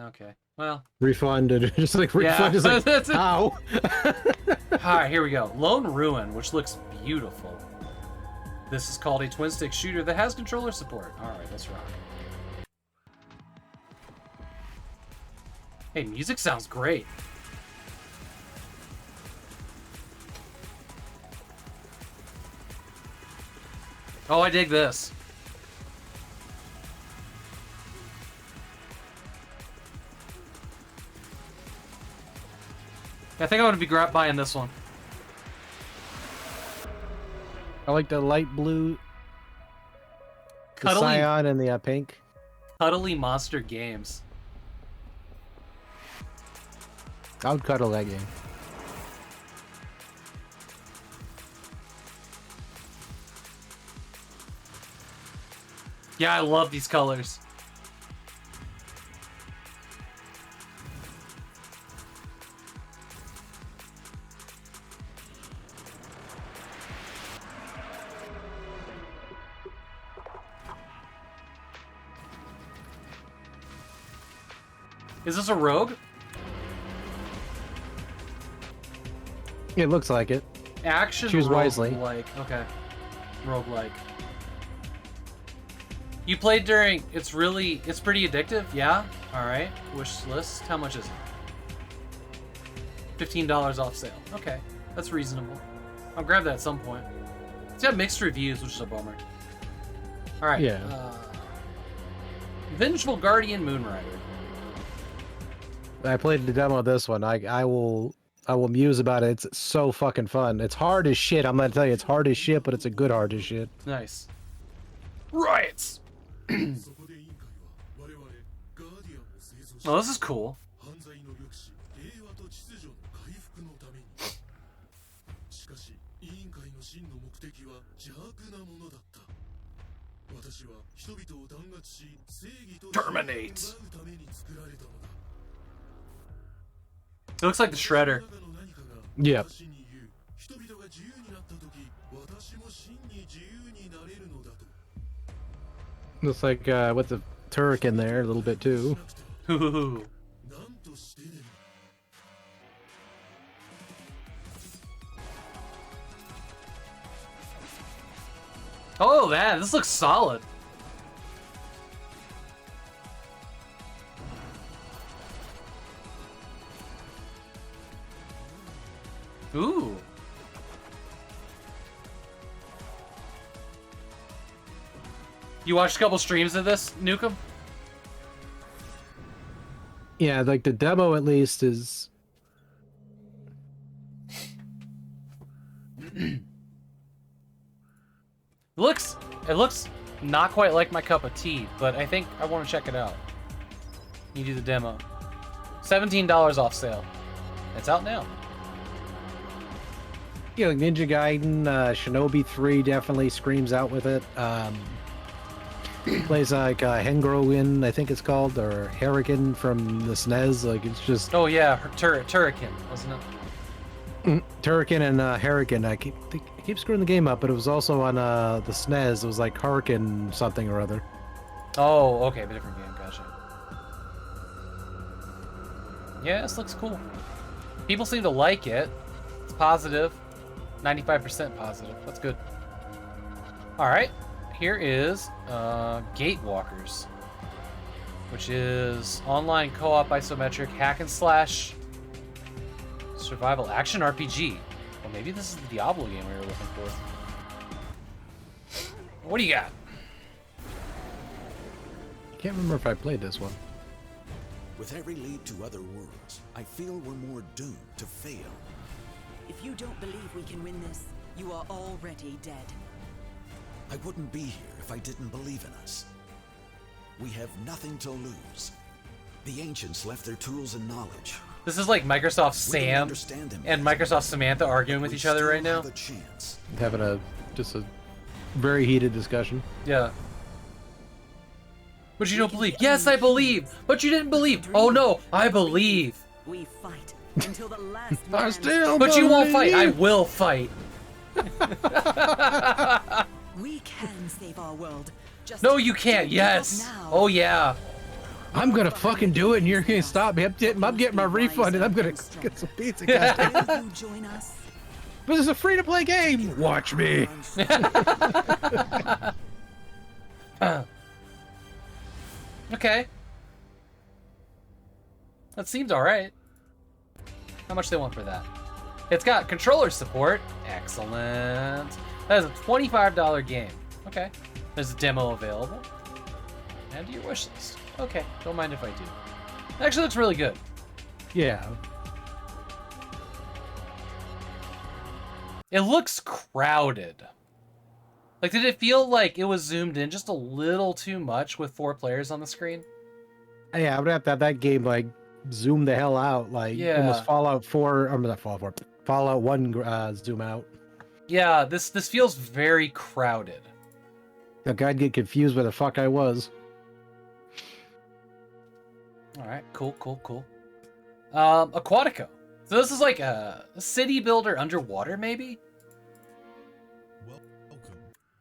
Speaker 2: Okay. Well.
Speaker 3: Refunded. Just like refund.
Speaker 2: Yeah.
Speaker 3: Just like, how?
Speaker 2: Alright, here we go. Lone Ruin, which looks beautiful. This is called a twin stick shooter that has controller support. Alright, let's rock. Hey, music sounds great. Oh, I dig this. I think I'm gonna be buying this one.
Speaker 3: I like the light blue, the cyan, and the pink.
Speaker 2: Cuddly Monster Games.
Speaker 3: I would cuddle that game.
Speaker 2: Yeah, I love these colors. Is this a rogue?
Speaker 3: It looks like it.
Speaker 2: Action
Speaker 3: Choose wisely.
Speaker 2: roguelike. Okay. Roguelike. You played during... It's pretty addictive? Yeah? Alright. Wish list. How much is it? $15 off sale. Okay. That's reasonable. I'll grab that at some point. It's got mixed reviews, which is a bummer. Alright.
Speaker 3: Yeah.
Speaker 2: Vengeful Guardian Moonrider.
Speaker 3: I played the demo of this one. I will muse about it. It's so fucking fun. It's hard as shit. I'm gonna tell you, it's hard as shit, but it's a good hard as shit.
Speaker 2: Nice. Riots. Oh, this is cool. Terminate. It looks like the Shredder.
Speaker 3: Yep. Looks like with the Turk in there a little bit too.
Speaker 2: Ooh. Oh, this looks solid. Ooh. You watched a couple streams of this, Nukem?
Speaker 3: Yeah, like the demo at least is...
Speaker 2: It looks not quite like my cup of tea, but I think I want to check it out. You do the demo. $17 off sale. It's out now.
Speaker 3: Yeah, like Ninja Gaiden, Shinobi 3 definitely screams out with it. Plays like Hengroin, I think it's called, or Hurricane from the SNES. Like, it's just...
Speaker 2: Oh yeah, Turrican, wasn't it?
Speaker 3: Turrican and Hurricane. I keep screwing the game up, but it was also on the SNES. It was like Hurricane something or other.
Speaker 2: Oh, okay, a different game, gotcha. Yeah, this looks cool. People seem to like it. It's positive. 95% positive. That's good. Alright. Here is Gatewalkers, which is online co-op isometric hack and slash survival action RPG. Well, maybe this is the Diablo game we were looking for. What do you got?
Speaker 3: Can't remember if I played this one.
Speaker 6: With every lead to other worlds, I feel we're more doomed to fail.
Speaker 7: If you don't believe we can win this, you are already dead.
Speaker 6: I wouldn't be here if I didn't believe in us. We have nothing to lose. The ancients left their tools and knowledge.
Speaker 2: This is like Microsoft Sam and Microsoft Samantha arguing with each other right now.
Speaker 3: Having just a very heated discussion.
Speaker 2: Yeah. But you don't believe. Yes, I believe. But you didn't believe. Oh no, I believe.
Speaker 7: We fight until the last
Speaker 3: I still
Speaker 2: But you won't fight. I will fight.
Speaker 7: We can save our world. Just
Speaker 2: no, you can't. Yes. Oh yeah.
Speaker 3: I'm gonna fucking do it, and you're gonna stop me. I'm getting my refund, and I'm gonna get some pizza. Goddamn.
Speaker 7: You join us.
Speaker 3: But it's a free-to-play game. Watch me.
Speaker 2: Okay. That seems alright. How much they want for that? It's got controller support. Excellent. That is a $25 game. Okay. There's a demo available. Add to your wish list. Okay. Don't mind if I do. It actually looks really good.
Speaker 3: Yeah.
Speaker 2: It looks crowded. Like, did it feel like it was zoomed in just a little too much with 4 players on the screen?
Speaker 3: Yeah, I would have to have that game like zoom the hell out, like almost Fallout 4. Or not Fallout 4. Fallout 1 zoom out.
Speaker 2: Yeah, this feels very crowded.
Speaker 3: Like, I'd get confused where the fuck I was.
Speaker 2: All right, cool. Aquatico. So this is like a city builder underwater, maybe?
Speaker 8: Welcome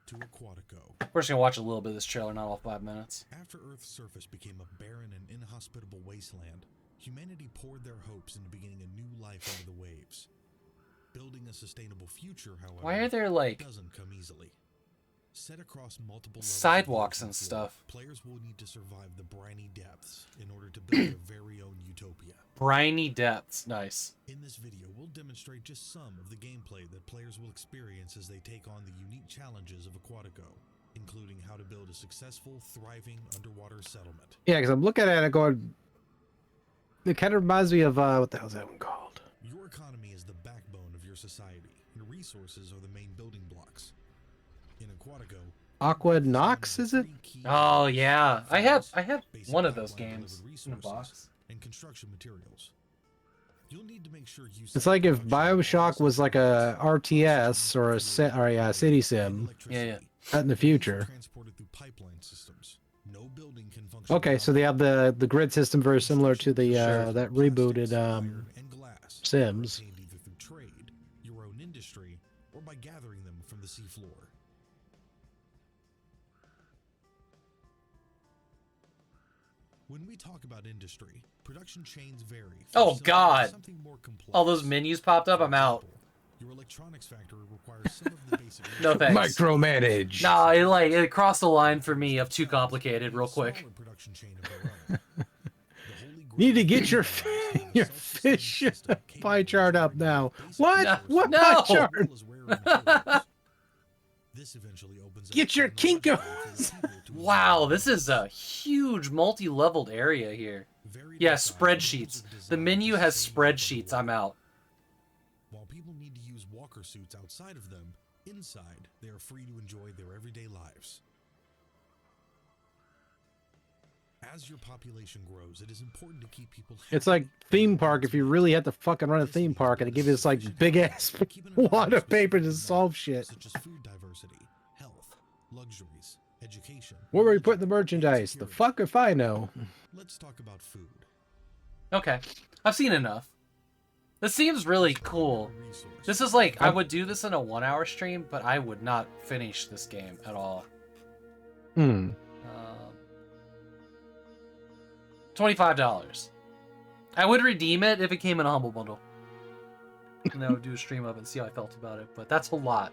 Speaker 8: to Aquatico.
Speaker 2: We're just gonna watch a little bit of this trailer, not all 5 minutes.
Speaker 8: After Earth's surface became a barren and inhospitable wasteland, humanity poured their hopes into beginning a new life under the waves. Building a sustainable future, however,
Speaker 2: Why are there, like,
Speaker 8: doesn't come easily. Set across multiple
Speaker 2: sidewalks and stuff?
Speaker 8: Players will need to survive the briny depths in order to build their very own utopia.
Speaker 2: Briny depths, nice.
Speaker 8: In this video, we'll demonstrate just some of the gameplay that players will experience as they take on the unique challenges of Aquatico, including how to build a successful, thriving underwater settlement.
Speaker 3: Yeah, because I'm looking at it going... It kind of reminds me of, what the hell's that one called?
Speaker 8: Your economy is the backbone of your society, and resources are the main building blocks. In Aquatico,
Speaker 3: Aqua Nox, is it?
Speaker 2: Oh yeah, I have one of those games in a box.
Speaker 8: And construction materials. You'll need to make sure you
Speaker 3: It's like if BioShock was like a RTS or a city sim.
Speaker 2: Yeah.
Speaker 3: In the future.
Speaker 8: Transported through pipeline systems. No building can function.
Speaker 3: Okay, so they have the grid system very similar to the that rebooted Sims.
Speaker 8: Either through trade, your own industry, or by gathering them from the seafloor. When we talk about industry, production chains vary.
Speaker 2: Oh god! All those menus popped up, I'm out.
Speaker 8: Your electronics factory requires some of the basic
Speaker 2: No thanks.
Speaker 3: Micromanage.
Speaker 2: Nah, it crossed the line for me of too complicated real quick.
Speaker 3: Need to get your fish pie chart up now. What?
Speaker 2: No,
Speaker 3: What
Speaker 2: no.
Speaker 3: pie chart?
Speaker 8: This eventually opens
Speaker 3: Get your Kinkos.
Speaker 2: Wow, this is a huge multi-leveled area here. Yeah, spreadsheets. The menu has spreadsheets. I'm out.
Speaker 8: While people need to use walker suits outside of them, inside they are free to enjoy their everyday lives. As your population grows, it is important to keep people happy.
Speaker 3: It's like theme park if you really had to fucking run a theme park and they give you this like big ass wad of paper to solve shit.
Speaker 8: Such as food diversity, health, luxuries, education.
Speaker 3: Where were we putting the merchandise? The fuck if I know.
Speaker 8: Let's talk about food.
Speaker 2: Okay, I've seen enough. This seems really cool. This is like, I would do this in a 1 hour stream, but I would not finish this game at all. $25. I would redeem it if it came in a Humble Bundle. And I would do a stream of it and see how I felt about it, but that's a lot.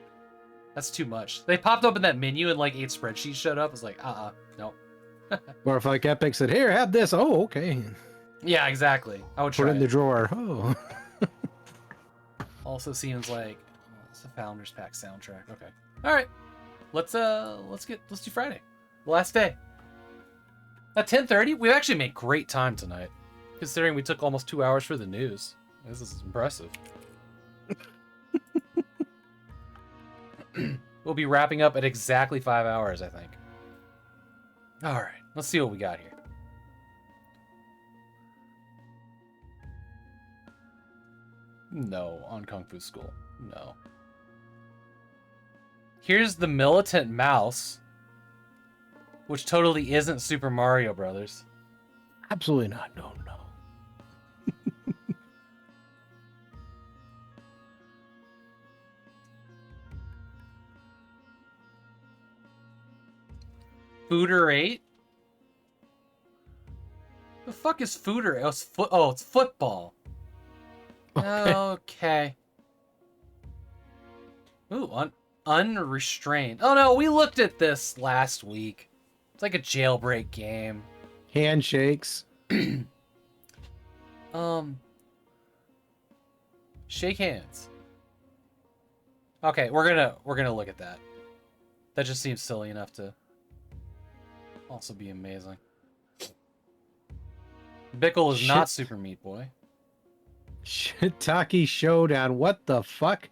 Speaker 2: That's too much. They popped up in that menu and like 8 spreadsheets showed up. I was like, no.
Speaker 3: Or if like Epic said, here, have this. Oh, okay.
Speaker 2: Yeah, exactly. I would try
Speaker 3: Put it in the
Speaker 2: it.
Speaker 3: drawer. Oh.
Speaker 2: Also seems like it's a Founders Pack soundtrack. Okay. All right. Let's do Friday. The last day. At 10:30, we actually made great time tonight, considering we took almost 2 hours for the news. This is impressive. We'll be wrapping up at exactly 5 hours, I think. All right, let's see what we got here. No, on Kung Fu School. No. Here's the Militant Mouse, which totally isn't Super Mario Brothers.
Speaker 3: Absolutely not. No.
Speaker 2: Fooder 8? The fuck is Fooder? It's football. Okay. Ooh, unrestrained. Oh no, we looked at this last week. It's like a jailbreak game.
Speaker 3: Handshakes.
Speaker 2: Shake hands. Okay, we're gonna look at that. That just seems silly enough to also be amazing. Bickle is not Super Meat Boy.
Speaker 3: Shiitake Showdown. What the fuck?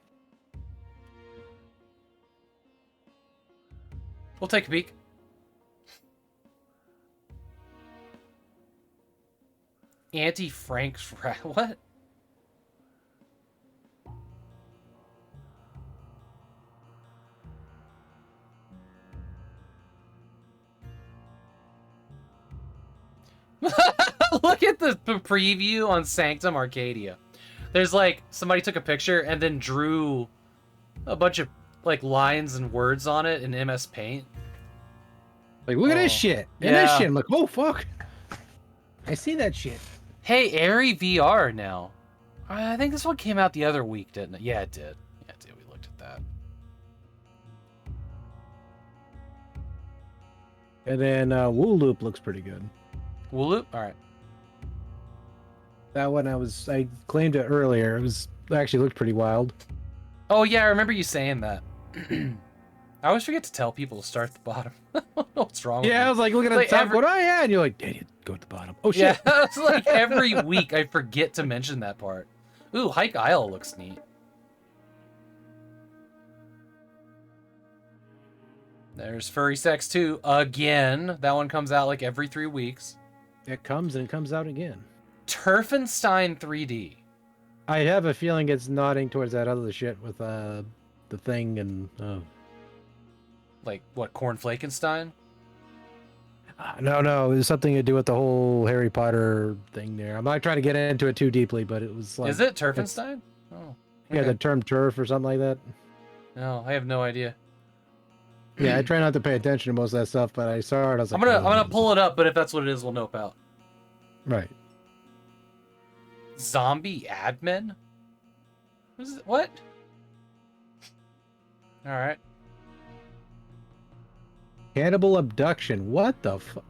Speaker 2: We'll take a peek. Anti-Frank's what? Look at the preview on Sanctum Arcadia. There's like somebody took a picture and then drew a bunch of like lines and words on it in MS Paint.
Speaker 3: Like, look at this shit. And this shit. I'm like, oh fuck. I see that shit.
Speaker 2: Hey, Airy VR now. I think this one came out the other week, didn't it? Yeah, it did. Yeah, it did. We looked at that.
Speaker 3: And then Woo Loop looks pretty good.
Speaker 2: Woo Loop? Alright.
Speaker 3: That one I claimed it earlier. It actually looked pretty wild.
Speaker 2: Oh yeah, I remember you saying that. I always forget to tell people to start at the bottom. I don't know what's wrong with me.
Speaker 3: I was like looking at the top going, oh yeah, and you're like, Daniel, go at the bottom. Oh shit.
Speaker 2: Yeah, it's like every week I forget to mention that part. Ooh, Hike Isle looks neat. There's Furry Sex 2 again. That one comes out like every 3 weeks.
Speaker 3: It comes and it comes out again.
Speaker 2: Turfenstein 3D.
Speaker 3: I have a feeling it's nodding towards that other shit with the thing and
Speaker 2: like what, Cornflakenstein?
Speaker 3: No, it was something to do with the whole Harry Potter thing there. I'm not trying to get into it too deeply, but it was like...
Speaker 2: Is it Turfenstein? Oh. Okay.
Speaker 3: Yeah, the term turf or something like that.
Speaker 2: No, I have no idea.
Speaker 3: Yeah, I try not to pay attention to most of that stuff, but I saw it. I was like,
Speaker 2: I'm gonna pull it up, but if that's what it is, we'll nope out.
Speaker 3: Right.
Speaker 2: Zombie admin? What? All right.
Speaker 3: Cannibal abduction. What the fuck?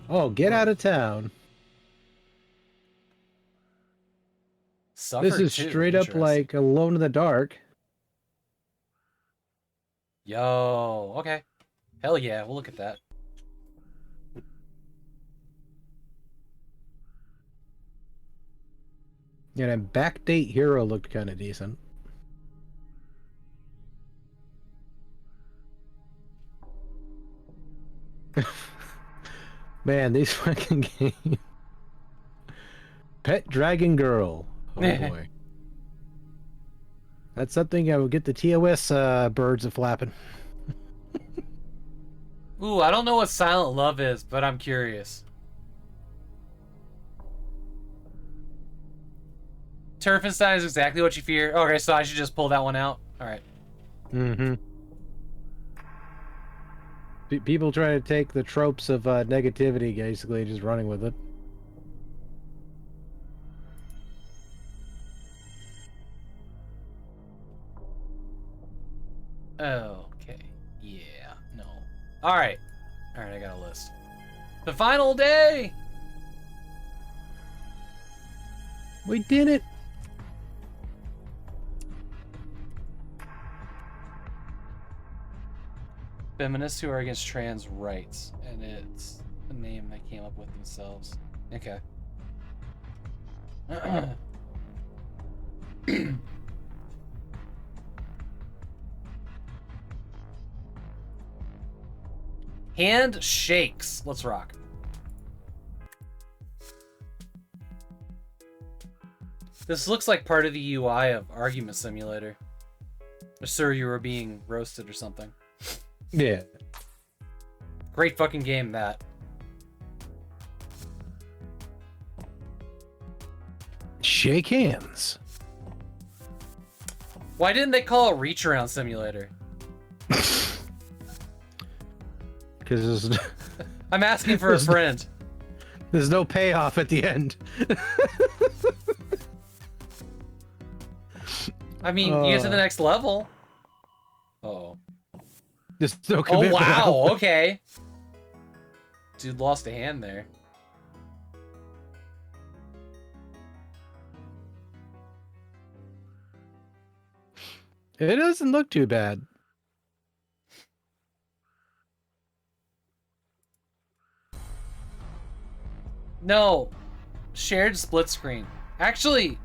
Speaker 3: Oh, get out of town. This is straight up like Alone in the Dark.
Speaker 2: Yo, okay. Hell yeah, we'll look at that.
Speaker 3: Yeah, and Backdate Hero looked kind of decent. Man, these fucking games. Pet Dragon Girl. Oh boy. That's something I would get the TOS birds a flapping.
Speaker 2: Ooh, I don't know what Silent Love is, but I'm curious. Turfenstein is exactly what you fear. Okay, so I should just pull that one out. All right.
Speaker 3: Mm-hmm. People try to take the tropes of negativity, basically, just running with it.
Speaker 2: Okay. Yeah. No. All right. All right, I got a list. The final day!
Speaker 3: We did it!
Speaker 2: Feminists who are against trans rights, and it's a name they came up with themselves. Okay. Hand shakes. Let's rock. This looks like part of the UI of Argument Simulator. Or sir, you were being roasted or something.
Speaker 3: Yeah.
Speaker 2: Great fucking game, that.
Speaker 3: Shake hands.
Speaker 2: Why didn't they call it Reach Around Simulator?
Speaker 3: Because
Speaker 2: I'm asking for a friend.
Speaker 3: There's no payoff at the end.
Speaker 2: I mean, you get to the next level. Uh-oh.
Speaker 3: There's no
Speaker 2: Oh,
Speaker 3: commitment.
Speaker 2: wow. Okay. Dude lost a hand there.
Speaker 3: It doesn't look too bad.
Speaker 2: No. Shared split screen. Actually.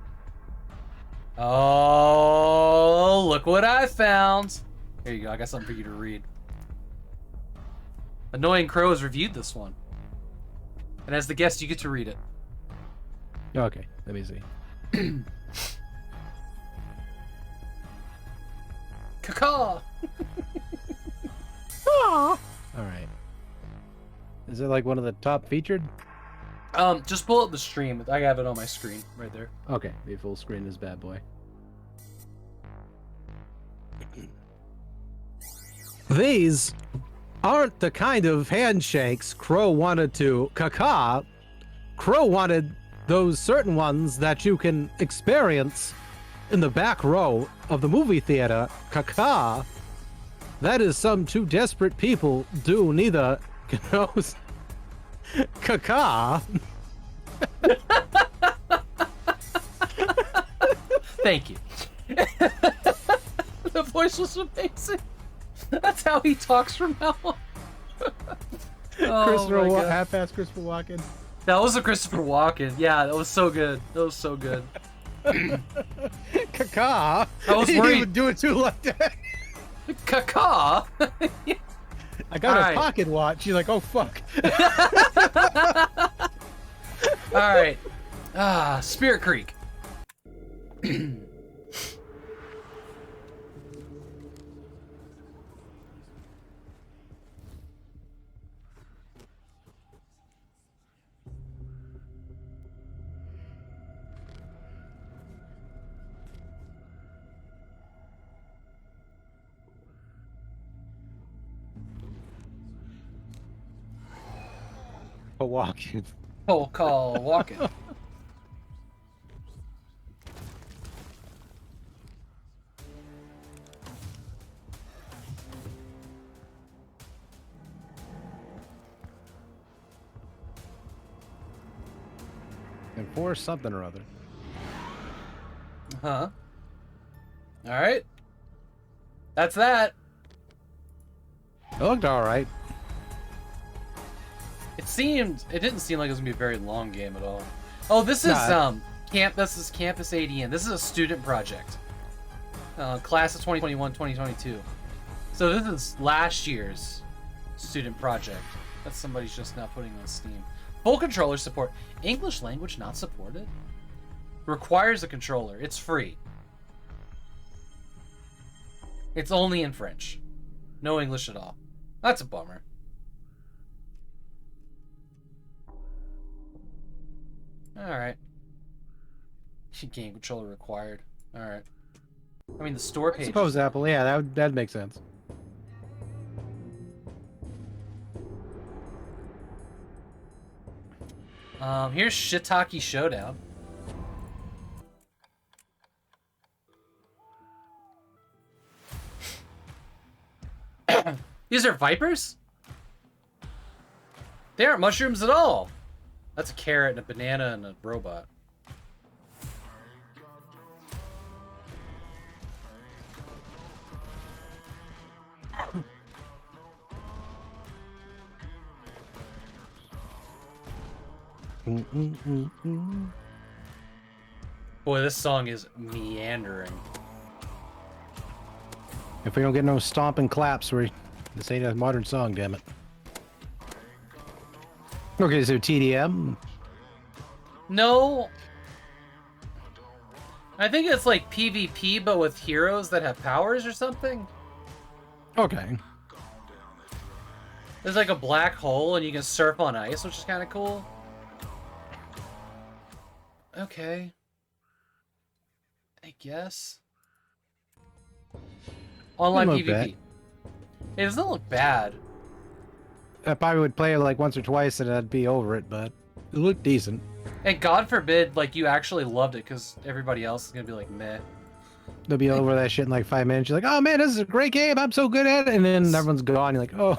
Speaker 2: Oh, look what I found. Here you go. I got something for you to read. Annoying Crows reviewed this one. And as the guest, you get to read it.
Speaker 3: Okay, let me see.
Speaker 2: Caw.
Speaker 3: All right. Is it like one of the top featured?
Speaker 2: Just pull up the stream. I have it on my screen right there.
Speaker 3: Okay, be full screen this bad boy. These aren't the kind of handshakes Crow wanted to caca. Crow wanted those certain ones that you can experience in the back row of the movie theater. Caca. That is some two desperate people do neither knows. Caca.
Speaker 2: Thank you. The voice was amazing. That's how he talks from now on.
Speaker 3: Christopher, half-ass Christopher Walken.
Speaker 2: That was a Christopher Walken. Yeah, that was so good. That was so good.
Speaker 3: Caca.
Speaker 2: I was
Speaker 3: He
Speaker 2: worried.
Speaker 3: didn't even do it too like that.
Speaker 2: Caca.
Speaker 3: I got
Speaker 2: All
Speaker 3: a
Speaker 2: right.
Speaker 3: pocket watch. You're like, oh fuck.
Speaker 2: All right. Spirit Creek.
Speaker 3: Walking.
Speaker 2: Oh, call walking.
Speaker 3: Enforce something or other.
Speaker 2: Huh. All right. That's that.
Speaker 3: It looked all right.
Speaker 2: It didn't seem like it was gonna be a very long game at all. Oh, this is This is Campus ADN. This is a student project. Class of 2021-2022. So this is last year's student project. That somebody's just now putting on Steam. Full controller support. English language not supported? Requires a controller. It's free. It's only in French. No English at all. That's a bummer. Alright. Game controller required. Alright. I mean, the store page.
Speaker 3: I suppose Apple, yeah, that'd make sense.
Speaker 2: Here's Shiitake Showdown. These are vipers? They aren't mushrooms at all. That's a carrot and a banana and a robot. Boy, this song is meandering.
Speaker 3: If we don't get no stomping claps, this ain't a modern song, damn it. Okay, so TDM.
Speaker 2: No. I think it's like PvP, but with heroes that have powers or something.
Speaker 3: Okay.
Speaker 2: There's like a black hole and you can surf on ice, which is kind of cool. Okay. I guess. Online
Speaker 3: Doesn't look
Speaker 2: PvP.
Speaker 3: bad.
Speaker 2: It doesn't look bad.
Speaker 3: I probably would play it like once or twice and I'd be over it, but it looked decent.
Speaker 2: And God forbid, like, you actually loved it, because everybody else is gonna be like, meh.
Speaker 3: They'll be over that shit in like 5 minutes. You're like, oh man, this is a great game. I'm so good at it. And then everyone's gone. You're like, oh.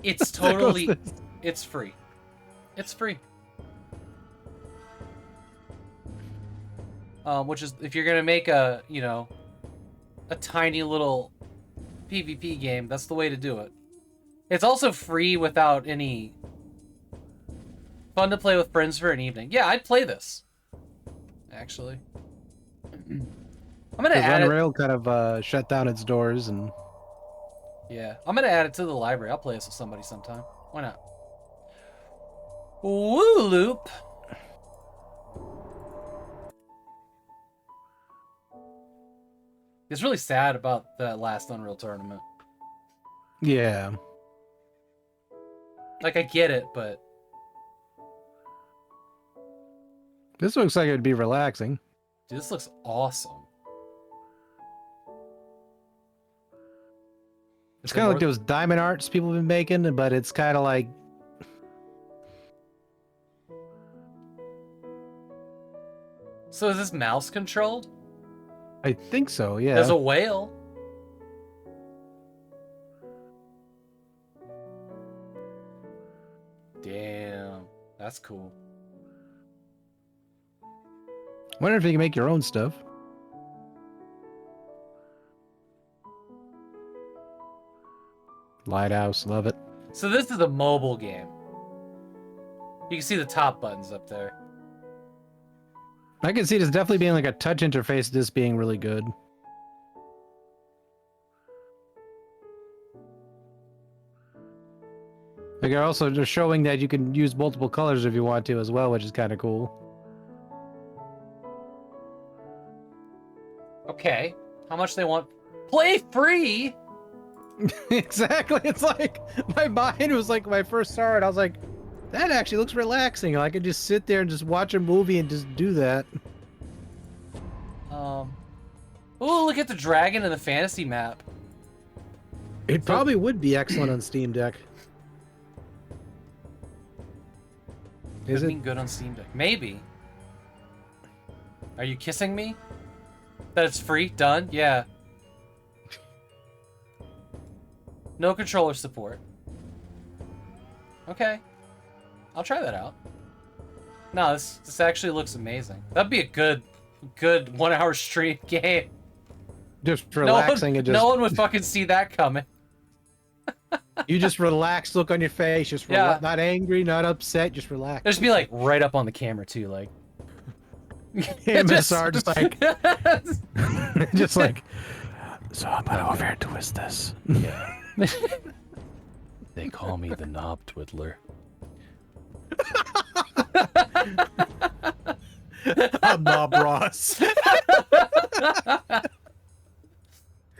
Speaker 2: It's
Speaker 3: There goes
Speaker 2: totally...
Speaker 3: this.
Speaker 2: It's free. It's free. Which is, if you're gonna make a, you know, a tiny little PvP game, that's the way to do it. It's also free without any... Fun to play with friends for an evening. Yeah, I'd play this. Actually. I'm gonna add it...
Speaker 3: Unreal kind of shut down its doors and...
Speaker 2: Yeah, I'm gonna add it to the library. I'll play this with somebody sometime. Why not? Woo loop. It's really sad about that last Unreal tournament.
Speaker 3: Yeah.
Speaker 2: Like, I get it, but...
Speaker 3: This looks like it'd be relaxing.
Speaker 2: Dude, this looks awesome.
Speaker 3: It's kind of like those diamond arts people have been making, but it's kind of like...
Speaker 2: So is this mouse controlled?
Speaker 3: I think so, yeah.
Speaker 2: There's a whale. Damn, that's cool.
Speaker 3: Wonder if you can make your own stuff. Lighthouse, love it.
Speaker 2: So this is a mobile game. You can see the top buttons up there.
Speaker 3: I can see this definitely being like a touch interface, this being really good. Like they're also just showing that you can use multiple colors if you want to as well, which is kind of cool.
Speaker 2: Okay, how much they want? Play free?
Speaker 3: Exactly. It's like my mind was like, when I first saw it, I was like, that actually looks relaxing. I could just sit there and just watch a movie and just do that.
Speaker 2: Oh, look at the dragon and the fantasy map.
Speaker 3: It probably would be excellent on Steam Deck.
Speaker 2: Is it good on Steam Deck? Maybe. Are you kissing me? That it's free? Done? Yeah. No controller support. Okay. I'll try that out. No, this actually looks amazing. That'd be a good 1 hour stream game.
Speaker 3: Just relaxing and just...
Speaker 2: No one would fucking see that coming.
Speaker 3: You just relax, look on your face, just not angry, not upset, just relax.
Speaker 2: Just be like right up on the camera too, like.
Speaker 3: MSR just like, just like. So I'm gonna over here and twist this.
Speaker 2: Yeah. They call me the knob twiddler.
Speaker 3: I'm Bob Ross.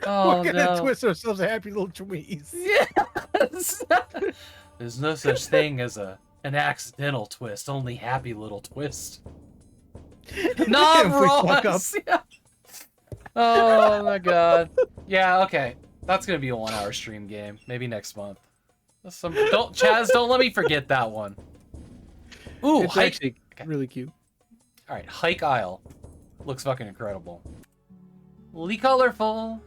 Speaker 2: Oh,
Speaker 3: we're gonna twist ourselves a happy little tweeze.
Speaker 2: Yes. There's no such thing as an accidental twist, only happy little twist. Knob Ross. Yeah. Oh my god. Yeah. Okay. That's gonna be a 1 hour stream game. Maybe next month. Chaz, don't let me forget that one. Ooh,
Speaker 3: it's actually really cute.
Speaker 2: All right, Hike Isle. Looks fucking incredible. Really colorful.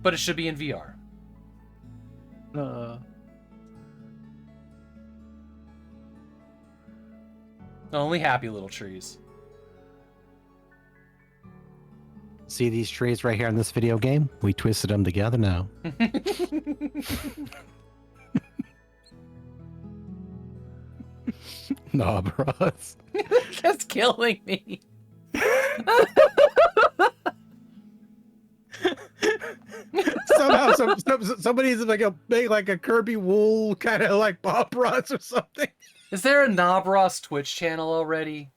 Speaker 2: But it should be in VR. Only happy little trees.
Speaker 3: See these trees right here in this video game? We twisted them together now. Nah, bros.
Speaker 2: That's killing me.
Speaker 3: Somehow somebody's like a Kirby wool kind of like Bob Ross or something.
Speaker 2: Is there a Knob Ross Twitch channel already?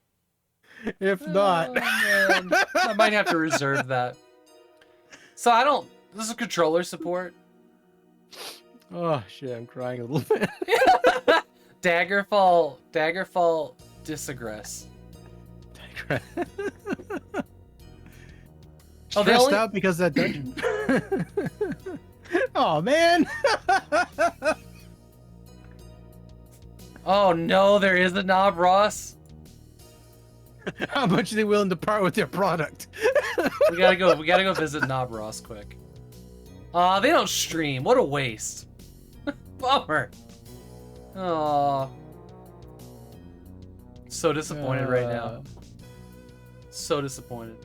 Speaker 3: If not,
Speaker 2: I might have to reserve that. So this is controller support.
Speaker 3: Oh shit, I'm crying a little bit.
Speaker 2: Daggerfall Disagress.
Speaker 3: Stressed out because of that dungeon. Oh man.
Speaker 2: Oh no, there is a Knob Ross.
Speaker 3: How much are they willing to part with their product?
Speaker 2: We gotta go visit Knob Ross quick. They don't stream. What a waste. Bummer. Aw. So disappointed right now. So disappointed.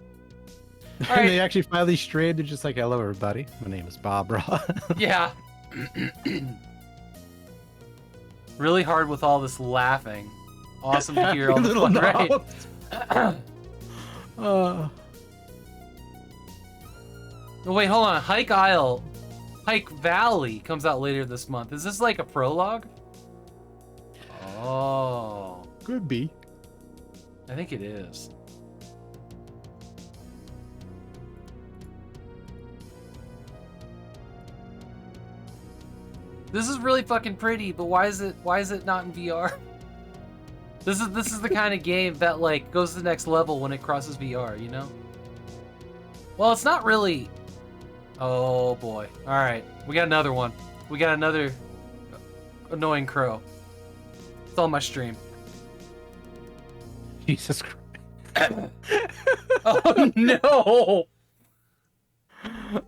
Speaker 3: And they actually finally streamed. They're just like, hello everybody. My name is Bob Ross.
Speaker 2: Yeah. Really hard with all this laughing. Awesome to hear all the fun, right? Oh, wait, hold on. Hike Valley comes out later this month. Is this like a prologue? Oh.
Speaker 3: Could be.
Speaker 2: I think it is. This is really fucking pretty, but why is it not in VR? This is the kind of game that like goes to the next level when it crosses VR, you know? Well, it's not really. Oh boy. All right, we got another one. We got another annoying crow. It's on my stream.
Speaker 3: Jesus Christ.
Speaker 2: Oh no.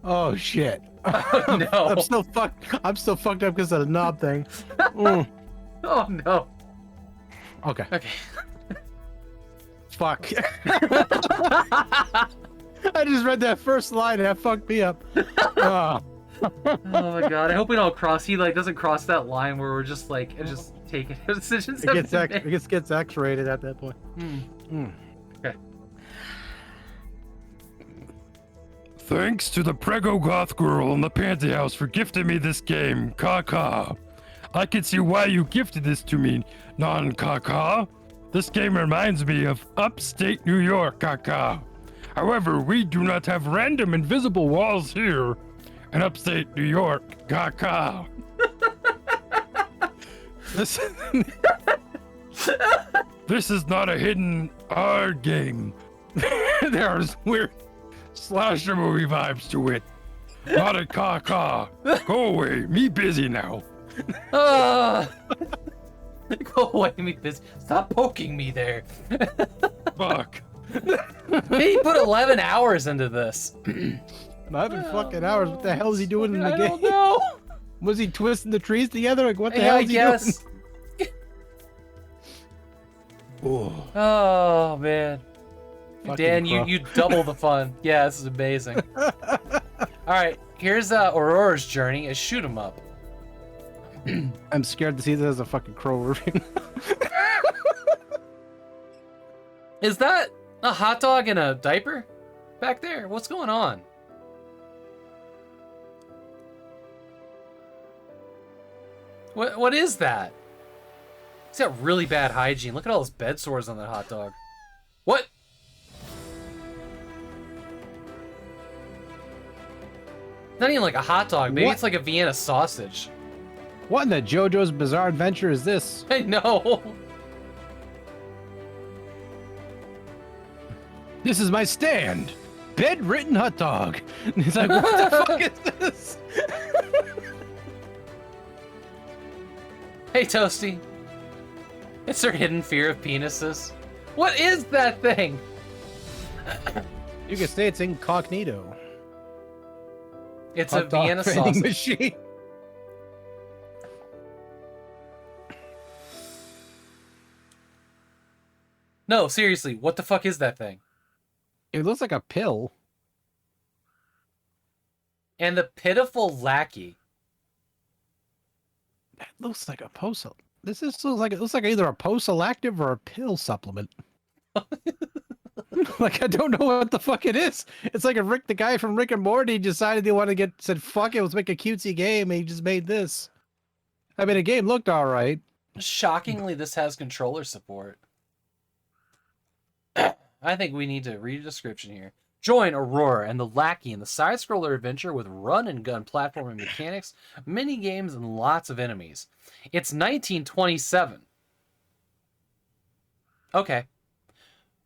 Speaker 3: Oh shit.
Speaker 2: Oh, no.
Speaker 3: I'm still fucked up because of the knob thing. Mm.
Speaker 2: Oh no.
Speaker 3: Okay.
Speaker 2: Okay.
Speaker 3: Fuck. I just read that first line and that fucked me up. Oh.
Speaker 2: Oh my god. I hope we don't cross. He like doesn't cross that line where we're just like just taking decisions.
Speaker 3: It gets X-rated at that point.
Speaker 2: Okay.
Speaker 9: Thanks to the Prego Goth Girl in the Panty House for gifting me this game, Kaka. I can see why you gifted this to me, non-Kaka. This game reminds me of upstate New York, Kaka. However, we do not have random invisible walls here in upstate New York, Kaka. This is not a hidden hard game. There's weird slasher movie vibes to it. Not a Kaka. Go away. Me busy now.
Speaker 2: Go away, me busy. Stop poking me there.
Speaker 9: Fuck.
Speaker 2: He put 11 hours into this.
Speaker 3: 11 fucking hours. What the hell is he doing in the game?
Speaker 2: I don't know.
Speaker 3: Was he twisting the trees together? Like what the
Speaker 2: Yeah,
Speaker 3: hell
Speaker 2: I
Speaker 3: is he
Speaker 2: guess.
Speaker 3: doing?
Speaker 2: Oh man.
Speaker 3: Fucking
Speaker 2: Dan,
Speaker 3: crow.
Speaker 2: you double the fun. Yeah, this is amazing. Alright, here's Aurora's journey, a shoot 'em up.
Speaker 3: I'm scared to see this as a fucking crow review.
Speaker 2: Is that a hot dog in a diaper back there? What's going on? What is that? He's got really bad hygiene. Look at all those bed sores on that hot dog. What? It's not even like a hot dog. Maybe
Speaker 3: What?
Speaker 2: it's like a Vienna sausage.
Speaker 3: What in the JoJo's Bizarre Adventure is this?
Speaker 2: I know.
Speaker 3: This is my stand. Bedridden hot dog. And he's like, what the fuck is this?
Speaker 2: Hey, Toasty. It's her hidden fear of penises. What is that thing?
Speaker 3: You can say it's incognito.
Speaker 2: It's
Speaker 3: Hot
Speaker 2: a
Speaker 3: dog
Speaker 2: Vienna
Speaker 3: vending
Speaker 2: sausage.
Speaker 3: machine.
Speaker 2: No, seriously, what the fuck is that thing?
Speaker 3: It looks like a pill.
Speaker 2: And the pitiful lackey.
Speaker 3: That looks like a post. This is looks like either a post-elective or a pill supplement. Like I don't know what the fuck it is. It's like the guy from Rick and Morty decided he wanted to said fuck it, let's make a cutesy game, and he just made this. I mean, the game looked all right.
Speaker 2: Shockingly, this has controller support. I think we need to read a description here. Join Aurora and the Lackey in the side-scroller adventure with run-and-gun platforming mechanics, mini-games, and lots of enemies. It's 1927. Okay.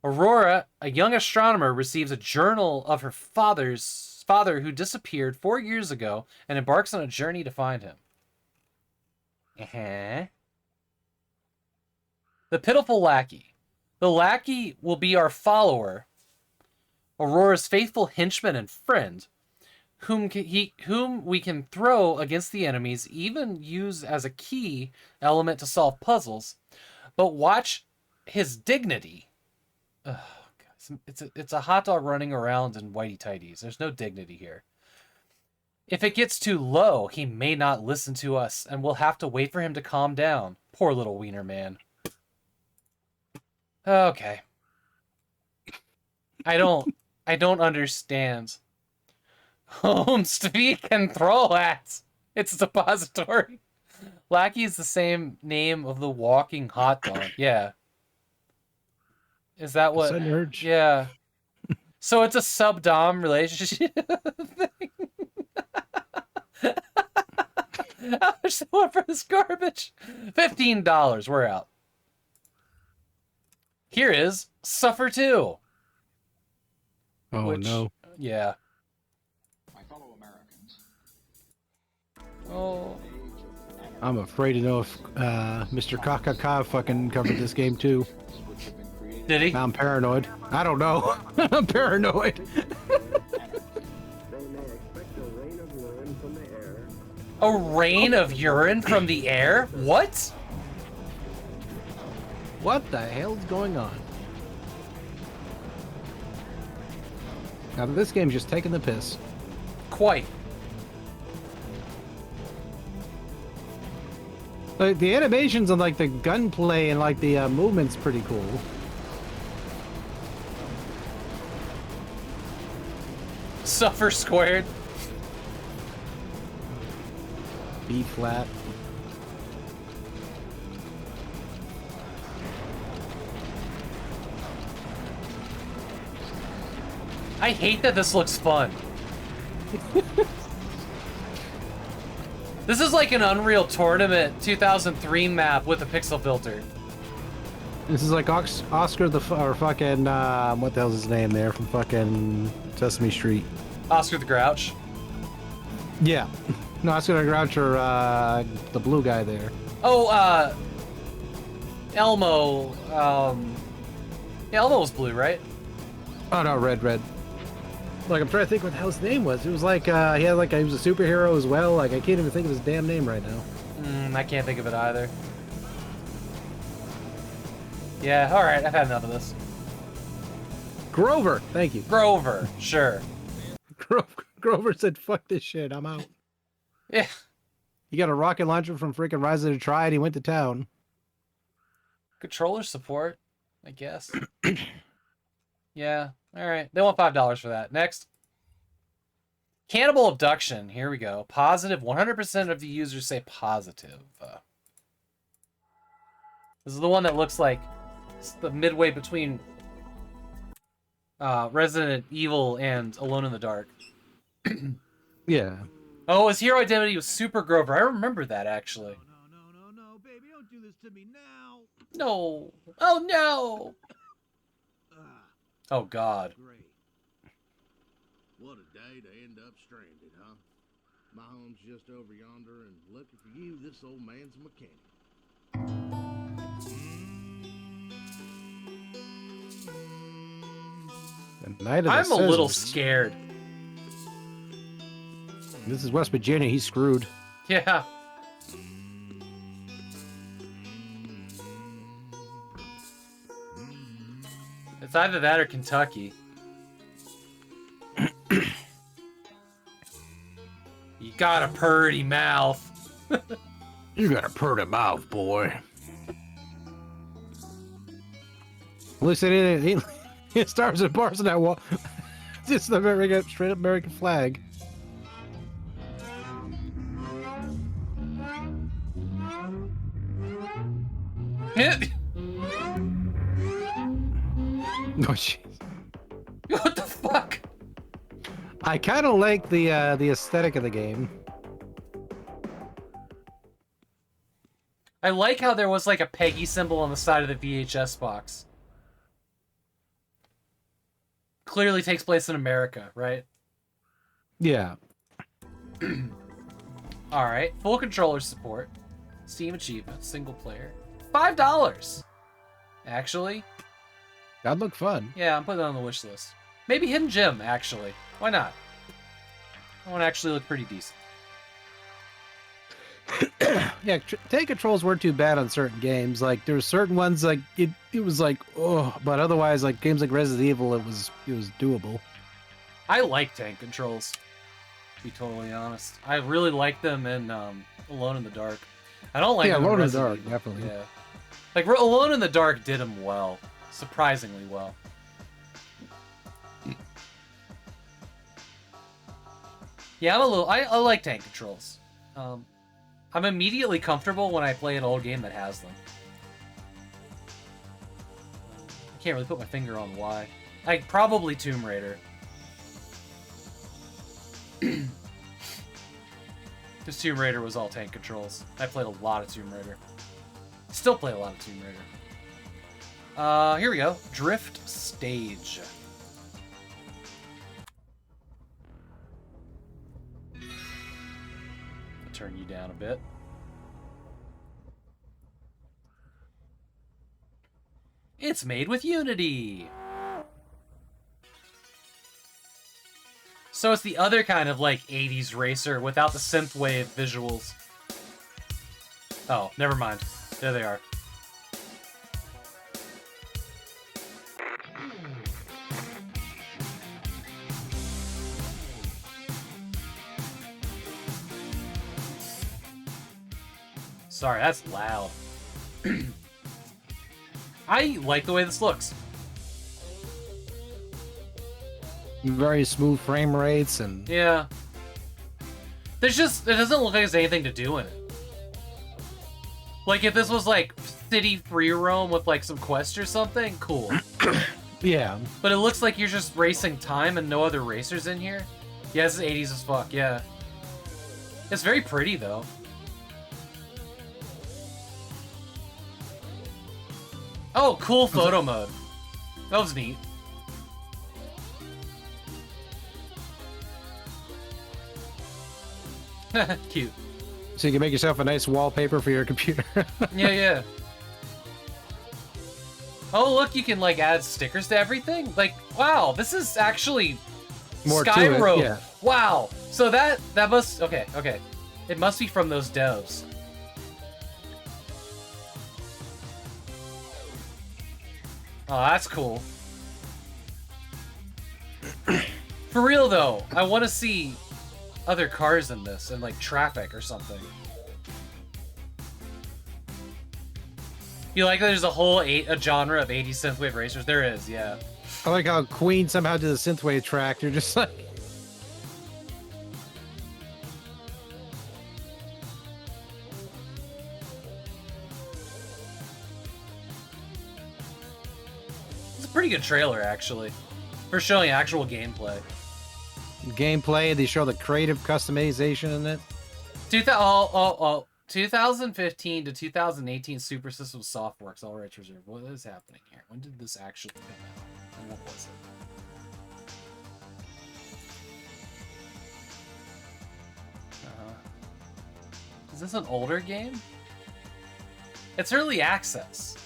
Speaker 2: Aurora, a young astronomer, receives a journal of her father who disappeared 4 years ago and embarks on a journey to find him. The Pitiful Lackey. The Lackey will be our follower, Aurora's faithful henchman and friend, whom we can throw against the enemies, even use as a key element to solve puzzles. But watch his dignity. Oh, God. It's a hot dog running around in whitey tighties. There's no dignity here. If it gets too low, he may not listen to us, and we'll have to wait for him to calm down. Poor little wiener man. Okay. I don't understand. Home speak and throw at. It's a suppository. Lackey is the same name of the walking hot dog. Yeah. Is that what?
Speaker 3: Sudden urge.
Speaker 2: Yeah. So it's a sub-dom relationship thing. How much they want for this garbage? $15. We're out. Here is Suffer 2.
Speaker 3: Oh, no.
Speaker 2: Yeah. Oh.
Speaker 3: I'm afraid to know if Mr. KKK fucking covered this game too.
Speaker 2: Did he?
Speaker 3: Now I'm paranoid. I don't know. I'm paranoid.
Speaker 2: A rain of urine from the air? What?
Speaker 3: What the hell's going on? Now this game's just taking the piss.
Speaker 2: Quite.
Speaker 3: Like the animations and like the gunplay and like the movement's pretty cool.
Speaker 2: Suffer squared.
Speaker 3: B flat.
Speaker 2: I hate that this looks fun. This is like an Unreal Tournament 2003 map with a pixel filter.
Speaker 3: This is like Oscar or fucking what the hell's his name there from fucking Sesame Street?
Speaker 2: Oscar the Grouch.
Speaker 3: Yeah. No, Oscar the Grouch or the blue guy there.
Speaker 2: Oh, Elmo. Yeah, Elmo was blue, right?
Speaker 3: Oh no, red. Like I'm trying to think what the hell his name was. It was like he had like he was a superhero as well. Like I can't even think of his damn name right now.
Speaker 2: I can't think of it either. Yeah, all right. I've had enough of this.
Speaker 3: Grover, thank you.
Speaker 2: Grover, sure.
Speaker 3: Grover said, "Fuck this shit, I'm out."
Speaker 2: Yeah.
Speaker 3: He got a rocket launcher from freaking Rise of the Triad. He went to town.
Speaker 2: Controller support, I guess. Yeah. All right. They want $5 for that. Next. Cannibal Abduction. Here we go. Positive. 100% of the users say positive. This is the one that looks like it's the midway between Resident Evil and Alone in the Dark.
Speaker 3: Yeah.
Speaker 2: Oh, his hero identity was Super Grover. I remember that, actually.
Speaker 23: No, baby, don't do this to me now.
Speaker 2: No. Oh, no. Oh, God.
Speaker 23: Great. What a day to end up stranded, huh? My home's just over yonder, and lucky for you, this old man's a mechanic.
Speaker 3: The Night of the
Speaker 2: I'm a little
Speaker 3: Scissors.
Speaker 2: scared.
Speaker 3: This is West Virginia. He's screwed.
Speaker 2: Yeah. It's either that or Kentucky. You got a purty mouth.
Speaker 3: You got a purty mouth, boy. At least it stars and bars on that wall. Just the American, straight up American flag. Oh, jeez.
Speaker 2: What the fuck?
Speaker 3: I kind of like the aesthetic of the game.
Speaker 2: I like how there was like a Peggy symbol on the side of the VHS box. Clearly takes place in America, right?
Speaker 3: Yeah.
Speaker 2: Alright, full controller support. Steam achievement, single player. $5! Actually.
Speaker 3: That'd look fun.
Speaker 2: Yeah, I'm putting that on the wish list. Maybe Hidden Gem, actually. Why not? That one actually looked pretty decent.
Speaker 3: Yeah, tank controls weren't too bad on certain games. Like there were certain ones like it was like oh, but otherwise like games like Resident Evil it was doable.
Speaker 2: I like tank controls, to be totally honest. I really like them in Alone in the Dark. I don't like them in
Speaker 3: Alone in the
Speaker 2: Resident
Speaker 3: Dark,
Speaker 2: Evil.
Speaker 3: definitely.
Speaker 2: Yeah. Like Alone in the Dark did them well. Surprisingly well. Yeah, I like tank controls. I'm immediately comfortable when I play an old game that has them. I can't really put my finger on why. Like, probably Tomb Raider. Because Tomb Raider was all tank controls. I played a lot of Tomb Raider. Still play a lot of Tomb Raider. Here we go. Drift stage. Turn you down a bit. It's made with Unity. So it's the other kind of like 80s racer without the synthwave visuals. Oh, never mind. There they are. Sorry, that's loud. I like the way this looks.
Speaker 3: Very smooth frame rates and
Speaker 2: Yeah. There's just, it doesn't look like there's anything to do in it. Like if this was like city free roam with like some quest or something, cool.
Speaker 3: yeah.
Speaker 2: But it looks like you're just racing time and no other racers in here. Yeah, this is 80s as fuck, yeah. It's very pretty though. Oh, cool photo mode. That was neat. Cute.
Speaker 3: So you can make yourself a nice wallpaper for your computer.
Speaker 2: Yeah, yeah. Oh, look, you can like add stickers to everything. Like, wow, this is actually
Speaker 3: More to it,
Speaker 2: Skyroad.
Speaker 3: yeah.
Speaker 2: Wow. So that must okay. It must be from those devs. Oh, that's cool. For real though, I want to see other cars in this and like traffic or something. You like that there's a whole a genre of 80s synthwave racers? There is, yeah.
Speaker 3: I like how Queen somehow did the synthwave track. You're just like,
Speaker 2: It's a pretty good trailer actually, for showing actual gameplay.
Speaker 3: gameplay. They show the creative customization in it.
Speaker 2: 2015 to 2018 Super System Softworks All Rights Reserved. What is happening here? When did this actually come out? And what was it? Is this an older game? It's early access.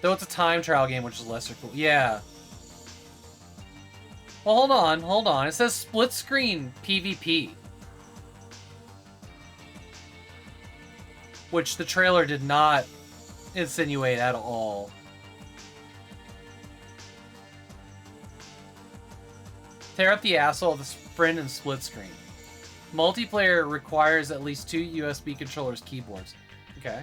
Speaker 2: Though it's a time trial game, which is lesser cool. Yeah. Well, hold on. It says split screen PvP. Which the trailer did not insinuate at all. Tear up the asshole of the sprint and split screen. Multiplayer requires at least 2 USB controllers keyboards. Okay.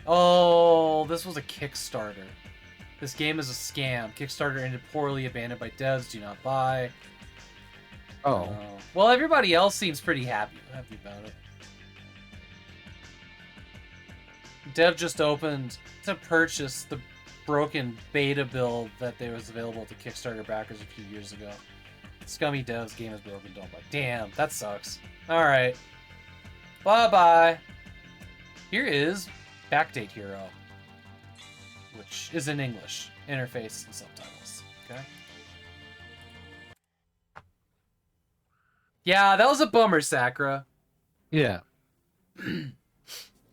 Speaker 2: Oh, this was a Kickstarter. This game is a scam. Kickstarter ended poorly, abandoned by devs. Do not buy.
Speaker 3: Oh.
Speaker 2: Well, everybody else seems pretty happy about it. Dev just opened to purchase the broken beta build that was available to Kickstarter backers a few years ago. Scummy devs, game is broken, don't buy. Damn, that sucks. Alright. Bye-bye. Here is Backdate Hero, which is in English. Interface and subtitles. Okay? Yeah, that was a bummer, Sakura.
Speaker 3: Yeah.
Speaker 2: I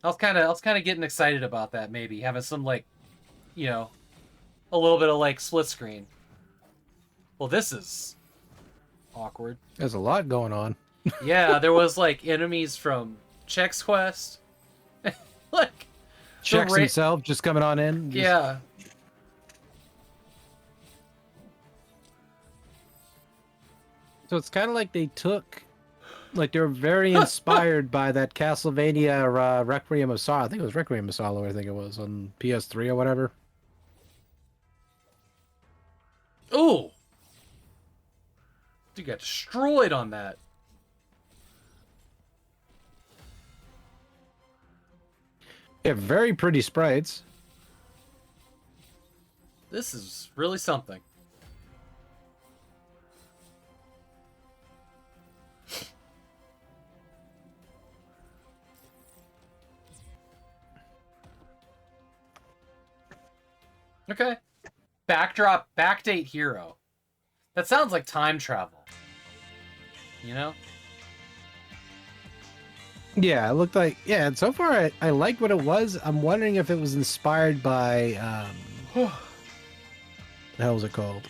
Speaker 2: was kind of getting excited about that, maybe having some like, you know, a little bit of like split screen. Well, this is awkward.
Speaker 3: There's a lot going on.
Speaker 2: Yeah, there was like enemies from Chex Quest. Like
Speaker 3: Chex himself just coming on in. Just...
Speaker 2: Yeah.
Speaker 3: So it's kind of like they took, like they were very inspired by that Castlevania Requiem of Sorrow. I think it was Requiem of Sorrow. I think it was on PS3 or whatever.
Speaker 2: Ooh. You got destroyed on that.
Speaker 3: Yeah, very pretty sprites.
Speaker 2: This is really something. Okay. Backdrop, backdate hero. That sounds like time travel. You know?
Speaker 3: Yeah, it looked like, yeah, and so far I liked what it was. I'm wondering if it was inspired by, what the hell was it called?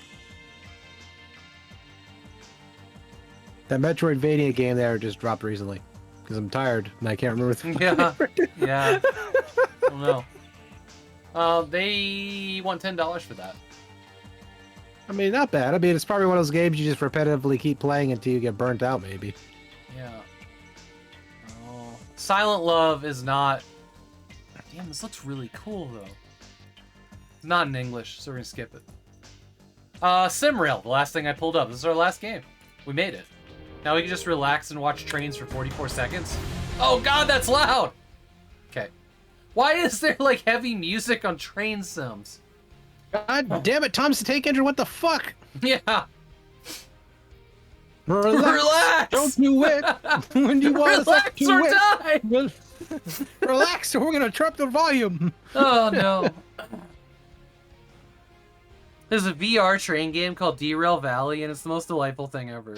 Speaker 3: That Metroidvania game that just dropped recently. Because I'm tired and I can't remember the
Speaker 2: Yeah. I don't know. They want $10 for that.
Speaker 3: I mean, not bad. I mean, it's probably one of those games you just repetitively keep playing until you get burnt out, maybe.
Speaker 2: Yeah. Oh. Silent Love is not... Damn, this looks really cool, though. It's not in English, so we're gonna skip it. Simrail, the last thing I pulled up. This is our last game. We made it. Now we can just relax and watch trains for 44 seconds. Oh god, that's loud! Okay. Why is there, like, heavy music on train sims?
Speaker 3: God damn it, Tom's the tank engine, what the fuck?
Speaker 2: Yeah.
Speaker 3: Relax! Don't do it! When you want
Speaker 2: Relax or die!
Speaker 3: Relax or we're gonna trap the volume!
Speaker 2: Oh no. There's a VR train game called Derail Valley, and it's the most delightful thing ever.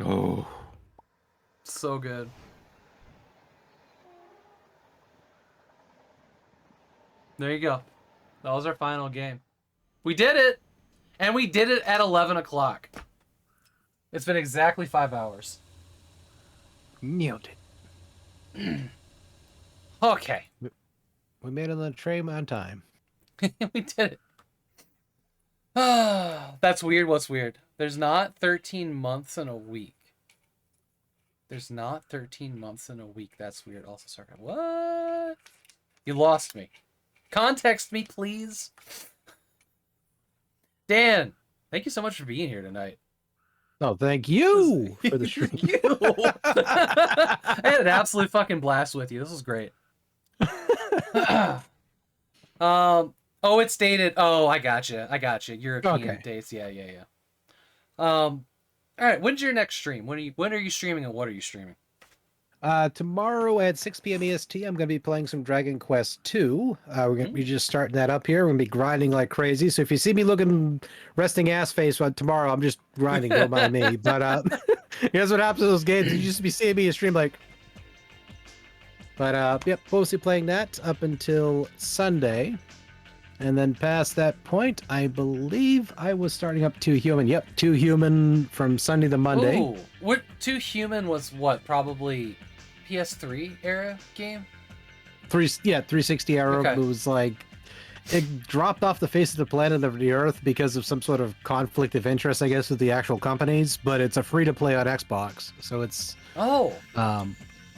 Speaker 9: Oh.
Speaker 2: So good. There you go. That was our final game. We did it! And we did it at 11 o'clock. It's been exactly 5 hours.
Speaker 3: Nailed
Speaker 2: it. Okay.
Speaker 3: We made it on the train on time.
Speaker 2: We did it. That's weird. What's weird? There's not 13 months in a week. There's not 13 months in a week. That's weird. Also, sorry. What? You lost me. Context me, please. Dan, thank you so much for being here tonight.
Speaker 3: Oh, thank you for the stream.
Speaker 2: I had an absolute fucking blast with you. This was great. Oh, it's dated. Oh, I gotcha. European dates. Yeah. All right. When's your next stream? When are you streaming and what are you streaming?
Speaker 3: Tomorrow at 6 p.m. EST, I'm going to be playing some Dragon Quest 2. We're going to be just starting that up here. We're going to be grinding like crazy. So if you see me looking resting ass face tomorrow, I'm just grinding. Don't mind me. But here's what happens to those games. You just be seeing me in stream like. But yep, mostly playing that up until Sunday. And then past that point, I believe I was starting up 2 Human. Yep, 2 Human from Sunday to Monday.
Speaker 2: Ooh, what 2 Human was what? Probably PS3 era game?
Speaker 3: 360 era.
Speaker 2: Okay.
Speaker 3: It was like it dropped off the face of the planet of the Earth because of some sort of conflict of interest, I guess, with the actual companies. But it's a free to play on Xbox, so it's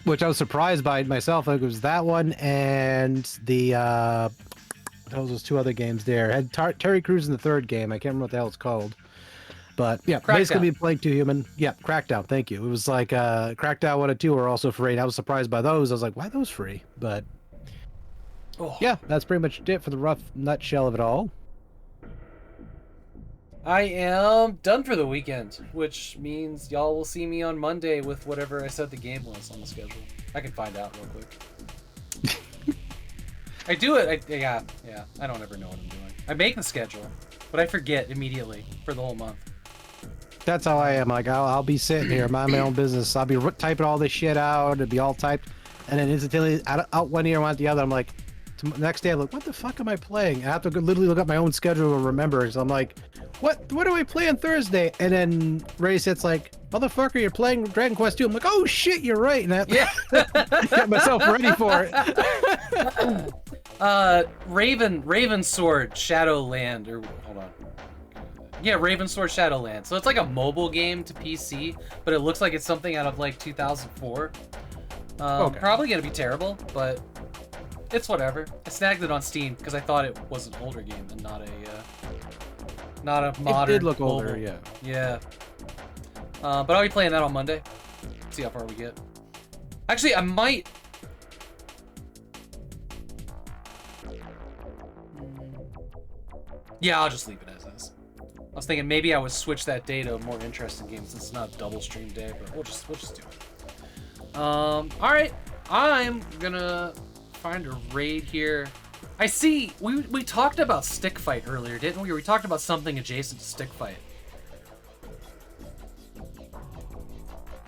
Speaker 3: which I was surprised by myself. Like, it was that one and the those 2 other games there. Had Terry Crews in the 3rd game. I can't remember what the hell it's called. But yeah, basically be playing 2 Human. Yeah, Crackdown. Thank you. It was like Crackdown 1 and 2 were also free. And I was surprised by those. I was like, why are those free? But yeah, that's pretty much it for the rough nutshell of it all.
Speaker 2: I am done for the weekend, which means y'all will see me on Monday with whatever I said the game was on the schedule. I can find out real quick. I do it. Yeah. I don't ever know what I'm doing. I make the schedule, but I forget immediately for the whole month.
Speaker 3: That's how I am. Like, I'll be sitting here, mind my own business. I'll be typing all this shit out. It'll be all typed, and then instantly out one ear, out the other. I'm like, next day, I'm like, what the fuck am I playing? I have to literally look up my own schedule and remember. So I'm like, what do I play on Thursday? And then Ray sits like, motherfucker, you're playing Dragon Quest 2. I'm like, oh shit, you're right. And I get myself ready for it.
Speaker 2: Raven Sword Shadowland, or hold on. Yeah, Raven Sword Shadowland. So it's like a mobile game to PC, but it looks like it's something out of like 2004. Probably gonna be terrible, but it's whatever. I snagged it on Steam because I thought it was an older game and not a modern.
Speaker 3: It did look
Speaker 2: mobile.
Speaker 3: older, yeah.
Speaker 2: Yeah. But I'll be playing that on Monday. See how far we get. Actually, I might. Yeah, I'll just leave it as is. I was thinking maybe I would switch that day to a more interesting game since it's not a double stream day, but we'll just do it. All right, I'm gonna find a raid here. I see. We talked about stick fight earlier, didn't we? We talked about something adjacent to stick fight.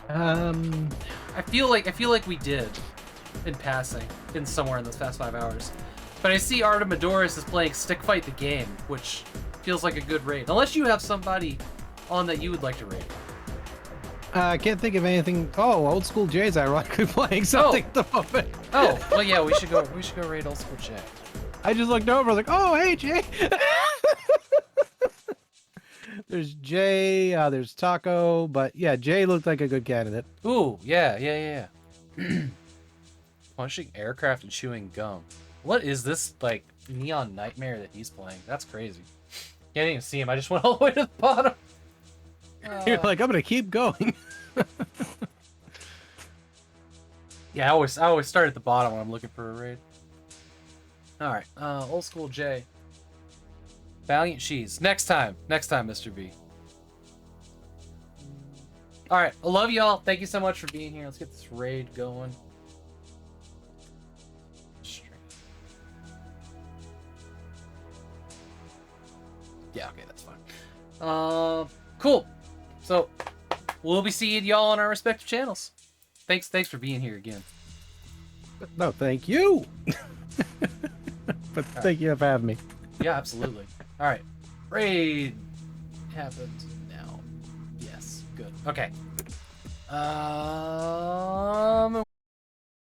Speaker 2: I feel like we did, in passing, in somewhere in those past 5 hours. But I see Artemodoros is playing Stick Fight the game, which feels like a good raid. Unless you have somebody on that you would like to raid.
Speaker 3: I can't think of anything. Oh, Old School Jay's ironically playing something at the moment.
Speaker 2: Oh, well, yeah, we should go raid Old School Jay.
Speaker 3: I just looked over, like, oh, hey, Jay. There's Jay, there's Taco, but yeah, Jay looked like a good candidate.
Speaker 2: Ooh, yeah. Punching aircraft and chewing gum. What is this, like, neon nightmare that he's playing? That's crazy. Can't even see him. I just went all the way to the bottom.
Speaker 3: You're like, I'm gonna keep going.
Speaker 2: Yeah, I always start at the bottom when I'm looking for a raid. All right, Old School J. Valiant Cheese. Next time, Mr. B. All right, I love y'all. Thank you so much for being here. Let's get this raid going. Yeah, okay, that's fine. Cool. So, we'll be seeing y'all on our respective channels. Thanks for being here again.
Speaker 3: No, thank you. But thank you for having me.
Speaker 2: Yeah, absolutely. All right, raid happens now. Yes, good. Okay.